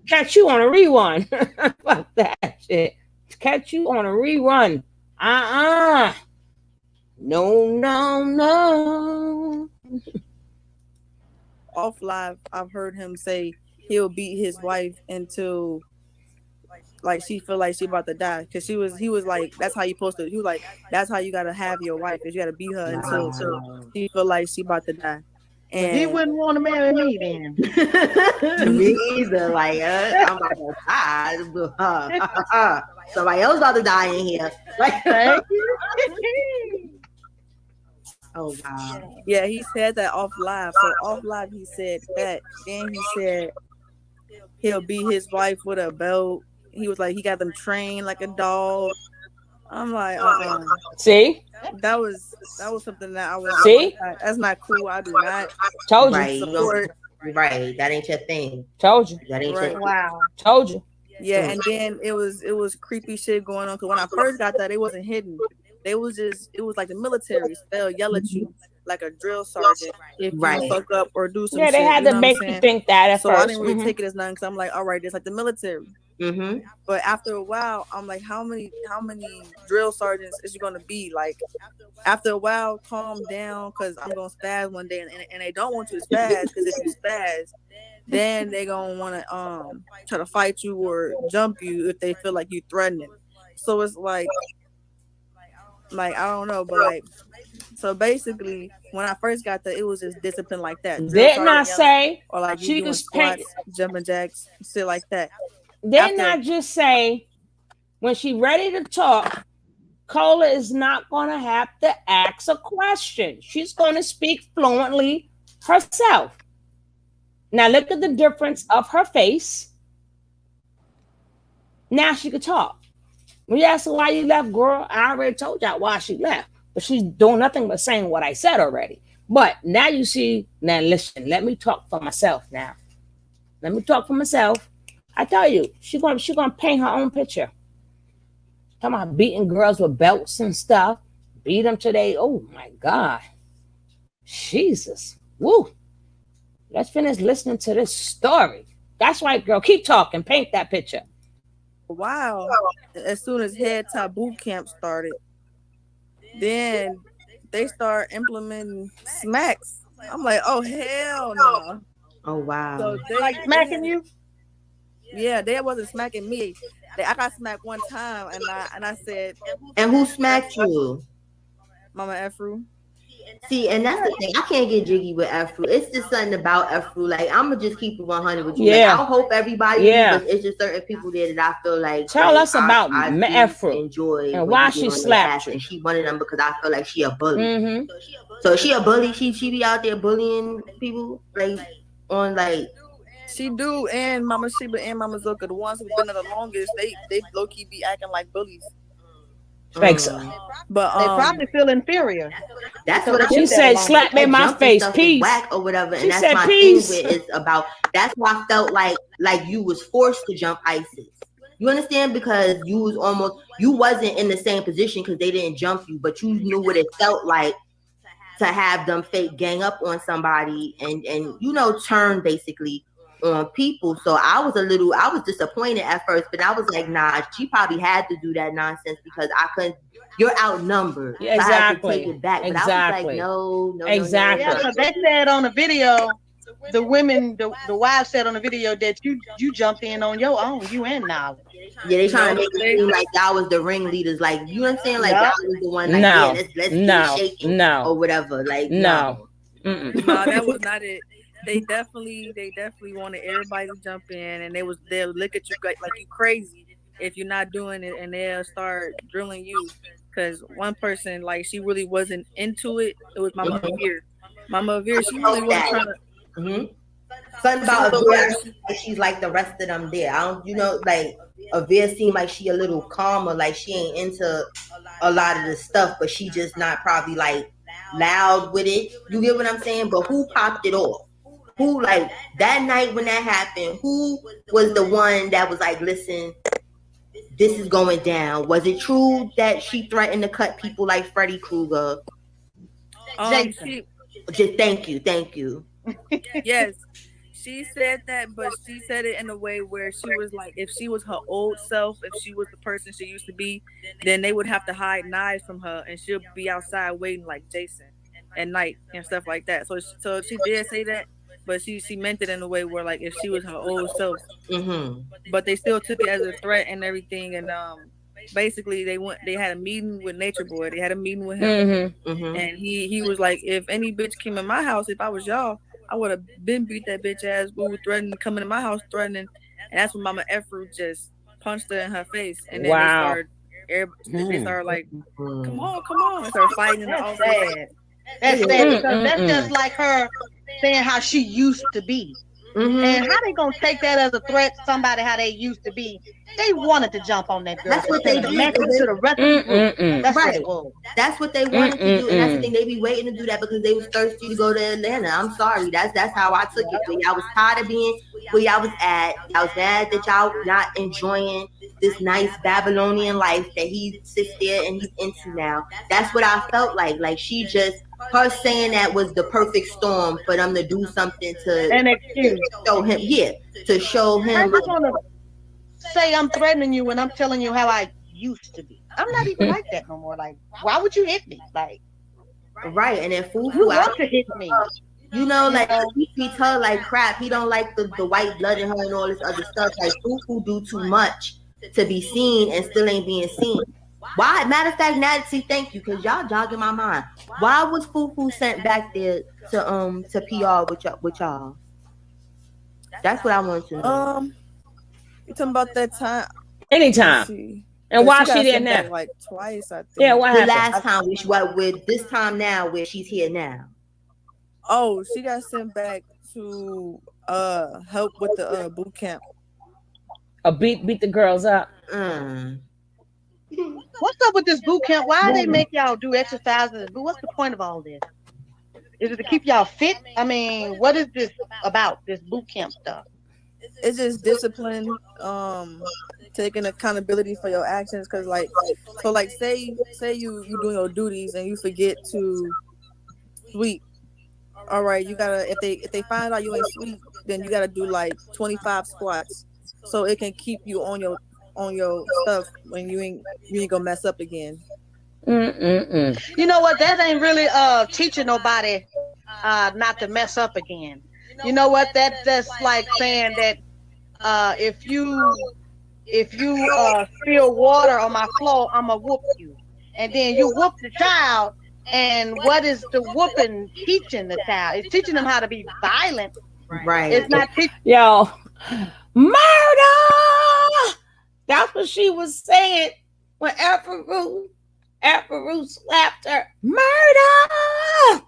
Catch you on a rerun. Fuck that shit. Catch you on a rerun. No. Off live, I've heard him say he'll beat his wife until like she feel like she about to die. Cause he was like, that's how you supposed to. He was like, that's how you gotta have your wife. Is you gotta beat her until she feel like she about to die. And he wouldn't want to marry me then. Me either. Like I'm about to die. Somebody else about to die in here. Like, oh wow. Yeah, he said that off live. So off live he said that. Then he said he'll beat his wife with a belt. he was like he got them trained like a dog. I'm like, See, that was something that I was see, like, that's not cool. I do not told you. Right, right. That ain't your thing. Told you. That ain't your thing. Wow. Told you. Yeah, and then it was creepy shit going on because when I first got that, it wasn't hidden. It was like the military. They'll yell at you like a drill sergeant if you fuck up or do some shit. Yeah, they had to make you think that at so first. I didn't really take it as nothing because I'm like, all right, it's like the military. But after a while, I'm like, how many drill sergeants is you gonna be? Like, after a while, calm down because I'm gonna spaz one day, and they don't want you to spaz because if you spaz, then they gonna want to try to fight you or jump you if they feel like you threatening. So it's like I don't know, but like, so basically when I first got there, it was just discipline like that. Didn't I say or like she you doing was squats, jumping jacks, shit like that. Didn't I just say when she ready to talk, Cola is not gonna have to ask a question. She's gonna speak fluently herself. Now look at the difference of her face. Now she could talk. When you ask her why you left, girl, I already told y'all why she left. But she's doing nothing but saying what I said already. But now you see, now listen, let me talk for myself now. Let me talk for myself. I tell you, she gonna paint her own picture. Talking about beating girls with belts and stuff. Beat them today. Oh my God. Jesus. Woo. Let's finish listening to this story. That's right, girl. Keep talking. Paint that picture. Wow. As soon as head top boot camp started, then they start implementing smacks. I'm like, oh hell no. Oh wow. So they like smacking you? Yeah, they wasn't smacking me. I got smacked one time and I said, and who smacked you? Mama Efru. See, and that's the thing. I can't get jiggy with Efru. It's just something about Efru. Like, I'm gonna just keep it 100 with you. Yeah. Like, I hope everybody do, but it's just certain people there that I feel like. Tell us about Efru enjoy and why she slapped you. And she one of them because I feel like she a bully. So she a bully. She be out there bullying people like on like. She do, and Mama Sheba and Mama Zuka, the ones who've been there the longest, they low key be acting like bullies. Thanks. But they probably feel inferior. That's what she said. Slap me in my face, peace. Whack or whatever, she and that's said, my peace. thing with it's about. That's why I felt like you was forced to jump ISIS. You understand? Because you wasn't in the same position because they didn't jump you, but you knew what it felt like to have them fake gang up on somebody and turn basically on people. So I was disappointed at first, but I was like, nah, she probably had to do that nonsense because I couldn't. You're outnumbered. Yeah, exactly. So I had to take it back. But I was like, no. Exactly. Yeah, so they said on the video, the women, the wives said on the video that you jumped in on your own, you and Knowledge. Yeah, they trying to make it seem like y'all was the ringleaders. Like, you know what I'm saying? Like, y'all was the one. Like, let's get shaking or whatever. Like, no. No, that was not it. They definitely wanted everybody to jump in, and they'll look at you like you crazy if you're not doing it, and they'll start drilling you. Because one person, like, she really wasn't into it. It was Mama Avir. Mama Avir, she really wasn't trying to. Something about Avir, she's like the rest of them there. I don't, like Avir seemed like she a little calmer, like she ain't into a lot of the stuff, but she just not probably like loud with it. You get what I'm saying? But who popped it off? Who, like, that night when that happened, who was the one that was like, listen, this is going down? Was it true that she threatened to cut people like Freddy Krueger? Just thank you. Yes, she said that, but she said it in a way where she was like, if she was her old self, if she was the person she used to be, then they would have to hide knives from her, and she'll be outside waiting like Jason at night and stuff like that. So she did say that, but she meant it in a way where, like, if she was her old self, but they still took it as a threat and everything. And basically they had a meeting with Natureboy. They had a meeting with him, and he was like, if any bitch came in my house, if I was y'all, I would have been beat that bitch ass. We were threatening to come into my house, threatening, and that's when Mama Efru just punched her in her face, and then they started like, come on, and started fighting. That's sad. That's sad because that's just like her saying how she used to be. And how they gonna take that as a threat? Somebody how they used to be. They wanted to jump on that girl. That's what they did. To the rest of the group. That's right. what it was. That's what they wanted to do, and that's the thing. They be waiting to do that because they was thirsty to go to Atlanta. I'm sorry. That's how I took it. But y'all was tired of being where y'all was at. Y'all was mad that y'all not enjoying this nice Babylonian life that he sits there and he's into now. That's what I felt like. Like she just, her saying that was the perfect storm for them to do something to show him. Yeah, to show him. I'm gonna say I'm threatening you when I'm telling you how I used to be. I'm not even like that no more. Like, why would you hit me? Like, right? And then Fufu, you want to hit me. You know, like he treats her like crap. He don't like the white blood in her and all this other stuff. Like Fufu do too much to be seen and still ain't being seen. Why? Matter of fact, Nancy, thank you, because y'all jogging my mind. Why was Fufu sent back there to PR with y'all? That's what I want to know. You talking about that time? Anytime. And why she there now? Like twice, I think. Yeah, what happened? The last time, with this time now, where she's here now. Oh, she got sent back to help with the boot camp. Beat the girls up. What's up with this boot camp? Why do they make y'all do exercises? What's the point of all this? Is it to keep y'all fit? I mean, what is this about? This boot camp stuff? It's just discipline, taking accountability for your actions. Cause say you doing your duties and you forget to sweep. All right, you gotta if they find out you ain't sweep, then you gotta do like 25 squats, so it can keep you on your stuff when you ain't gonna mess up again. You know what? That ain't really teaching nobody not to mess up again. You know what? That's like saying that if you spill water on my floor, I'ma whoop you, and then you whoop the child. And what is the whooping teaching the child? It's teaching them how to be violent. Right. It's not teaching. Yo, murder. That's what she was saying when Afro slapped her. Murder.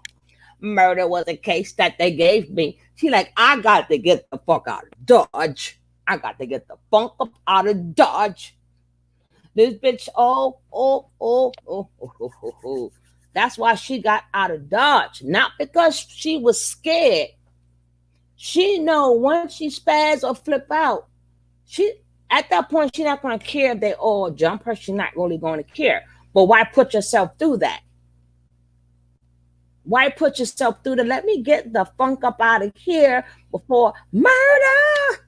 Murder was a case that they gave me. She like, I got to get the fuck out of Dodge. I got to get the funk up out of Dodge. This bitch, oh. That's why she got out of Dodge. Not because she was scared. She know once she spaz or flip out, at that point, she's not going to care if they all jump her. She's not really going to care. But why put yourself through that? Why put yourself through that? Let me get the funk up out of here before murder.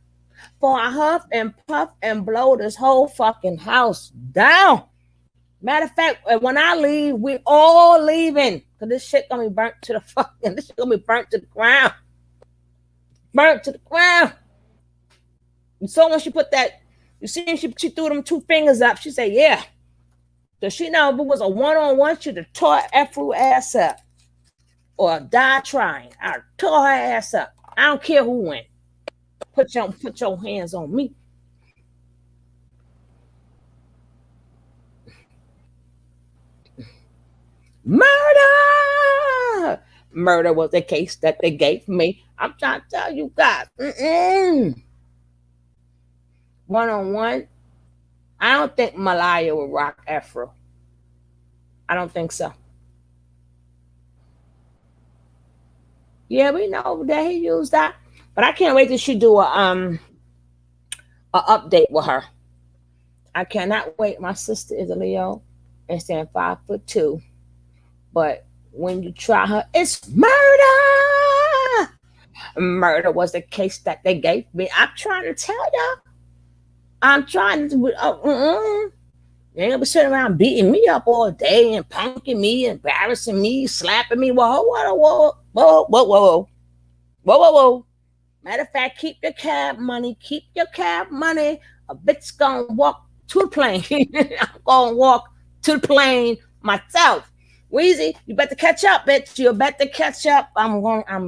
Before I huff and puff and blow this whole fucking house down. Matter of fact, when I leave, we all leaving. Because this shit gonna be burnt to the fucking, this shit gonna be burnt to the ground. Burnt to the ground. And so when she put that, you see, she threw them two fingers up. She said, yeah. Does she know if it was a one-on-one, she'd have tore Afro ass up. Or die trying. I'd tore her ass up. I don't care who went. Put your hands on me. Murder! Murder was the case that they gave me. I'm trying to tell you guys. One-on-one. I don't think Malaya would rock Afro. I don't think so. Yeah, we know that he used that. But I can't wait till she do a update with her. I cannot wait. My sister is a Leo and stand 5'2". But when you try her, it's murder. Murder was the case that they gave me. I'm trying to tell y'all. I'm trying to. You ain't gonna be sitting around beating me up all day and punking me, embarrassing me, slapping me. Whoa. Matter of fact, keep your cab money. Keep your cab money. A bitch gonna walk to the plane. I'm gonna walk to the plane myself. Weezy, you better catch up, bitch. You better catch up. I'm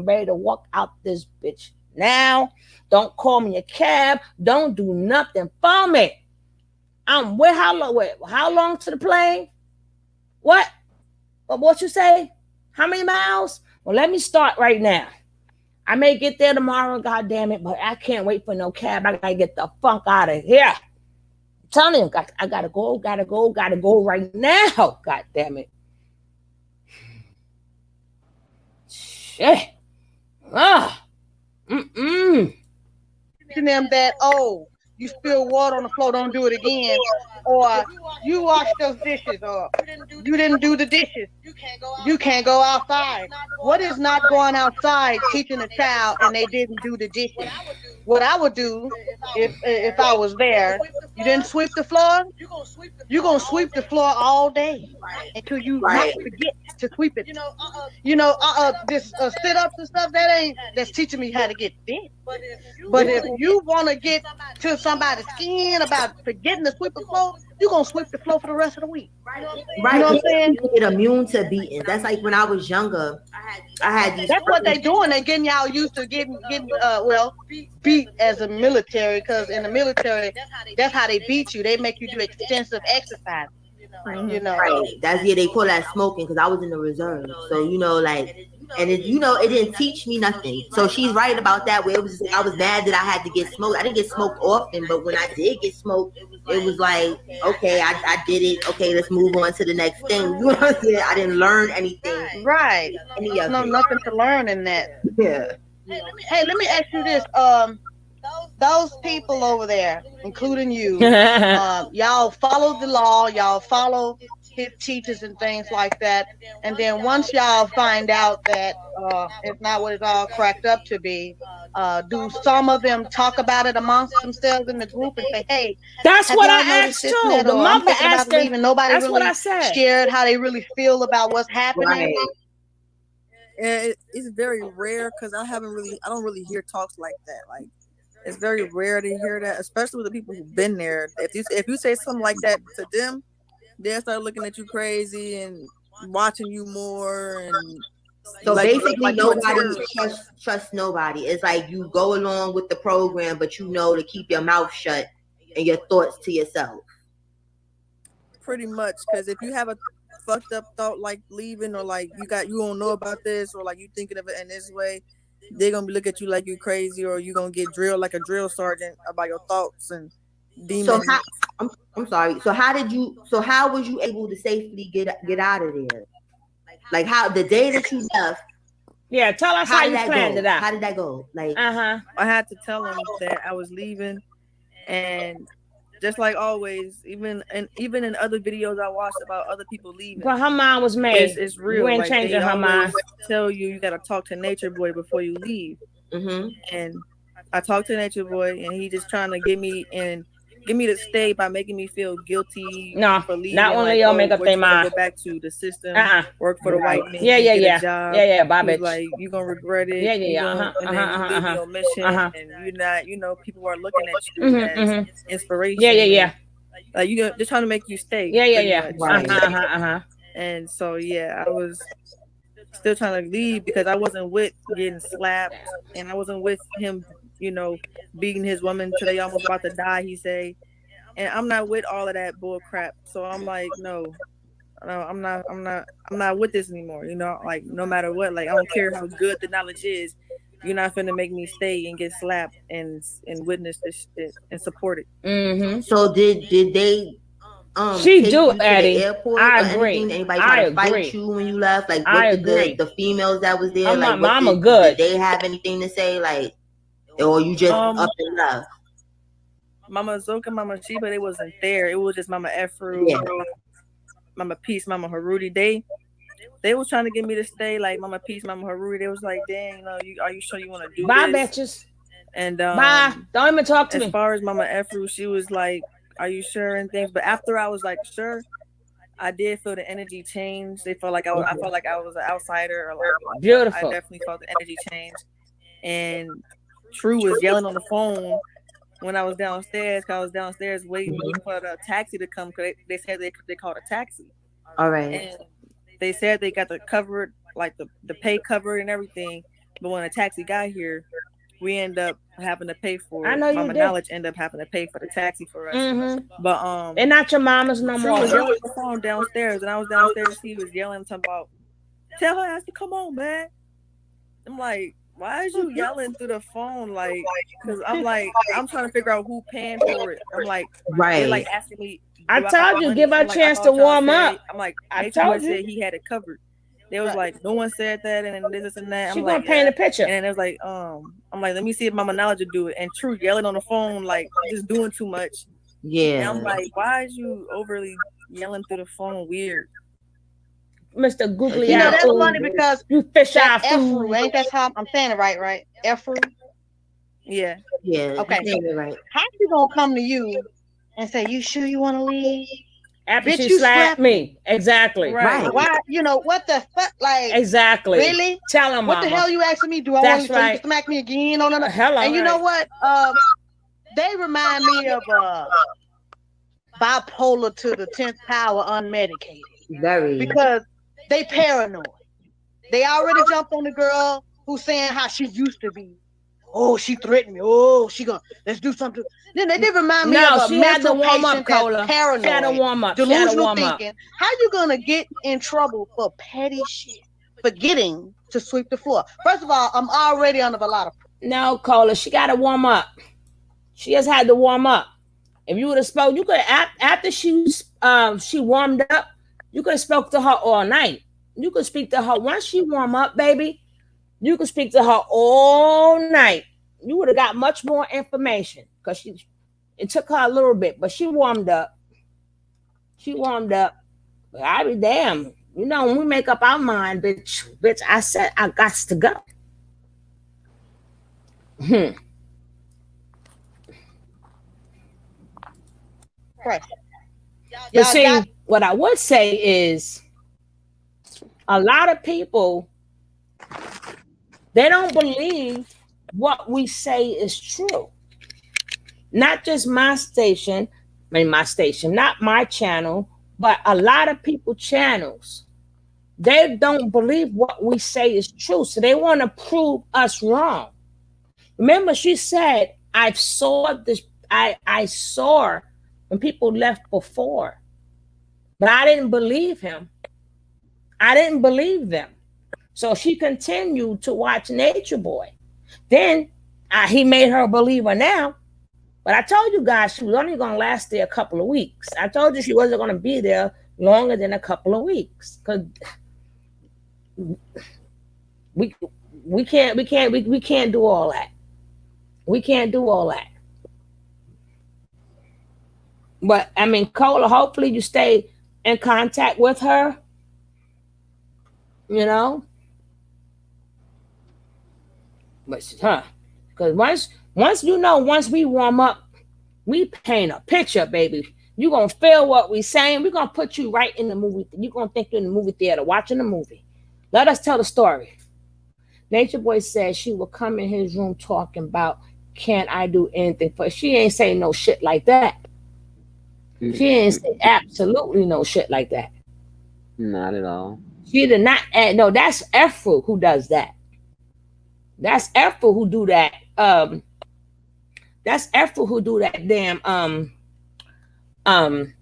ready to walk out this bitch now. Don't call me a cab. Don't do nothing for me. I'm where? How long to the plane? What you say? How many miles? Well, let me start right now. I may get there tomorrow, God damn it, but I can't wait for no cab. I gotta get the fuck out of here. I'm telling you, I gotta go right now. God damn it. Shit. Them that, oh, you spill water on the floor, don't do it again, or you wash those dishes, or you didn't do the dishes, you can't go outside. What is not going outside teaching a child and they didn't do the dishes? What I would do if I was there, you didn't sweep the floor, you're gonna sweep the floor all day until you not forget to sweep it. This sit-ups and stuff, that's teaching me how to get fit. But if you want to get to somebody's skin about forgetting to sweep the floor, you're going to sweep the floor for the rest of the week. Right. You know what I'm saying? You get immune to beating. That's like when I was younger. I had these. That's what they doing. They getting y'all used to getting beat as a military, because in the military, that's how they beat you. They make you do extensive exercise. You know, right. That's they call that smoking, because I was in the reserve. So and it didn't teach me nothing. So she's right about that. Where it was, I was mad that I had to get smoked. I didn't get smoked often, but when I did get smoked, it was like, okay, I did it. Okay, let's move on to the next thing. You know what I'm saying? I didn't learn anything. Right. Nothing to learn in that. Yeah. Hey, let me ask you this. Those people over there, including you, y'all follow the law, y'all follow his teachers and things like that, and then once y'all find out that it's not what it's all cracked up to be, do some of them talk about it amongst themselves in the group and say, hey, that's what I asked too. The mother asked her. Nobody that's really what I said. Shared how they really feel about what's happening. Right. And it's very rare, because I don't really hear talks like that. Like, it's very rare to hear that, especially with the people who've been there. If you say something like that to them, they'll start looking at you crazy and watching you more. And so basically, nobody trusts nobody. It's like you go along with the program, but you know to keep your mouth shut and your thoughts to yourself. Pretty much, because if you have a fucked up thought like leaving, or like you don't know about this, or like you thinking of it in this way, they're gonna look at you like you crazy, or you're gonna get drilled like a drill sergeant about your thoughts and demons. So I'm sorry. So how was you able to safely get out of there? Like how the day that you left? Yeah, tell us how you planned it out. How did that go? Like I had to tell them that I was leaving, and just like always, even in other videos I watched about other people leaving. But her mind was made. It's real. You ain't changing her mind. Tell you gotta talk to Natureboy before you leave. Mm-hmm. And I talked to Natureboy, and he just trying to get me to stay by making me feel guilty. For leaving. Not only y'all make up their mind. Go back to the system. Work for the white man. Yeah. Get a job. Yeah, Bobby. Like, you gonna regret it. Yeah. And then you leave your mission, and you're not. People are looking at you as inspiration. Yeah. Like they're trying to make you stay. Yeah. Right. And so I was still trying to leave because I wasn't with getting slapped, and I wasn't with him, beating his woman till they almost about to die, he say. And I'm not with all of that bull crap. So I'm like, no, I'm not with this anymore. Like, no matter what, like, I don't care how good the knowledge is, you're not finna make me stay and get slapped and witness this shit and support it. Mm-hmm. So did they she take do, you to Eddie. the airport I or agree. Anything? Anybody try to fight you when you left? Like, what did the females that was there, like, mama good. Did they have anything to say, like, or you just up and left? Mama Zoka, Mama Sheba, they wasn't there. It was just Mama Efru, Mama Peace, Mama Harudi. They was trying to get me to stay, like Mama Peace, Mama Harudi. They was like, dang, are you sure you want to do Bye, this? Bitches. And bye. Don't even talk to me. As far as Mama Efru, she was like, are you sure, and things. But after I was like, sure, I did feel the energy change. They felt like I felt like I was an outsider. Or like, beautiful. I definitely felt the energy change. And True was yelling on the phone when I was downstairs, because I was downstairs waiting for the taxi to come, because they said they called a taxi. All right. And they said they got the covered, like the pay covered and everything. But when a taxi got here, we end up having to pay for it. I know you Mama did. Knowledge ended up having to pay for the taxi for us. Mm-hmm. But and not your mama's no True more. was yelling on the phone downstairs, and I was downstairs. She was yelling something about, tell her ass to come on, man. I'm like, Why is you yelling through the phone? Like, because I'm trying to figure out who paying for it. I'm like, they're like asking me. I told you, give her a chance to warm up. I'm like, I Nature Boy told you. said he had it covered. They was like, no one said that, and then this and that. She I'm gonna like, paint a picture. And then it was like, I'm like, let me see if Mama Knowledge will do it. And True yelling on the phone, like just doing too much. Yeah. And I'm like, why is you overly yelling through the phone? Weird. Mr. Googly, you know that's funny because you fish that out food. Efru, ain't that how I'm saying it right? Efru. Yeah. Yeah. Okay. You're right. How she gonna come to you and say, "You sure you want to leave?" After Bitch, she you slapped me. Exactly. Right. Why? You know what the fuck? Like exactly. Really? Tell him, what the mama. hell you asking me? Do I want you to smack me again? No. Hello. And you know what? They remind me of bipolar to the 10th power, unmedicated. Very. Because they paranoid. They already jumped on the girl who's saying how she used to be. Oh, she threatened me. Oh, let's do something. Then they did remind me of a mental patient that's paranoid. She had to warm up. Delusional thinking. How you gonna get in trouble for petty shit? Forgetting to sweep the floor. First of all, I'm already under a lot of. No, Cola, she got to warm up. She just had to warm up. If you would have spoke, you could after she warmed up, you could have spoke to her all night. You could speak to her once she warm up, baby. You could speak to her all night. You would have got much more information because it took her a little bit, but she warmed up. She warmed up. But I be damn. You know, when we make up our mind, bitch, I said I got to go. Right. But see, what I would say is a lot of people, they don't believe what we say is true. Not just my station, not my channel, but a lot of people channels. They don't believe what we say is true. So they want to prove us wrong. Remember, she said, I saw when people left before, but I didn't believe him. I didn't believe them. So she continued to watch Nature Boy. Then he made her a believer now. But I told you guys she was only going to last there a couple of weeks. I told you she wasn't going to be there longer than a couple of weeks. Because we can't do all that. We can't do all that. But I mean, Cola, hopefully you stay in contact with her. You know? But because once we warm up, we paint a picture, baby. You're gonna feel what we saying. We're gonna put you right in the movie. You're gonna think you're in the movie theater watching the movie. Let us tell the story. Nature Boy said she will come in his room talking about, can't I do anything for her? She ain't saying no shit like that. She ain't say absolutely no shit like that. Not at all. She did not. No, that's Efru who does that. That's Efru who do that. That's Efru who do that damn. Can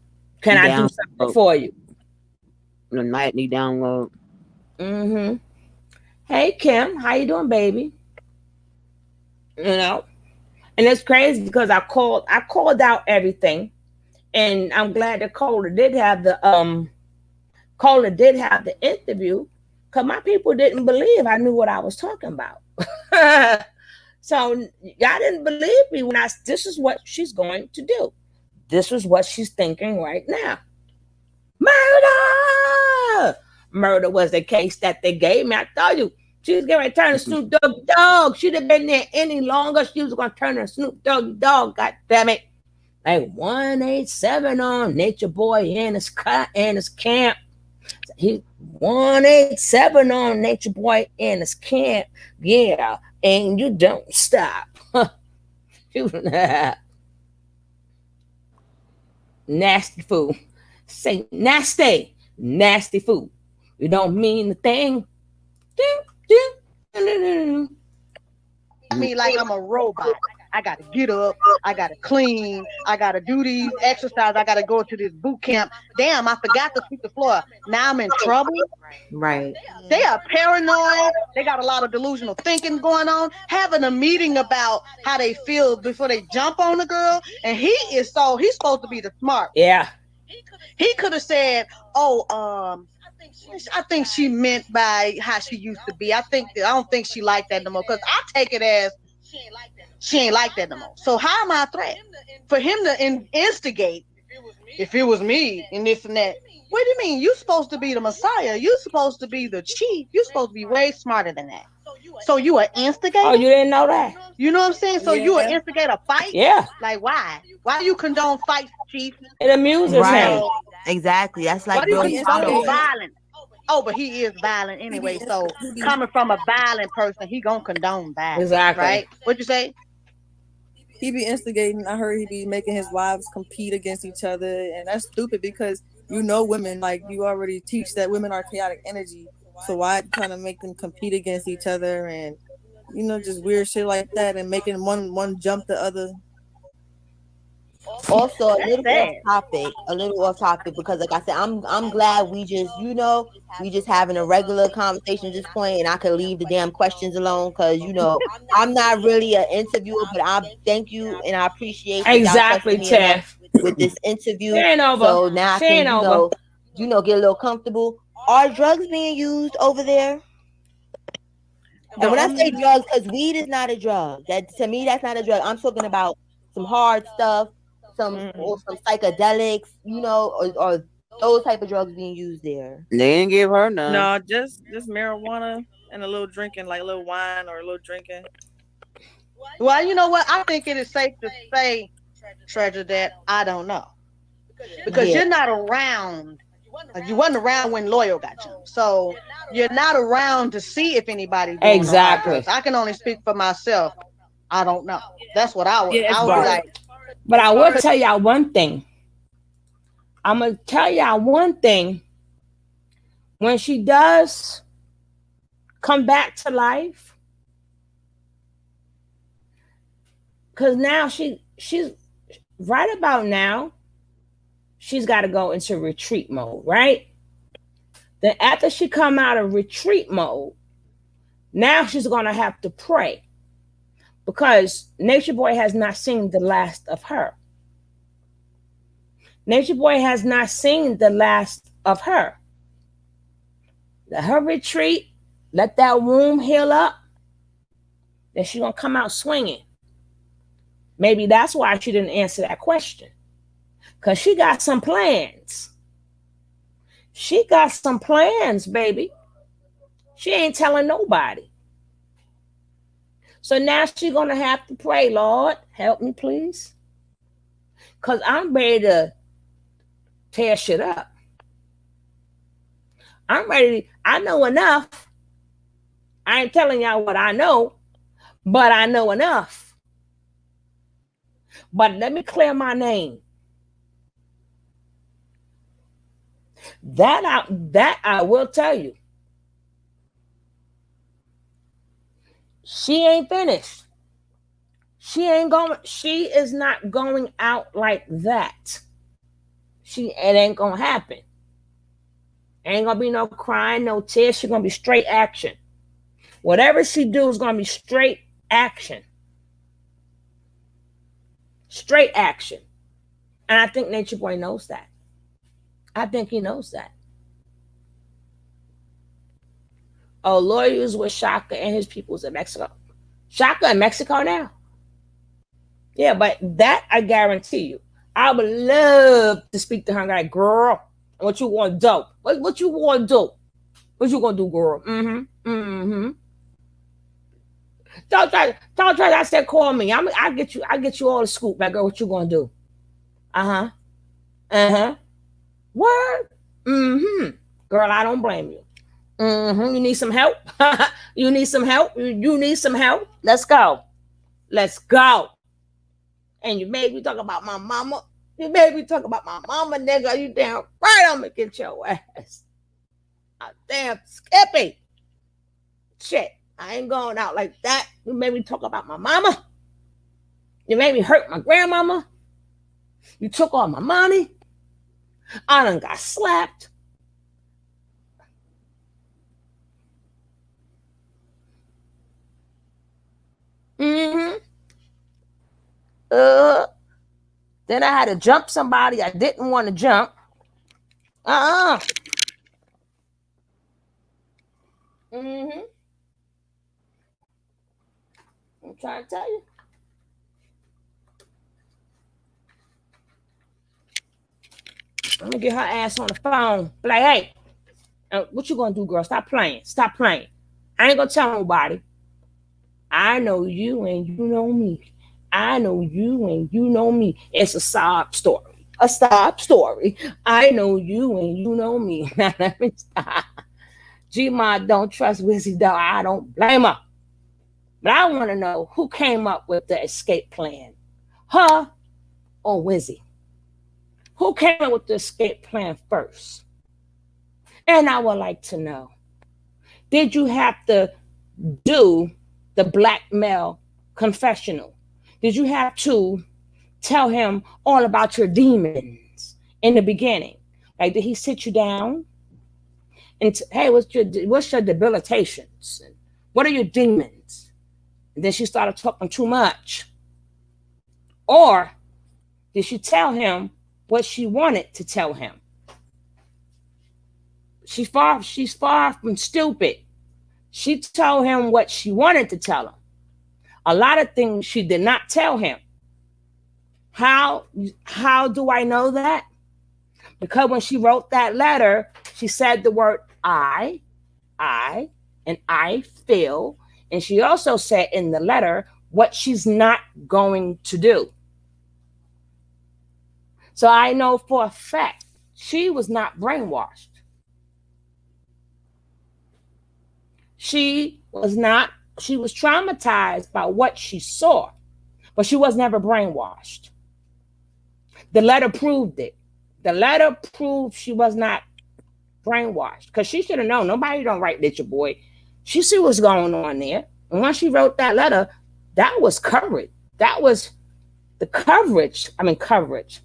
I do something for you? The nightly download. Mm-hmm. Hey Kim, how you doing, baby? You know, and it's crazy because I called out everything, and I'm glad that Cola did have the interview, because my people didn't believe I knew what I was talking about. So y'all didn't believe me when this is what she's going to do. This is what she's thinking right now. Murder was the case that they gave me. I told you, she was going to turn to Snoop Dogg. She'd have been there any longer. She was going to turn to Snoop Dogg. God damn it. Like 187 on Nature Boy and his camp. He 187 on Nature Boy and his camp. Yeah, and you don't stop. Nasty fool. Say nasty fool. You don't mean the thing. I mean, like I'm a robot. I got to get up. I got to clean. I got to do these exercises. I got to go to this boot camp. Damn, I forgot to sweep the floor. Now I'm in trouble. Right. They are paranoid. They got a lot of delusional thinking going on. Having a meeting about how they feel before they jump on the girl. And he's supposed to be the smart. Yeah. He could have said, "Oh, I think she meant by how she used to be. I don't think she like that no more." Because I take it as she ain't like that no more. So how am I a threat for him to instigate? If it was me and this and that, what do you mean? You supposed to be the Messiah. You supposed to be the chief. You supposed to be way smarter than that. So you an instigator? Oh, you didn't know that? You know what I'm saying? So you an instigate a fight? Yeah. Like why? Why do you condone fights, chief? It amuses him. Exactly. That's like why do you condone violence? Oh, but he is violent anyway. So coming from a violent person, he gonna condone violence. Exactly. Right? What'd you say? He be instigating. I heard he be making his wives compete against each other, and that's stupid because women, like you already teach that women are chaotic energy. So why trying to make them compete against each other and just weird shit like that and making one jump the other. Also, a little off topic because like I said, I'm glad we just having a regular conversation at this point, and I can leave the damn questions alone because I'm not really an interviewer, but I thank you and I appreciate exactly, Tiff, with this interview. Over. So now I can get a little comfortable. Are drugs being used over there? And when I say drugs, because weed is not a drug. That to me, that's not a drug. I'm talking about some hard stuff. Or some psychedelics, or those type of drugs being used there. They didn't give her none. No, just marijuana and a little drinking, like a little wine or a little drinking. Well, you know what? I think it is safe to say, Treasure, that I don't know. Because you're not around. You wasn't around when Loyal got you. So you're not around to see if anybody doing exactly. I can only speak for myself. I don't know. That's what I was. I was like. But I will tell y'all one thing. I'm going to tell y'all one thing. When she does come back to life, because now she's right about now, she's got to go into retreat mode, right? Then after she come out of retreat mode, now she's going to have to pray. Because Nature Boy has not seen the last of her. Nature Boy has not seen the last of her. Let her retreat. Let that womb heal up. Then she's going to come out swinging. Maybe that's why she didn't answer that question. Because she got some plans. She got some plans, baby. She ain't telling nobody. So now she's going to have to pray, Lord, help me, please. Because I'm ready to tear shit up. I'm ready. I know enough. I ain't telling y'all what I know, but I know enough. But let me clear my name. That I will tell you. She ain't finished. She is not going out like that. It ain't gonna happen. Ain't gonna be no crying, no tears. She's gonna be straight action. Whatever she do is gonna be straight action. Straight action. And I think Nature Boy knows that. I think he knows that. Oh, lawyers with Shaka and his peoples in Mexico. Shaka in Mexico now? Yeah, but that I guarantee you. I would love to speak to her and like, girl, what you want to do? What you want to do? What you going to do, girl? Don't try. I said, call me. I get you all the scoop, my girl. What you going to do? Word? Girl, I don't blame you. You need some help? You need some help? You need some help? Let's go. Let's go. And you made me talk about my mama. You made me talk about my mama, nigga. You damn right I'm gonna get your ass. Oh, damn Skippy. Shit. I ain't going out like that. You made me talk about my mama. You made me hurt my grandmama. You took all my money. I done got slapped. Mm-hmm. Then I had to jump somebody I didn't want to jump. Mm-hmm. I'm trying to tell you. I'm gonna get her ass on the phone. Be like, hey, what you gonna do, girl? Stop playing. Stop playing. I ain't gonna tell nobody. I know you and you know me. I know you and you know me. It's a sob story. A sob story. I know you and you know me. Now let me stop. G-Mod don't trust Wizzy, though. I don't blame her. But I want to know who came up with the escape plan. Her or Wizzy? Who came up with the escape plan first? And I would like to know, did you have to do the blackmail confessional? Did you have to tell him all about your demons in the beginning? Like, did he sit you down and hey, what's your debilitations? What are your demons? And then she started talking too much. Or did she tell him what she wanted to tell him? She's far from stupid. She told him what she wanted to tell him. A lot of things she did not tell him. How do I know that? Because when she wrote that letter, she said the word I, and I feel. And she also said in the letter what she's not going to do. So I know for a fact she was not brainwashed. She was traumatized by what she saw, but she was never brainwashed. The letter proved it. The letter proved she was not brainwashed because she should have known. Nobody don't write Natureboy. She see what's going on there. And once she wrote that letter, that was courage. That was the coverage. I mean, coverage.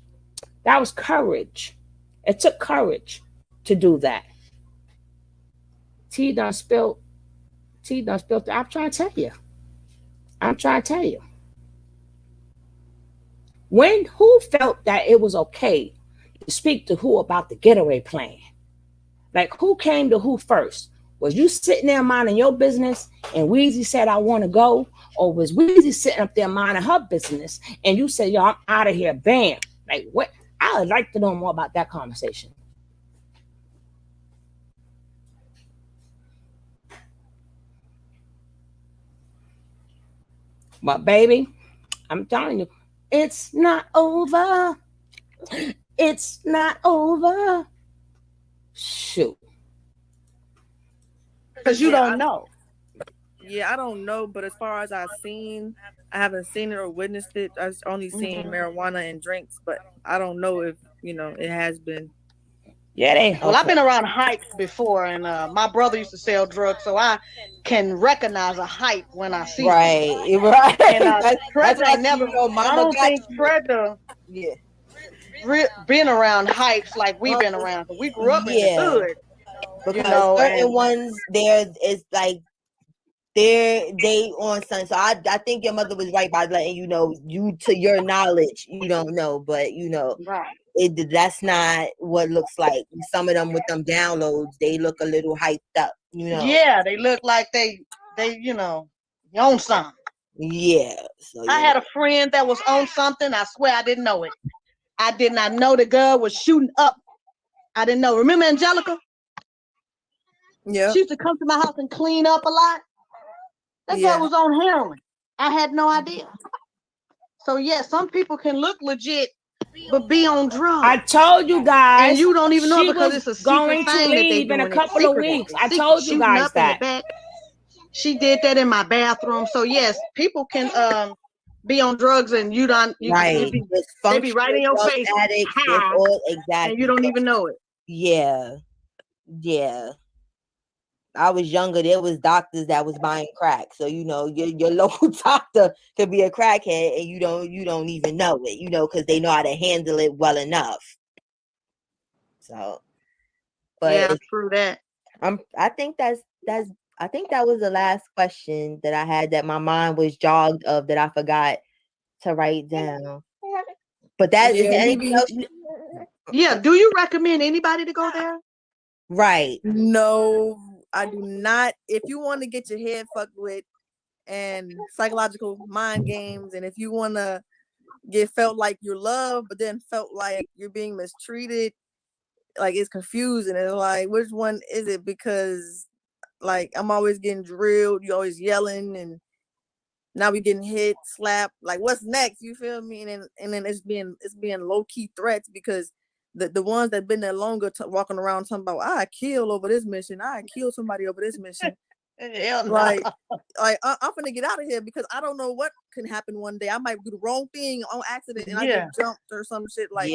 That was courage. It took courage to do that. Tea done spilled. I'm trying to tell you. Who felt that it was okay to speak to who about the getaway plan? Like, who came to who first? Was you sitting there minding your business and Weezy said, I want to go? Or was Weezy sitting up there minding her business and you said, yo, I'm out of here, bam? Like, what? I would like to know more about that conversation. But baby, I'm telling you, it's not over. It's not over. Shoot. Because you don't know. Yeah, I don't know, but as far as I've seen, I haven't seen it or witnessed it. I've only seen marijuana and drinks, but I don't know if, it has been. Yeah, Well, I've been around hype before, and my brother used to sell drugs, so I can recognize a hype when I see it. Right. And Treasure ain't never. I don't think Treasure. Yeah. Been around hypes like we've been around. We grew up in the hood. Because certain ones there is like they on something. So I think your mother was right by letting you know, you to your knowledge, you don't know, but right. That's not what it looks like. Some of them with them downloads, they look a little hyped up, Yeah, they look like they own something. Yeah. So I had a friend that was on something. I swear I didn't know it. I did not know the girl was shooting up. I didn't know. Remember Angelica? Yeah. She used to come to my house and clean up a lot. That girl was on heroin. I had no idea. So yeah, some people can look legit, but be on drugs. I told you guys, and you don't even know because it's a secret going thing to that they leave do in a couple of weeks. I told you guys that. She did that in my bathroom. So yes, people can be on drugs and you don't. Right. They be right in your face. Addicts, exactly. And you don't even know it. Yeah. Yeah. I was younger, there was doctors that was buying crack. So, you know, your local doctor could be a crackhead and you don't even know it, you know, because they know how to handle it well enough. So, but yeah, true that. I think that was the last question that I had that my mind was jogged of that I forgot to write down. But that is anything else? Yeah, do you recommend anybody to go there? Right. No, I do not. If you want to get your head fucked with and psychological mind games, and if you want to get felt like you're loved, but then felt like you're being mistreated, like it's confusing. And like, which one is it? Because like I'm always getting drilled, you always yelling, and now we getting hit, slapped. Like, what's next? You feel me? And then it's being low key threats because the ones that been there longer walking around talking about I kill over this mission, I kill somebody over this mission. Hell no. Like I'm gonna get out of here because I don't know what can happen one day. I might do the wrong thing on accident and I get jumped or some shit. Like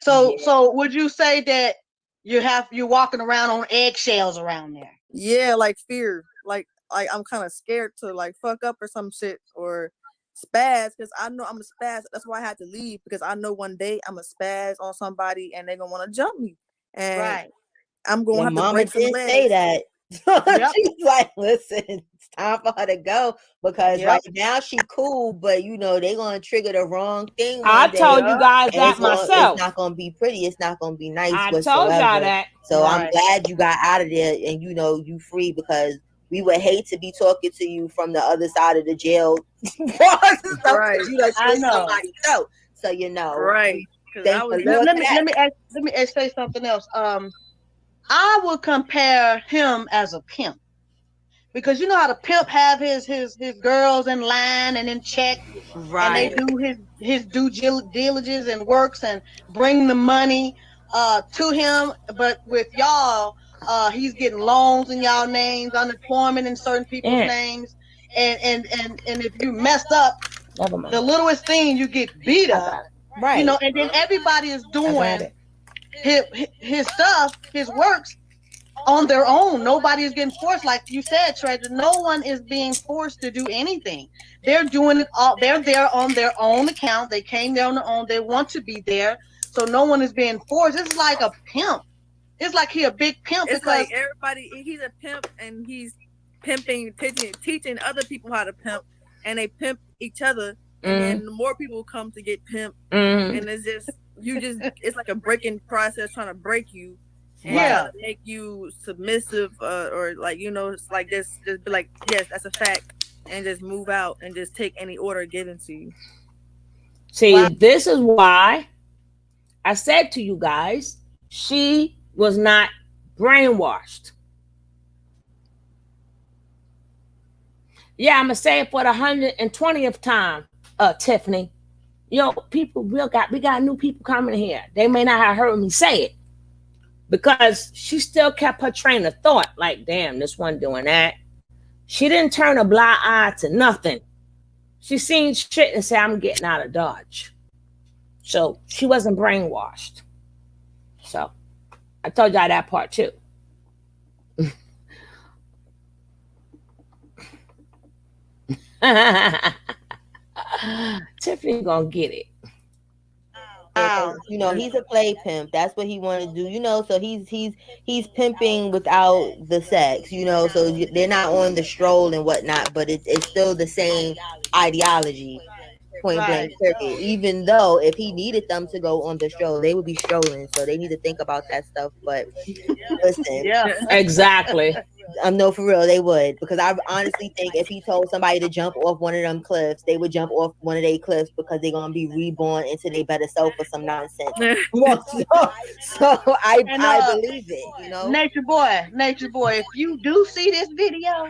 So would you say that you're walking around on eggshells around there? Yeah, like fear. Like I'm kind of scared to like fuck up or some shit or spaz because I know I'm a spaz. That's why I had to leave because I know one day I'm a spaz on somebody and they're gonna want to jump me. And I'm gonna have to break some legs. Say that. She's like, listen, it's time for her to go because right now she cool, but you know they're gonna trigger the wrong thing. I told you guys that myself. It's not gonna be pretty. It's not gonna be nice. I whatsoever. told y'all that. So I'm glad you got out of there and you know you free because we would hate to be talking to you from the other side of the jail. Right. You know, I know. somebody know. So you know. Right. Let me say something else. I would compare him as a pimp because you know how the pimp have his girls in line and in check, and they do his due diligence and works and bring the money to him. But with y'all, he's getting loans in y'all names, unemployment in certain people's names, and if you mess up, the littlest thing you get beat up, right? You know, and then everybody is doing his stuff, his works on their own. Nobody is getting forced, like you said, Treasure. No one is being forced to do anything. They're doing it all. They're there on their own account. They came there on their own. They want to be there, so no one is being forced. It's like a pimp. It's like he a big pimp. It's like everybody. He's a pimp, and he's pimping, teaching other people how to pimp, and they pimp each other. And then more people come to get pimped, and it's just it's like a breaking process trying to break you. And trying to make you submissive, or like you know, it's like just be like, yes, that's a fact, and just move out and just take any order given to you. See, this is why I said to you guys, she was not brainwashed. Yeah, I'm gonna say it for the 120th time, Tiffany. Yo, people we got new people coming here. They may not have heard me say it. Because she still kept her train of thought, like, damn, this one doing that. She didn't turn a blind eye to nothing. She seen shit and said, I'm getting out of Dodge. So she wasn't brainwashed. So I told y'all that part too. Tiffany gonna get it. You know, he's a play pimp. That's what he wanted to do. You know, so he's pimping without the sex. You know, so they're not on the stroll and whatnot, but it's still the same ideology. Point blank period. Even though if he needed them to go on the stroll, they would be strolling. So they need to think about that stuff. But listen, exactly. No, for real, they would, because I honestly think if he told somebody to jump off one of them cliffs, they would jump off one of their cliffs because they're gonna be reborn into their better self or some nonsense. so I believe it. You know, Nature Boy. If you do see this video,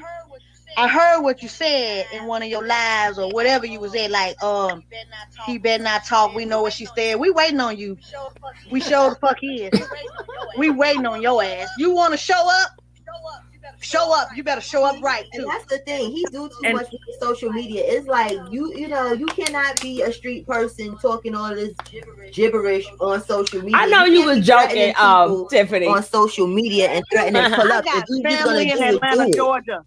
I heard what you said in one of your lives or whatever you was at, like, he better not talk. We know what she said. We waiting on you. We show the fuck is. We waiting on your ass. You want to show up? show up. You better show up right too. And that's the thing. He do too much with social media. It's like you know, you cannot be a street person talking all this gibberish on social media. I know you was joking, Tiffany. On social media and threatening to pull up. I got family in Atlanta, Georgia.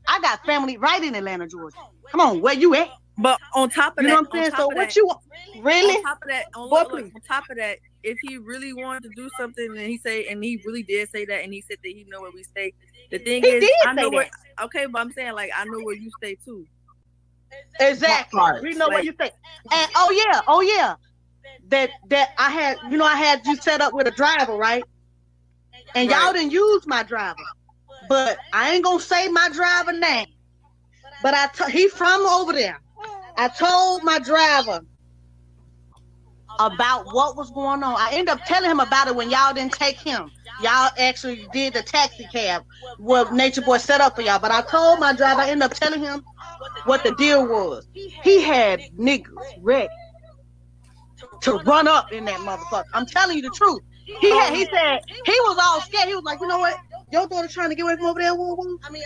I got family right in Atlanta, Georgia. Come on, where you at? But on top of that, you know what I'm saying? So what you want? Really? On top of that, on top of that, if he really wanted to do something and he really did say that, and he said that he know where we stay. The thing is, I know where. Okay, but I'm saying like I know where you stay too. Exactly. We know where you stay. And oh yeah. That I had you set up with a driver, right? And y'all didn't use my driver. But I ain't gonna say my driver name. But he from over there. I told my driver about what was going on. I ended up telling him about it when y'all didn't take him. Y'all actually did the taxi cab what Natureboy set up for y'all. But I told my driver, I ended up telling him what the deal was. He had niggas ready to run up in that motherfucker. I'm telling you the truth. He said he was all scared. He was like, you know what? Your daughter trying to get away from over there.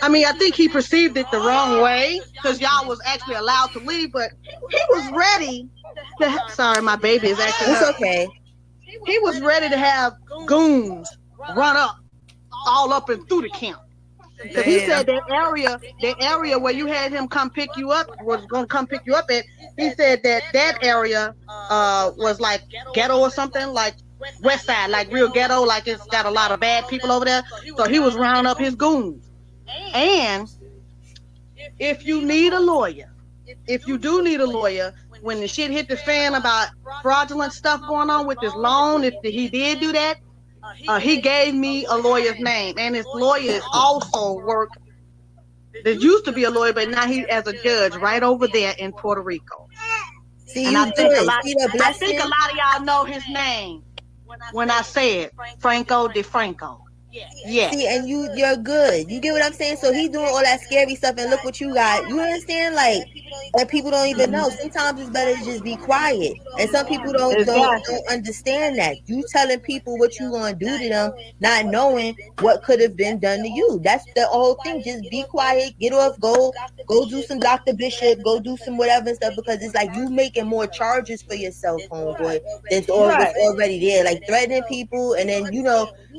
I mean, I think he perceived it the wrong way because y'all was actually allowed to leave, but he was ready to. Sorry, my baby is acting up. It's okay. He was ready to have goons run up, all up and through the camp. Because he said that area where you had him come pick you up was going to come pick you up at. He said that area was like ghetto or something, like West Side, like real ghetto, like it's got a lot of bad people over there. So he was rounding up his goons. And if you need a lawyer, if you do need a lawyer, when the shit hit the fan about fraudulent stuff going on with his loan, if he did do that, he gave me a lawyer's name, and his lawyer is also there used to be a lawyer, but now he as a judge right over there in Puerto Rico. See, and I think a lot of y'all know his name when I said Franco DeFranco. Yeah. See, and you're good. You get what I'm saying? So he's doing all that scary stuff, and look what you got. You understand? Like that people don't even know. Sometimes it's better to just be quiet, and some people don't understand that. You telling people what you gonna do to them, not knowing what could have been done to you. That's the whole thing. Just be quiet. Get off. Go do some Dr. Bishop. Go do some whatever and stuff, because it's like you making more charges for yourself, homeboy. That's already there. Like threatening people, and then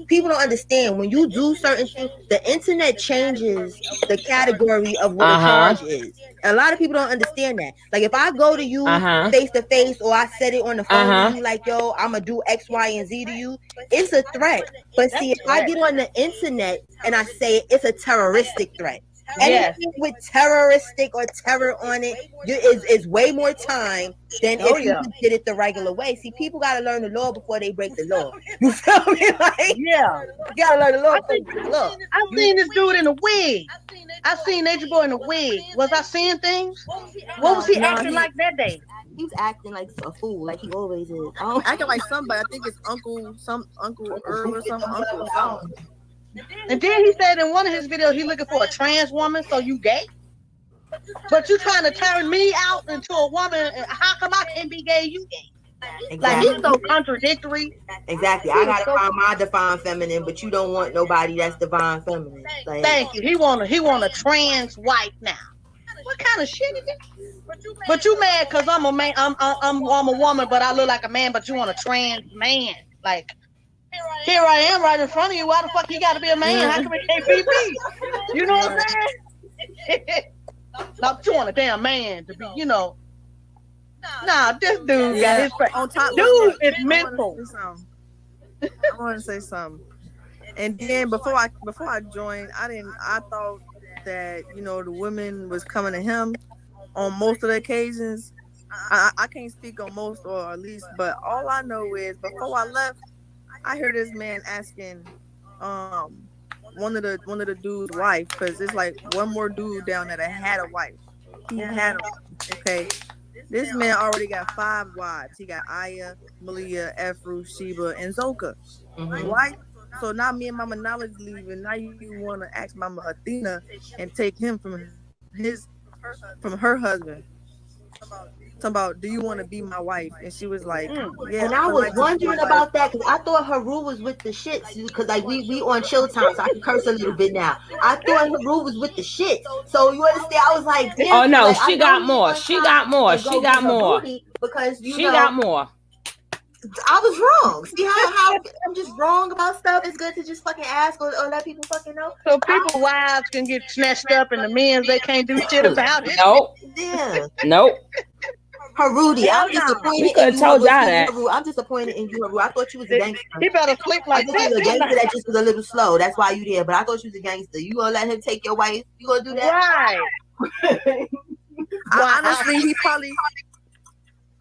people don't understand. When you do certain things, the internet changes the category of what a charge is. A lot of people don't understand that. Like if I go to you face to face, or I said it on the phone to you, like, yo, I'm gonna do X, Y, and Z to you, it's a threat. But see, if I get on the internet and I say it's a terroristic threat, anything with terroristic or terror on it is way more time than if you did it the regular way. See, people gotta learn the law before they break the law. You feel me? Like, you gotta learn the law. I've seen this dude in a wig. I seen Natureboy in a wig. Was I seeing things? What was he acting like that day? He's acting like a fool, like he always is. Acting like somebody. I think it's Uncle Earl or something. Uncle something. And then he said in one of his videos, he looking for a trans woman, so you gay? But you trying to turn me out into a woman, how come I can't be gay, you gay? Exactly. Like, he's so contradictory. Exactly. I gotta find my divine feminine, but you don't want nobody that's divine feminine. Like, thank you. He want a trans wife now. What kind of shit is it? But you mad because I'm a man, I'm a woman, but I look like a man, but you want a trans man. Like, here I am right in front of you. Why the fuck you gotta be a man? How come it can't be me? You know what I'm saying? Not you want a damn man to be, Nah, this dude got his face. On top, dude is mental. I want to say something. And then before I joined, I thought that the women was coming to him on most of the occasions. I can't speak on most, or at least, but all I know is before I left, I heard this man asking one of the dude's wife, because it's like one more dude down there that had a wife. He had them. Okay. This man already got 5 wives. He got Aya, Malia, Efru, Sheba, and Zoka. Right? So now me and Mama Knowledge leaving. Now you want to ask Mama Athena and take him from her husband. Talk talking about, do you want to be my wife? And she was like, yeah. And I would was like to be your wondering wife. about that because I thought Haru was with the shits because like we on chill time, so I can curse a little bit now. I thought Haru was with the shits. So you understand? I was like, damn. Oh no, like, she got more. She got more. She got more. Because she got more. I was wrong. See how I'm just wrong about stuff. It's good to just fucking ask or let people fucking know. So people's wives can get snatched up and the men's they can't do shit about it. Nope. Yeah. Nope. Harudi, I'm disappointed We could have told y'all that. I'm disappointed in you, Haru. I thought you was a gangster. He better sleep like I thought you was a gangster that just was a little slow. That's why you there. But I thought you was a gangster. You gonna let him take your wife? You gonna do that? Right. Honestly, he probably.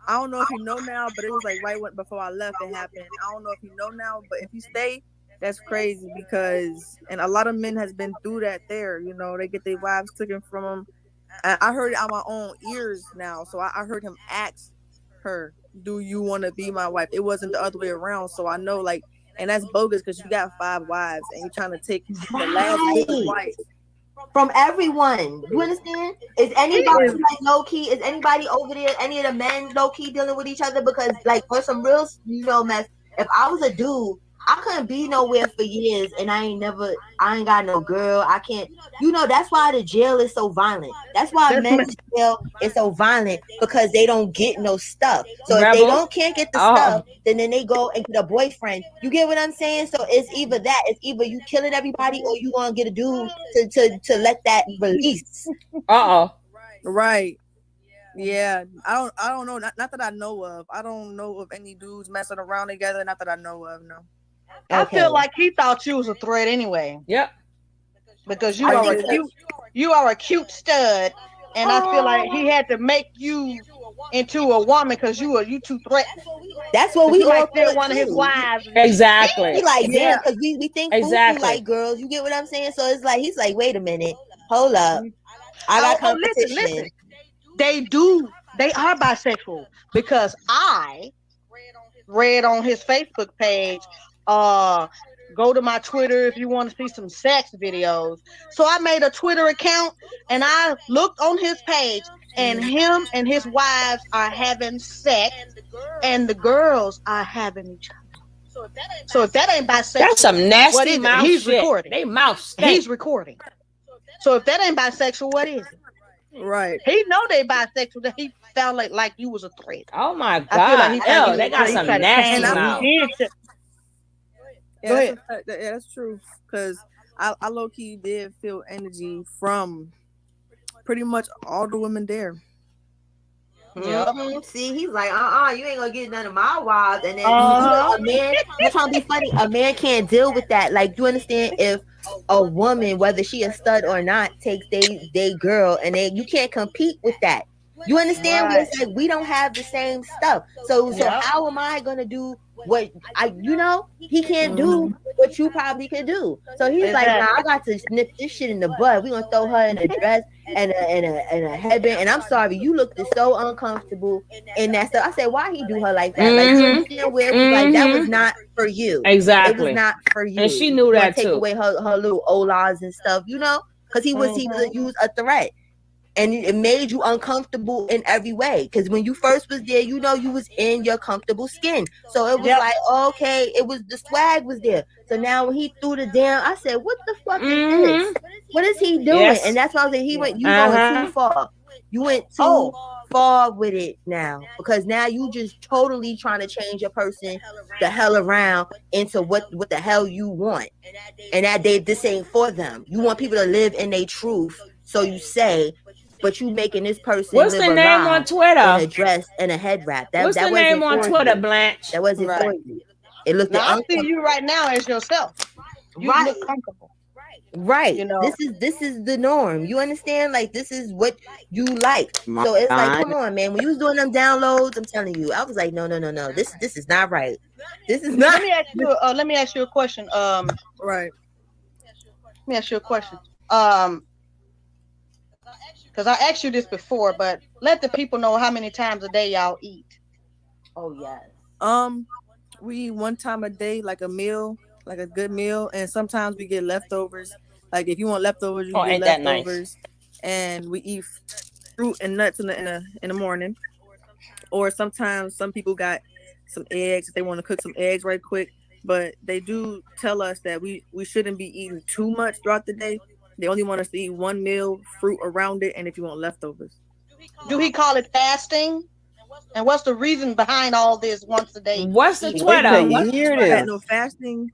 I don't know if he know now, but it was like right before I left it happened. I don't know if he know now, but if he stay, that's crazy because and a lot of men has been through that there. You know, they get their wives taken from them. I heard it on my own ears now, so I heard him ask her, "Do you want to be my wife?" It wasn't the other way around, so I know like, and that's bogus because you got 5 wives and you're trying to take the last good wife. From everyone. You understand? Is anybody like low key? Is anybody over there? Any of the men low key dealing with each other? Because like for some real, mess. If I was a dude, I couldn't be nowhere for years, and I ain't got no girl. I can't. That's why the jail is so violent. That's why men's jail is so violent because they don't get no stuff. So if they can't get the stuff, then they go and get a boyfriend. You get what I'm saying? So it's either that, it's either you killing everybody, or you gonna get a dude to let that release. Right. Yeah, I don't know. Not that I know of. I don't know of any dudes messing around together. Not that I know of. No. I feel like he thought you was a threat anyway. Yep. Because you are a cute stud, and I feel like he had to make you into a woman because you too threatening. That's what we all feel one of his wives. Exactly. We like damn because we think exactly like girls. You get what I'm saying? So it's like he's like, wait a minute, hold up, I got competition. Listen. They are bisexual because I read on his Facebook page. Go to my Twitter if you want to see some sex videos. So I made a Twitter account and I looked on his page and him and his wives are having sex and the girls are having each other. So if that ain't bisexual, that's some nasty mouth He's shit. Recording. They mouth stink. He's recording. So if that ain't bisexual, what is it? Right. He know they bisexual. That he felt like you was a threat. Oh my God. I feel like they got some nasty mouth. Go ahead. That's true. Because I low key did feel energy from pretty much all the women there. Mm-hmm. See, he's like, you ain't gonna get none of my wives. And then a man, that's trying to be funny. A man can't deal with that. Like, you understand? If a woman, whether she a stud or not, takes they girl, and you can't compete with that. You understand? Right. It's like we don't have the same stuff. So how am I gonna do what he can't do what you probably could do. So he's like, nah, I got to snip this shit in the bud. We're gonna throw her in a dress and a headband. And I'm sorry, you looked so uncomfortable in that stuff. I said, why he do her like that? Like, you understand where it was like that was not for you. Exactly. It was not for you. And she knew that take too. Away her little olas and stuff, because he was a threat. And it made you uncomfortable in every way. Because when you first was there, you was in your comfortable skin. So it was like, okay, it was the swag was there. So now when he threw the down, I said, what the fuck is this? What is he doing? Yes. And that's why I was like, you going too far. You went too far with it now. Because now you just totally trying to change a person the hell around into what the hell you want. And that this ain't for them. You want people to live in their truth. So you say, but you making this person what's live the name on Twitter? In a dress and a head wrap. What's the name on Twitter, Blanche? That wasn't for you. It looked. Now I see you right now as yourself. You look comfortable. Right. This is the norm. You understand? Like, this is what you like. So it's like, come on, man. When you was doing them downloads, I'm telling you, I was like, no. This is not right. This is not. Let me ask you a question. Right. Let me ask you a question. Because I asked you this before, but let the people know how many times a day y'all eat. Oh yes. We eat one time a day, like a meal, like a good meal, and sometimes we get leftovers. Like if you want leftovers, you get leftovers. Nice. And we eat fruit and nuts in the morning. Or sometimes some people got some eggs, they want to cook some eggs right quick. But they do tell us that we shouldn't be eating too much throughout the day. They only want us to eat one meal, fruit around it, and if you want leftovers. Do he call it fasting? And what's the reason behind all this once a day? What's the Twitter? No fasting.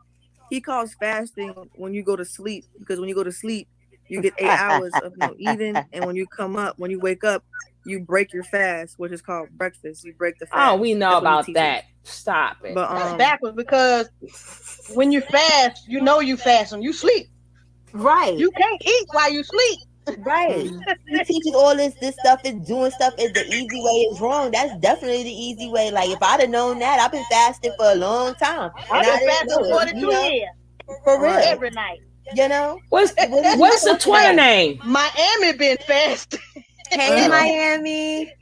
He calls fasting when you go to sleep, because when you go to sleep, you get 8 hours of no eating, and when you wake up, you break your fast, which is called breakfast. You break the fast. Oh, we know about that. Stop it. But that's backwards, because when you fast, you know you fast when you sleep. Right. You can't eat while you sleep. Right. He teaches all this stuff is doing stuff is the easy way is wrong. That's definitely the easy way. Like if I'd have known that, I've been fasting for a long time. I've been fasting 42 years. For real. Every night. You know? What's the Twitter name? Miami been fasting. Hey, Miami.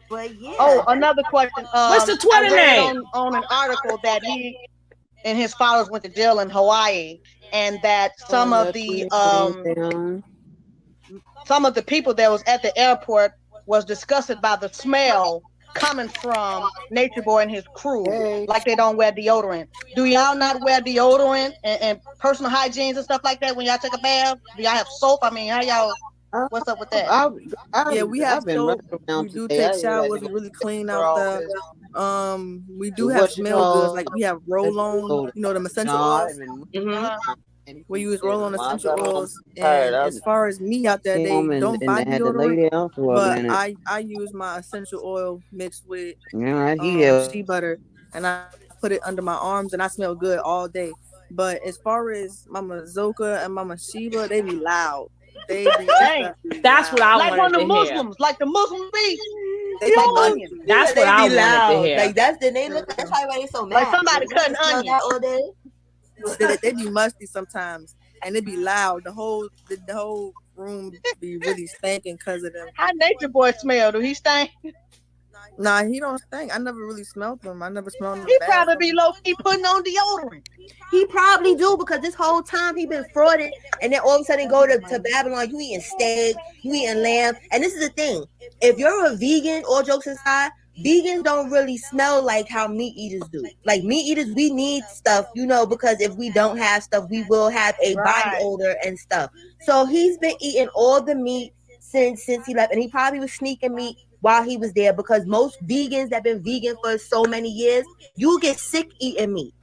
But yeah. Oh, another question. What's the Twitter name? On an article that he and his followers went to jail in Hawaii, and that some of the people that was at the airport was disgusted by the smell coming from Natureboy and his crew, like they don't wear deodorant. Do y'all not wear deodorant and personal hygiene and stuff like that when y'all take a bath? Do y'all have soap? I mean, how y'all? What's up with that? Yeah, we have soap. We do take showers. We really clean out the. We do have smell goods. Like we have roll-on. You know, the essential oils. We use roll-on essential oils. And as far as me out there, they don't buy deodorant. But I use my essential oil mixed with shea butter, and I put it under my arms, and I smell good all day. But as far as Mama Zoka and Mama Sheba, they be loud. That's what I like wanted one of the to Muslims, hear. like the Muslim beast. That's what I wanted to hear. Like that's the name. That's why they so mad. Like somebody cutting onions all day. They be musty sometimes, and it be loud. The whole room be really stinking because of them. How Natureboy smell? Do he stink? Nah, he don't stink. I never really smelled them. I never smelled them. He probably be low-key putting on deodorant. He probably do, because this whole time he been frauded, and then all of a sudden go to Babylon, you eating steak, you eating lamb. And this is the thing. If you're a vegan, all jokes aside, vegans don't really smell like how meat eaters do. Like meat eaters, we need stuff, you know, because if we don't have stuff, we will have a body odor and stuff. So he's been eating all the meat since he left, and he probably was sneaking meat while he was there, because most vegans that been vegan for so many years, you get sick eating meat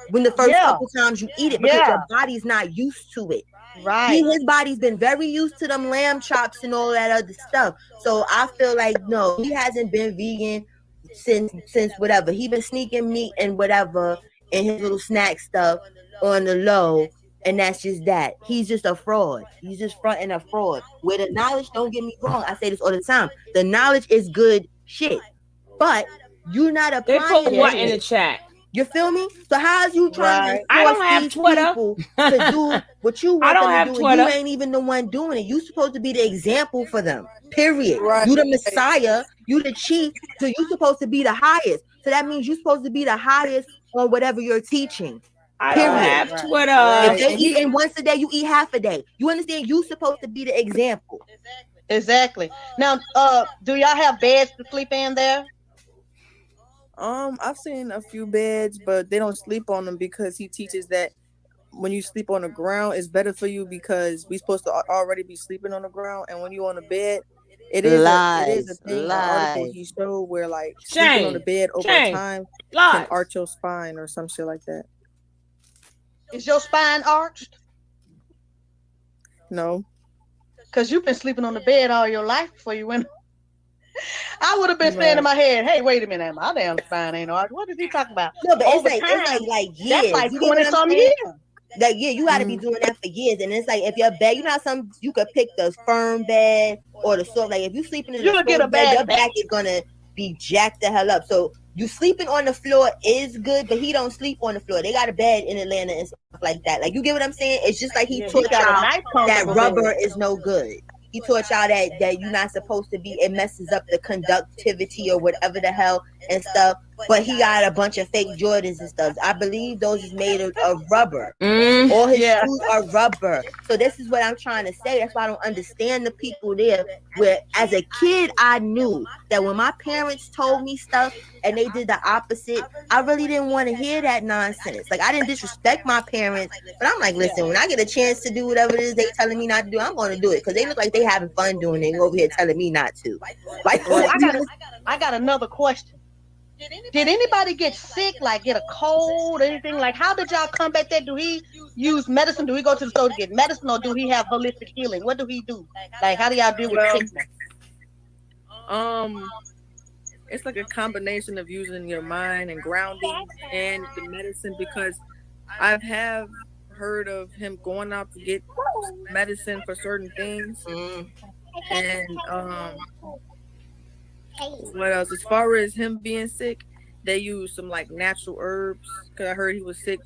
when the first couple times you eat it, because your body's not used to it. Right. His body's been very used to them lamb chops and all that other stuff. So I feel like no, he hasn't been vegan since whatever. He been sneaking meat and whatever and his little snack stuff on the low. And that's just that. He's just a fraud. He's just fronting a fraud. Where the knowledge, don't get me wrong, I say this all the time. The knowledge is good shit. But you're not applying it. They put what in the chat? You feel me? So how's you trying to I don't have these Twitter people to do what you want I don't them have to do? Twitter. You ain't even the one doing it. You supposed to be the example for them. Period. Right. You the Messiah. You the chief. So you supposed to be the highest. So that means you're supposed to be the highest on whatever you're teaching. I Period. don't have Twitter. If they eating once a day, you eat half a day. You understand? You supposed to be the example. Exactly. Now, do y'all have beds to sleep in there? I've seen a few beds, but they don't sleep on them because he teaches that when you sleep on the ground, it's better for you because we're supposed to already be sleeping on the ground, and when you're on the bed, it is a thing. An article he showed where like sleeping on the bed over time can arch your spine or some shit like that. Is your spine arched? No. Because you've been sleeping on the bed all your life before you went. I would have been saying in my head, hey, wait a minute, my damn spine ain't arched. What is he talking about? No, but it's like years. That's like You 20-some years. Like, yeah, you got to be doing that for years. And it's like, if your bed, you know, you could pick the firm bed or the soft. Like, if you sleeping in the soft bed, your back is going to be jacked the hell up. So you sleeping on the floor is good, but he don't sleep on the floor. They got a bed in Atlanta and stuff like that. Like, you get what I'm saying? It's just like he taught y'all that rubber is no good. He taught y'all that you're not supposed to be, it messes up the conductivity or whatever the hell and stuff. But he got a bunch of fake Jordans and stuff. I believe those is made of rubber. All his shoes are rubber. So this is what I'm trying to say. That's why I don't understand the people there. Where as a kid, I knew that when my parents told me stuff and they did the opposite, I really didn't want to hear that nonsense. Like I didn't disrespect my parents, but I'm like, listen, when I get a chance to do whatever it is they telling me not to do, I'm going to do it because they look like they having fun doing it. Over here telling me not to. Like, I got another question. Did anybody get sick, like get a cold, anything? Like, how did y'all combat that? Do he use medicine? Do he go to the store to get medicine, or do he have holistic healing? What do he do? Like, how do y'all deal with sickness? It's like a combination of using your mind and grounding and the medicine, because I have heard of him going out to get medicine for certain things. And what else? As far as him being sick, they use some like natural herbs, because I heard he was sick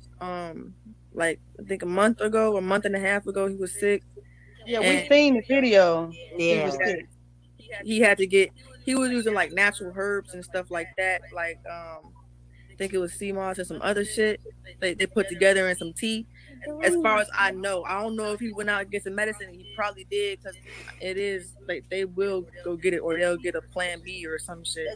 like I think a month and a half ago he was sick. Yeah, we seen the video. Yeah. He was using like natural herbs and stuff like that, like I think it was sea moss and some other shit they put together in some tea. As far as I know, I don't know if he went out and get some medicine. He probably did, because it is like they will go get it, or they'll get a plan B or some shit.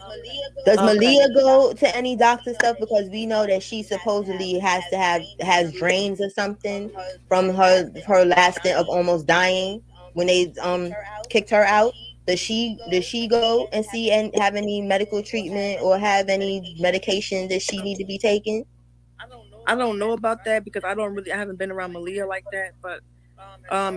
Does Malia go to any doctor stuff? Because we know that she supposedly has drains or something from her last stint of almost dying when they kicked her out. Does she go and see and have any medical treatment or have any medication that she need to be taking? I don't know about that, because I haven't been around Malia like that. But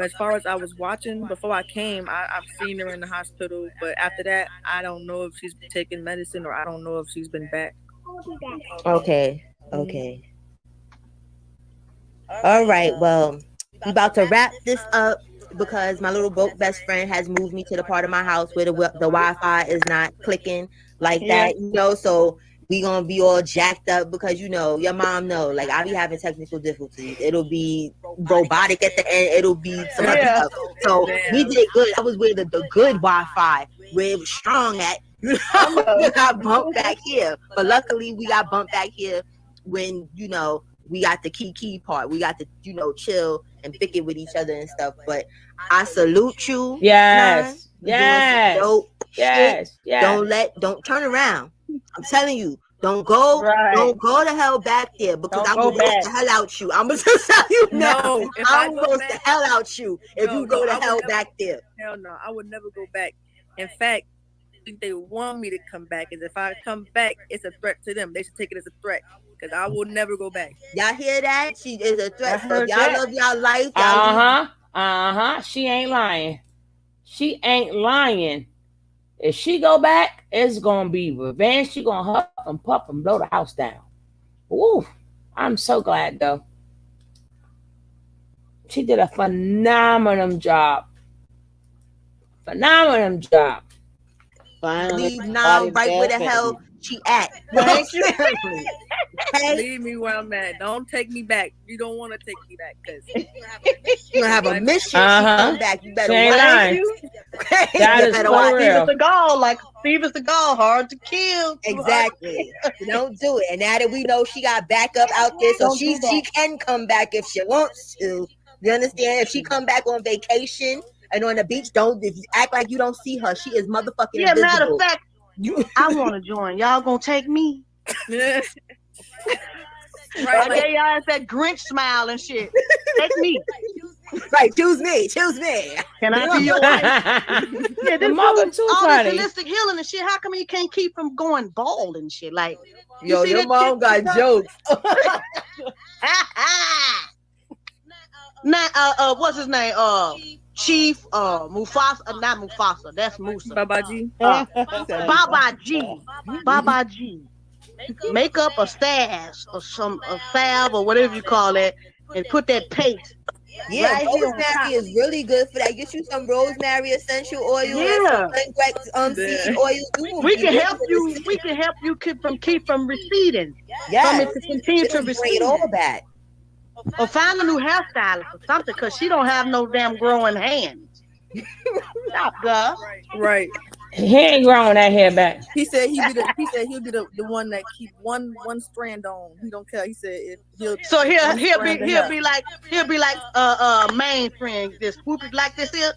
as far as I was watching before I came, I've seen her in the hospital. But after that, I don't know if she's taking medicine, or I don't know if she's been back. Okay. All right. Well, we about to wrap this up, because my little broke best friend has moved me to the part of my house where the Wi-Fi is not clicking like that, so we gonna be all jacked up, because your mom know, like, I be having technical difficulties. It'll be robotic at the end, it'll be some other stuff. So we did good. I was with the good Wi-Fi where it was strong at. We got bumped back here, but luckily we got bumped back here when we got the key part. We got to chill and pick it with each other and stuff. But I salute you. Yes. Dope shit. Don't turn around. I'm telling you, don't go to hell back there, because I'm gonna roast the hell out you. I'm gonna tell you now. I'm gonna roast the hell out you if you go to hell back there. Hell no, I would never go back. In fact, I think they want me to come back, and if I come back, it's a threat to them. They should take it as a threat, because I will never go back. Y'all hear that? She is a threat. So if y'all love y'all life. She ain't lying. She ain't lying. If she go back, it's gonna be revenge. She gonna huff and puff and blow the house down. Woo! I'm so glad though. She did a phenomenal job. Finally, leave now right where the hell she at. Thank you. Leave me where I'm at. Don't take me back. You don't want to take me back, because you're gonna have a mission. Come back. You better watch. That is for real. Steven Seagal, hard to kill. Exactly. Don't do it. And now that we know she got backup out there, so she can come back if she wants to. You understand? If she come back on vacation and on the beach, don't act like you don't see her. She is motherfucking invisible. Matter of fact, I want to join. Y'all gonna take me? Right, like, y'all has that Grinch smile and shit. Take me. Right, choose me. Can I be your wife? Yeah, this mother too funny. Holistic healing and shit. How come you can't keep from going bald and shit? Like, your mom got jokes. What's his name? Chief Mufasa, not Mufasa. That's Musa. Babaji. Babaji. Make up a stash or a salve or whatever you call it, and put that paste. Yeah, right, rosemary is really good for that. Get you some rosemary essential oil. Yeah. Seed oil. We can help you. We can help you keep from receding. Yeah. From it to continue to recede. All back. Or find a new hairstylist or something, because she don't have no damn growing hands. Stop, girl. Right. He ain't growing that hair back. He said he'll be the one that keep one strand on. He don't care. He said he'll be like main friend, just swoop it like this here.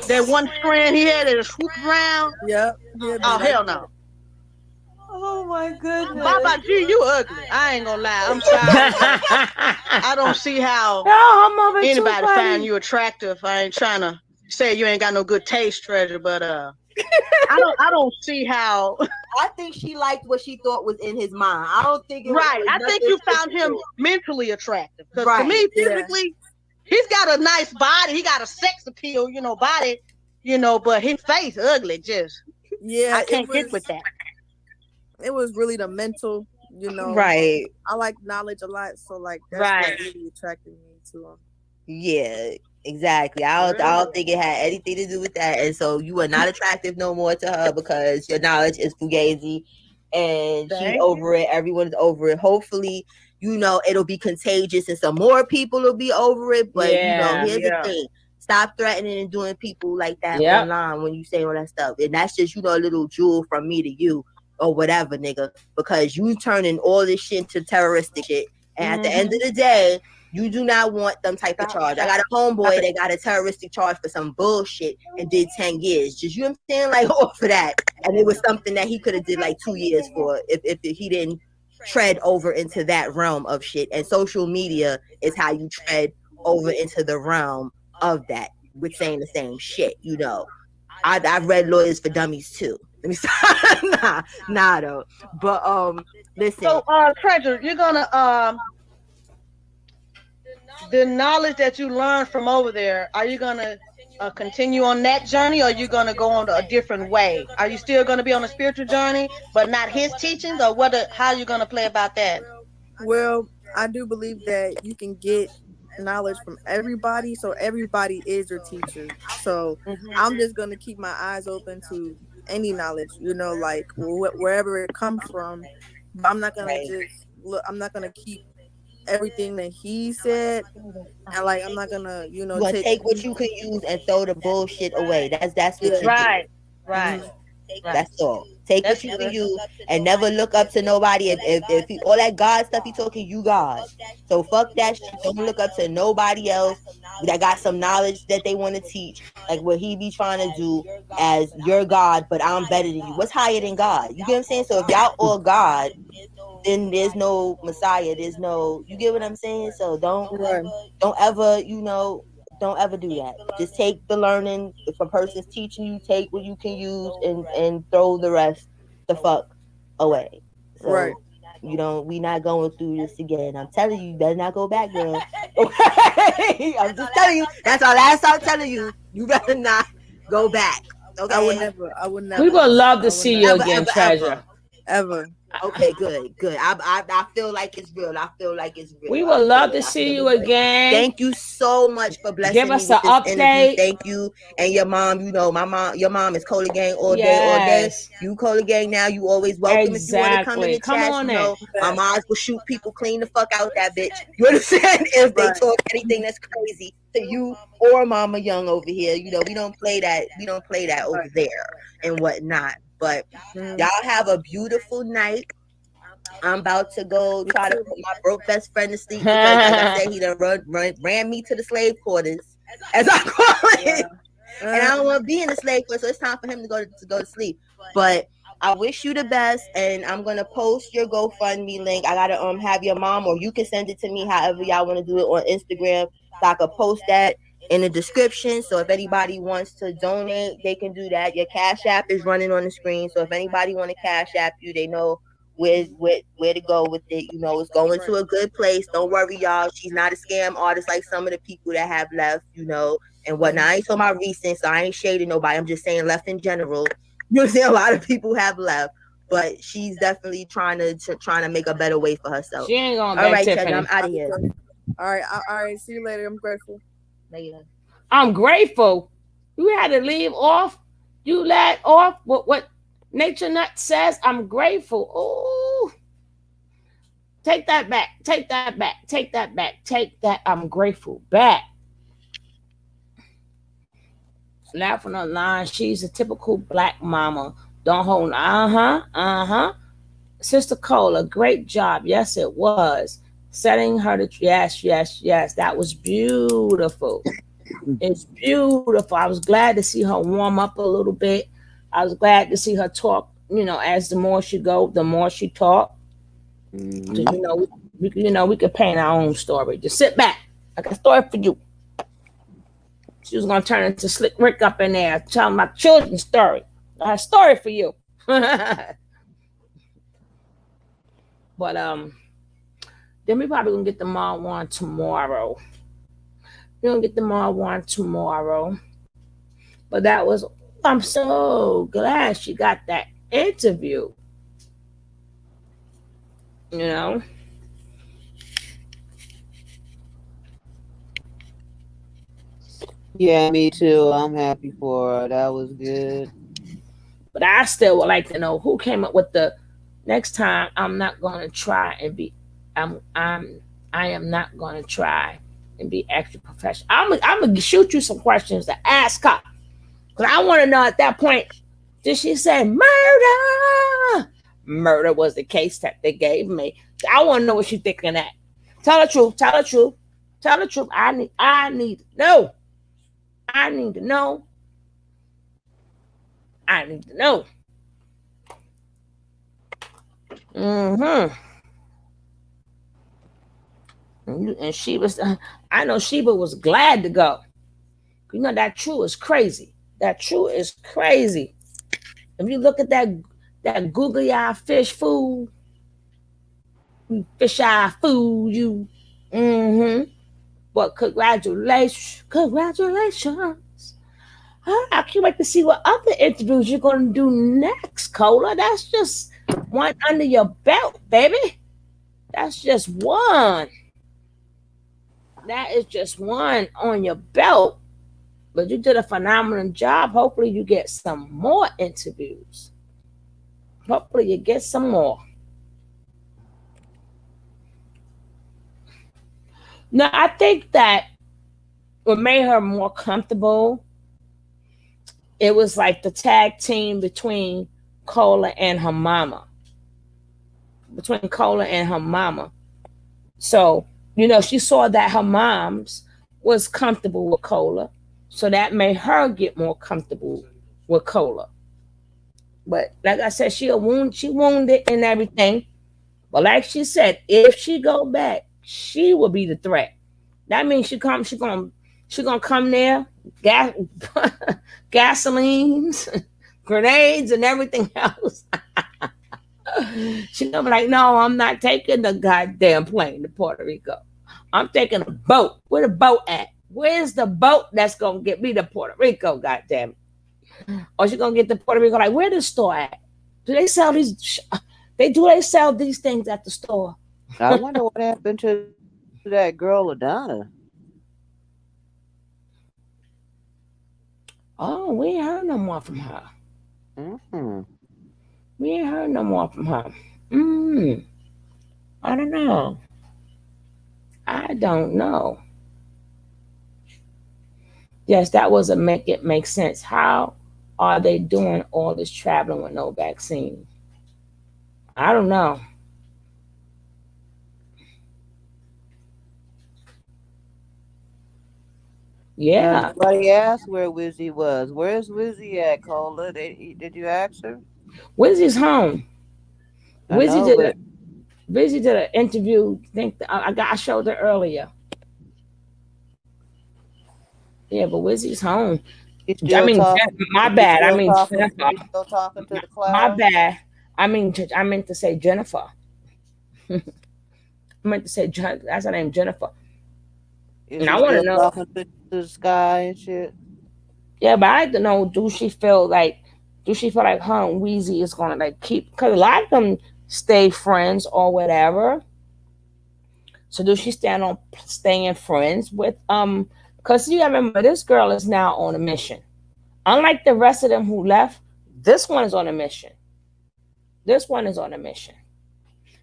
That one strand he had that swoop around. Yep. Oh hell no. Oh my goodness. Baba G, you ugly. I ain't gonna lie. I'm sorry. I don't see how anybody find you attractive. I ain't trying to say you ain't got no good taste, Treasure, but I don't see how. I think she liked what she thought was in his mind. I don't think it right. was I think you found him mentally attractive. Because to me, physically, he's got a nice body. He got a sex appeal, body, but his face ugly. Just I can't get with that. It was really the mental, Right. I like Knowledge a lot, so like that's what really attracted me to him. Yeah, exactly. I don't think it had anything to do with that. And so you are not attractive no more to her because your knowledge is fugazi and she's over it. Everyone's over it. Hopefully, it'll be contagious and some more people will be over it. But here's the thing. Stop threatening and doing people like that online when you say all that stuff. And that's just, a little jewel from me to you or whatever, nigga. Because you turning all this shit into terroristic shit. And at the end of the day, you do not want them type of charge. I got a homeboy that got a terroristic charge for some bullshit and did 10 years. Just, you know what I'm saying? Like, all for that. And it was something that he could have did like 2 years for if he didn't tread over into that realm of shit. And social media is how you tread over into the realm of that with saying the same shit, I've read Lawyers for Dummies too. Let me stop. nah though. But listen. So Treasure, you're gonna the knowledge that you learned from over there, are you gonna continue on that journey, or are you gonna go on a different way? Are you still gonna be on a spiritual journey, but not his teachings, or how are you gonna play about that? Well, I do believe that you can get knowledge from everybody, so everybody is your teacher. So I'm just gonna keep my eyes open to any knowledge, like wherever it comes from. But I'm not gonna just look. I'm not gonna keep everything that he said, and like I'm not gonna, you gonna take what you can use and throw the bullshit away. That's what you right. do. Right. That's all. Take what you can use and never look up to nobody. If he, all that God stuff he talking, you God. So fuck that shit. Don't look up to nobody else that got some knowledge that they want to teach, like what he be trying to do as your God, but I'm better than you. What's higher than God? You get what I'm saying? So if y'all all God, then there's no Messiah. There's no, you get what I'm saying? So don't ever, don't ever do that. Just take the learning. If a person's teaching you, take what you can use and throw the rest the fuck away. So we not going through this again. I'm telling you, you better not go back, girl. Okay? I'm just telling you. That's all I'm telling you. You better not go back. Okay. I would never. We would love to see you again, Treasure. Ever. Okay, good. I feel like it's real. We would love to see you again. Thank you so much for blessing Give me us with an this update. interview. Thank you. And your mom, your mom is Cola Gang all day. You Cola Gang now. You always welcome if you want to come in the chat. My moms will shoot people clean the fuck out that bitch. You understand? If they talk anything that's crazy to you or Mama Young over here, we don't play that. We don't play that over there and whatnot. But y'all have a beautiful night. I'm about to go try to put my broke best friend to sleep because, like I said, he done ran me to the slave quarters, as I call it. And I don't want to be in the slave quarters, so it's time for him to go to sleep. But I wish you the best, and I'm gonna post your GoFundMe link. I gotta have your mom, or you can send it to me, however y'all want to do it on Instagram. So I could post that in the description. So if anybody wants to donate, they can do that. Your Cash App is running on the screen. So if anybody want to Cash App you, they know where to go with it. It's going to a good place. Don't worry, y'all. She's not a scam artist like some of the people that have left, and whatnot. I ain't talking about recent, so I ain't shading nobody. I'm just saying left in general. You see, a lot of people have left, but she's definitely trying to make a better way for herself. She ain't going all back, right, Tiffany. I'm out of here. All right. See you later. I'm grateful. Later. I'm grateful. You had to leave off. You let off what Nature Nut says. I'm grateful. Oh, take that back. Take that back. Take that back. Take that. I'm grateful back. Laughing online. She's a typical black mama. Don't hold. Sister Cola, great job. Yes, it was. Setting her to yes. That was beautiful. It's beautiful. I was glad to see her warm up a little bit. I was glad to see her talk. As the more she go, the more she talk. We could paint our own story. Just sit back. I got a story for you. She was gonna turn into Slick Rick up in there, telling my children's story. I have a story for you. But then we probably gonna get the mall one tomorrow. We're gonna get the mall one tomorrow. But I'm so glad she got that interview. You know? Yeah, me too. I'm happy for her. That was good. But I still would like to know who came up with the next time. I'm not gonna try and be I am not gonna try and be extra professional. I'm gonna shoot you some questions to ask her. Cause I wanna know at that point, did she say murder? Murder was the case that they gave me. I wanna know what she's thinking that. Tell the truth, tell the truth, tell the truth. I need to know. I need to know. I need to know. And she was, I know Sheba was glad to go. You know, that True is crazy. That True is crazy. If you look at that googly eye fish food, fish eye food, you, But congratulations. I can't wait to see what other interviews you're going to do next, Cola. That's just one under your belt, baby. That's just one. That is just one on your belt. But you did a phenomenal job. Hopefully you get some more interviews. Hopefully you get some more. Now, I think that what made her more comfortable, it was like the tag team between Cola and her mama. Between Cola and her mama. So, she saw that her mom's was comfortable with Cola. So that made her get more comfortable with Cola. But like I said, she wounded and everything. But like she said, if she go back, she will be the threat. That means she gonna come there, gasolines, grenades, and everything else. She gonna be like, no, I'm not taking the goddamn plane to Puerto Rico. I'm taking a boat. Where the boat at? Where's the boat that's gonna get me to Puerto Rico? Goddamn it! Or she gonna get to Puerto Rico? Like, where the store at? Do they sell these? They sell these things at the store? I wonder what happened to that girl, Adana. Oh, we ain't heard no more from her. We ain't heard no more from her. I don't know. I don't know. Yes, that was a make it make sense. How are they doing all this traveling with no vaccine? I don't know. Yeah. Nobody asked where Wizzy was. Where's Wizzy at, Cola? Did you ask her? Wizzy's home. Wizzy did an interview. I showed her earlier. Yeah, but Wizzy's home. My bad. Still talking to the cloud. My bad. I meant to say Jennifer. I meant to say that's her name, Jennifer. And I want to know talking to the sky and shit. Yeah, but I like to know, do she feel like her and Weezy is gonna keep, because a lot of them stay friends or whatever. So do she stand on staying friends with because you gotta remember, this girl is now on a mission. Unlike the rest of them who left, this one is on a mission. This one is on a mission.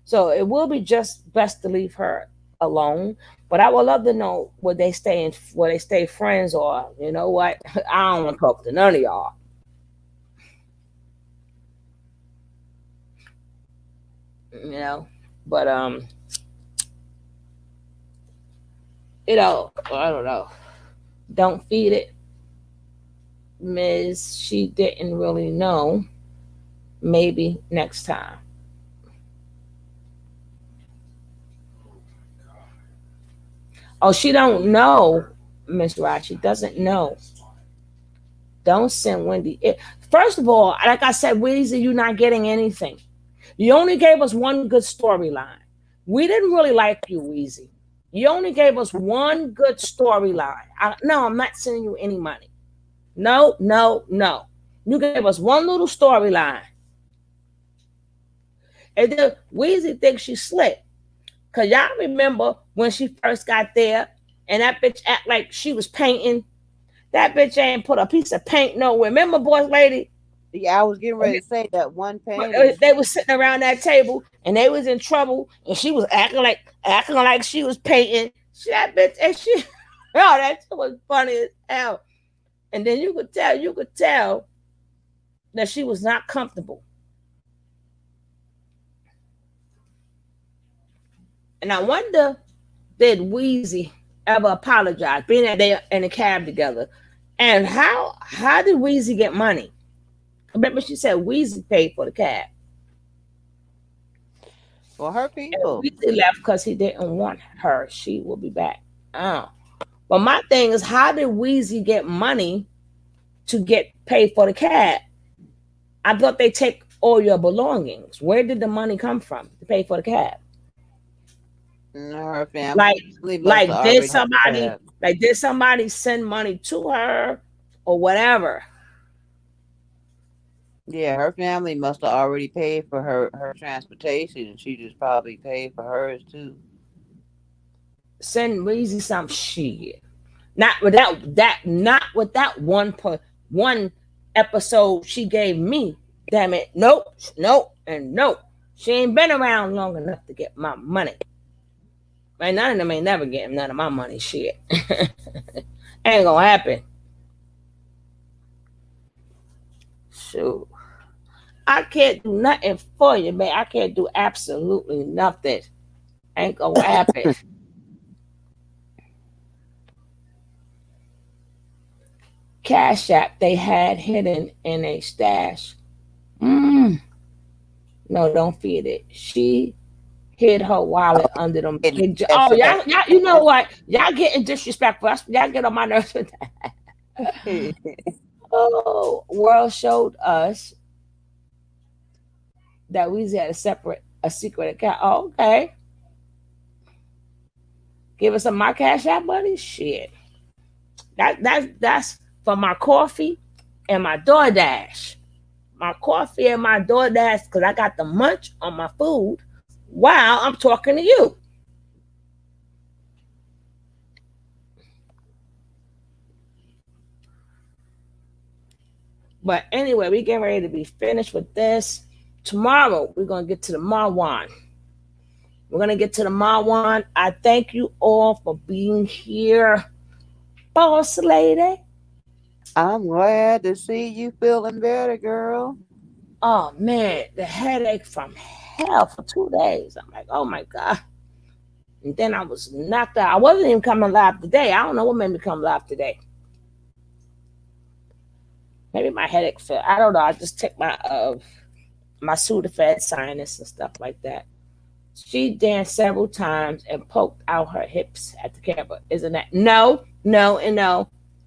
So it will be just best to leave her alone. But I would love to know where they stay friends, or you know what? I don't want to talk to none of y'all. You know, but you know, I don't know. Don't feed it, Ms. She didn't really know. Maybe next time. Oh, she don't know, Miss Rod. She doesn't know. Don't send Wendy. First of all, like I said, Weezy, you're not getting anything. You only gave us one good storyline. We didn't really like you, Weezy. You only gave us one good storyline. No, I'm not sending you any money. No, no, no. You gave us one little storyline. And then Weezy thinks she's slick. Because y'all remember when she first got there and that bitch act like she was painting. That bitch ain't put a piece of paint nowhere. Remember, boss lady? Yeah, I was getting ready to say that one painting. They was sitting around that table and they was in trouble, and she was acting like she was painting. That bitch, and she, oh, that shit was funny as hell. And then you could tell that she was not comfortable. And I wonder, did Weezy ever apologize, being that they in a cab together? And how did Weezy get money? Remember, she said Weezy paid for the cab. For her people. And Weezy left because he didn't want her. She will be back. Oh. But my thing is, how did Weezy get money to get paid for the cab? I thought they take all your belongings. Where did the money come from to pay for the cab? Her family. Did somebody send money to her or whatever? Yeah, her family must have already paid for her transportation, and she just probably paid for hers too. Send Weezy some shit. Not with that one episode she gave me. Damn it. Nope, and nope. She ain't been around long enough to get my money. Man, none of them ain't never getting none of my money. Shit. Ain't gonna happen. Shoot. I can't do nothing for you, man. I can't do absolutely nothing. Ain't gonna happen. Cash App they had hidden in a stash. No, don't feed it. She hid her wallet under them. Oh, y'all, you know what? Y'all getting disrespectful. Y'all get on my nerves with that. Oh, World showed us that Weezy had a secret account. Oh, okay. Give us some my Cash App, buddy. Shit. That's for my coffee and my DoorDash. My coffee and my DoorDash, because I got the munch on my food while I'm talking to you. But anyway, we getting ready to be finished with this. Tomorrow, we're going to get to the Marwan. We're going to get to the Marwan. I thank you all for being here. Boss lady. I'm glad to see you feeling better, girl. Oh, man. The headache from hell for 2 days. I'm like, oh, my God. And then I was knocked out. I wasn't even coming live today. I don't know what made me come live today. Maybe my headache fell. I don't know. I just took my Sudafed sinus and stuff like that. She danced several times and poked out her hips at the camera. Isn't that? No.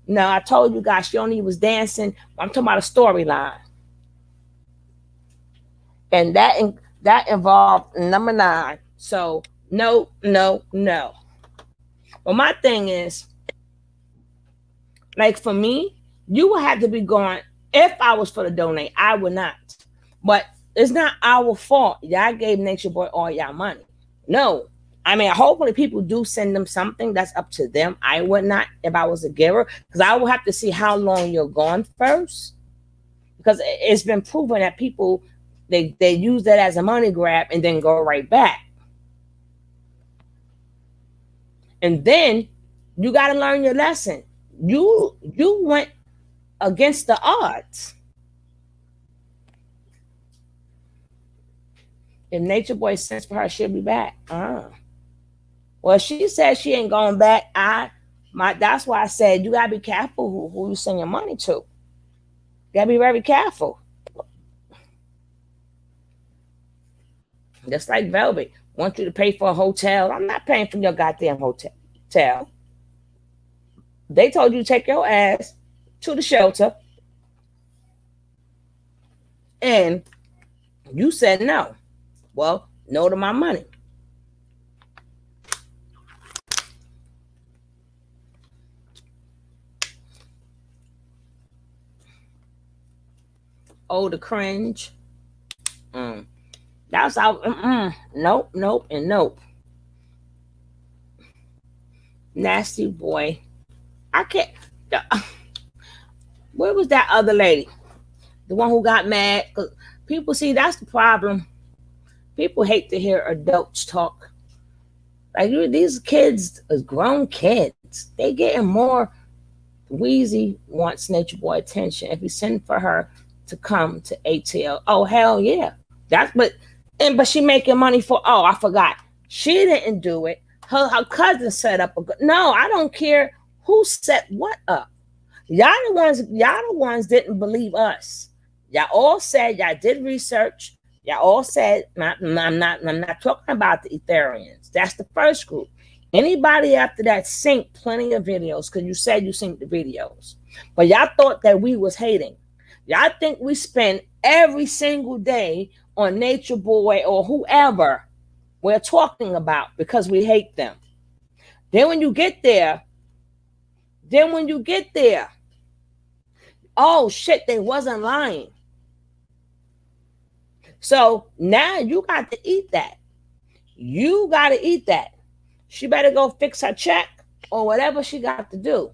I told you guys she only was dancing. I'm talking about a storyline. And that involved number 9. So no. Well, my thing is, like for me, you would have to be going, if I was for the donate, I would not. But it's not our fault. Y'all gave Natureboy all y'all money. No. I mean, hopefully people do send them something. That's up to them. I would not if I was a giver, because I would have to see how long you're gone first. Because it's been proven that people, they use that as a money grab and then go right back. And then you got to learn your lesson. You went against the odds. If Nature Boy sends for her, she'll be back. Well, she said she ain't going back. That's why I said you gotta be careful who you send your money to. You gotta be very careful. Just like Velvet want you to pay for a hotel. I'm not paying for your goddamn hotel. They told you to take your ass to the shelter, and you said no. Well, no to my money. Oh, the cringe. That's out. Nope, nope, and nope. Nasty boy. I can't. Where was that other lady? The one who got mad? Because people, see, that's the problem. People hate to hear adults talk. Like, these kids, as grown kids, they getting more. Weezy wants Nature Boy attention. If he send for her to come to ATL, oh hell yeah. But she making money for. Oh, I forgot. She didn't do it. Her cousin set up no. I don't care who set what up. Y'all the ones didn't believe us. Y'all all said y'all did research. Y'all all said, I'm not talking about the Ethereans. That's the first group. Anybody after that synced plenty of videos because you said you synced the videos. But y'all thought that we was hating. Y'all think we spend every single day on Nature Boy or whoever we're talking about because we hate them. Then when you get there, oh shit, they wasn't lying. So now you got to eat that. You got to eat that. She better go fix her check or whatever she got to do.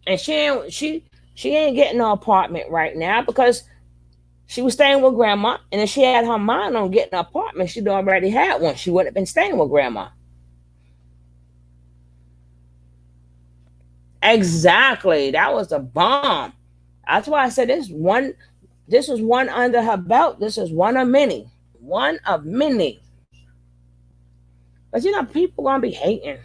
And she ain't getting no apartment right now because she was staying with grandma. And if she had her mind on getting an apartment, she'd already had one. She wouldn't have been staying with grandma. Exactly. That was a bomb. That's why I said this was one under her belt. This is one of many. One of many. But you know, people gonna be hating.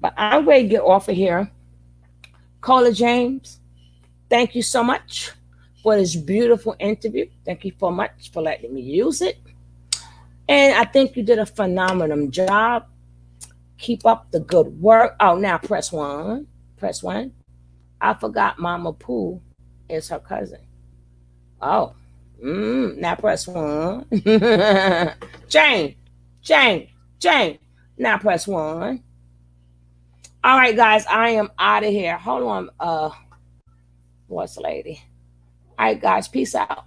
But I'm ready to get off of here. Cola James, thank you so much for this beautiful interview. Thank you so much for letting me use it. And I think you did a phenomenal job. Keep up the good work. Oh, now press one. Press one. I forgot Mama Pooh is her cousin. Oh. Now press one. Jane. Now press one. All right, guys, I am out of here. Hold on, what's lady? All right, guys, peace out.